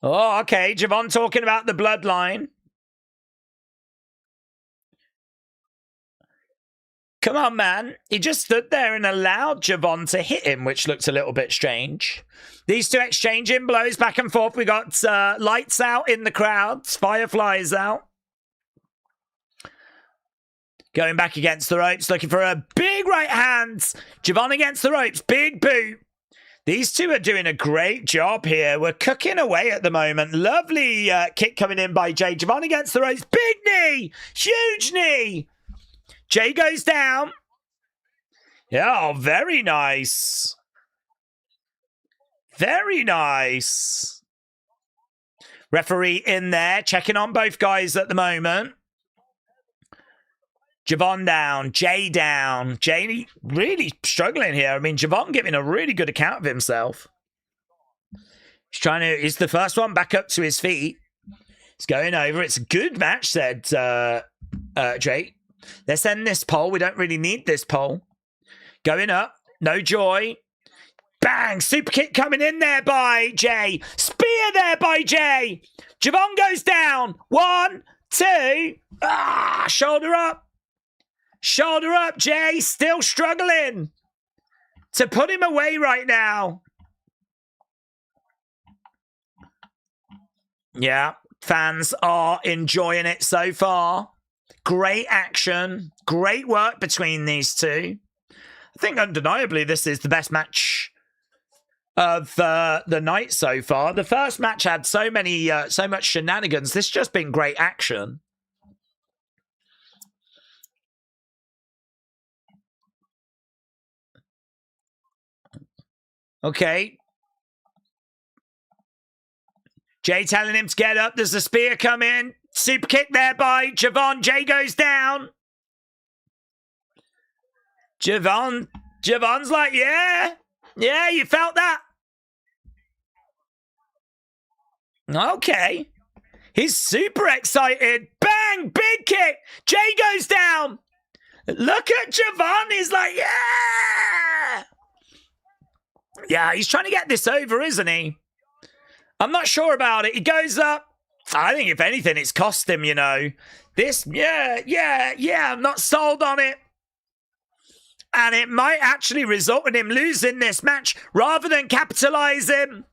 Oh, okay, Javon talking about the Bloodline. Come on, man. He just stood there and allowed Javon to hit him, which looked a little bit strange. These two exchanging blows back and forth. We got lights out in the crowd. Fireflies out. Going back against the ropes, looking for a big right hand. Javon against the ropes. Big boot. These two are doing a great job here. We're cooking away at the moment. Lovely kick coming in by Jay. Javon against the ropes. Big knee. Huge knee. Jay goes down. Yeah, oh, very nice. Very nice. Referee in there, checking on both guys at the moment. Javon down, Jay down. Jay really struggling here. I mean, Javon giving a really good account of himself. He's the first one back up to his feet. He's going over. It's a good match, said Jay. Let's end this poll. We don't really need this poll. Going up. No joy. Bang! Super kick coming in there by Jay. Spear there by Jay. Javon goes down. 1, 2. Shoulder up. Shoulder up, Jay. Still struggling to put him away right now. Yeah, fans are enjoying it so far. Great action. Great work between these two. I think undeniably this is the best match of the night so far. The first match had so much shenanigans. This has just been great action. Okay. Jay telling him to get up. There's a spear come in. Super kick there by Javon. Jay goes down. Javon's like, yeah. Yeah, you felt that? Okay. He's super excited. Bang! Big kick. Jay goes down. Look at Javon. He's like, yeah. Yeah, he's trying to get this over, isn't he? I'm not sure about it. He goes up. I think, if anything, it's cost him, you know. This, yeah, I'm not sold on it. And it might actually result in him losing this match rather than capitalizing.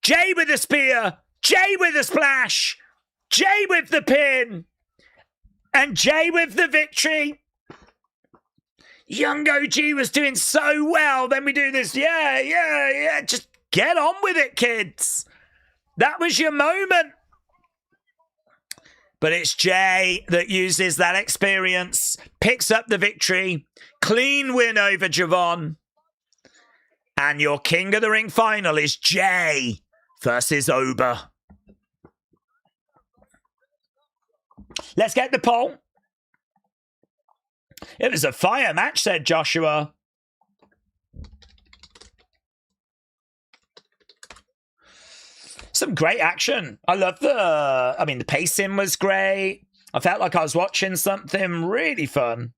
Jay with the spear. Jay with the splash. Jay with the pin. And Jay with the victory. Young OG was doing so well. Then we do this. Yeah. Just get on with it, kids. That was your moment. But it's Jay that uses that experience, picks up the victory. Clean win over Javon. And your King of the Ring final is Jay versus Oba. Let's get the poll. It was a fire match, said Joshua. Some great action. I love the pacing was great. I felt like I was watching something really fun.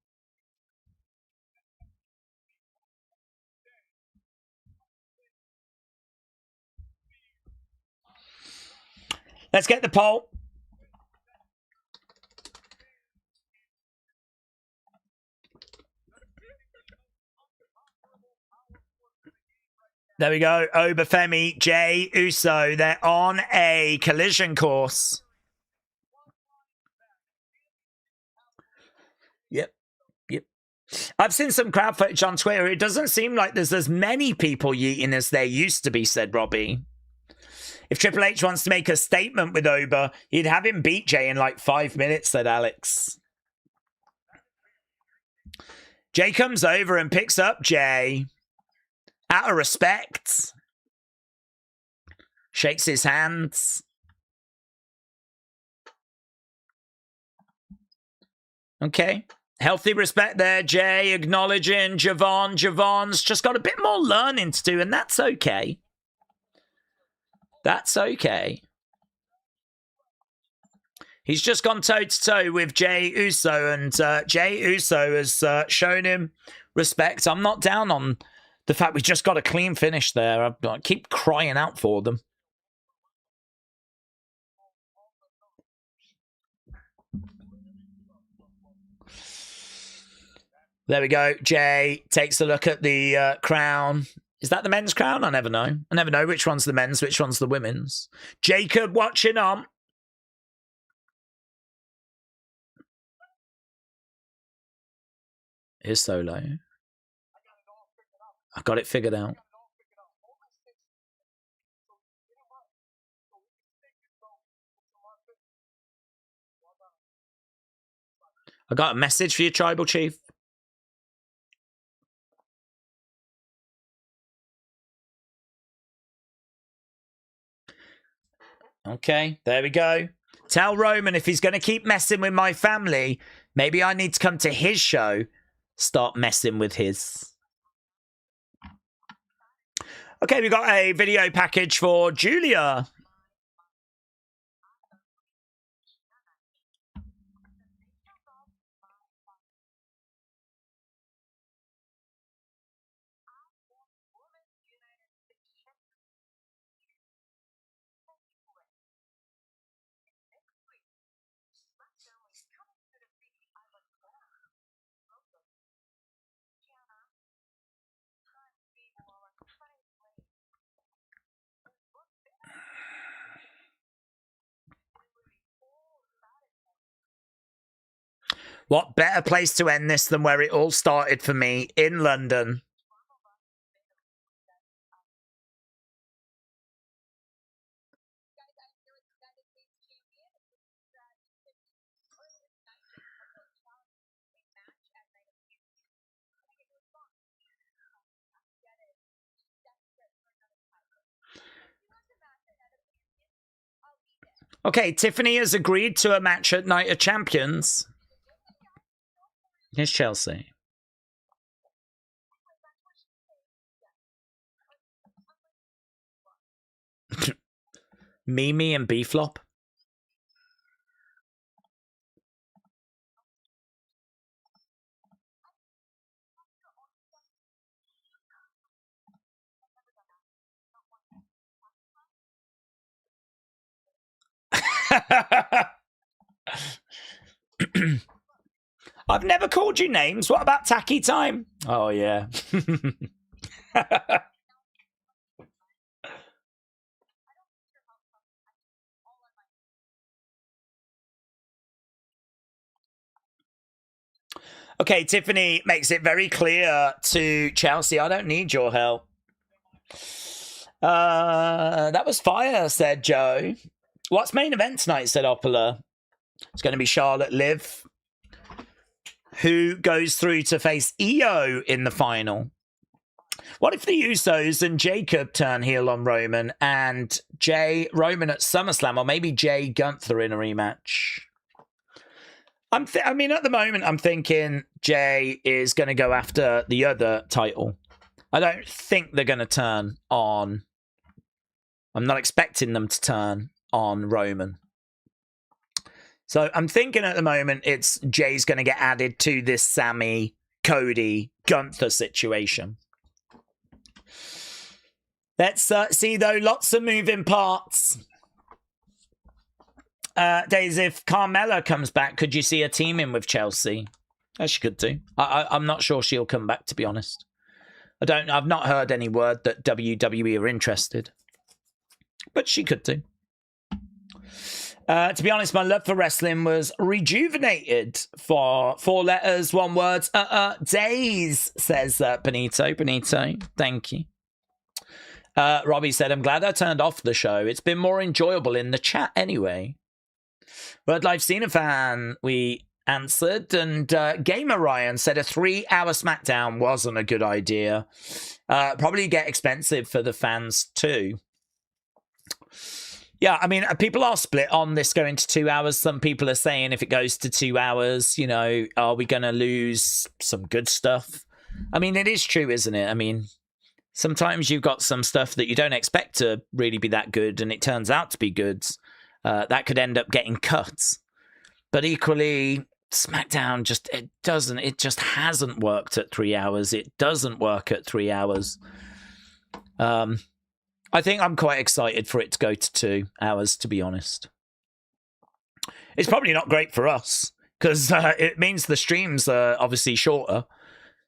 Let's get the poll. There we go. Oba Femi, Jay Uso. They're on a collision course. Yep. I've seen some crowd footage on Twitter. It doesn't seem like there's as many people yeeting as there used to be, said Robbie. If Triple H wants to make a statement with Oba, he'd have him beat Jay in like 5 minutes, said Alex. Jay comes over and picks up Jay. Out of respect. Shakes his hands. Okay. Healthy respect there, Jay. Acknowledging Javon. Javon's just got a bit more learning to do, and that's okay. That's okay. He's just gone toe-to-toe with Jay Uso, and Jay Uso has shown him respect. I'm not down on the fact we just got a clean finish there. I keep crying out for them. There we go. Jay takes a look at the crown. Is that the men's crown? I never know. I never know which one's the men's, which one's the women's. Jacob watching on. Here's Solo. I got it figured out. I got a message for you, Tribal Chief. Okay, there we go. Tell Roman if he's going to keep messing with my family, maybe I need to come to his show, start messing with his. Okay, we got a video package for Julia. What better place to end this than where it all started for me, in London. Okay, Tiffany has agreed to a match at Night of Champions. Here's Chelsea. Mimi and B-Flop. I've never called you names. What about Tacky Time? Oh, yeah. Okay, Tiffany makes it very clear to Chelsea, I don't need your help. That was fire, said Joe. What's main event tonight, said Opala. It's going to be Charlotte Liv, who goes through to face Io in the final. What if the Usos and Jacob turn heel on Roman and Jay Roman at SummerSlam, or maybe Jay Gunther in a rematch? I mean, at the moment, I'm thinking Jay is going to go after the other title. I don't think they're going to turn on. I'm not expecting them to turn on Roman. So I'm thinking at the moment it's Jay's going to get added to this Sammy, Cody, Gunther situation. Let's see, though, lots of moving parts. Daze, if Carmella comes back, could you see her teaming with Chelsea? She could do. I'm not sure she'll come back, to be honest. I've not heard any word that WWE are interested. But she could do. To be honest, my love for wrestling was rejuvenated. For 4 letters, 1 word. Daze, says Benito, thank you. Robbie said, I'm glad I turned off the show. It's been more enjoyable in the chat anyway. Word Life Cena fan, we answered. And Gamer Ryan said a 3-hour SmackDown wasn't a good idea. Probably get expensive for the fans too. Yeah, I mean, people are split on this going to 2 hours. Some people are saying if it goes to 2 hours, you know, are we going to lose some good stuff? I mean, it is true, isn't it? I mean, sometimes you've got some stuff that you don't expect to really be that good, and it turns out to be good. That could end up getting cut. But equally, SmackDown it just hasn't worked at 3 hours. It doesn't work at 3 hours. I think I'm quite excited for it to go to 2 hours, to be honest. It's probably not great for us, because it means the streams are obviously shorter.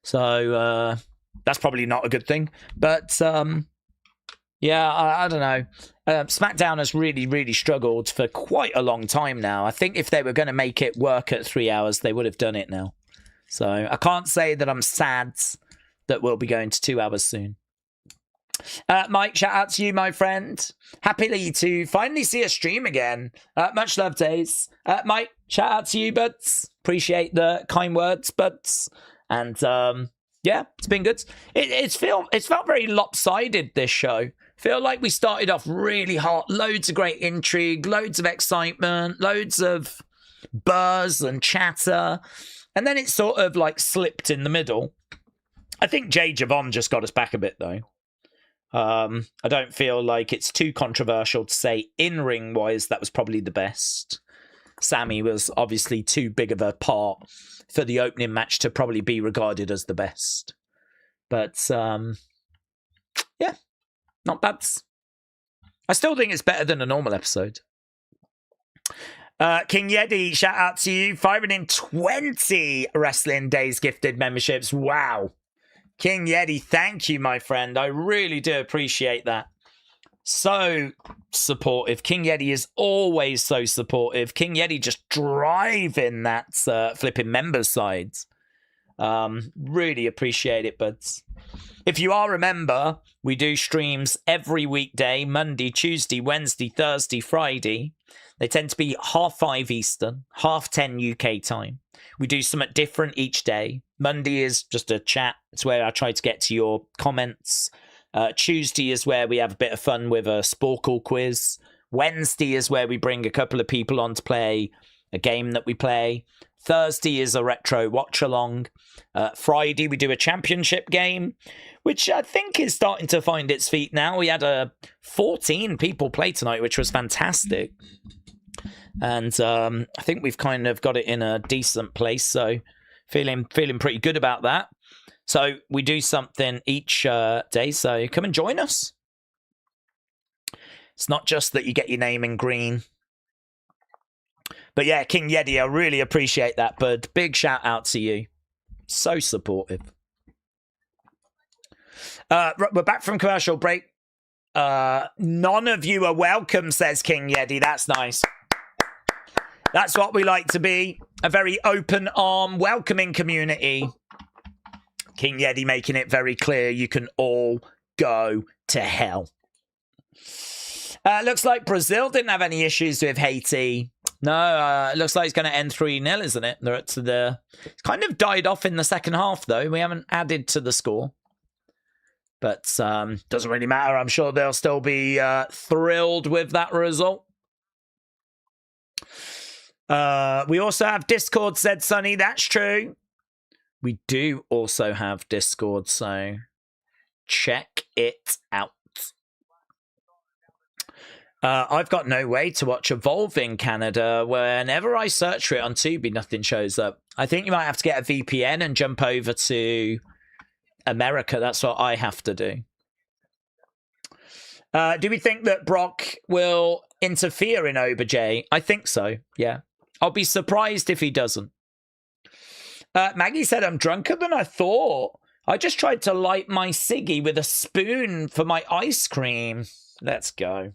So that's probably not a good thing. But yeah, I don't know. SmackDown has really, really struggled for quite a long time now. I think if they were going to make it work at 3 hours, they would have done it now. So I can't say that I'm sad that we'll be going to 2 hours soon. Mike, shout out to you, my friend. Happily to finally see a stream again. Much love, Daze. Mike, shout out to you, buds. Appreciate the kind words, buds. And yeah, it's been good. It's felt very lopsided, this show. Feel like we started off really hot. Loads of great intrigue, loads of excitement, loads of buzz and chatter. And then it sort of like slipped in the middle. I think Jay Javon just got us back a bit, though. I don't feel like it's too controversial to say in-ring wise that was probably the best. Sammy was obviously too big of a part for the opening match to probably be regarded as the best. But yeah, not bad. I still think it's better than a normal episode. King Yeti, shout out to you. 520 Wrestling Days gifted memberships. Wow. King Yeti, thank you, my friend. I really do appreciate that. So supportive. King Yeti is always so supportive. King Yeti just driving that flipping member side. Really appreciate it, buds. If you are a member, we do streams every weekday, Monday, Tuesday, Wednesday, Thursday, Friday. They tend to be 5:30 Eastern, 10:30 UK time. We do something different each day. Monday is just a chat. It's where I try to get to your comments. Tuesday is where we have a bit of fun with a Sporkle quiz. Wednesday is where we bring a couple of people on to play a game that we play. Thursday is a retro watch along. Friday we do a championship game, which I think is starting to find its feet now. We had 14 people play tonight, which was fantastic. And I think we've kind of got it in a decent place, so feeling pretty good about that. So we do something each day, so come and join us. It's not just that you get your name in green. But yeah, King Yeti, I really appreciate that, bud. Big shout out to you. So supportive. We're back from commercial break. None of you are welcome, says King Yeti. That's nice. That's what we like to be. A very open arm, welcoming community. King Yeti making it very clear you can all go to hell. Looks like Brazil didn't have any issues with Haiti. No, it looks like it's going to end 3-0, isn't it? They're at it's kind of died off in the second half, though. We haven't added to the score. But doesn't really matter. I'm sure they'll still be thrilled with that result. We also have Discord, said Sonny. That's true. We do also have Discord, so check it out. I've got no way to watch Evolve in Canada. Whenever I search for it on Tubi, nothing shows up. I think you might have to get a VPN and jump over to America. That's what I have to do. Do we think that Brock will interfere in OBJ? I think so, yeah. I'll be surprised if he doesn't. Maggie said, I'm drunker than I thought. I just tried to light my ciggy with a spoon for my ice cream. Let's go.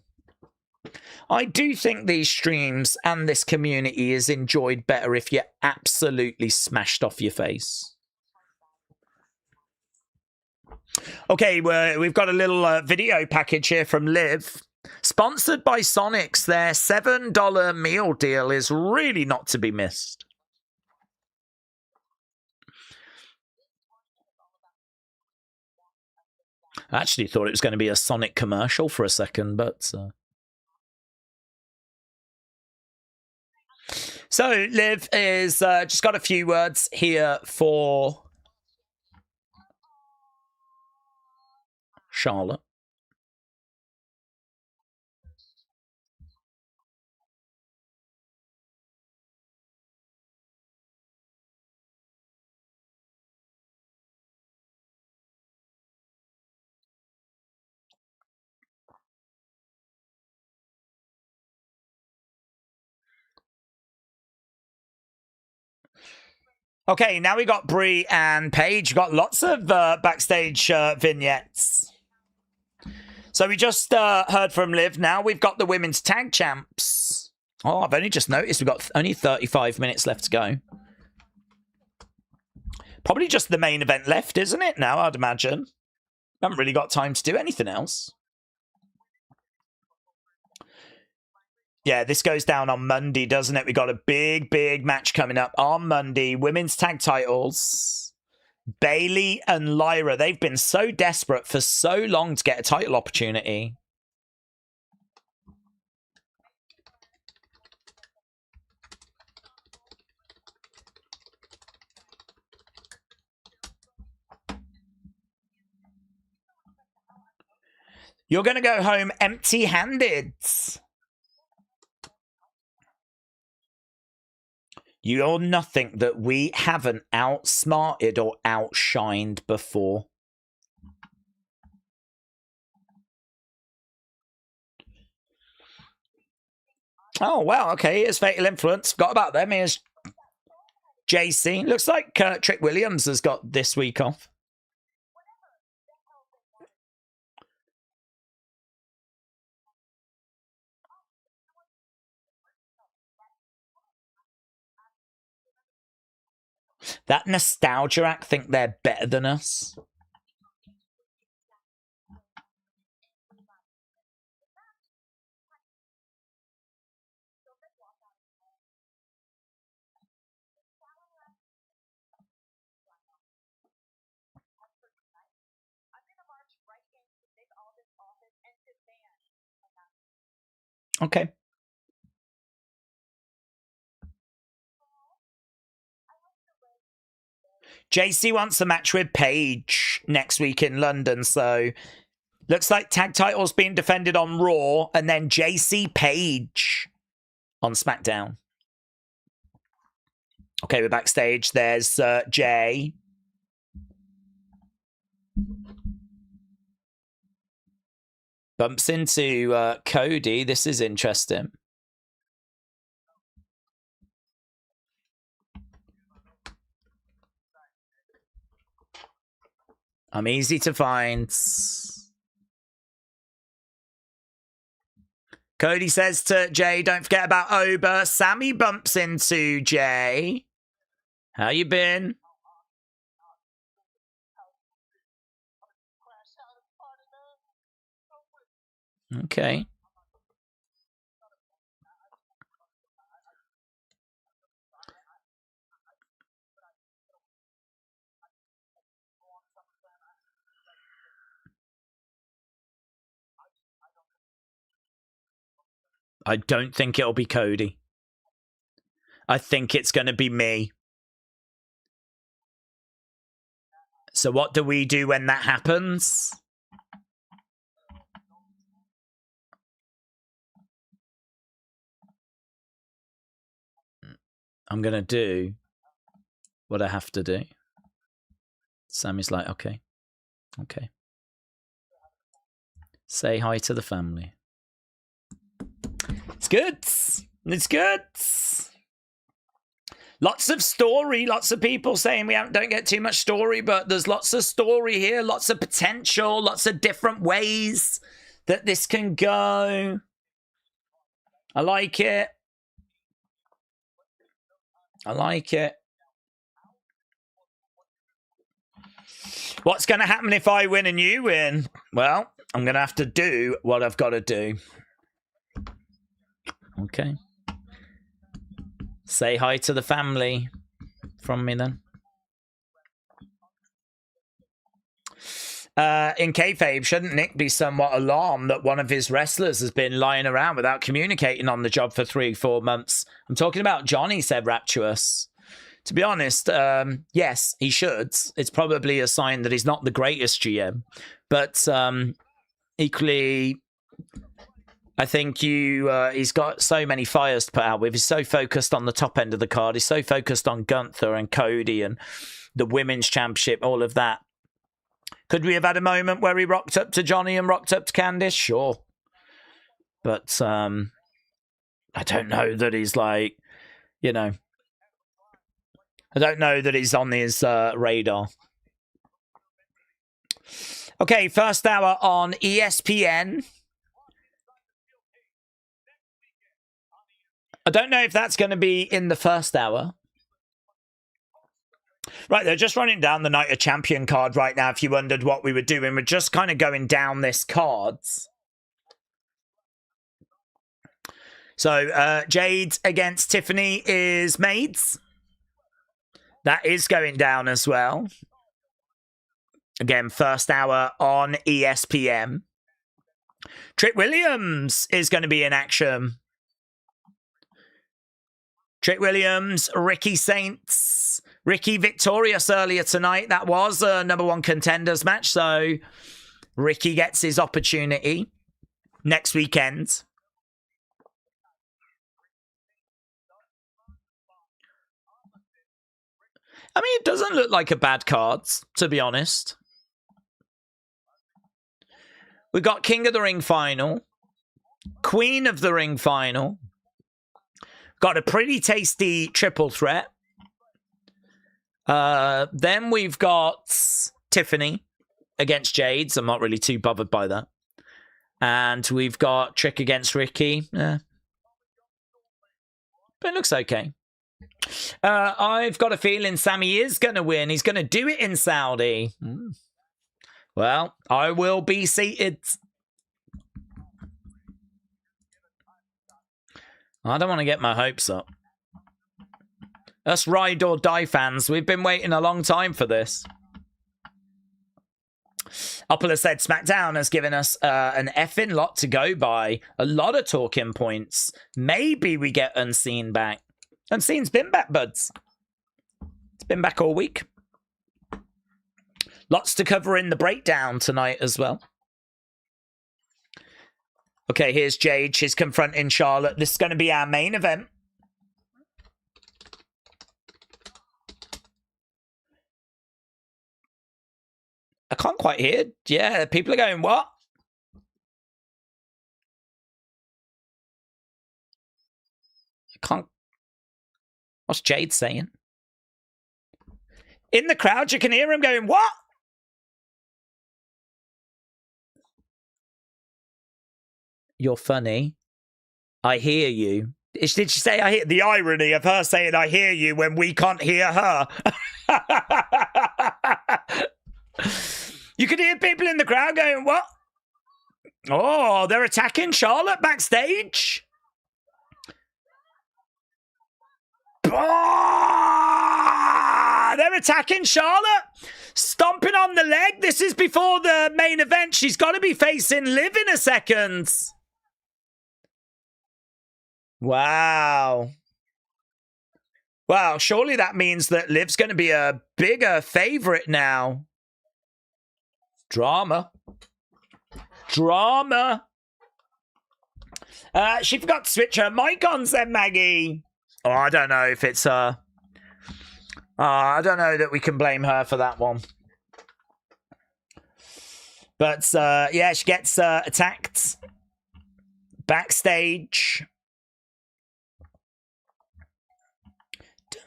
I do think these streams and this community is enjoyed better if you're absolutely smashed off your face. Okay, we've got a little video package here from Liv. Sponsored by Sonics, their $7 meal deal is really not to be missed. I actually thought it was going to be a Sonic commercial for a second, but... So, Liv is just got a few words here for Charlotte. Okay, now we got Brie and Paige. Got lots of backstage vignettes. So we just heard from Liv. Now we've got the women's tag champs. Oh, I've only just noticed we've got only 35 minutes left to go. Probably just the main event left, isn't it, now, I'd imagine. Haven't really got time to do anything else. Yeah, this goes down on Monday, doesn't it? We got a big, big match coming up on Monday. Women's tag titles. Bayley and Lyra. They've been so desperate for so long to get a title opportunity. You're going to go home empty-handed. You're nothing that we haven't outsmarted or outshined before. Oh, well, okay. Here's Fatal Influence. Forgot about them. Here's JC. Looks like Trick Williams has got this week off. That Nostalgia Act think they're better than us. Okay. JC wants a match with Paige next week in London, so looks like tag titles being defended on Raw and then JC Paige on SmackDown. Okay, we're backstage. There's Jay. Bumps into Cody. This is interesting. I'm easy to find. Cody says to Jay, don't forget about Oba. Sammy bumps into Jay. How you been? Okay. I don't think it'll be Cody. I think it's going to be me. So what do we do when that happens? I'm going to do what I have to do. Sammy's like, okay. Okay. Say hi to the family. It's good. It's good. Lots of story. Lots of people saying we don't get too much story, but there's lots of story here. Lots of potential. Lots of different ways that this can go. I like it. I like it. What's going to happen if I win and you win? Well, I'm going to have to do what I've got to do. Okay. Say hi to the family from me then. In kayfabe, shouldn't Nick be somewhat alarmed that one of his wrestlers has been lying around without communicating on the job for 3-4 months? I'm talking about Johnny, said Rapturous. To be honest, yes, he should. It's probably a sign that he's not the greatest GM. But equally, I think he's got so many fires to put out with. He's so focused on the top end of the card. He's so focused on Gunther and Cody and the women's championship, all of that. Could we have had a moment where he rocked up to Johnny and rocked up to Candice? Sure. But I don't know that he's like, you know. I don't know that it's on his radar. Okay, first hour on ESPN. I don't know if that's going to be in the first hour. Right, they're just running down the Night of Champion card right now. If you wondered what we were doing, we're just kind of going down this cards. So, Jade against Tiffany is maids. That is going down as well. Again, first hour on ESPN. Trick Williams is going to be in action. Trick Williams, Ricky Saints. Ricky victorious earlier tonight. That was a #1 contenders match. So Ricky gets his opportunity next weekend. I mean, it doesn't look like a bad card, to be honest. We got King of the Ring final. Queen of the Ring final. Got a pretty tasty triple threat. Then we've got Tiffany against Jades. I'm not really too bothered by that. And we've got Trick against Ricky. But it looks okay. I've got a feeling Sammy is going to win. He's going to do it in Saudi. Well, I will be seated. I don't want to get my hopes up. Us Ride or Die fans, we've been waiting a long time for this. Oppola said SmackDown has given us an effing lot to go by. A lot of talking points. Maybe we get Unseen back. Unseen's been back, buds. It's been back all week. Lots to cover in the breakdown tonight as well. Okay, here's Jade. She's confronting Charlotte. This is going to be our main event. I can't quite hear. Yeah, people are going, what? I can't. What's Jade saying? In the crowd, you can hear him going, what? You're funny. I hear you. Did she say I hear? The irony of her saying I hear you when we can't hear her. You could hear people in the crowd going, what? Oh, they're attacking Charlotte backstage. Oh, they're attacking Charlotte. Stomping on the leg. This is before the main event. She's got to be facing Liv in a second. Wow. Wow, surely that means that Liv's going to be a bigger favorite now. Drama. Drama. She forgot to switch her mic on, said Maggie. Oh, I don't know if it's her. I don't know that we can blame her for that one. But, yeah, she gets attacked backstage.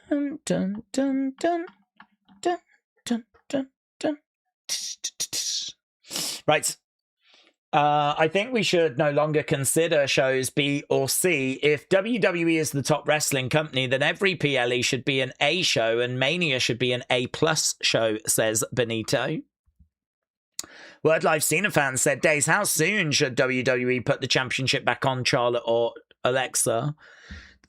Dun, dun, dun, dun, dun, dun, dun, dun. Right. I think we should no longer consider shows B or C. If WWE is the top wrestling company, then every PLE should be an A show and Mania should be an A+ show, says Benito. Word Life Cena fan said, Daze, how soon should WWE put the championship back on Charlotte or Alexa?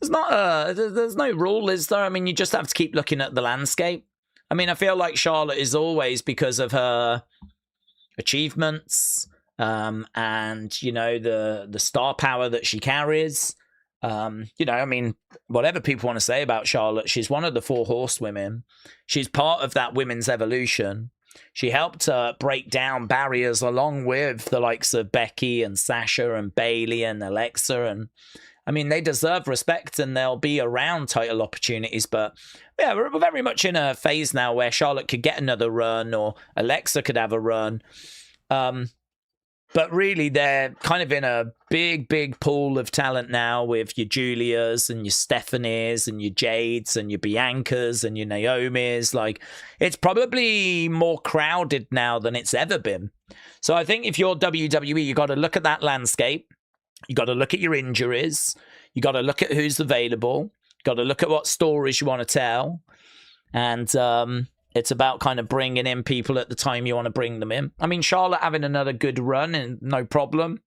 There's no rule, is there? I mean, you just have to keep looking at the landscape. I mean, I feel like Charlotte is always, because of her achievements, and, you know, the star power that she carries. You know, I mean, whatever people want to say about Charlotte, she's one of the 4 horsewomen. She's part of that women's evolution. She helped break down barriers along with the likes of Becky and Sasha and Bayley and Alexa. And, I mean, they deserve respect and they'll be around title opportunities. But, yeah, we're very much in a phase now where Charlotte could get another run or Alexa could have a run. But really, they're kind of in a big pool of talent now with your Julias and your Stephanies and your Jades and your Biancas and your Naomis. Like, it's probably more crowded now than it's ever been. So I think if you're WWE, you got to look at that landscape. You got to look at your injuries. You got to look at who's available. You got to look at what stories you want to tell. And it's about kind of bringing in people at the time you want to bring them in. I mean, Charlotte having another good run and no problem.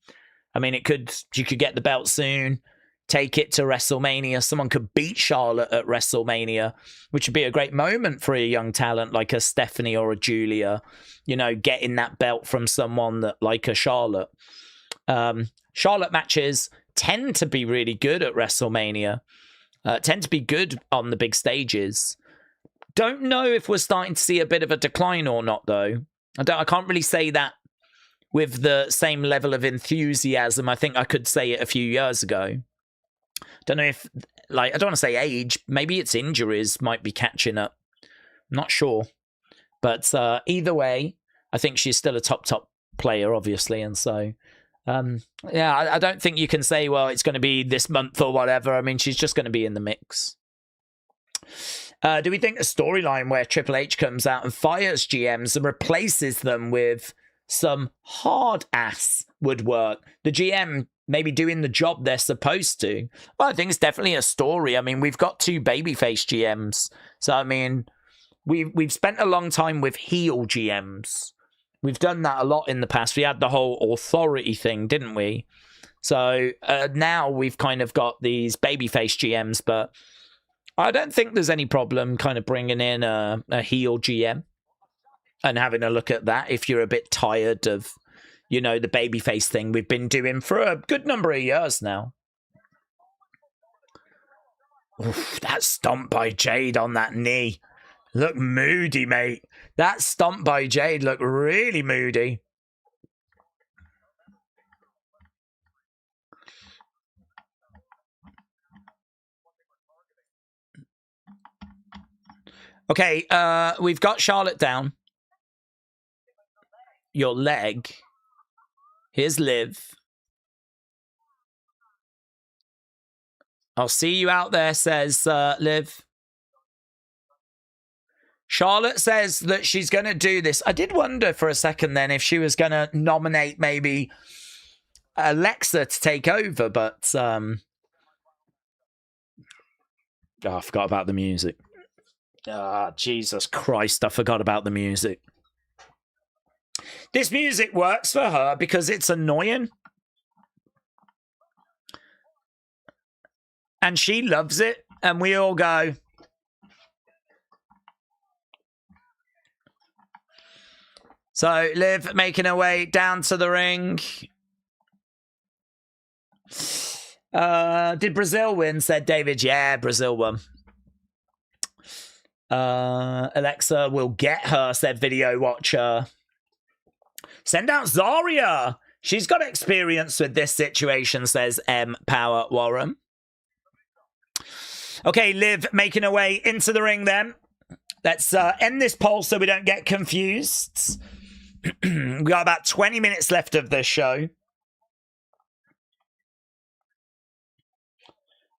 I mean, you could get the belt soon, take it to WrestleMania. Someone could beat Charlotte at WrestleMania, which would be a great moment for a young talent like a Stephanie or a Julia, you know, getting that belt from someone that like a Charlotte. Charlotte matches tend to be really good at WrestleMania, tend to be good on the big stages. Don't know if we're starting to see a bit of a decline or not, though. I can't really say that with the same level of enthusiasm I think I could say it a few years ago. Don't know if, like, I don't want to say age. Maybe it's injuries might be catching up. Not sure. But either way, I think she's still a top player, obviously. And so, yeah, I don't think you can say, well, it's going to be this month or whatever. I mean, she's just going to be in the mix. Do we think a storyline where Triple H comes out and fires GMs and replaces them with some hard ass would work? The GM maybe doing the job they're supposed to. Well, I think it's definitely a story. I mean, we've got 2 babyface GMs. So, I mean, we've spent a long time with heel GMs. We've done that a lot in the past. We had the whole authority thing, didn't we? So now we've kind of got these babyface GMs, but I don't think there's any problem kind of bringing in a heel GM and having a look at that if you're a bit tired of, you know, the babyface thing we've been doing for a good number of years now. Oof, that stomp by Jade on that knee. Look moody, mate. That stomp by Jade looked really moody. Okay, we've got Charlotte down. Your leg. Here's Liv. I'll see you out there, says Liv. Charlotte says that she's going to do this. I did wonder for a second then if she was going to nominate maybe Alexa to take over, but oh, I forgot about the music. Jesus Christ, I forgot about the music. This music works for her because it's annoying. And she loves it. And we all go. So, Liv making her way down to the ring. Did Brazil win? Said David. Yeah, Brazil won. Alexa will get her, said Video Watcher. Send out Zarya. She's got experience with this situation, says M. Power Warren. Okay, Liv making her way into the ring then. Let's end this poll so we don't get confused. We got about 20 minutes left of this show.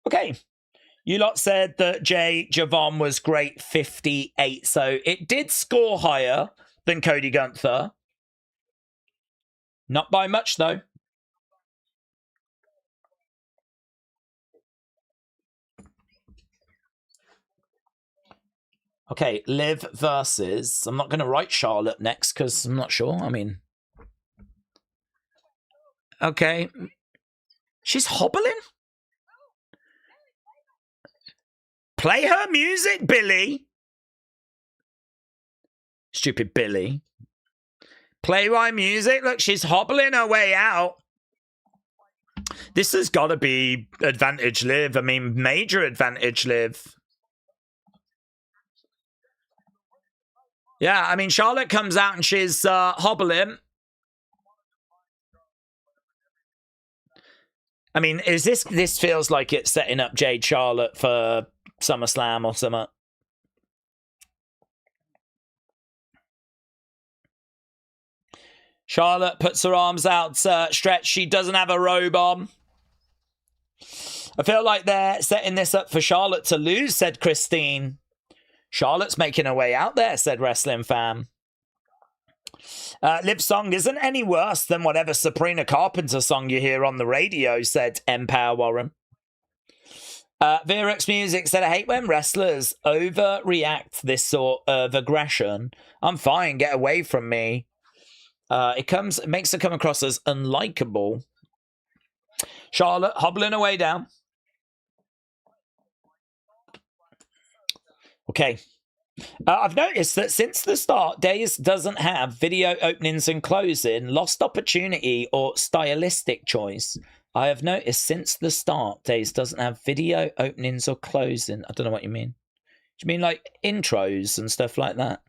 Okay. You lot said that Jay Javon was great, 58. So it did score higher than Cody Gunther. Not by much, though. Okay, Liv versus... I'm not going to write Charlotte next because I'm not sure. I mean... Okay. She's hobbling? Play her music, Billy. Stupid Billy. Play my music. Look, she's hobbling her way out. This has got to be advantage Liv. I mean, major advantage Liv. Yeah, I mean, Charlotte comes out and she's hobbling. I mean, is this feels like it's setting up Jade Charlotte for SummerSlam or something. Charlotte puts her arms out stretched. She doesn't have a robe on. I feel like they're setting this up for Charlotte to lose, said Christine. Charlotte's making her way out there, said Wrestling Fan. Liv's song isn't any worse than whatever Sabrina Carpenter song you hear on the radio, said Empower Warren. Virux Music said, I hate when wrestlers overreact this sort of aggression. I'm fine, get away from me. It makes her come across as unlikable. Charlotte hobbling away down. Okay. I've noticed that since the start, Daze doesn't have video openings and closing, lost opportunity, or stylistic choice. I have noticed since the start, Daze doesn't have video openings or closing. I don't know what you mean. Do you mean like intros and stuff like that?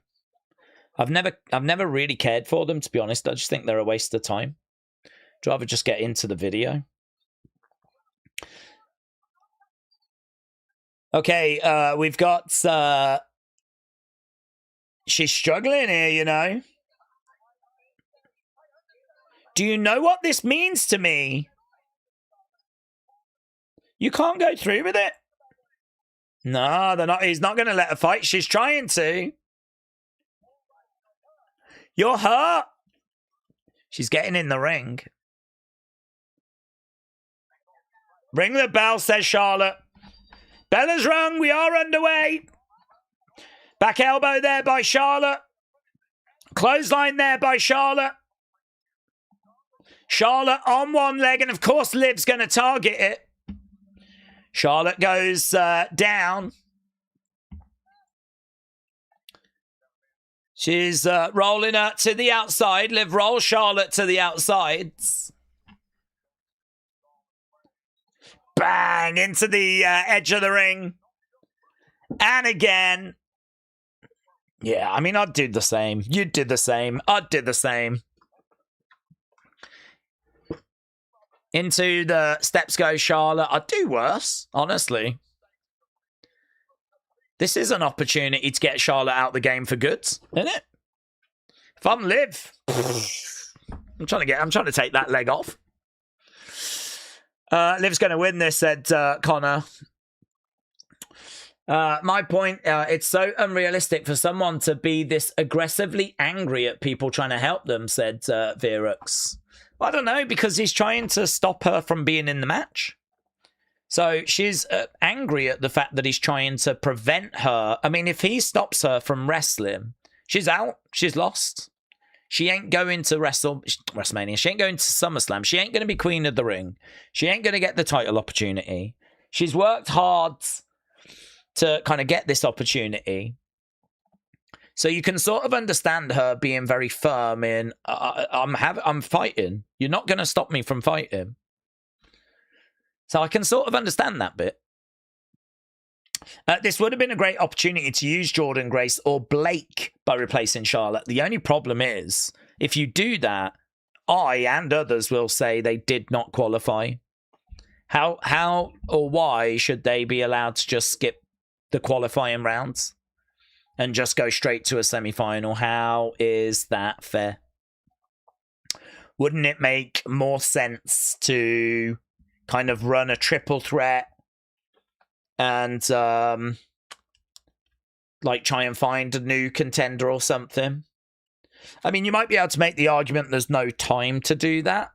I've never really cared for them, to be honest. I just think they're a waste of time. I'd rather just get into the video. Okay, we've got... she's struggling here, you know. Do you know what this means to me? You can't go through with it. No, they're not. He's not going to let her fight. She's trying to. You're hurt. She's getting in the ring. Ring the bell, says Charlotte. Bell has rung. We are underway. Back elbow there by Charlotte. Clothesline there by Charlotte. Charlotte on one leg, and of course Liv's going to target it. Charlotte goes down. She's rolling her to the outside. Liv rolls Charlotte to the outside. Bang! Into the edge of the ring. And again. Yeah, I mean, I'd do the same. You'd do the same. I'd do the same. Into the steps goes Charlotte. I'd do worse, honestly. This is an opportunity to get Charlotte out the game for good, isn't it? If I'm Liv, I'm trying to take that leg off. Liv's going to win this, said Connor. My point, it's so unrealistic for someone to be this aggressively angry at people trying to help them, said Virux. I don't know, because he's trying to stop her from being in the match. So she's angry at the fact that he's trying to prevent her. I mean, if he stops her from wrestling, she's out. She's lost. She ain't going to WrestleMania. She ain't going to SummerSlam. She ain't going to be Queen of the Ring. She ain't going to get the title opportunity. She's worked hard to kind of get this opportunity. So you can sort of understand her being very firm in, I'm fighting. You're not going to stop me from fighting. So I can sort of understand that bit. This would have been a great opportunity to use Jordynne Grace or Blake by replacing Charlotte. The only problem is, if you do that, I and others will say they did not qualify. How or why should they be allowed to just skip the qualifying rounds and just go straight to a semi-final? How is that fair? Wouldn't it make more sense to kind of run a triple threat and like try and find a new contender or something? I mean, you might be able to make the argument there's no time to do that,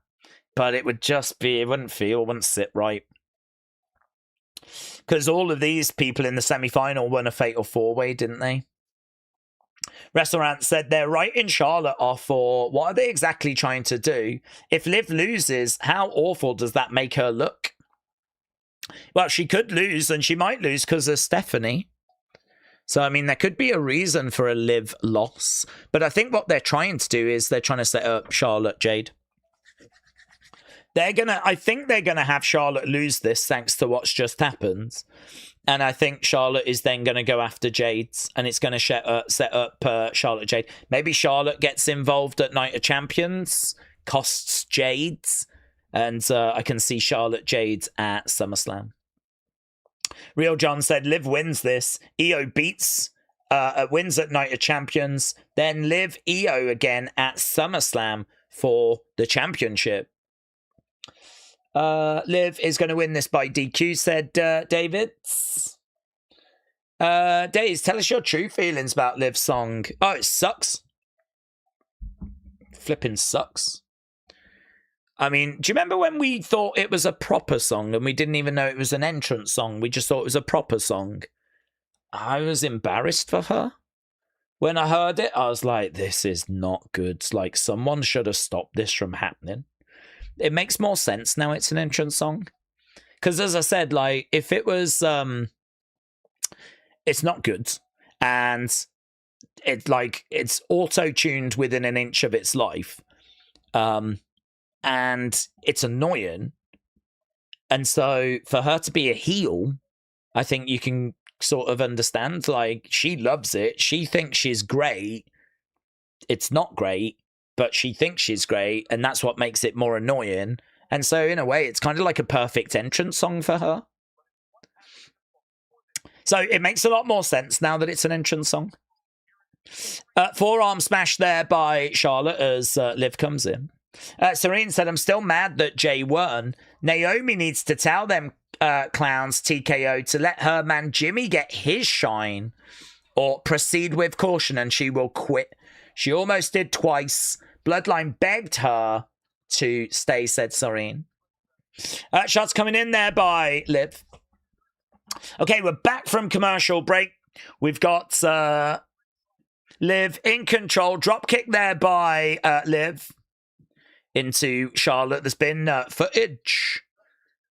but it would just be, it wouldn't sit right. Because all of these people in the semi-final won a fatal four-way, didn't they? Restaurant said they're writing Charlotte off for what are they exactly trying to do? If Liv loses, how awful does that make her look? Well, she could lose, and she might lose because of Stephanie. So, I mean, there could be a reason for a Liv loss. But I think what they're trying to do is they're trying to set up Charlotte Jade. I think they're gonna have Charlotte lose this thanks to what's just happened. And I think Charlotte is then going to go after Jade's, and it's going to set up Charlotte Jade. Maybe Charlotte gets involved at Night of Champions, costs Jade's, and I can see Charlotte Jade at SummerSlam. Real John said Liv wins this. Io beats, wins at Night of Champions. Then Liv Io again at SummerSlam for the championship. Liv is going to win this by DQ, said David. Daze, tell us your true feelings about Liv's song. Oh, it sucks. Flipping sucks. I mean, do you remember when we thought it was a proper song and we didn't even know it was an entrance song? We just thought it was a proper song. I was embarrassed for her. When I heard it, I was like, this is not good. Like, someone should have stopped this from happening. It makes more sense now it's an entrance song. Because as I said, like, if it was... it's not good. And it's auto-tuned within an inch of its life. And it's annoying. And so for her to be a heel, I think you can sort of understand. Like, she loves it. She thinks she's great. It's not great, but she thinks she's great. And that's what makes it more annoying. And so in a way, it's kind of like a perfect entrance song for her. So it makes a lot more sense now that it's an entrance song. Forearm smash there by Charlotte as Liv comes in. Serene said, I'm still mad that Jay won. Naomi needs to tell them clowns TKO to let her man Jimmy get his shine or proceed with caution and she will quit. She almost did twice. Bloodline begged her to stay, said Serene. Shots coming in there by Liv. Okay, we're back from commercial break. We've got Liv in control. Drop kick there by Liv into Charlotte. There's been footage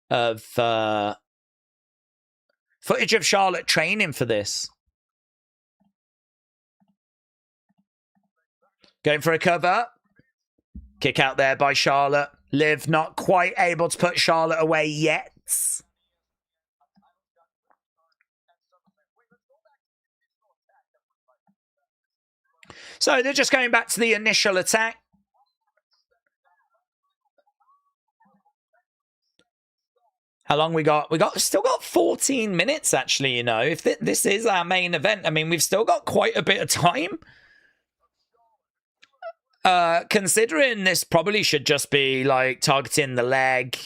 of Charlotte training for this. Going for a cover. Kick out there by Charlotte. Liv not quite able to put Charlotte away yet. So they're just going back to the initial attack. How long we got? Still got 14 minutes, actually, you know. If this is our main event, I mean, we've still got quite a bit of time. Considering this probably should just be, like, targeting the leg.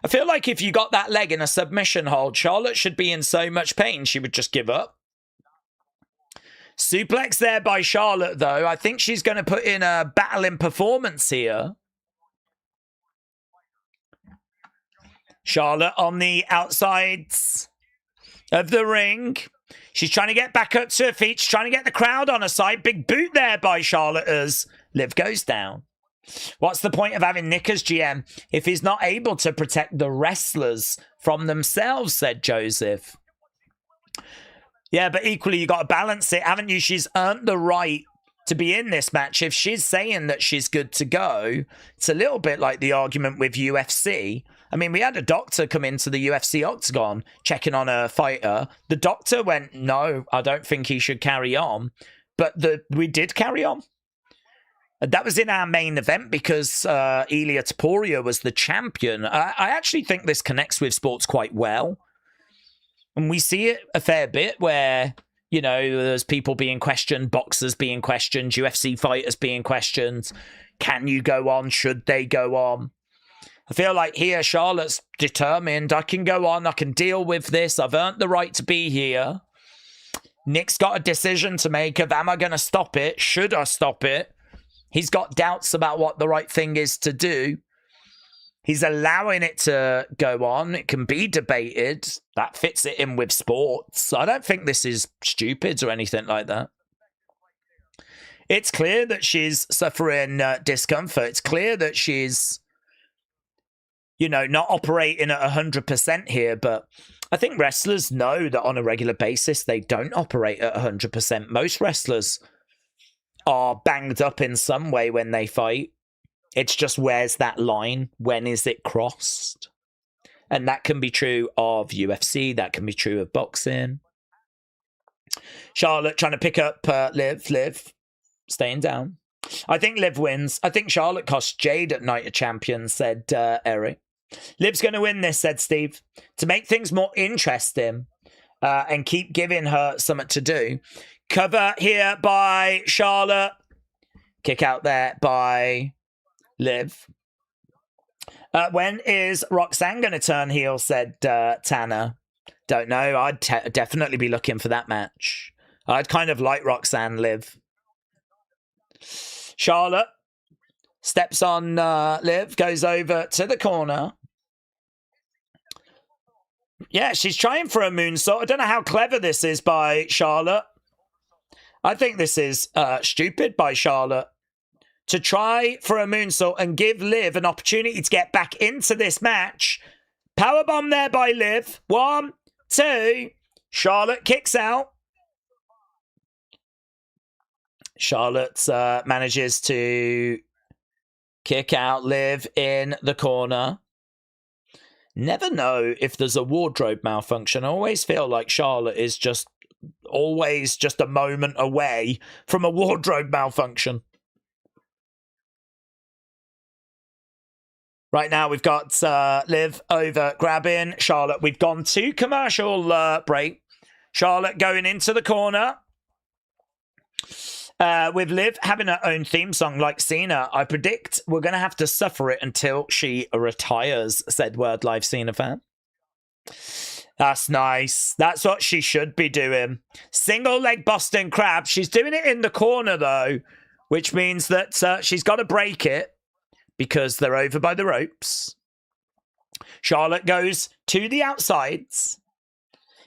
I feel like if you got that leg in a submission hold, Charlotte should be in so much pain, she would just give up. Suplex there by Charlotte, though. I think she's going to put in a battling performance here. Charlotte on the outsides of the ring. She's trying to get back up to her feet. She's trying to get the crowd on her side. Big boot there by Charlotte as Liv goes down. What's the point of having Nick as GM if he's not able to protect the wrestlers from themselves, said Joseph. Yeah, but equally, you got to balance it, haven't you? She's earned the right to be in this match. If she's saying that she's good to go, it's a little bit like the argument with UFC. I mean, we had a doctor come into the UFC octagon checking on a fighter. The doctor went, no, I don't think he should carry on. But we did carry on. That was in our main event because Ilia Topuria was the champion. I actually think this connects with sports quite well. And we see it a fair bit where, you know, there's people being questioned, boxers being questioned, UFC fighters being questioned. Can you go on? Should they go on? I feel like here Charlotte's determined. I can go on. I can deal with this. I've earned the right to be here. Nick's got a decision to make of, am I going to stop it? Should I stop it? He's got doubts about what the right thing is to do. He's allowing it to go on. It can be debated. That fits it in with sports. I don't think this is stupid or anything like that. It's clear that she's suffering discomfort. It's clear that she's, you know, not operating at 100% here. But I think wrestlers know that on a regular basis, they don't operate at 100%. Most wrestlers are banged up in some way when they fight. It's just, where's that line? When is it crossed? And that can be true of UFC. That can be true of boxing. Charlotte trying to pick up Liv. Staying down. I think Liv wins. I think Charlotte cost Jade at Night of Champions, said Eric. Liv's going to win this, said Steve. To make things more interesting and keep giving her something to do, Cover here by Charlotte. Kick out there by Liv. When is Roxanne going to turn heel, said Tanner. Don't know. I'd definitely be looking for that match. I'd kind of like Roxanne Liv. Charlotte steps on Liv, goes over to the corner. Yeah, she's trying for a moonsault. I don't know how clever this is by Charlotte. I think this is stupid by Charlotte to try for a moonsault and give Liv an opportunity to get back into this match. Powerbomb there by Liv. 1, 2. Charlotte kicks out. Charlotte manages to kick out Liv in the corner. Never know if there's a wardrobe malfunction. I always feel like Charlotte is just always just a moment away from a wardrobe malfunction. Right now we've got Liv over grabbing Charlotte. We've gone to commercial break. Charlotte going into the corner. With Liv having her own theme song like Cena, I predict we're going to have to suffer it until she retires, said Word Live Cena fan. That's nice. That's what she should be doing. Single leg Boston Crab. She's doing it in the corner, though, which means that she's got to break it because they're over by the ropes. Charlotte goes to the outsides.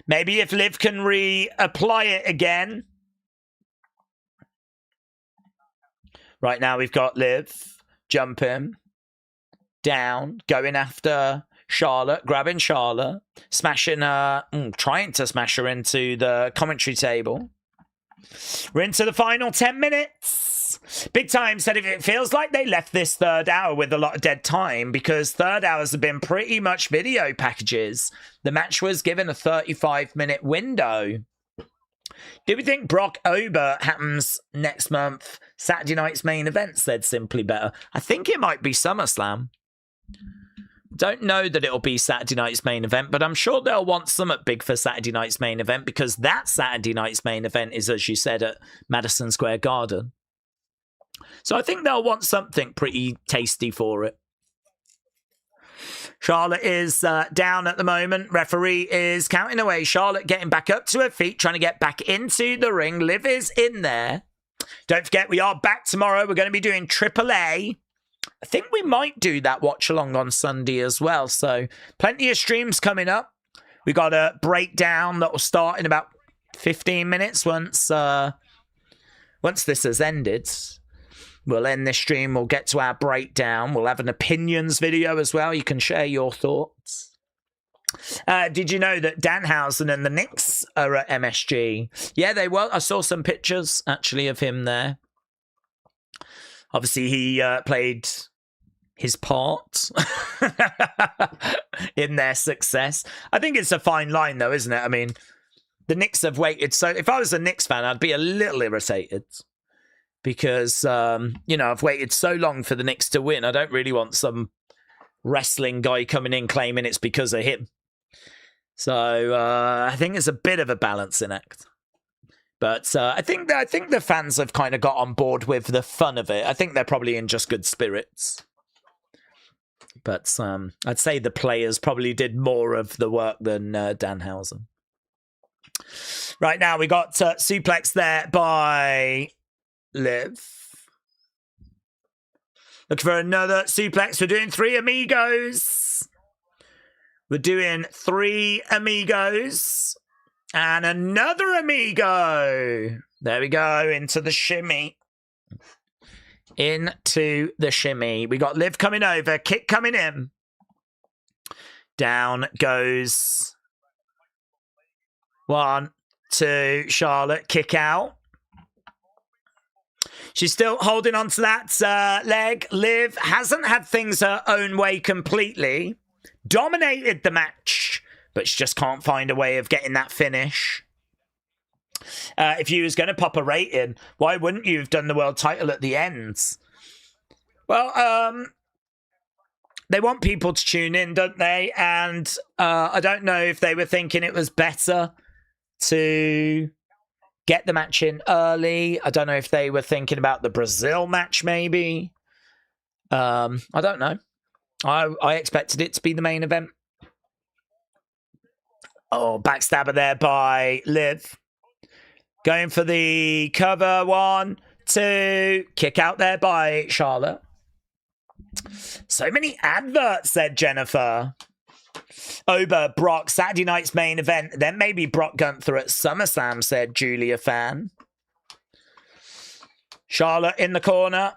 Maybe if Liv can reapply it again. Right now we've got Liv jumping down, going after Charlotte, grabbing Charlotte, smashing her, trying to smash her into the commentary table. We're into the final 10 minutes. Big Time said it feels like they left this third hour with a lot of dead time because third hours have been pretty much video packages. The match was given a 35-minute window. Do we think Brock Ober happens next month? Saturday night's main event, said Simply Better. I think it might be SummerSlam. Don't know that it'll be Saturday night's main event, but I'm sure they'll want something big for Saturday night's main event because that Saturday night's main event is, as you said, at Madison Square Garden. So I think they'll want something pretty tasty for it. Charlotte is down at the moment. Referee is counting away. Charlotte getting back up to her feet, trying to get back into the ring. Liv is in there. Don't forget, we are back tomorrow. We're going to be doing AAA. I think we might do that watch along on Sunday as well. So plenty of streams coming up. We got a breakdown that will start in about 15 minutes once this has ended. We'll end this stream. We'll get to our breakdown. We'll have an opinions video as well. You can share your thoughts. Did you know that Danhausen and the Knicks are at MSG? Yeah, they were. I saw some pictures, actually, of him there. Obviously, he played his part in their success. I think it's a fine line, though, isn't it? I mean, the Knicks have waited. So if I was a Knicks fan, I'd be a little irritated. Because, I've waited so long for the Knicks to win. I don't really want some wrestling guy coming in claiming it's because of him. So I think it's a bit of a balancing act. But I think the fans have kind of got on board with the fun of it. I think they're probably in just good spirits. But I'd say the players probably did more of the work than Danhausen. Right now we got suplex there by Liv. Looking for another suplex. We're doing 3 amigos. We're doing 3 amigos. And another amigo. There we go. Into the shimmy. Into the shimmy. We got Liv coming over. Kick coming in. Down goes 1, 2. Charlotte. Kick out. She's still holding on to that leg. Liv hasn't had things her own way completely. Dominated the match, but she just can't find a way of getting that finish. If you was going to pop a rating, why wouldn't you have done the world title at the end? Well, they want people to tune in, don't they? And I don't know if they were thinking it was better to get the match in early. I don't know if they were thinking about the Brazil match, maybe. I don't know. I expected it to be the main event. Oh, backstabber there by Liv. Going for the cover. 1, 2. Kick out there by Charlotte. So many adverts, said Jennifer. Ober, Brock, Saturday night's main event. Then maybe Brock Gunther at SummerSlam, said Julia Fan. Charlotte in the corner.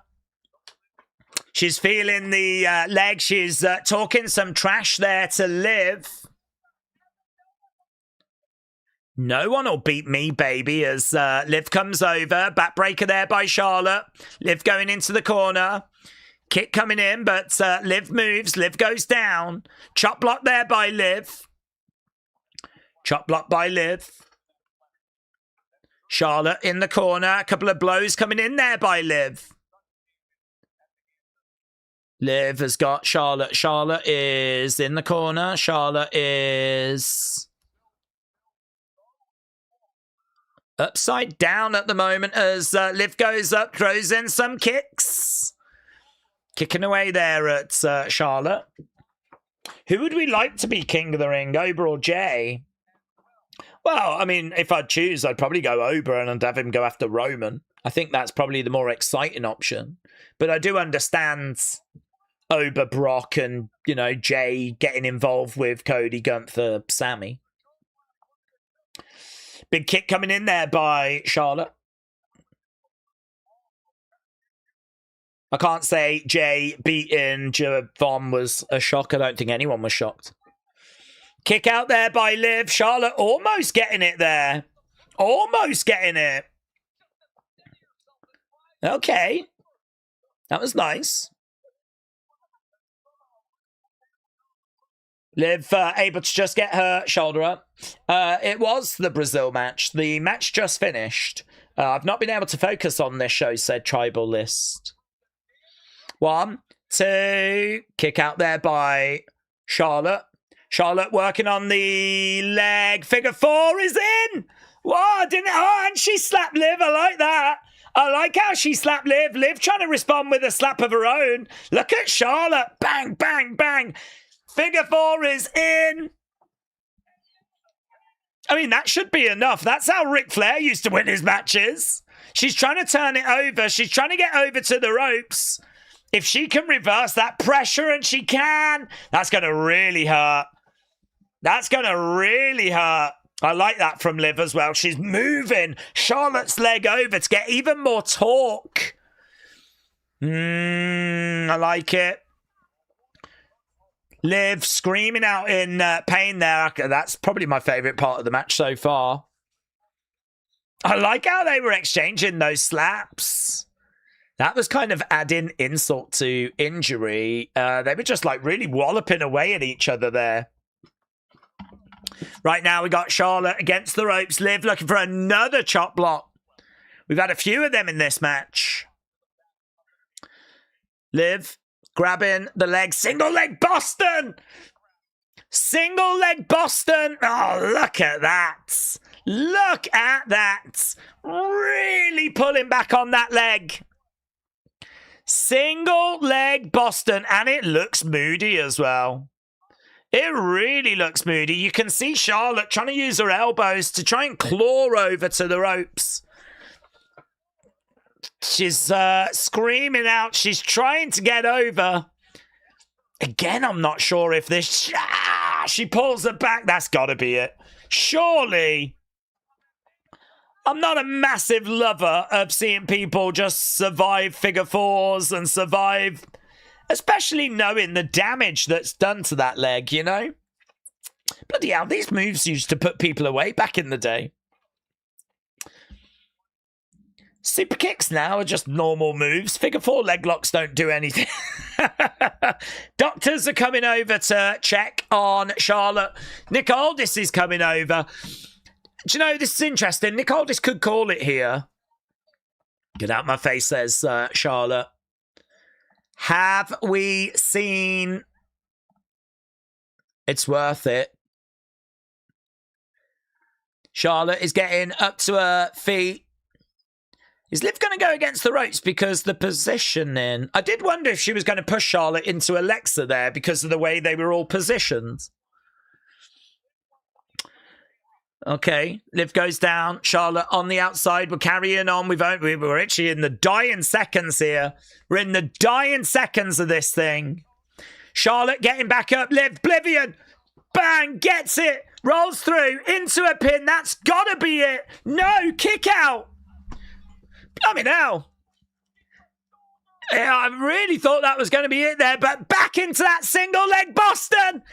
She's feeling the leg. She's talking some trash there to Liv. No one will beat me, baby, as Liv comes over. Backbreaker there by Charlotte. Liv going into the corner. Kick coming in, but Liv moves. Liv goes down. Chop block there by Liv. Chop block by Liv. Charlotte in the corner. A couple of blows coming in there by Liv. Liv has got Charlotte. Charlotte is in the corner. Charlotte is upside down at the moment as Liv goes up, throws in some kicks. Kicking away there at Charlotte. Who would we like to be King of the Ring, Ober or Jay? Well, I mean, if I'd choose, I'd probably go Ober and I'd have him go after Roman. I think that's probably the more exciting option. But I do understand Ober, Brock, and, you know, Jay getting involved with Cody, Gunther, Sammy. Big kick coming in there by Charlotte. I can't say Jay beating Javon was a shock. I don't think anyone was shocked. Kick out there by Liv. Charlotte almost getting it there. Almost getting it. Okay. That was nice. Liv able to just get her shoulder up. It was the Brazil match. The match just finished. I've not been able to focus on this show, said Tribal List. 1, 2. Kick out there by Charlotte. Charlotte working on the leg. Figure 4 is in. What? And she slapped Liv. I like that. I like how she slapped Liv. Liv trying to respond with a slap of her own. Look at Charlotte. Bang, bang, bang. Figure 4 is in. I mean, that should be enough. That's how Ric Flair used to win his matches. She's trying to turn it over. She's trying to get over to the ropes. If she can reverse that pressure, and she can, that's going to really hurt. That's going to really hurt. I like that from Liv as well. She's moving Charlotte's leg over to get even more torque. I like it. Liv screaming out in pain there. That's probably my favourite part of the match so far. I like how they were exchanging those slaps. That was kind of adding insult to injury. They were just like really walloping away at each other there. Right now we got Charlotte against the ropes. Liv looking for another chop block. We've had a few of them in this match. Liv grabbing the leg. Single leg Boston. Single leg Boston. Oh, look at that. Look at that. Really pulling back on that leg. Single leg Boston, and it looks moody as well. It really looks moody. You can see Charlotte trying to use her elbows to try and claw over to the ropes. She's screaming out. She's trying to get over. Again, I'm not sure if this... she pulls her back. That's got to be it. Surely... I'm not a massive lover of seeing people just survive figure 4s and survive, especially knowing the damage that's done to that leg, you know? Bloody hell, these moves used to put people away back in the day. Super kicks now are just normal moves. Figure 4 leg locks don't do anything. Doctors are coming over to check on Charlotte. Nick Aldis is coming over. Do you know, this is interesting. Nick Aldis could call it here. Get out my face, says Charlotte. Have we seen... It's worth it. Charlotte is getting up to her feet. Is Liv going to go against the ropes because the positioning? I did wonder if she was going to push Charlotte into Alexa there because of the way they were all positioned. Okay, Liv goes down. Charlotte on the outside. We're carrying on. We're actually in the dying seconds here. We're in the dying seconds of this thing. Charlotte getting back up. Liv, Oblivion. Bang, gets it. Rolls through into a pin. That's got to be it. No, kick out. Blimey now. Yeah, I really thought that was going to be it there, but back into that single leg Boston.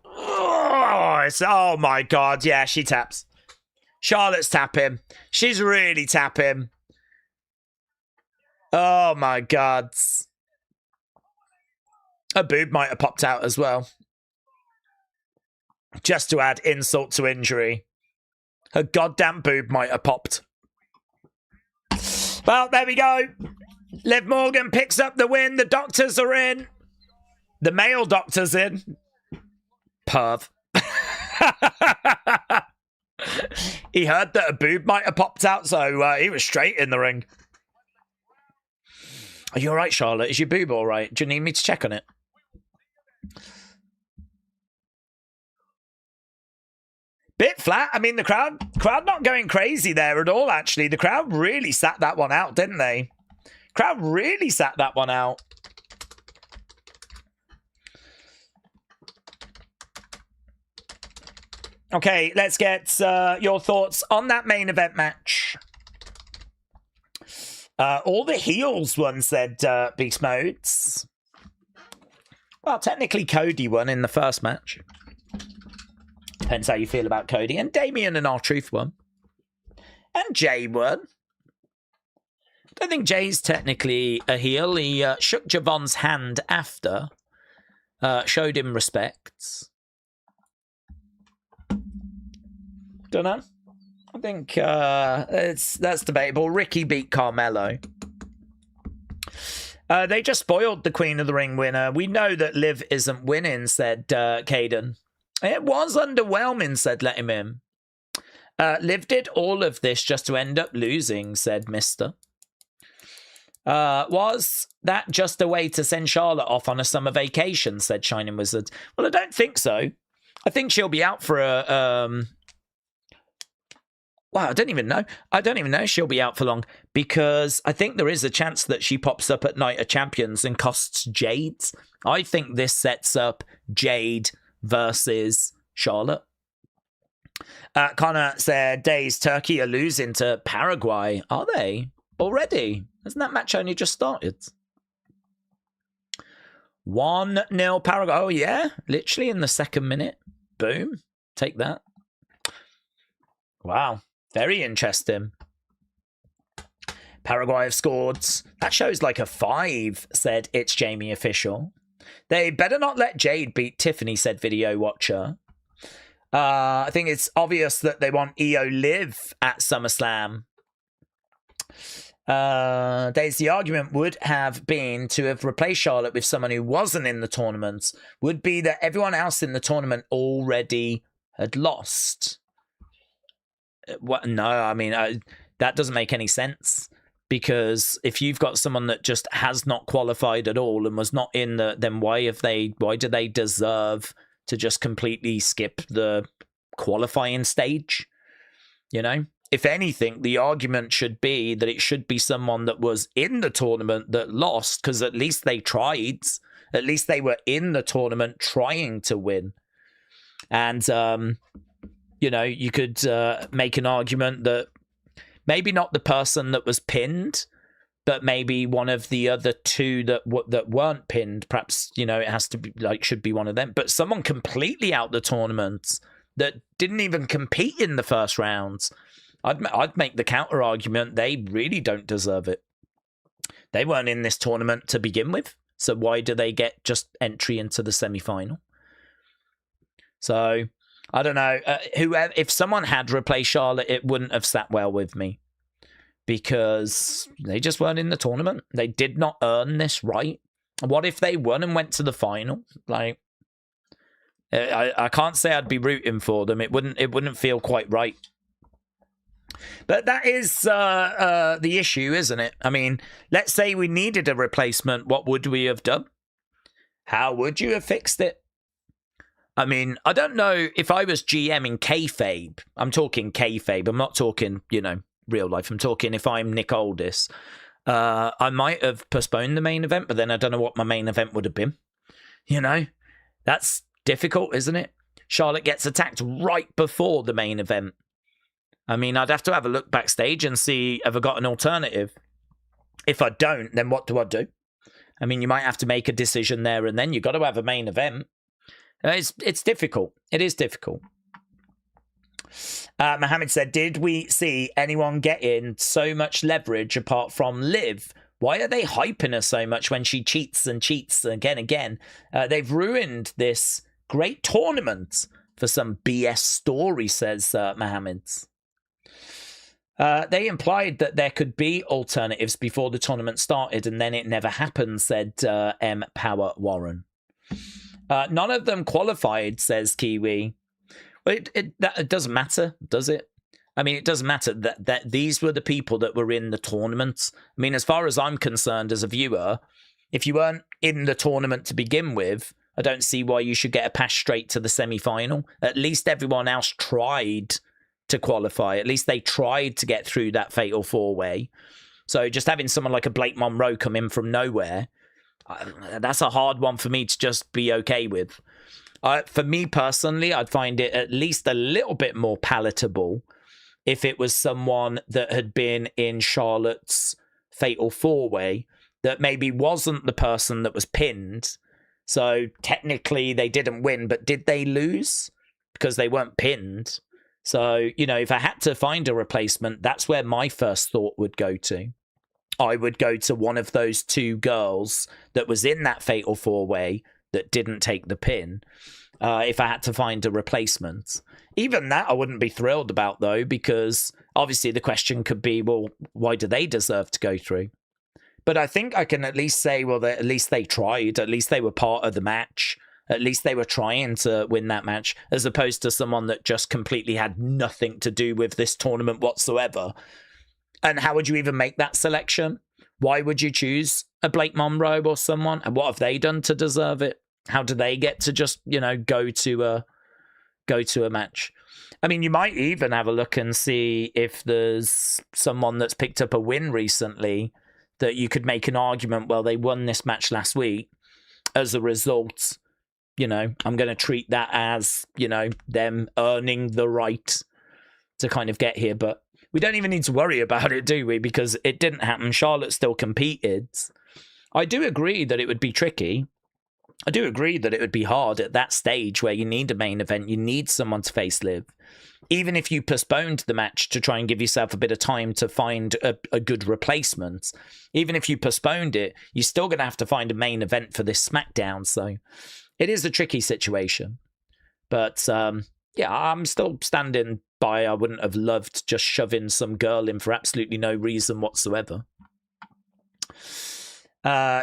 Oh my God. Yeah, she taps. Charlotte's tapping. She's really tapping. Oh my God. A boob might have popped out as well. Just to add insult to injury. Her goddamn boob might have popped. Well, there we go. Liv Morgan picks up the win. The doctors are in. The male doctor's in. Perv. He heard that a boob might have popped out, so he was straight in the ring. Are you all right, Charlotte? Is your boob all right? Do you need me to check on it? Bit flat. I mean, the crowd not going crazy there at all, actually. The crowd really sat that one out, didn't they? Crowd really sat that one out. Okay, let's get your thoughts on that main event match. All the heels won, said Beast Modes. Well, technically Cody won in the first match. Depends how you feel about Cody. And Damien and R-Truth won. And Jay won. I don't think Jay's technically a heel. He shook Javon's hand after. Showed him respect. Don't know. I think that's debatable. Ricky beat Carmelo. They just spoiled the Queen of the Ring winner. We know that Liv isn't winning, said Caden. It was underwhelming, said Let Him In. Liv did all of this just to end up losing, said Mister. Was that just a way to send Charlotte off on a summer vacation, said Shining Wizard. Well, I don't think so. I think she'll be out for a... Wow, I don't even know. I don't even know if she'll be out for long because I think there is a chance that she pops up at Night of Champions and costs Jade. I think this sets up Jade versus Charlotte. Connor said, Daze, Turkey are losing to Paraguay. Are they? Already? Hasn't that match only just started? 1-0 Paraguay. Oh, yeah. Literally in the second minute. Boom. Take that. Wow. Very interesting. Paraguay have scored. That shows like a 5, said It's Jamie Official. They better not let Jade beat Tiffany, said Video Watcher. I think it's obvious that they want EO Liv at SummerSlam. Daze, the argument would have been to have replaced Charlotte with someone who wasn't in the tournament. Would be that everyone else in the tournament already had lost. What? No, I mean, that doesn't make any sense. Because if you've got someone that just has not qualified at all and was not in the, then why do they deserve to just completely skip the qualifying stage? You know, if anything, the argument should be that it should be someone that was in the tournament that lost, because at least they tried. At least they were in the tournament trying to win. And, you know, you could make an argument that maybe not the person that was pinned, but maybe one of the other two that weren't pinned. Perhaps, you know, it has to be like, should be one of them. But someone completely out the tournament that didn't even compete in the first rounds. I'd make the counter argument they really don't deserve it. They weren't in this tournament to begin with. So why do they get just entry into the semi-final? So I don't know. Whoever, if someone had replaced Charlotte, it wouldn't have sat well with me because they just weren't in the tournament. They did not earn this right. What if they won and went to the final? Like, I can't say I'd be rooting for them. It wouldn't feel quite right. But that is the issue, isn't it? I mean, let's say we needed a replacement. What would we have done? How would you have fixed it? I mean, I don't know if I was GM in kayfabe. I'm talking kayfabe. I'm not talking, you know, real life. I'm talking if I'm Nick Aldis. I might have postponed the main event, but then I don't know what my main event would have been. You know, that's difficult, isn't it? Charlotte gets attacked right before the main event. I mean, I'd have to have a look backstage and see, have I got an alternative? If I don't, then what do I do? I mean, you might have to make a decision there and then. You've got to have a main event. It's difficult. It is difficult. Mohammed said, did we see anyone get in so much leverage apart from Liv? Why are they hyping her so much when she cheats and cheats again? They've ruined this great tournament for some BS story, says Mohammed. They implied that there could be alternatives before the tournament started, and then it never happened, said M. Power Warren. None of them qualified, says Kiwi. Well, it doesn't matter, does it? I mean, it doesn't matter that these were the people that were in the tournament. I mean, as far as I'm concerned as a viewer, if you weren't in the tournament to begin with, I don't see why you should get a pass straight to the semi-final. At least everyone else tried to qualify. At least they tried to get through that fatal four-way. So just having someone like a Blake Monroe come in from nowhere, that's a hard one for me to just be okay with. For me personally, I'd find it at least a little bit more palatable if it was someone that had been in Charlotte's fatal four-way that maybe wasn't the person that was pinned. So technically they didn't win, but did they lose? Because they weren't pinned. So, you know, if I had to find a replacement, that's where my first thought would go to. I would go to one of those two girls that was in that fatal four-way that didn't take the pin, if I had to find a replacement. Even that I wouldn't be thrilled about, though, because obviously the question could be, well, why do they deserve to go through? But I think I can at least say, well, at least they tried. At least they were part of the match. At least they were trying to win that match, as opposed to someone that just completely had nothing to do with this tournament whatsoever. And how would you even make that selection? Why would you choose a Blake Monroe or someone? And what have they done to deserve it? How do they get to just, you know, go to a match? I mean, you might even have a look and see if there's someone that's picked up a win recently that you could make an argument, well, they won this match last week. As a result, you know, I'm going to treat that as, you know, them earning the right to kind of get here. But we don't even need to worry about it, do we? Because it didn't happen. Charlotte still competed. I do agree that it would be tricky. I do agree that it would be hard at that stage where you need a main event. You need someone to face Liv. Even if you postponed the match to try and give yourself a bit of time to find a good replacement, even if you postponed it, you're still going to have to find a main event for this SmackDown. So it is a tricky situation. But yeah, I'm still standing by. I wouldn't have loved just shoving some girl in for absolutely no reason whatsoever.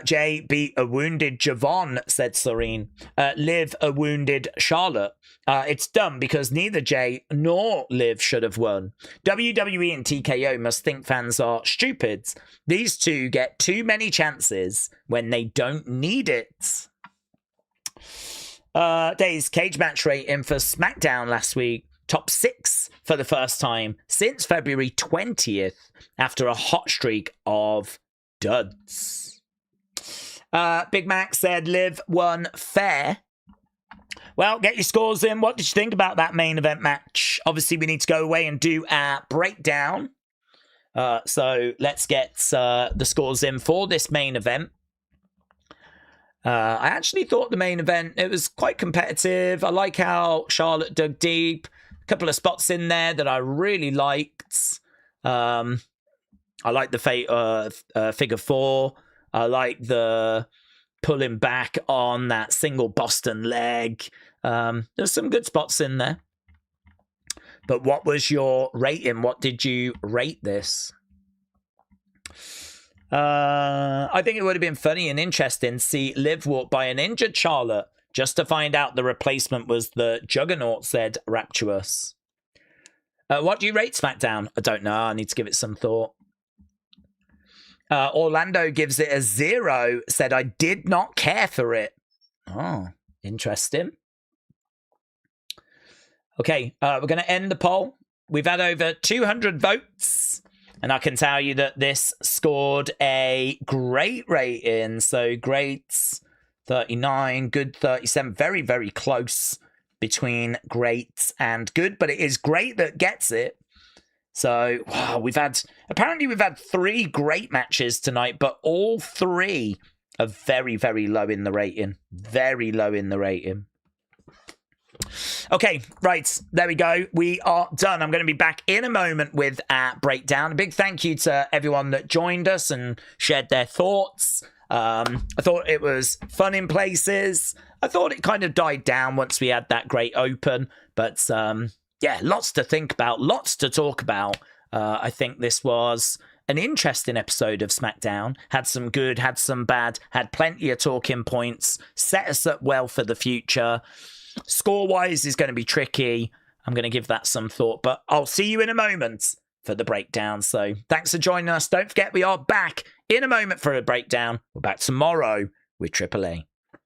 Jay beat a wounded Javon, said Serene. Liv a wounded Charlotte. It's dumb because neither Jay nor Liv should have won. WWE and TKO must think fans are stupid. These two get too many chances when they don't need it. Daze cage match rating for SmackDown last week. Top 6 for the first time since February 20th after a hot streak of duds. Big Mac said Liv won fair. Well, get your scores in. What did you think about that main event match? Obviously, we need to go away and do our breakdown. So let's get the scores in for this main event. I actually thought the main event, it was quite competitive. I like how Charlotte dug deep. A couple of spots in there that I really liked. I like the figure 4. I like the pulling back on that single Boston leg. There's some good spots in there. But what was your rating? What did you rate this? I think it would have been funny and interesting to see Liv walk by an injured Charlotte just to find out the replacement was the Juggernaut, said Rapturous. What do you rate SmackDown? I don't know. I need to give it some thought. Orlando gives it a 0. Said, I did not care for it. Oh, interesting. Okay, we're going to end the poll. We've had over 200 votes. And I can tell you that this scored a great rating. So greats 39, good 37. Very, very close between great and good. But it is great that gets it. So, wow, apparently we've had 3 great matches tonight. But all 3 are very, very low in the rating. Very low in the rating. Okay, right, there we go. We are done. I'm going to be back in a moment with our breakdown. A big thank you to everyone that joined us and shared their thoughts. I thought it was fun in places. I thought it kind of died down once we had that great open. But, yeah, lots to think about, lots to talk about. I think this was an interesting episode of SmackDown. Had some good, had some bad, had plenty of talking points, set us up well for the future. Score-wise is going to be tricky. I'm going to give that some thought, but I'll see you in a moment for the breakdown. So thanks for joining us. Don't forget, we are back in a moment for a breakdown. We're back tomorrow with Triple A.